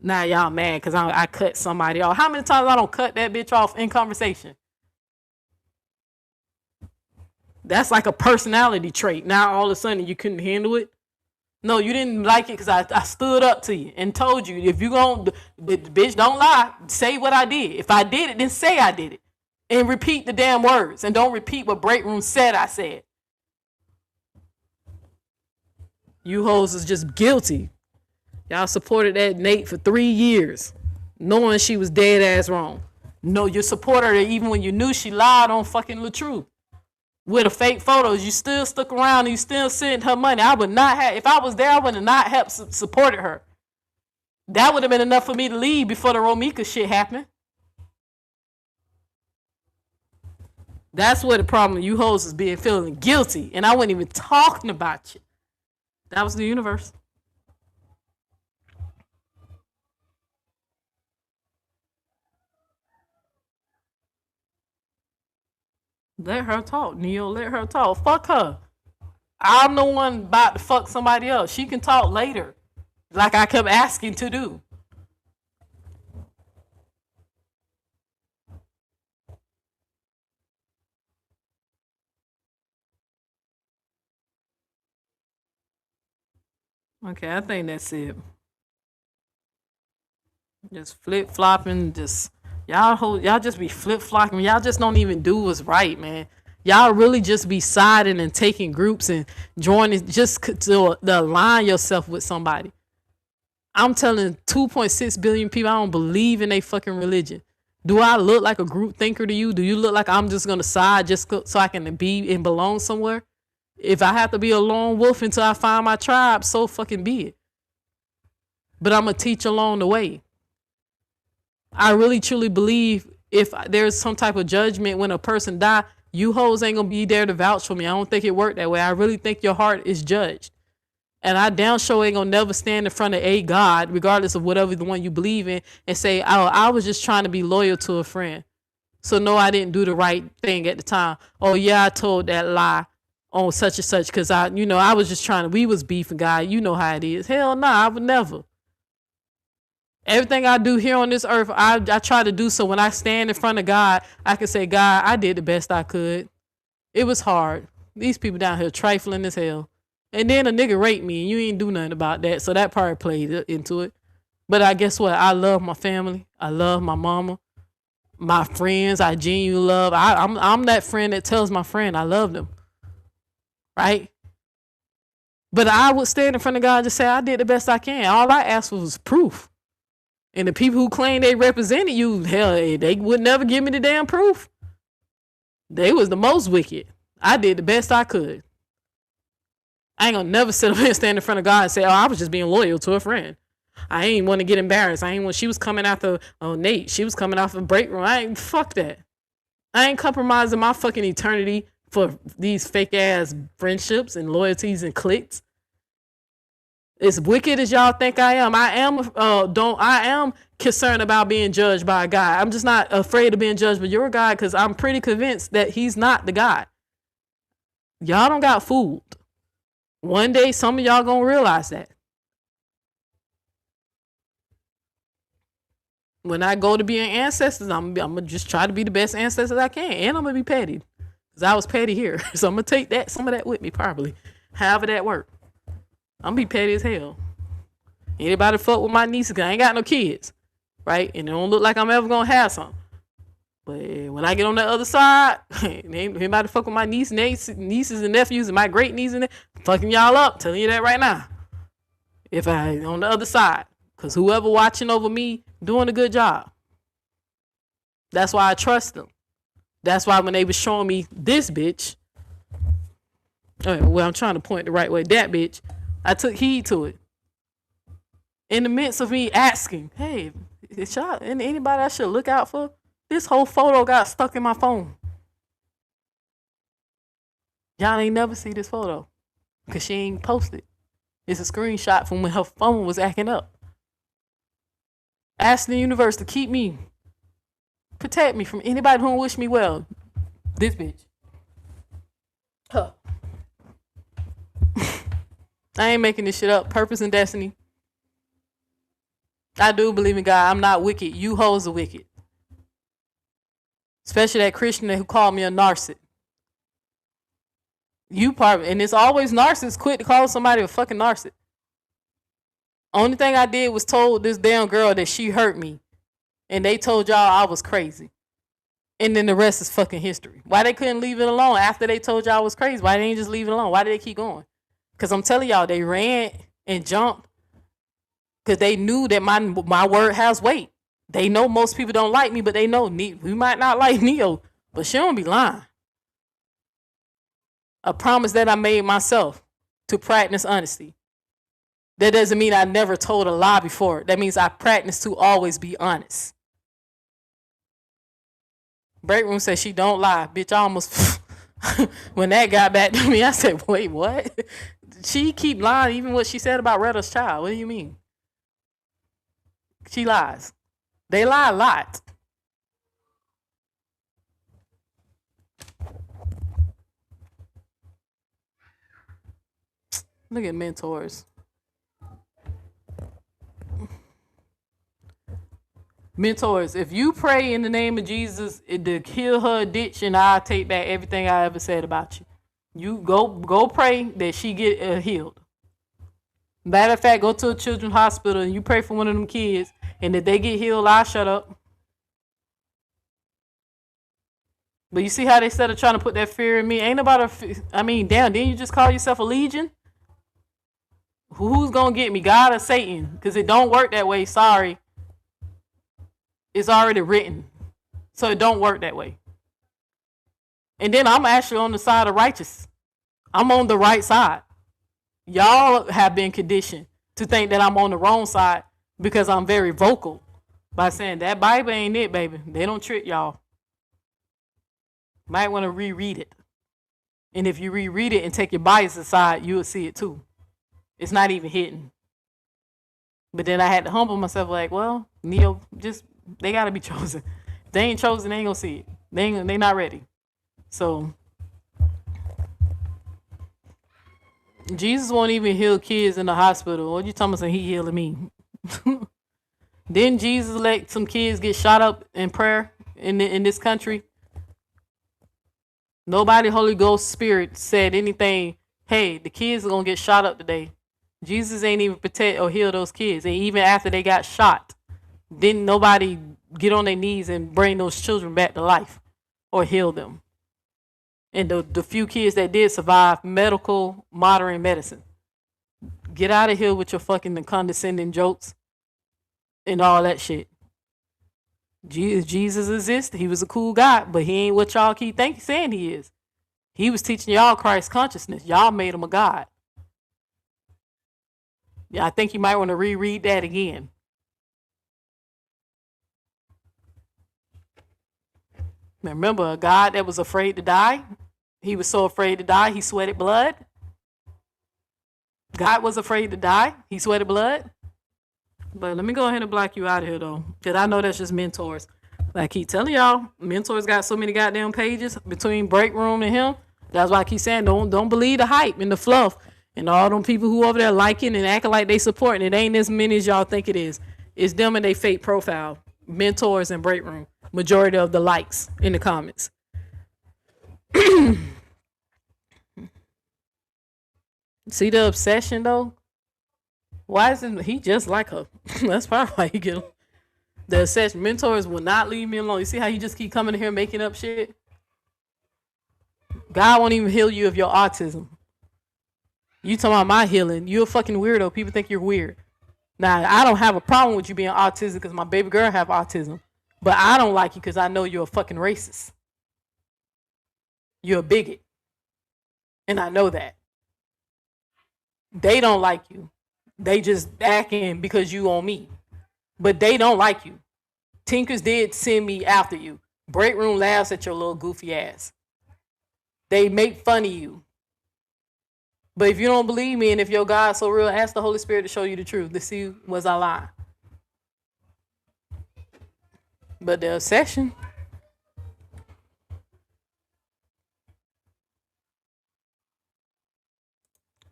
Now y'all mad because I cut somebody off. How many times I don't cut that bitch off in conversation? That's like a personality trait. Now all of a sudden you couldn't handle it. No, you didn't like it because I stood up to you and told you, if you gon' bitch, don't lie. Say what I did. If I did it, then say I did it. And repeat the damn words. And don't repeat what Breakroom said I said. You hoes is just guilty. Y'all supported that Nate for 3 years, knowing she was dead ass wrong. No, you supported her even when you knew she lied on fucking LaTrue. With the fake photos, you still stuck around and you still sent her money. I would not have, if I was there, I would have not have supported her. That would have been enough for me to leave before the Romika shit happened. That's where the problem, you hoes is being feeling guilty. And I wasn't even talking about you. That was the universe. Let her talk, Neo. Let her talk. Fuck her. I'm the one about to fuck somebody else. She can talk later. Like I kept asking to do. Okay, I think that's it. Just flip flopping, just y'all just be flip flopping. Y'all just don't even do what's right, man. Y'all really just be siding and taking groups and joining just to align yourself with somebody. I'm telling 2.6 billion people I don't believe in a fucking religion. Do I look like a group thinker to you? Do you look like I'm just gonna side just so I can be and belong somewhere? If I have to be a lone wolf until I find my tribe, so fucking be it. But I'm gonna teach along the way. I really truly believe if there's some type of judgment when a person die, you hoes ain't gonna be there to vouch for me. I don't think it worked that way. I really think your heart is judged. And I damn sure ain't gonna never stand in front of a God, regardless of whatever the one you believe in, and say, oh, I was just trying to be loyal to a friend. So no, I didn't do the right thing at the time. Oh yeah, I told that lie on such and such because I was just trying to, we was beefing, God. You know how it is. Hell no, I would never. Everything I do here on this earth, I try to do so when I stand in front of God, I can say, God, I did the best I could. It was hard. These people down here trifling as hell. And then a nigga raped me and you ain't do nothing about that. So that part played into it. But I guess what? I love my family. I love my mama. My friends, I genuinely love. I'm that friend that tells my friend I love them. Right? But I would stand in front of God and just say, I did the best I can. All I asked for was proof. And the people who claim they represented you, hell, they would never give me the damn proof. They was the most wicked. I did the best I could. I ain't gonna never sit up and stand in front of God and say, oh, I was just being loyal to a friend. I ain't want to get embarrassed. She was coming after Nate. She was coming off of Breakroom. Fuck that. I ain't compromising my fucking eternity for these fake ass friendships and loyalties and cliques. As wicked as y'all think I am, I am concerned about being judged by a guy. I'm just not afraid of being judged by your guy because I'm pretty convinced that he's not the guy. Y'all don't got fooled. One day, some of y'all gonna realize that. When I go to be an ancestor, I'm gonna just try to be the best ancestor I can, and I'm gonna be petty, cause I was petty here, so I'm gonna take some of that with me, probably. However that work, I'm gonna be petty as hell. Anybody fuck with my nieces? Cause I ain't got no kids, right? And it don't look like I'm ever gonna have some. But when I get on the other side, anybody fuck with my nieces and nephews and my great nieces and fucking y'all up. Telling you that right now. If I on the other side, cause whoever watching over me doing a good job. That's why I trust them. That's why when they was showing me this bitch, well, I'm trying to point the right way. That bitch, I took heed to it. In the midst of me asking, hey, is y'all anybody I should look out for? This whole photo got stuck in my phone. Y'all ain't never see this photo because she ain't posted. It's a screenshot from when her phone was acting up. Ask the universe to keep me, protect me from anybody who don't wish me well. This bitch. Huh. I ain't making this shit up. Purpose and destiny. I do believe in God. I'm not wicked. You hoes are wicked. Especially that Christian who called me a narcissist. And it's always narcissists quick to call somebody a fucking narcissist. Only thing I did was told this damn girl that she hurt me. And they told y'all I was crazy. And then the rest is fucking history. Why they couldn't leave it alone after they told y'all I was crazy? Why they didn't just leave it alone? Why did they keep going? Because I'm telling y'all, they ran and jumped. Because they knew that my word has weight. They know most people don't like me, but they know we might not like Neo, but she don't be lying. A promise that I made myself to practice honesty. That doesn't mean I never told a lie before. That means I practice to always be honest. Breakroom says she don't lie. Bitch, I almost, when that got back to me, I said, wait, what? She keep lying even what she said about Retta's child. What do you mean? She lies. They lie a lot. Look at mentors. Mentors, if you pray in the name of Jesus to heal her addiction, I'll take back everything I ever said about you. You go pray that she get healed. Matter of fact, go to a children's hospital and you pray for one of them kids, and if they get healed, I'll shut up. But you see how they started trying to put that fear in me? Ain't about damn, didn't you just call yourself a legion? Who's gonna get me, God or Satan? Because it don't work that way, sorry. It's already written. So it don't work that way. And then I'm actually on the side of righteous. I'm on the right side. Y'all have been conditioned to think that I'm on the wrong side because I'm very vocal by saying that Bible ain't it, baby. They don't trick y'all. Might want to reread it. And if you reread it and take your bias aside, you'll see it too. It's not even hidden. But then I had to humble myself like, well, Neo, they got to be chosen. If they ain't chosen, they ain't going to see it. They not ready. So Jesus won't even heal kids in the hospital. What you talking about? He healing me. Didn't Jesus let some kids get shot up in prayer in this country? Nobody, Holy Ghost Spirit, said anything. Hey, the kids are gonna get shot up today. Jesus ain't even protect or heal those kids. And even after they got shot, didn't nobody get on their knees and bring those children back to life or heal them. And the few kids that did survive medical, modern medicine. Get out of here with your fucking condescending jokes and all that shit. Jesus exists. He was a cool guy, but he ain't what y'all keep saying he is. He was teaching y'all Christ consciousness. Y'all made him a god. Yeah, I think you might want to reread that again. Remember, a God that was afraid to die? He was so afraid to die, he sweated blood. God was afraid to die. He sweated blood. But let me go ahead and block you out of here, though. Because I know that's just mentors. Like I keep telling y'all, mentors got so many goddamn pages between Breakroom and him. That's why I keep saying, don't believe the hype and the fluff. And all them people who over there liking and acting like they supporting. It ain't as many as y'all think it is. It's them and they fake profile. Mentors and Breakroom. Majority of the likes in the comments. See the obsession though? Why isn't he just like her? That's probably why he get him. The obsession. Mentors will not leave me alone. You see how you just keep coming here making up shit? God won't even heal you of your autism. You talking about my healing. You're a fucking weirdo. People think you're weird. Now, I don't have a problem with you being autistic because my baby girl have autism. But I don't like you because I know you're a fucking racist. You're a bigot. And I know that. They don't like you. They just acting because you on me. But they don't like you. Tinkers did send me after you. Breakroom laughs at your little goofy ass. They make fun of you. But if you don't believe me and if your God's so real, ask the Holy Spirit to show you the truth to see was I lying. But the obsession.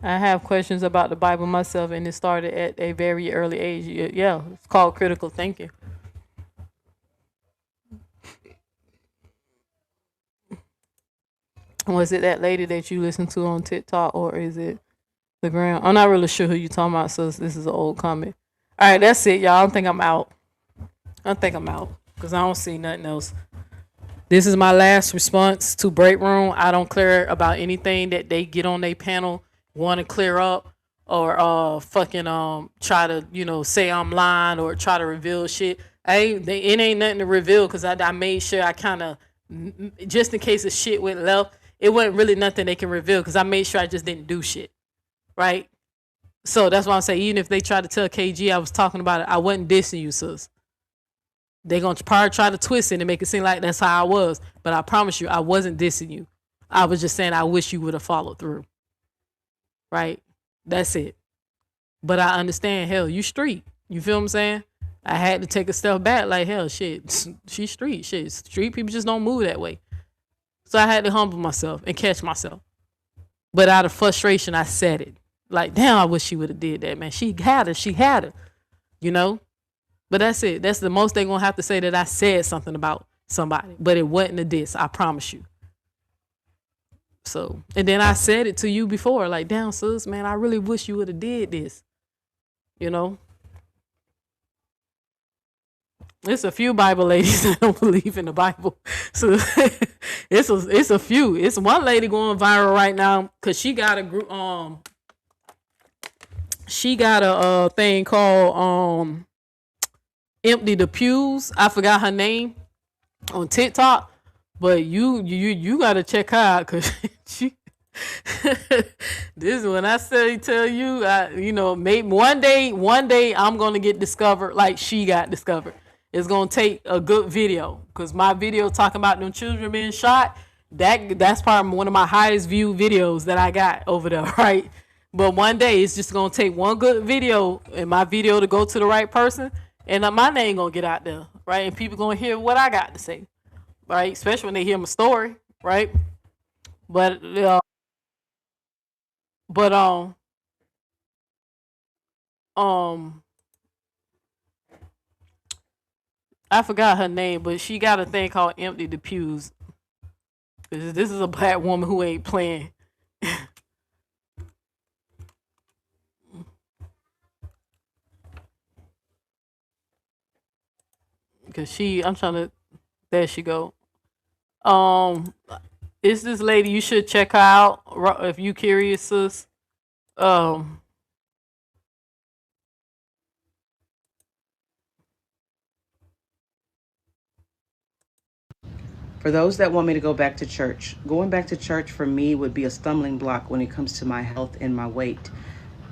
I have questions about the Bible myself, and it started at a very early age. Yeah, it's called critical thinking. Was it that lady that you listen to on TikTok, or is it the ground? I'm not really sure who you talking about, so this is an old comment. All right, that's it, y'all. I think I'm out. Because I don't see nothing else. This is my last response to Breakroom. I don't care about anything that they get on their panel, want to clear up, or fucking try to say I'm lying or try to reveal shit. It ain't nothing to reveal because I made sure I kind of, just in case the shit went left, it wasn't really nothing they can reveal because I made sure I just didn't do shit, right? So that's why I'm saying, even if they try to tell KG I was talking about it, I wasn't dissing you, sis. They gonna probably try to twist it and make it seem like that's how I was, but I promise you I wasn't dissing you. I was just saying I wish you would have followed through. Right? That's it. But I understand, hell, you street. You feel what I'm saying? I had to take a step back, like, hell, shit, she's street. Shit, street people just don't move that way. So I had to humble myself and catch myself. But out of frustration, I said it. Like, damn, I wish she would have did that, man. She had her. But that's it. That's the most they're going to have to say, that I said something about somebody. But it wasn't a diss, I promise you. So, and then I said it to you before, like, damn, sis, man, I really wish you would have did this. It's a few Bible ladies that don't believe in the Bible. So it's a few. It's one lady going viral right now because she got a group. She got a thing called Empty the Pews. I forgot her name on TikTok, but you gotta check her out because she. This is when I tell you, maybe one day I'm gonna get discovered like she got discovered. It's gonna take a good video because my video talking about them children being shot, that's probably one of my highest viewed videos that I got over there, right? But one day it's just gonna take one good video and my video to go to the right person, and my name gonna get out there, right? And people gonna hear what I got to say, right? Especially when they hear my story, right? But I forgot her name, but she got a thing called Empty the Pews. This is a black woman who ain't playing. Because there she go. It's this lady, you should check her out if you curious, sis. For those that want me to go back to church, going back to church for me would be a stumbling block when it comes to my health and my weight.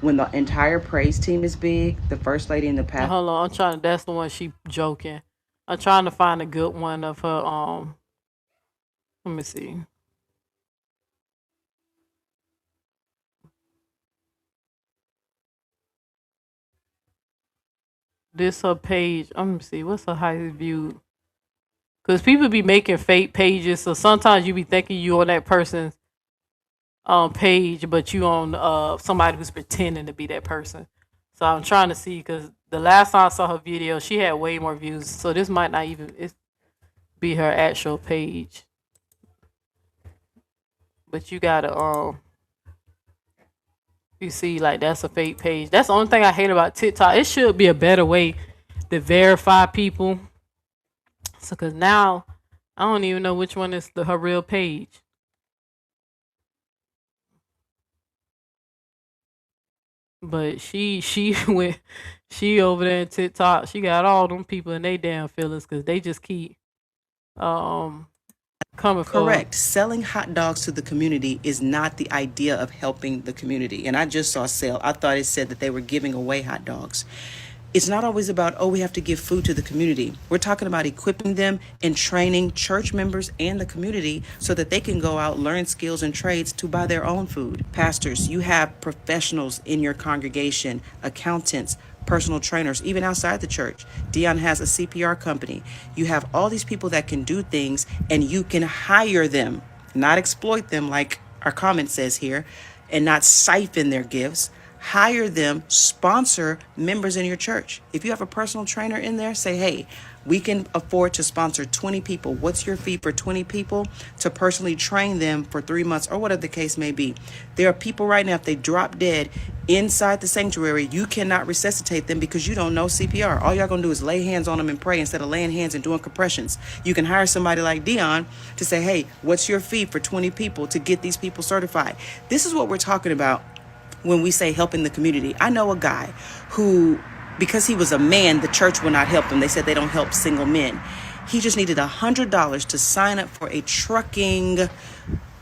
When the entire praise team is big, the first lady and the pastor. Hold on, I'm trying. That's the one she joking. I'm trying to find a good one of her. Let me see. This her page. Let me see. What's her highest viewed? Because people be making fake pages, so sometimes you be thinking you on that person's page, but you on somebody who's pretending to be that person. So I'm trying to see because the last time I saw her video, she had way more views. So this might not even be her actual page. But you gotta you see, like that's a fake page. That's the only thing I hate about TikTok. It should be a better way to verify people. So cause now I don't even know which one is her real page. But she went she over there in TikTok. She got all them people in they damn feelings because they just keep coming for. Correct. Selling hot dogs to the community is not the idea of helping the community. And I just saw a sale. I thought it said that they were giving away hot dogs. It's not always about, oh, we have to give food to the community. We're talking about equipping them and training church members and the community so that they can go out, learn skills and trades to buy their own food. Pastors, you have professionals in your congregation, accountants, personal trainers, even outside the church. Dion has a CPR company. You have all these people that can do things and you can hire them, not exploit them like our comment says here, and not siphon their gifts. Hire them, sponsor members in your church. If you have a personal trainer in there, say, hey, we can afford to sponsor 20 people. What's your fee for 20 people to personally train them for 3 months or whatever the case may be? There are people right now, if they drop dead inside the sanctuary, you cannot resuscitate them because you don't know CPR. All y'all gonna do is lay hands on them and pray instead of laying hands and doing compressions. You can hire somebody like Dion to say, hey, what's your fee for 20 people to get these people certified? This is what we're talking about when we say helping the community. I know a guy who, because he was a man, the church will not help him. They said they don't help single men. He just needed $100 to sign up for a trucking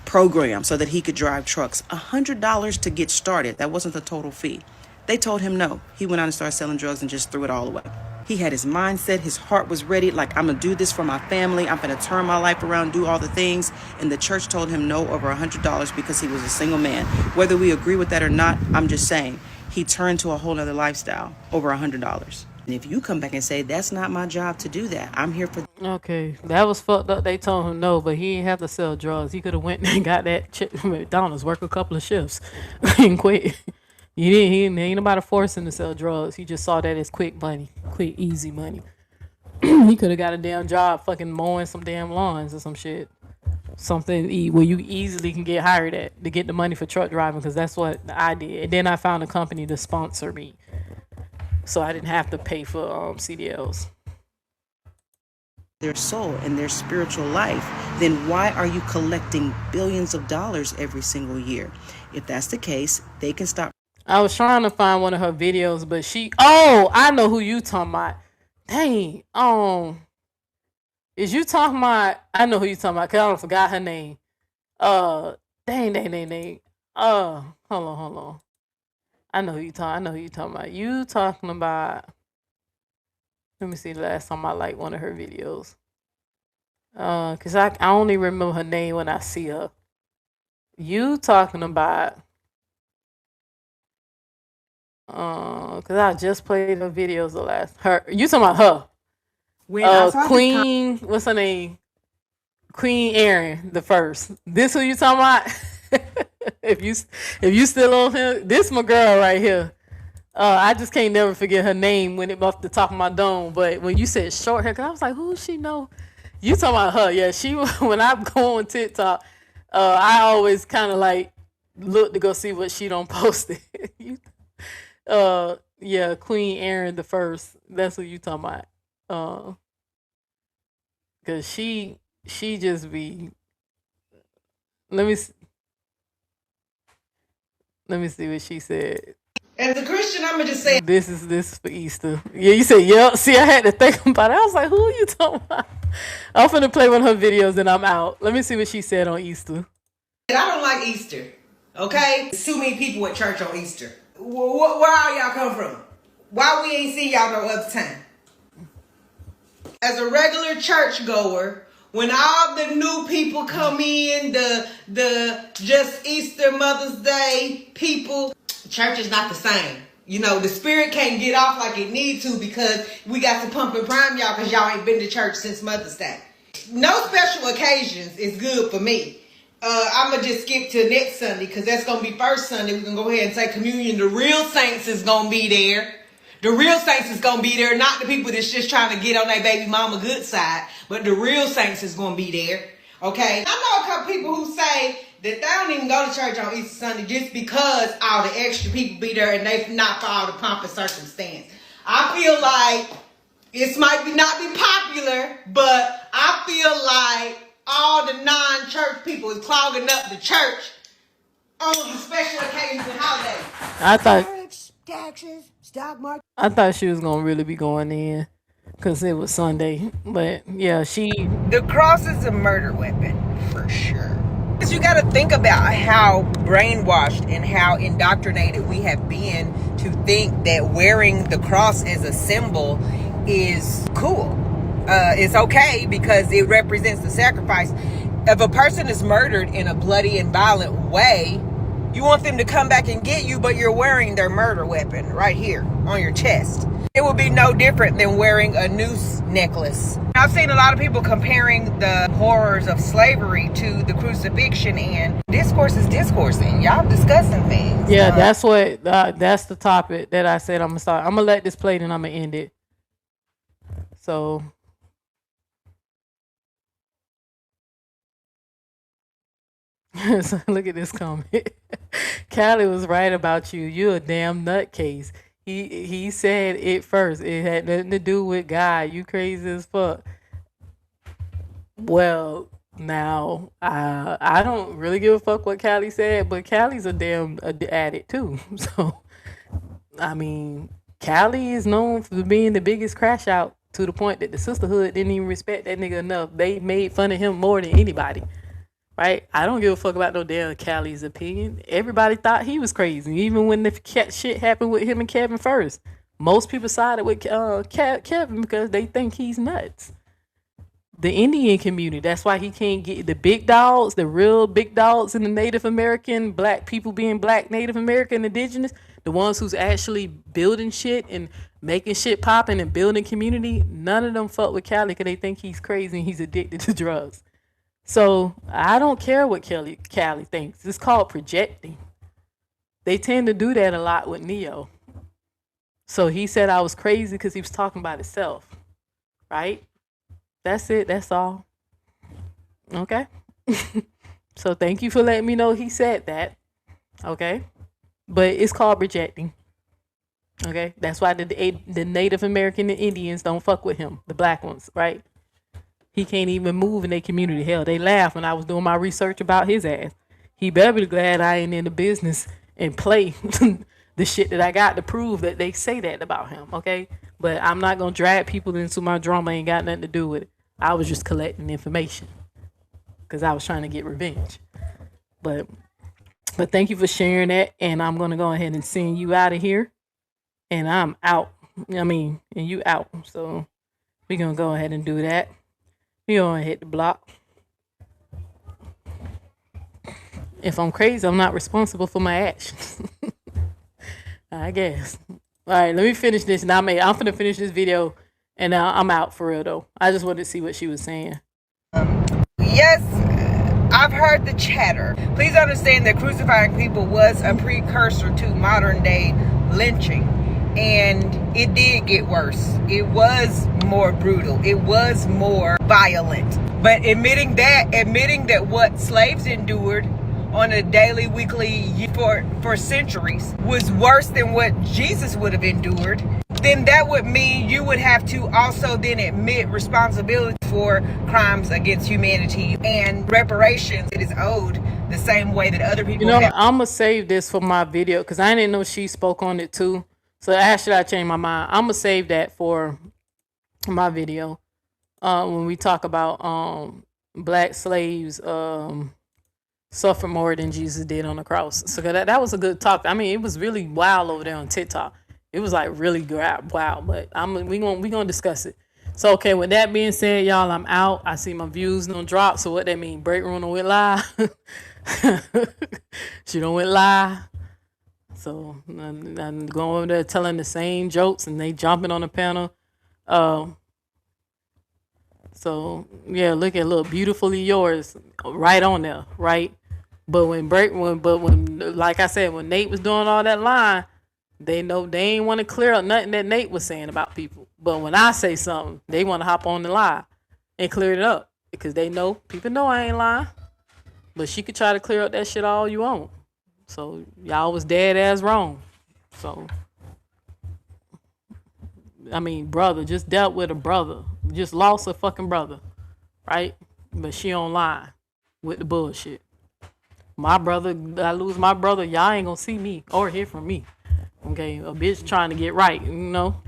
program so that he could drive trucks. $100 to get started. That wasn't the total fee. They told him no. He went out and started selling drugs and just threw it all away. He had his mindset, his heart was ready, like, I'm gonna do this for my family, I'm gonna turn my life around, do all the things. And the church told him no over $100 because he was a single man. Whether we agree with that or not, I'm just saying, he turned to a whole nother lifestyle over $100. And if you come back and say, that's not my job to do that, I'm here for. Okay, that was fucked up. They told him no, but he didn't have to sell drugs. He could have went and got that chick from McDonald's, work a couple of shifts, and quit. He ain't nobody forced him to sell drugs. He just saw that as quick money, quick, easy money. He could have got a damn job fucking mowing some damn lawns or some shit. Something where you easily can get hired at to get the money for truck driving, because that's what I did. And then I found a company to sponsor me, so I didn't have to pay for CDLs. Their soul and their spiritual life, then why are you collecting billions of dollars every single year? If that's the case, they can stop. I was trying to find one of her videos, but I know who you talking about. Dang, is you talking about? I know who you talking about, cause I forgot her name. Dang. Hold on. I know who you talking about. You talking about? Let me see the last time I liked one of her videos. Cause I only remember her name when I see her. You talking about? Cause I just played her videos the last you talking about her. Queen, what's her name? Queen Erin the first. This who you talking about? if you still on him, this my girl right here. I just can't never forget her name when it off the top of my dome. But when you said short hair, cause I was like, who she know? You talking about her? Yeah, she. When I go on TikTok, I always kind of like look to go see what she don't post it. Yeah, Queen Erin the first. That's who you talking about. Cause she just be. Let me see what she said. As a Christian, I'm gonna just say This is for Easter. Yeah, you said, yep. See, I had to think about it. I was like, who are you talking about? I'm finna play one of her videos and I'm out. Let me see what she said on Easter. I don't like Easter. Okay? There's too many people at church on Easter. Where all y'all come from? Why we ain't see y'all no other time? As a regular church goer, when all the new people come in, the just Easter, Mother's Day people, church is not the same. You know, the spirit can't get off like it need to because we got to pump and prime y'all because y'all ain't been to church since Mother's Day. No special occasions is good for me. I'm going to just skip to next Sunday because that's going to be first Sunday. We're going to go ahead and take communion. The real saints is going to be there. The real saints is going to be there. Not the people that's just trying to get on their baby mama good side. But the real saints is going to be there. Okay? I know a couple people who say that they don't even go to church on Easter Sunday just because all the extra people be there and they not for all the pomp and circumstance. I feel like it might not be popular, but I feel like all the non-church people is clogging up the church on the special occasions and holidays. Taxes, stock market. I thought she was gonna really be going in because it was Sunday. But yeah, The cross is a murder weapon for sure. Because you got to think about how brainwashed and how indoctrinated we have been to think that wearing the cross as a symbol is cool. It's okay because it represents the sacrifice. If a person is murdered in a bloody and violent way, you want them to come back and get you, but you're wearing their murder weapon right here on your chest. It would be no different than wearing a noose necklace. I've seen a lot of people comparing the horrors of slavery to the crucifixion, and discourse is discoursing. Y'all discussing things. yeah, that's the topic that I said I'm gonna start. I'm gonna let this play, then I'm gonna end it. So. So look at this comment. Callie was right about you. You a damn nutcase. He said it first. It had nothing to do with God. You crazy as fuck. Well, now I don't really give a fuck what Callie said, but Callie's a damn addict too. So I mean, Callie is known for being the biggest crash out to the point that the sisterhood didn't even respect that nigga enough. They made fun of him more than anybody. Right? I don't give a fuck about no damn Callie's opinion. Everybody thought he was crazy, even when the shit happened with him and Kevin first. Most people sided with Kevin because they think he's nuts. The Indian community, that's why he can't get the big dogs, the real big dogs in the Native American, black people being black, Native American, indigenous, the ones who's actually building shit and making shit popping and building community. None of them fuck with Callie because they think he's crazy and he's addicted to drugs. So I don't care what Callie thinks. It's called projecting. They tend to do that a lot with Neo. So he said I was crazy because he was talking about himself. Right? That's it. That's all. Okay? So thank you for letting me know he said that. Okay? But it's called projecting. Okay? That's why the Native American and Indians don't fuck with him. The black ones. Right? He can't even move in their community. Hell, they laughed when I was doing my research about his ass. He better be glad I ain't in the business and play the shit that I got to prove that they say that about him, okay? But I'm not going to drag people into my drama. Ain't got nothing to do with it. I was just collecting information because I was trying to get revenge. But thank you for sharing that, and I'm going to go ahead and send you out of here, and I'm out. And you out. So we're going to go ahead and do that. We're going to hit the block. If I'm crazy, I'm not responsible for my actions. I guess. All right, let me finish this. Now I'm going to finish this video, and I'm out for real, though. I just wanted to see what she was saying. Yes, I've heard the chatter. Please understand that crucifying people was a precursor to modern day lynching. And it did get worse. It was more brutal. It was more violent. But admitting that what slaves endured on a daily, weekly, for centuries was worse than what Jesus would have endured, then that would mean you would have to also then admit responsibility for crimes against humanity and reparations it is owed the same way that other people You know, have. I'm gonna save this for my video because I didn't know she spoke on it too. So actually, I changed my mind. I'm gonna save that for my video. When we talk about black slaves suffer more than Jesus did on the cross. So that was a good talk. I mean, it was really wild over there on TikTok. It was like really wild, but we gonna discuss it. So okay, with that being said, y'all, I'm out. I see my views don't drop. So what that mean? Breakroom don't went live. She don't went live. So I'm going over there telling the same jokes and they jumping on the panel. So yeah, look at look beautifully yours right on there, right? But when like I said, when Nate was doing all that line, they know they ain't want to clear up nothing that Nate was saying about people. But when I say something, they want to hop on the line and clear it up because they know people know I ain't lying. But she could try to clear up that shit all you want. So y'all was dead ass wrong. So I mean, brother just dealt with a brother, just lost a fucking brother, right? But she online with the bullshit. My brother, I lose my brother, y'all ain't gonna see me or hear from me. Okay, a bitch trying to get right,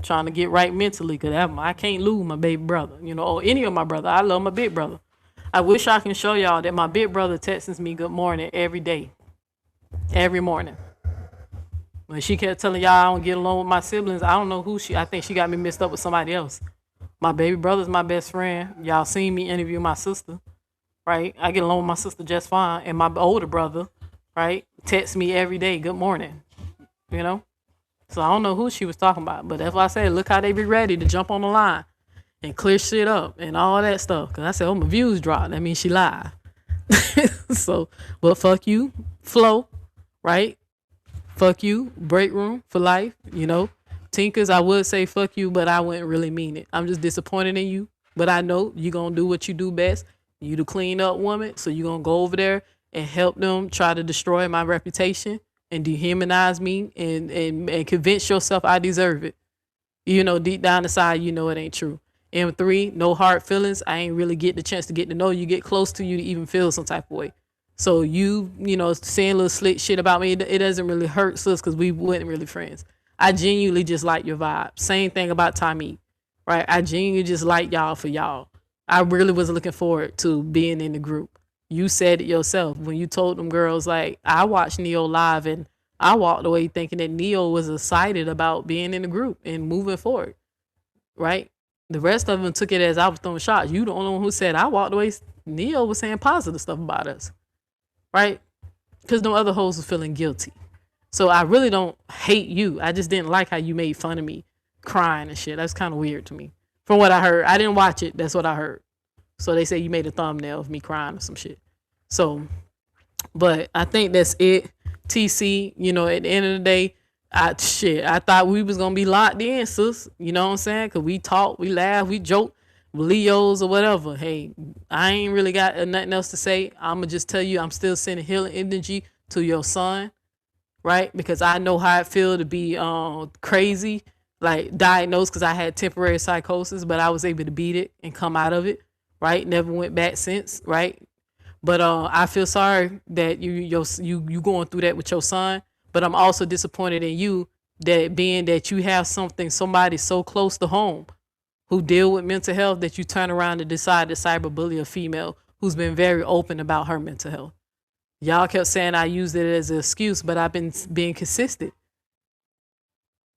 trying to get right mentally, cause I can't lose my baby brother, or any of my brother. I love my big brother. I wish I can show y'all that my big brother texts me good morning every day, every morning. When she kept telling y'all I don't get along with my siblings, I don't know who I think she got me mixed up with somebody else. My baby brother's my best friend. Y'all seen me interview my sister, right? I get along with my sister just fine. And my older brother, right, texts me every day, good morning, So I don't know who she was talking about, but that's why I said, look how they be ready to jump on the line and clear shit up and all that stuff. Because I said, oh, my views dropped. That means she lied. So, well, fuck you, Flo, right? Fuck you, Breakroom for life, Tinkers, I would say fuck you, but I wouldn't really mean it. I'm just disappointed in you, but I know you going to do what you do best. You the clean up woman, so you going to go over there and help them try to destroy my reputation and dehumanize me and convince yourself I deserve it. Deep down inside, it ain't true. And 3, no hard feelings. I ain't really get the chance to get to know you, get close to you to even feel some type of way. So saying little slick shit about me, it doesn't really hurt sis because we weren't really friends. I genuinely just like your vibe. Same thing about Tommy, right? I genuinely just like y'all for y'all. I really was looking forward to being in the group. You said it yourself when you told them girls, like, I watched Neo live and I walked away thinking that Neo was excited about being in the group and moving forward, right? The rest of them took it as I was throwing shots. You the only one who said I walked away. Neo was saying positive stuff about us, right? Because no other hoes was feeling guilty. So I really don't hate you. I just didn't like how you made fun of me crying and shit. That's kind of weird to me. From what I heard. I didn't watch it. That's what I heard. So they say you made a thumbnail of me crying or some shit. So, but I think that's it. TC, at the end of the day, I thought we was going to be locked in, sis. You know what I'm saying? Because we talk, we laugh, we joke, Leos or whatever. Hey, I ain't really got nothing else to say. I'm going to just tell you I'm still sending healing energy to your son, right? Because I know how it feel to be crazy, like diagnosed because I had temporary psychosis, but I was able to beat it and come out of it, right? Never went back since, right? But I feel sorry that you going through that with your son, but I'm also disappointed in you that being that you have somebody so close to home who deal with mental health that you turn around and decide to cyberbully a female who's been very open about her mental health. Y'all kept saying I used it as an excuse, but I've been being consistent.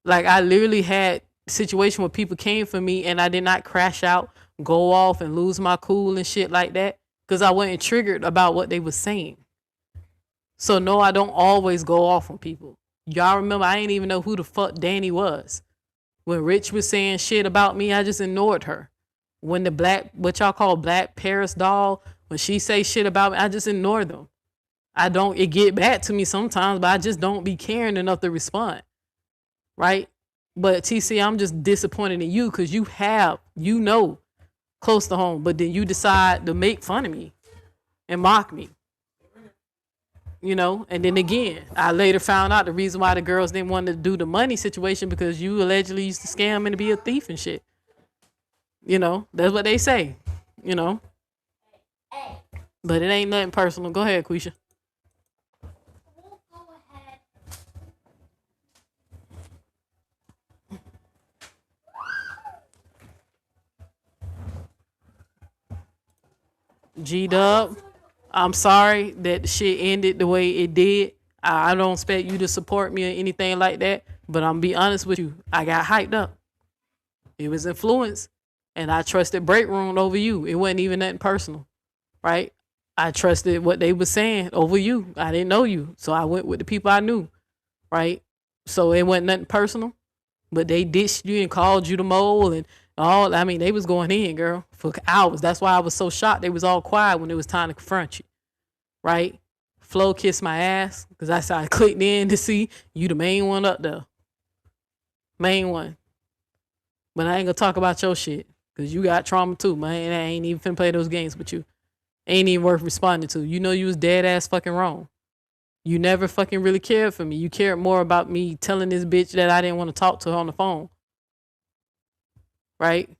Like I literally had a situation where people came for me and I did not crash out, go off and lose my cool and shit like that because I wasn't triggered about what they were saying. So no, I don't always go off on people. Y'all remember I didn't even know who the fuck Danny was. When Rich was saying shit about me, I just ignored her. When the what y'all call Black Paris doll, when she say shit about me, I just ignore them. It get back to me sometimes, but I just don't be caring enough to respond. Right? But TC, I'm just disappointed in you because you have, close to home, but then you decide to make fun of me and mock me. And then again, I later found out the reason why the girls didn't want to do the money situation because you allegedly used to scam and to be a thief and shit. That's what they say, But it ain't nothing personal. Go ahead, Quisha. G-Dub, I'm sorry that the shit ended the way it did. I don't expect you to support me or anything like that, but I'm be honest with you. I got hyped up. It was influence, and I trusted Breakroom over you. It wasn't even nothing personal, right? I trusted what they were saying over you. I didn't know you, so I went with the people I knew, right? So it wasn't nothing personal, but they ditched you and called you the mole and all. I mean, they was going in, girl, for hours. That's why I was so shocked. They was all quiet when it was time to confront you, right? Flo kissed my ass because I clicked in to see you the main one up there. Main one. But I ain't gonna talk about your shit because you got trauma too, man. I ain't even finna play those games with you. Ain't even worth responding to. You know you was dead ass fucking wrong. You never fucking really cared for me. You cared more about me telling this bitch that I didn't want to talk to her on the phone. Right?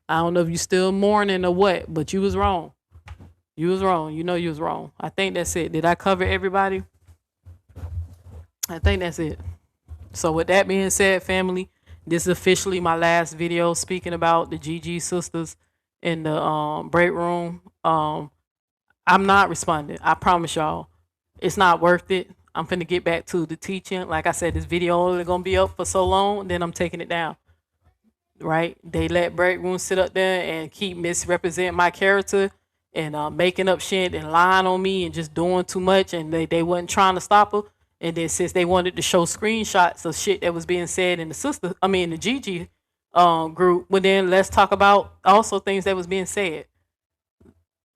I don't know if you still mourning or what, but you was wrong. You was wrong. You know you was wrong. I think that's it. Did I cover everybody? I think that's it. So with that being said, family, this is officially my last video speaking about the GG sisters in the break room. I'm not responding. I promise y'all. It's not worth it. I'm finna get back to the teaching. Like I said, this video only gonna be up for so long, then I'm taking it down. Right? They let Breakroom sit up there and keep misrepresenting my character and making up shit and lying on me and just doing too much, and they wasn't trying to stop her. And then since they wanted to show screenshots of shit that was being said in the the GG group, well then let's talk about also things that was being said.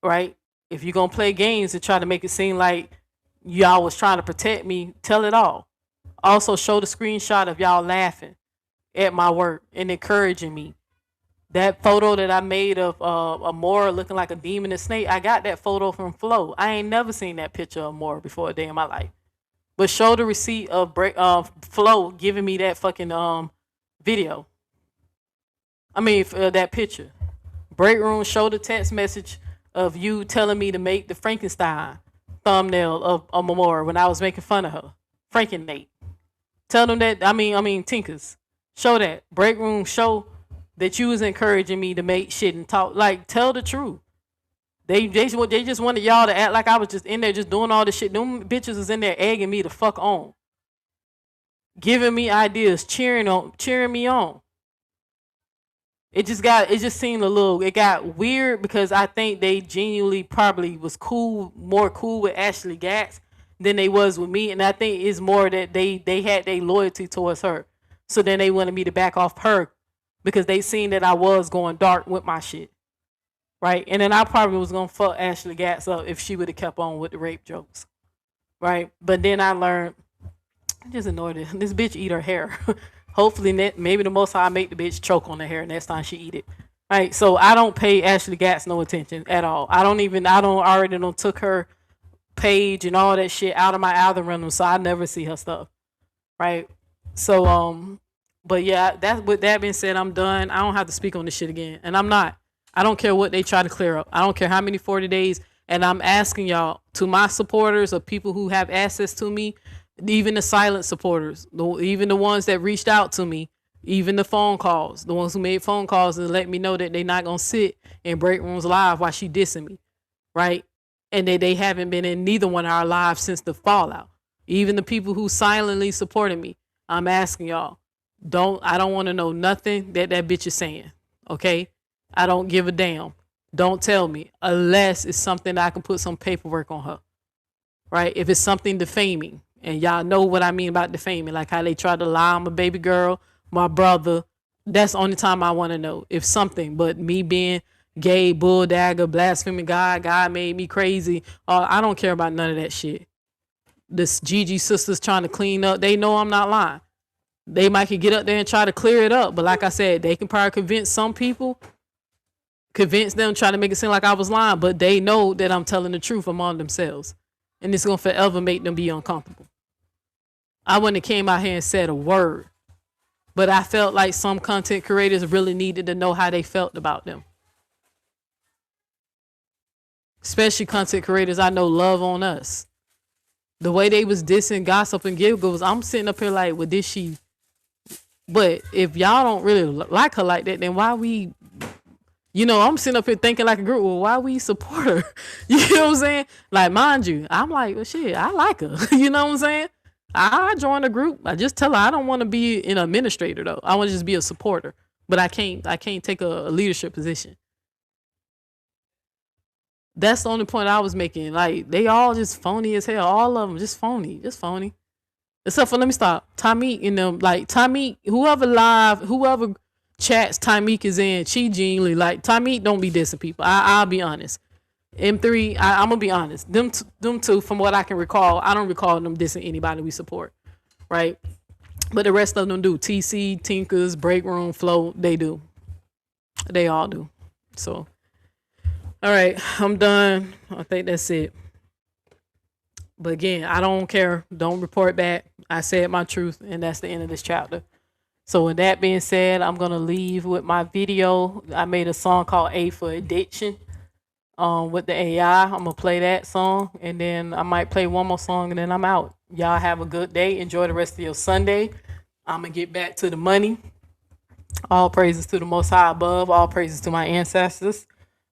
Right? If you're gonna play games and try to make it seem like y'all was trying to protect me, tell it all. Also show the screenshot of y'all laughing at my work and encouraging me. That photo that I made of Amora looking like a demon and snake, I got that photo from Flo. I ain't never seen that picture of Amora before a day in my life. But show the receipt of Flo giving me that fucking video. I mean, that picture. Breakroom, show the text message of you telling me to make the Frankenstein thumbnail of Amora when I was making fun of her. Franken-Nate. Tell them that, I mean, Tinkers. Show that. Breakroom, show that you was encouraging me to make shit and talk. Like, tell the truth. They just wanted y'all to act like I was just in there just doing all this shit. Them bitches was in there egging me the fuck on. Giving me ideas, cheering me on. It just seemed it got weird because I think they genuinely probably was more cool with Ashley Gatz than they was with me. And I think it's more that they had their loyalty towards her. So then they wanted me to back off her because they seen that I was going dark with my shit. Right? And then I probably was going to fuck Ashley Gatz up if she would have kept on with the rape jokes. Right? But then I learned, I'm just annoyed at this bitch eat her hair. Hopefully, maybe the most I make the bitch choke on the hair next time she eat it. Right? So I don't pay Ashley Gatz no attention at all. I already took her page and all that shit out of my algorithm, so I never see her stuff. Right? So, but yeah, with that being said, I'm done. I don't have to speak on this shit again. And I'm not. I don't care what they try to clear up. I don't care how many 40 days. And I'm asking y'all, to my supporters or people who have access to me, even the silent supporters, even the ones that reached out to me, even the phone calls, the ones who made phone calls and let me know that they're not going to sit in Breakrooms live while she dissing me, right? And they haven't been in neither one of our lives since the fallout. Even the people who silently supported me, I'm asking y'all, I don't want to know nothing that bitch is saying, okay? I don't give a damn. Don't tell me unless it's something that I can put some paperwork on her, right? If it's something defaming, and y'all know what I mean about defaming, like how they tried to lie on my baby girl, my brother. That's the only time I want to know if something. But me being gay, bull dagger, blaspheming God made me crazy. I don't care about none of that shit. This GG sisters trying to clean up. They know I'm not lying. They might could get up there and try to clear it up, but like I said, they can probably convince some people. Convince them, try to make it seem like I was lying, but they know that I'm telling the truth among themselves. And it's going to forever make them be uncomfortable. I wouldn't have came out here and said a word, but I felt like some content creators really needed to know how they felt about them. Especially content creators I know love on us. The way they was dissing Gossip and Giggles, I'm sitting up here like, well, did she? But if y'all don't really like her like that, then why we You know, I'm sitting up here thinking like a girl, well, why we support her? You know what I'm saying? Like, mind you, I'm like, well, shit, I like her. You know what I'm saying? I join the group. I just tell her I don't want to be an administrator though. I want to just be a supporter. But I can't take a leadership position. That's the only point I was making. Like, they all just phony as hell. All of them just phony. Just phony. Except for, let me stop. Tymeek and them, like, Tymeek, whoever chats Tymeek is in, she genuinely, like, Tymeek don't be dissing people. I'll be honest. M3, I'm gonna be honest. Them two, from what I can recall, I don't recall them dissing anybody we support, right? But the rest of them do. TC, Tinkers, Breakroom, Flow, they do. They all do. So, all right, I'm done. I think that's it. But again, I don't care. Don't report back. I said my truth, and that's the end of this chapter. So with that being said, I'm gonna leave with my video. I made a song called A for Addiction. With the AI. I'm gonna play that song, and then I might play one more song, and then I'm out. Y'all have a good day. Enjoy the rest of your Sunday. I'm gonna get back to the money. All praises to the Most High above. All praises to my ancestors.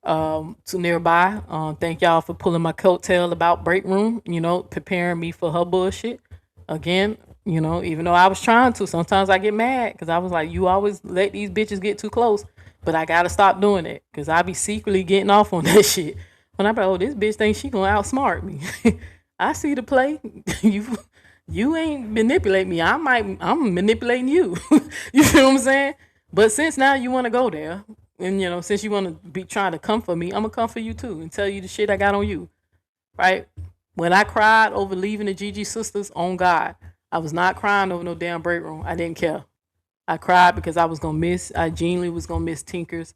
To nearby. Thank y'all for pulling my coattail about Breakroom. You know, preparing me for her bullshit. Again, you know, even though I was trying to, sometimes I get mad because I was like, you always let these bitches get too close. But I gotta stop doing it because I be secretly getting off on that shit. When I'm like, oh, this bitch thinks she gonna outsmart me. I see the play. You ain't manipulate me. I'm manipulating you. You feel what I'm saying? But since now you want to go there, and you know, since you want to be trying to come for me, I'm gonna come for you too and tell you the shit I got on you. Right? When I cried over leaving the Gigi sisters, on God, I was not crying over no damn break room. I didn't care. I cried because I genuinely was gonna miss Tinkers,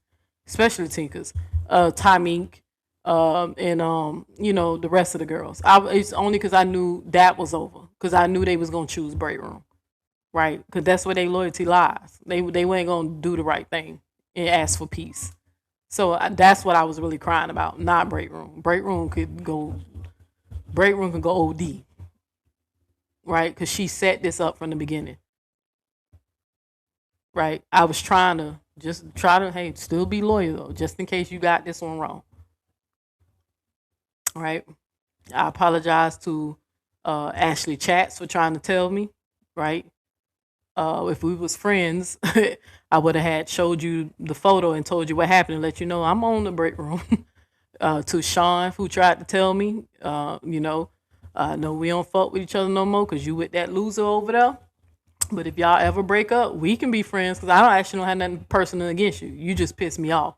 especially Tinkers, Tymeek, and you know, the rest of the girls. It's only because I knew that was over, because I knew they was gonna choose break room, right? Because that's where their loyalty lies. They weren't gonna do the right thing and ask for peace. So that's what I was really crying about, not break room. Break room could go OD, right? Because she set this up from the beginning. Right, I was trying to hey, still be loyal though, just in case you got this one wrong. Right, I apologize to Ashley Chats for trying to tell me. Right, if we was friends, I would have had showed you the photo and told you what happened and let you know I'm on the break room. To Sean, who tried to tell me, you know, no, we don't fuck with each other no more because you with that loser over there. But if y'all ever break up, we can be friends because I don't have nothing personal against you. You just piss me off.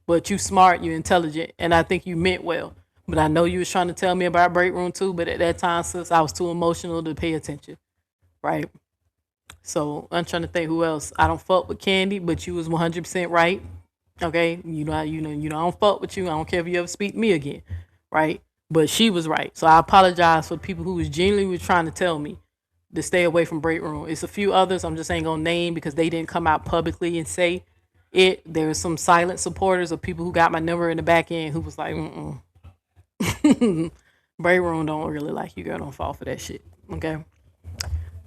But you smart, you intelligent, and I think you meant well. But I know you was trying to tell me about break room too, but at that time, sis, I was too emotional to pay attention. Right? So I'm trying to think who else. I don't fuck with Candy, but you was 100% right. Okay? You know, I don't fuck with you. I don't care if you ever speak to me again. Right? But she was right. So I apologize for people who was genuinely trying to tell me to stay away from break room. It's a few others I'm just ain't gonna name because they didn't come out publicly and say it. There's some silent supporters of people who got my number in the back end who was like, break room don't really like you, girl. Don't fall for that shit. Okay.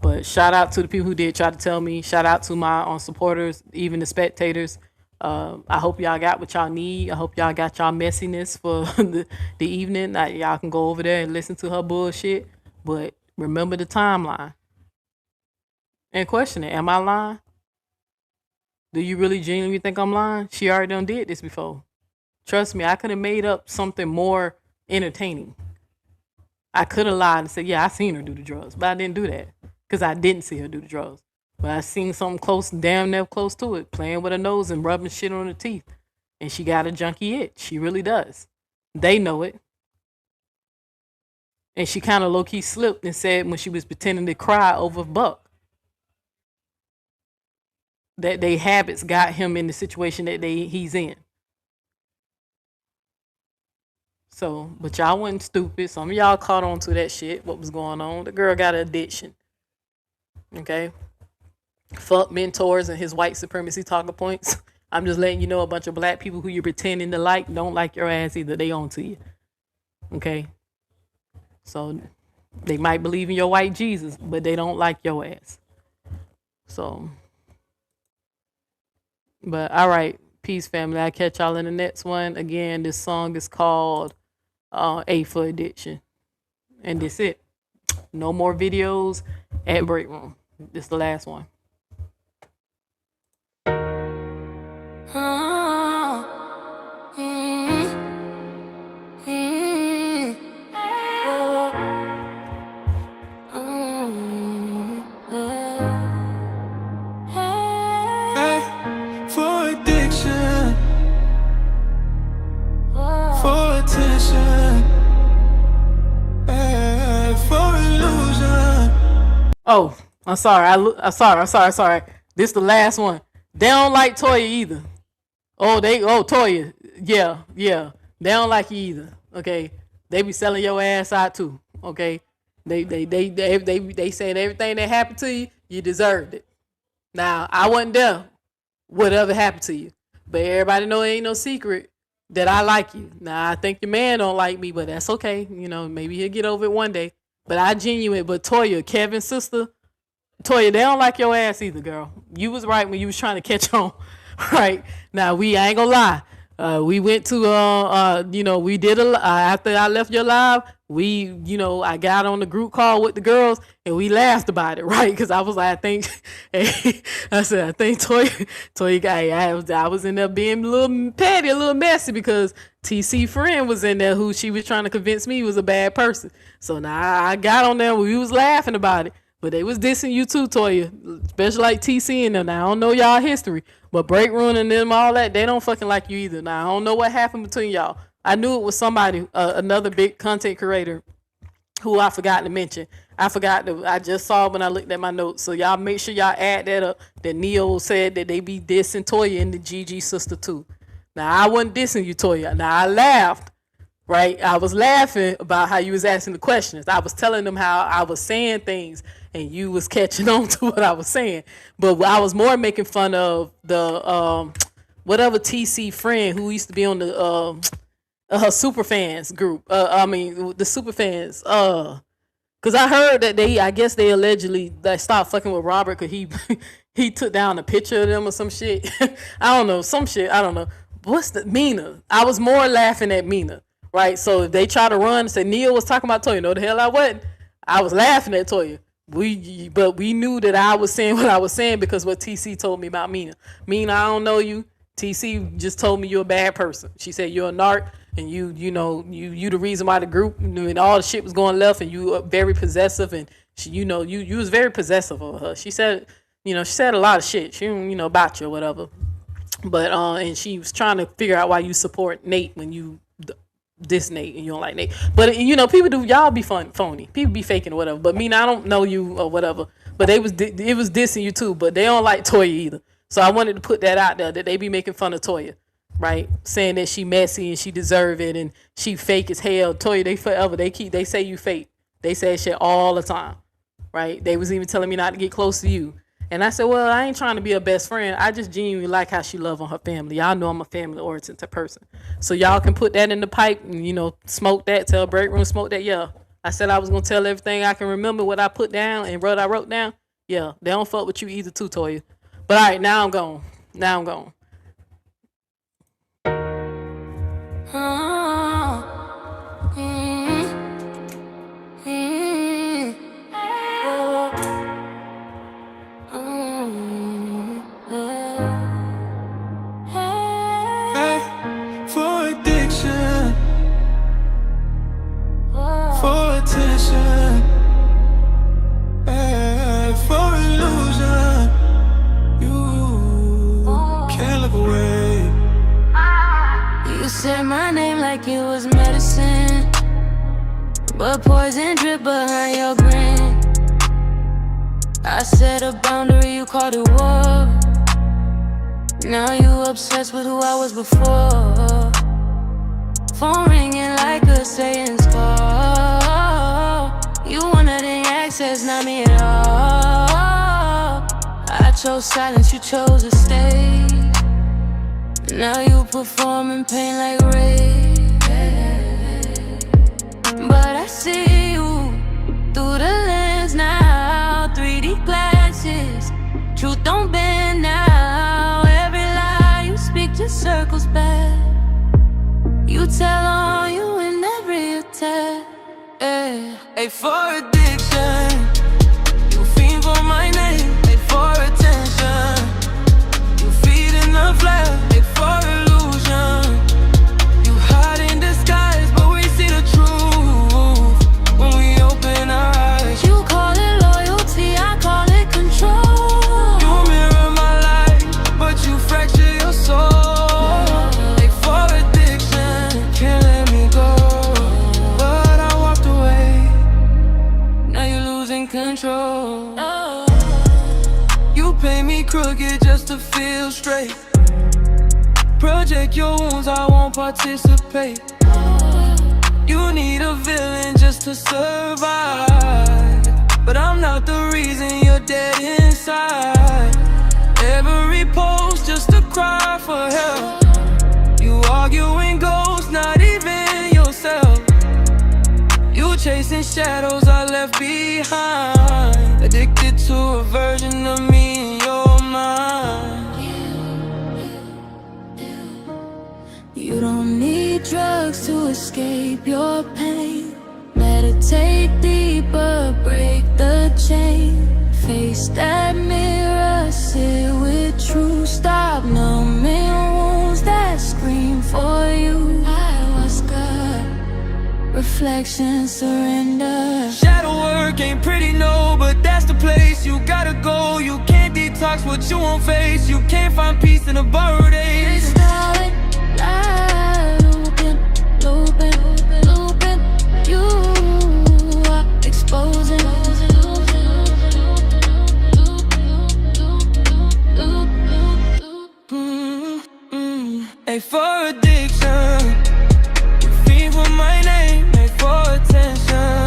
But shout out to the people who did try to tell me. Shout out to my supporters, even the spectators. I hope y'all got what y'all need. I hope y'all got y'all messiness for the evening. Y'all can go over there and listen to her bullshit. But remember the timeline and question it. Am I lying? Do you really genuinely think I'm lying? She already done did this before. Trust me, I could have made up something more entertaining. I could have lied and said, yeah, I seen her do the drugs, but I didn't do that because I didn't see her do the drugs. But I seen something close, damn near close to it, playing with her nose and rubbing shit on her teeth. And she got a junkie itch. She really does. They know it. And she kind of low-key slipped and said when she was pretending to cry over Buck that they habits got him in the situation that he's in. So, but y'all wasn't stupid. Some of y'all caught on to that shit, what was going on. The girl got an addiction. Okay? Fuck mentors and his white supremacy talking points. I'm just letting you know a bunch of black people who you're pretending to like don't like your ass either. They on to you. Okay? So they might believe in your white Jesus, but they don't like your ass. So, but all right. Peace, family. I'll catch y'all in the next one. Again, this song is called A for Addiction. And that's it. No more videos at Breakroom. This is the last one. For addiction, for attention, for illusion. Oh, I'm sorry. I'm sorry. This the last one. They don't like Toya either. Toya. Yeah. They don't like you either. Okay. They be selling your ass out too. Okay. They saying everything that happened to you, you deserved it. Now, I wasn't there. Whatever happened to you. But everybody know it ain't no secret that I like you. Now, I think your man don't like me, but that's okay. You know, maybe he'll get over it one day. But I genuine. But Toya, Kevin's sister, Toya, they don't like your ass either, girl. You was right when you was trying to catch on. Right. Now, I ain't gonna lie. We went to, we did after I left your live, I got on the group call with the girls and we laughed about it, right? Because I was like, I think Toya, I was in there being a little petty, a little messy because TC friend was in there who she was trying to convince me was a bad person. So now I got on there, we was laughing about it. But they was dissing you too, Toya, especially like TC and them. Now, I don't know y'all history, but Breakroom and them, all that, they don't fucking like you either. Now, I don't know what happened between y'all. I knew it was somebody, another big content creator who I forgot to mention. I just saw when I looked at my notes. So y'all make sure y'all add that up, that Neo said that they be dissing Toya and the GG sister too. Now, I wasn't dissing you, Toya. Now, I laughed. Right, I was laughing about how you was asking the questions. I was telling them how I was saying things, and you was catching on to what I was saying. But I was more making fun of the whatever TC friend who used to be on the her super fans group. The super fans. Cause I heard that I guess they allegedly stopped fucking with Robert because he took down a picture of them or some shit. I don't know, some shit. I don't know. What's the Mina? I was more laughing at Mina. Right, so if they try to run and say Neil was talking about Toya, no, the hell I wasn't. I was laughing at Toya. But we knew that I was saying what I was saying because what TC told me about Mina. Mina, I don't know you. TC just told me you're a bad person. She said you're a narc and you the reason why the group and all the shit was going left and you were very possessive and she, you was very possessive of her. She said, she said a lot of shit. She about you or whatever. But and she was trying to figure out why you support Nate when you this Nate and you don't like Nate. But people do, y'all be phony. People be faking or whatever. But I don't know you or whatever. But it was dissing you too. But they don't like Toya either. So I wanted to put that out there that they be making fun of Toya, right? Saying that she messy and she deserve it and she fake as hell. Toya, they say you fake. They say shit all the time, right? They was even telling me not to get close to you. And I said, well, I ain't trying to be a best friend. I just genuinely like how she love on her family. Y'all know I'm a family-oriented person. So y'all can put that in the pipe and, smoke that, tell Breakroom, smoke that. Yeah. I said I was going to tell everything I can remember what I put down and what I wrote down. Yeah. They don't fuck with you either too, Toya. But all right, now I'm gone. For addiction, for attention, for illusion, you can't look away. You said my name like it was medicine, but poison drip behind your grin. I set a boundary, you called it war. Now you obsessed with who I was before. Phone ringing like a Satan's call. You wanted access, not me at all. I chose silence, you chose to stay. Now you perform in pain like rain. But I see you through the lens now, 3D glasses. Truth don't bend now. Every lie you speak just tell on you in every attack. Hey, for addiction, you fiend for my name. Hey, for attention, you feed in the flare. Hey, for illusion, you hide in disguise, but we see the truth when we open our eyes. You call it loyalty, I call it control. You mirror my life, but you fracture your soul. Hey, for addiction, can't let me go, but I walked away. Now you're losing control. You pay me crooked just to feel straight. Project your wounds, I won't participate. You need a villain just to survive, but I'm not the reason you're dead inside. Every post just a cry for help. You arguing ghosts, not even yourself. You chasing shadows I left behind. Addicted to a version of me in your mind. You don't need drugs to escape your pain. Meditate deeper, break the chain. Face that mirror, sit with truth. Stop numbing wounds that scream for you. Ayahuasca, reflection, surrender. Shadow work ain't pretty, no, but that's the place you gotta go. You can't detox what you won't face. You can't find peace in a borrowed age. Starlight, looping, looping, looping. You are exposing. Hey, for addiction, you feed for my name. Hey, for attention,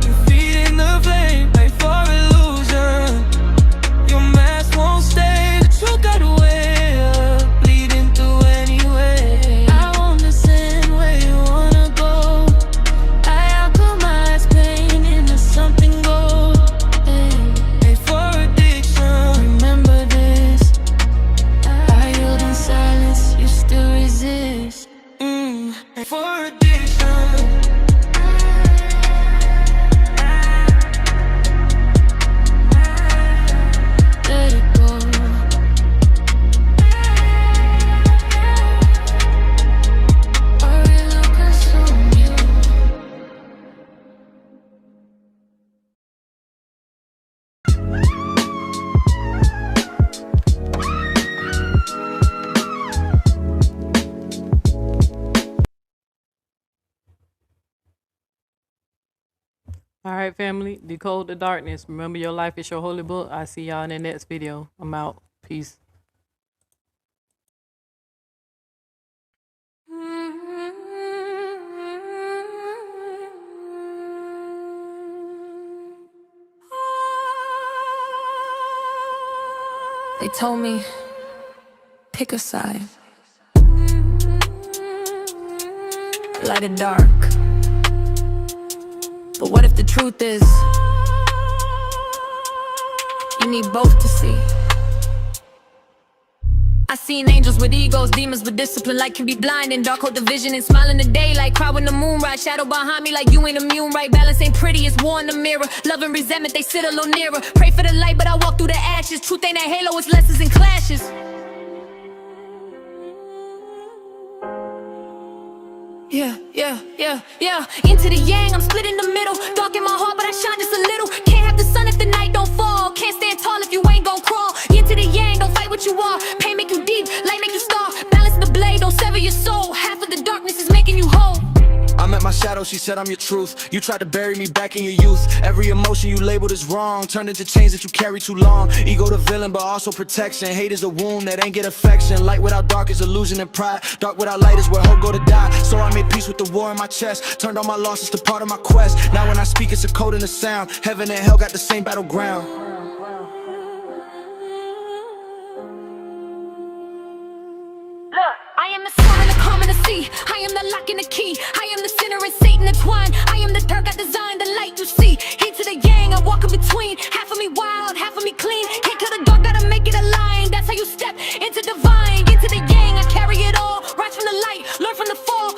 you feed in the flame. Hey, for illusion, your mask won't stay. The truth got away, bleeding through anyway. I won't listen where you wanna go. I alchemize pain into something gold. Hey, for addiction, Remember this. I yield in silence, you still resist. hey, for addiction. Let it go. Or it'll consume you. All right, family, decode the darkness. Remember, your life is your holy book. I see y'all in the next video. I'm out. Peace. They told me, pick a side. Light or dark. But what if the truth is, you need both to see? I seen angels with egos, demons with discipline, like can be blind and dark, hold the vision and smile in the daylight. Cry when the moon rise, shadow behind me like you ain't immune, right? Balance ain't pretty, it's war in the mirror. Love and resentment, they sit a little nearer. Pray for the light, but I walk through the ashes. Truth ain't a halo, it's lessons and clashes. Yeah. Into the yang, I'm split in the middle. Dark in my heart, but I shine just a little. Can't have the sun if the night don't fall. Can't stand tall if you ain't gon' crawl. Into the yang, don't fight what you are. Pain make you deep, light make you star. Balance the blade, don't sever your soul. Half of the darkness is making you whole. I met my shadow, she said I'm your truth. You tried to bury me back in your youth. Every emotion you labeled as wrong turned into chains that you carry too long. Ego the villain, but also protection. Hate is a wound that ain't get affection. Light without dark is illusion and pride. Dark without light is where hope go to die. So I made peace with the war in my chest. Turned all my losses to part of my quest. Now when I speak, it's a code and a sound. Heaven and hell got the same battleground. I am the storm and the calm and the sea. I am the lock and the key. I am the sinner and Satan entwined. I am the dirt, I designed the light you see. Heat to the yang, I walk in between. Half of me wild, half of me clean. Can't kill the dark, gotta make it a line. That's how you step into divine. Into the yang, I carry it all. Rise from the light, learn from the fall.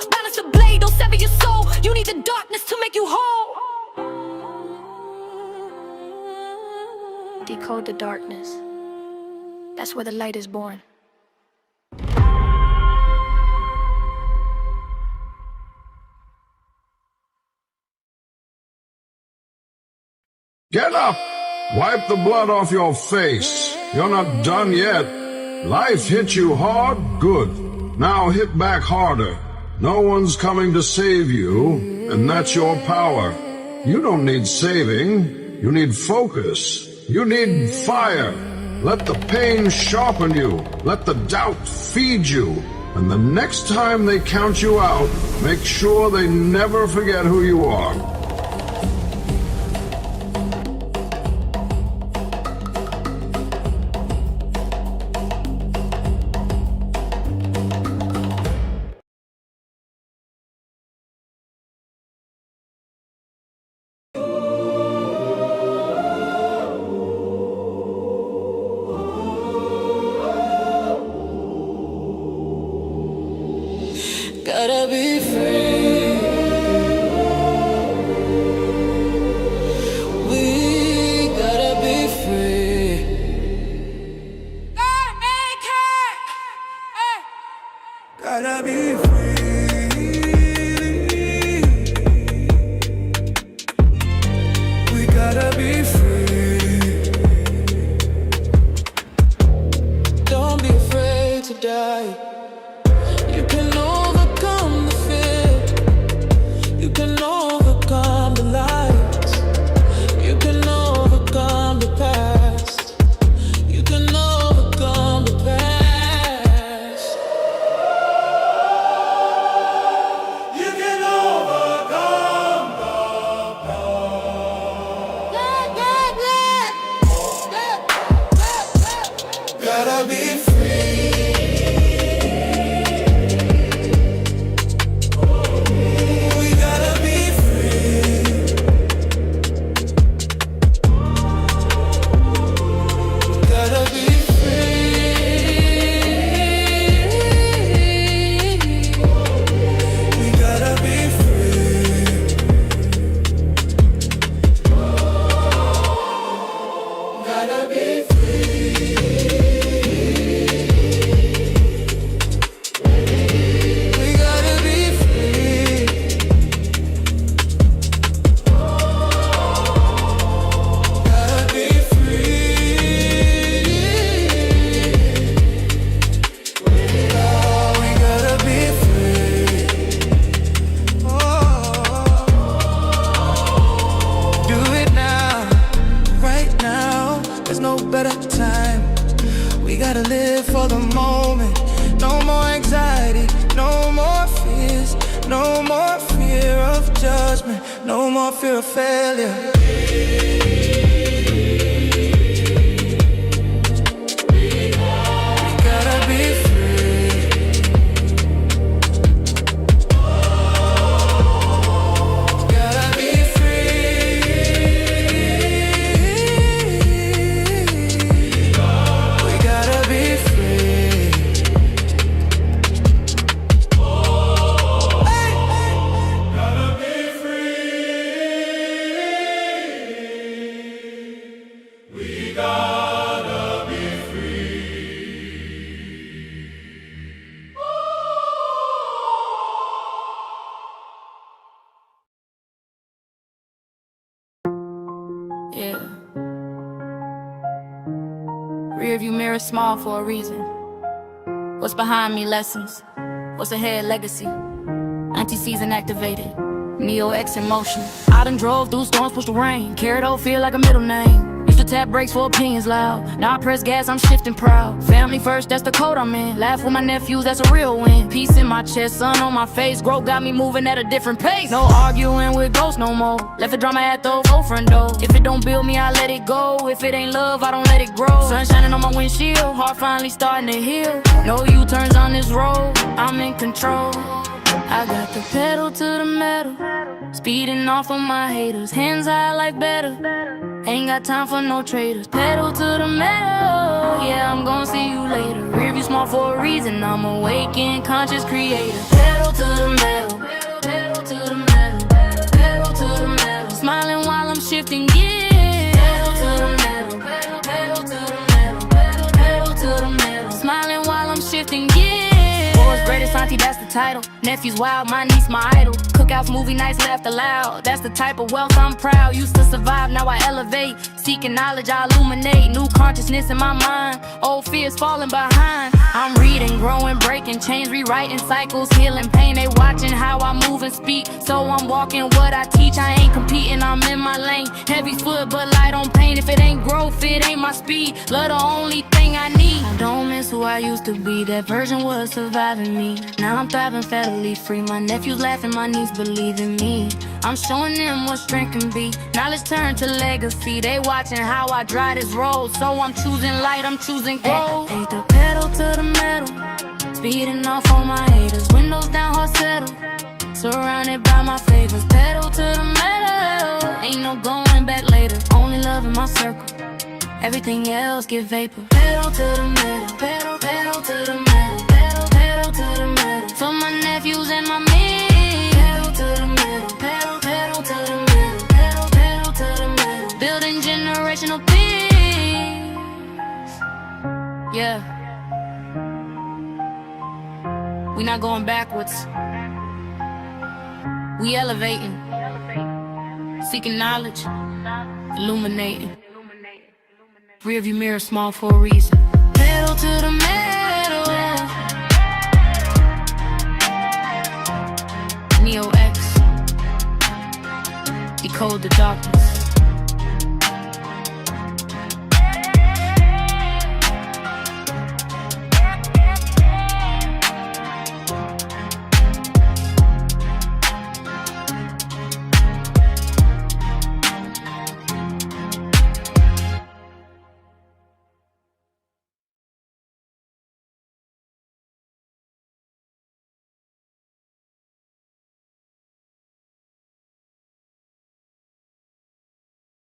Decode the darkness. That's where the light is born. Get up! Wipe the blood off your face. You're not done yet. Life hit you hard? Good. Now hit back harder. No one's coming to save you, and that's your power. You don't need saving. You need focus. You need fire. Let the pain sharpen you. Let the doubt feed you. And the next time they count you out, make sure they never forget who you are. Gotta be free. We gotta be free. Gotta make it. Hey. Gotta be free. We gotta be free. Don't be afraid to die. You can overcome the fear. You can overcome the lies. You can overcome the past. You can overcome the past. You can overcome the past. Gotta be free. No more fear of failure. Yeah. Rearview mirror small for a reason. What's behind me, lessons. What's ahead, legacy. Anti-season activated. Neo X in motion. I done drove through storms, pushed the rain. Carried over, feel like a middle name. Used to tap brakes for opinions loud. Now I press gas, I'm shifting proud. Family first, that's the code I'm in. Laugh with my nephews, that's a real win. Peace in my chest, sun on my face. Growth got me moving at a different pace. No arguing with ghosts no more. Left the drama at the forefront door. If it don't build me, I let it go. If it ain't love, I don't let it grow. Sun shining on my windshield, heart finally starting to heal. No U-turns on this road, I'm in control. I got the pedal to the metal, speeding off on my haters. Hands high like better, ain't got time for no traitors. Pedal to the metal, yeah, I'm gon' see you later. Rearview small for a reason, I'm awakened, conscious creator. Pedal to the metal, pedal to the metal, pedal to the metal. Smiling while I'm shifting gears. Pedal to the metal, royalty, that's the title. Nephew's wild, my niece my idol. Cookouts, movie nights, laughed aloud. That's the type of wealth I'm proud. Used to survive, now I elevate. Seeking knowledge, I illuminate. New consciousness in my mind. Old fears falling behind. I'm reading, growing, breaking chains, rewriting cycles, healing pain. They watching how I move and speak, so I'm walking what I teach. I ain't competing, I'm in my lane. Heavy foot, but light on pain. If it ain't growth, it ain't my speed. Love the only thing I need. I don't miss who I used to be. That version was surviving me. Now I'm thriving, federally free. My nephews laughing, my niece believe in me. I'm showing them what strength can be. Knowledge turned to legacy. They watching how I drive this road, so I'm choosing light, I'm choosing growth. Ain't the pedal to the metal, speeding off on my haters. Windows down, heart settle, surrounded by my favors. Pedal to the metal, ain't no going back later. Only love in my circle, everything else get vapor. Pedal to the metal, pedal, pedal to the metal, pedal, pedal to the metal. For my nephews and my men. Pedal to the metal, pedal, pedal to the metal, pedal, pedal to the metal. Building generational things, yeah. We not going backwards, we elevating, seeking knowledge, illuminating. Rearview mirror small for a reason. Pedal to the metal. Neo X, decode the darkness.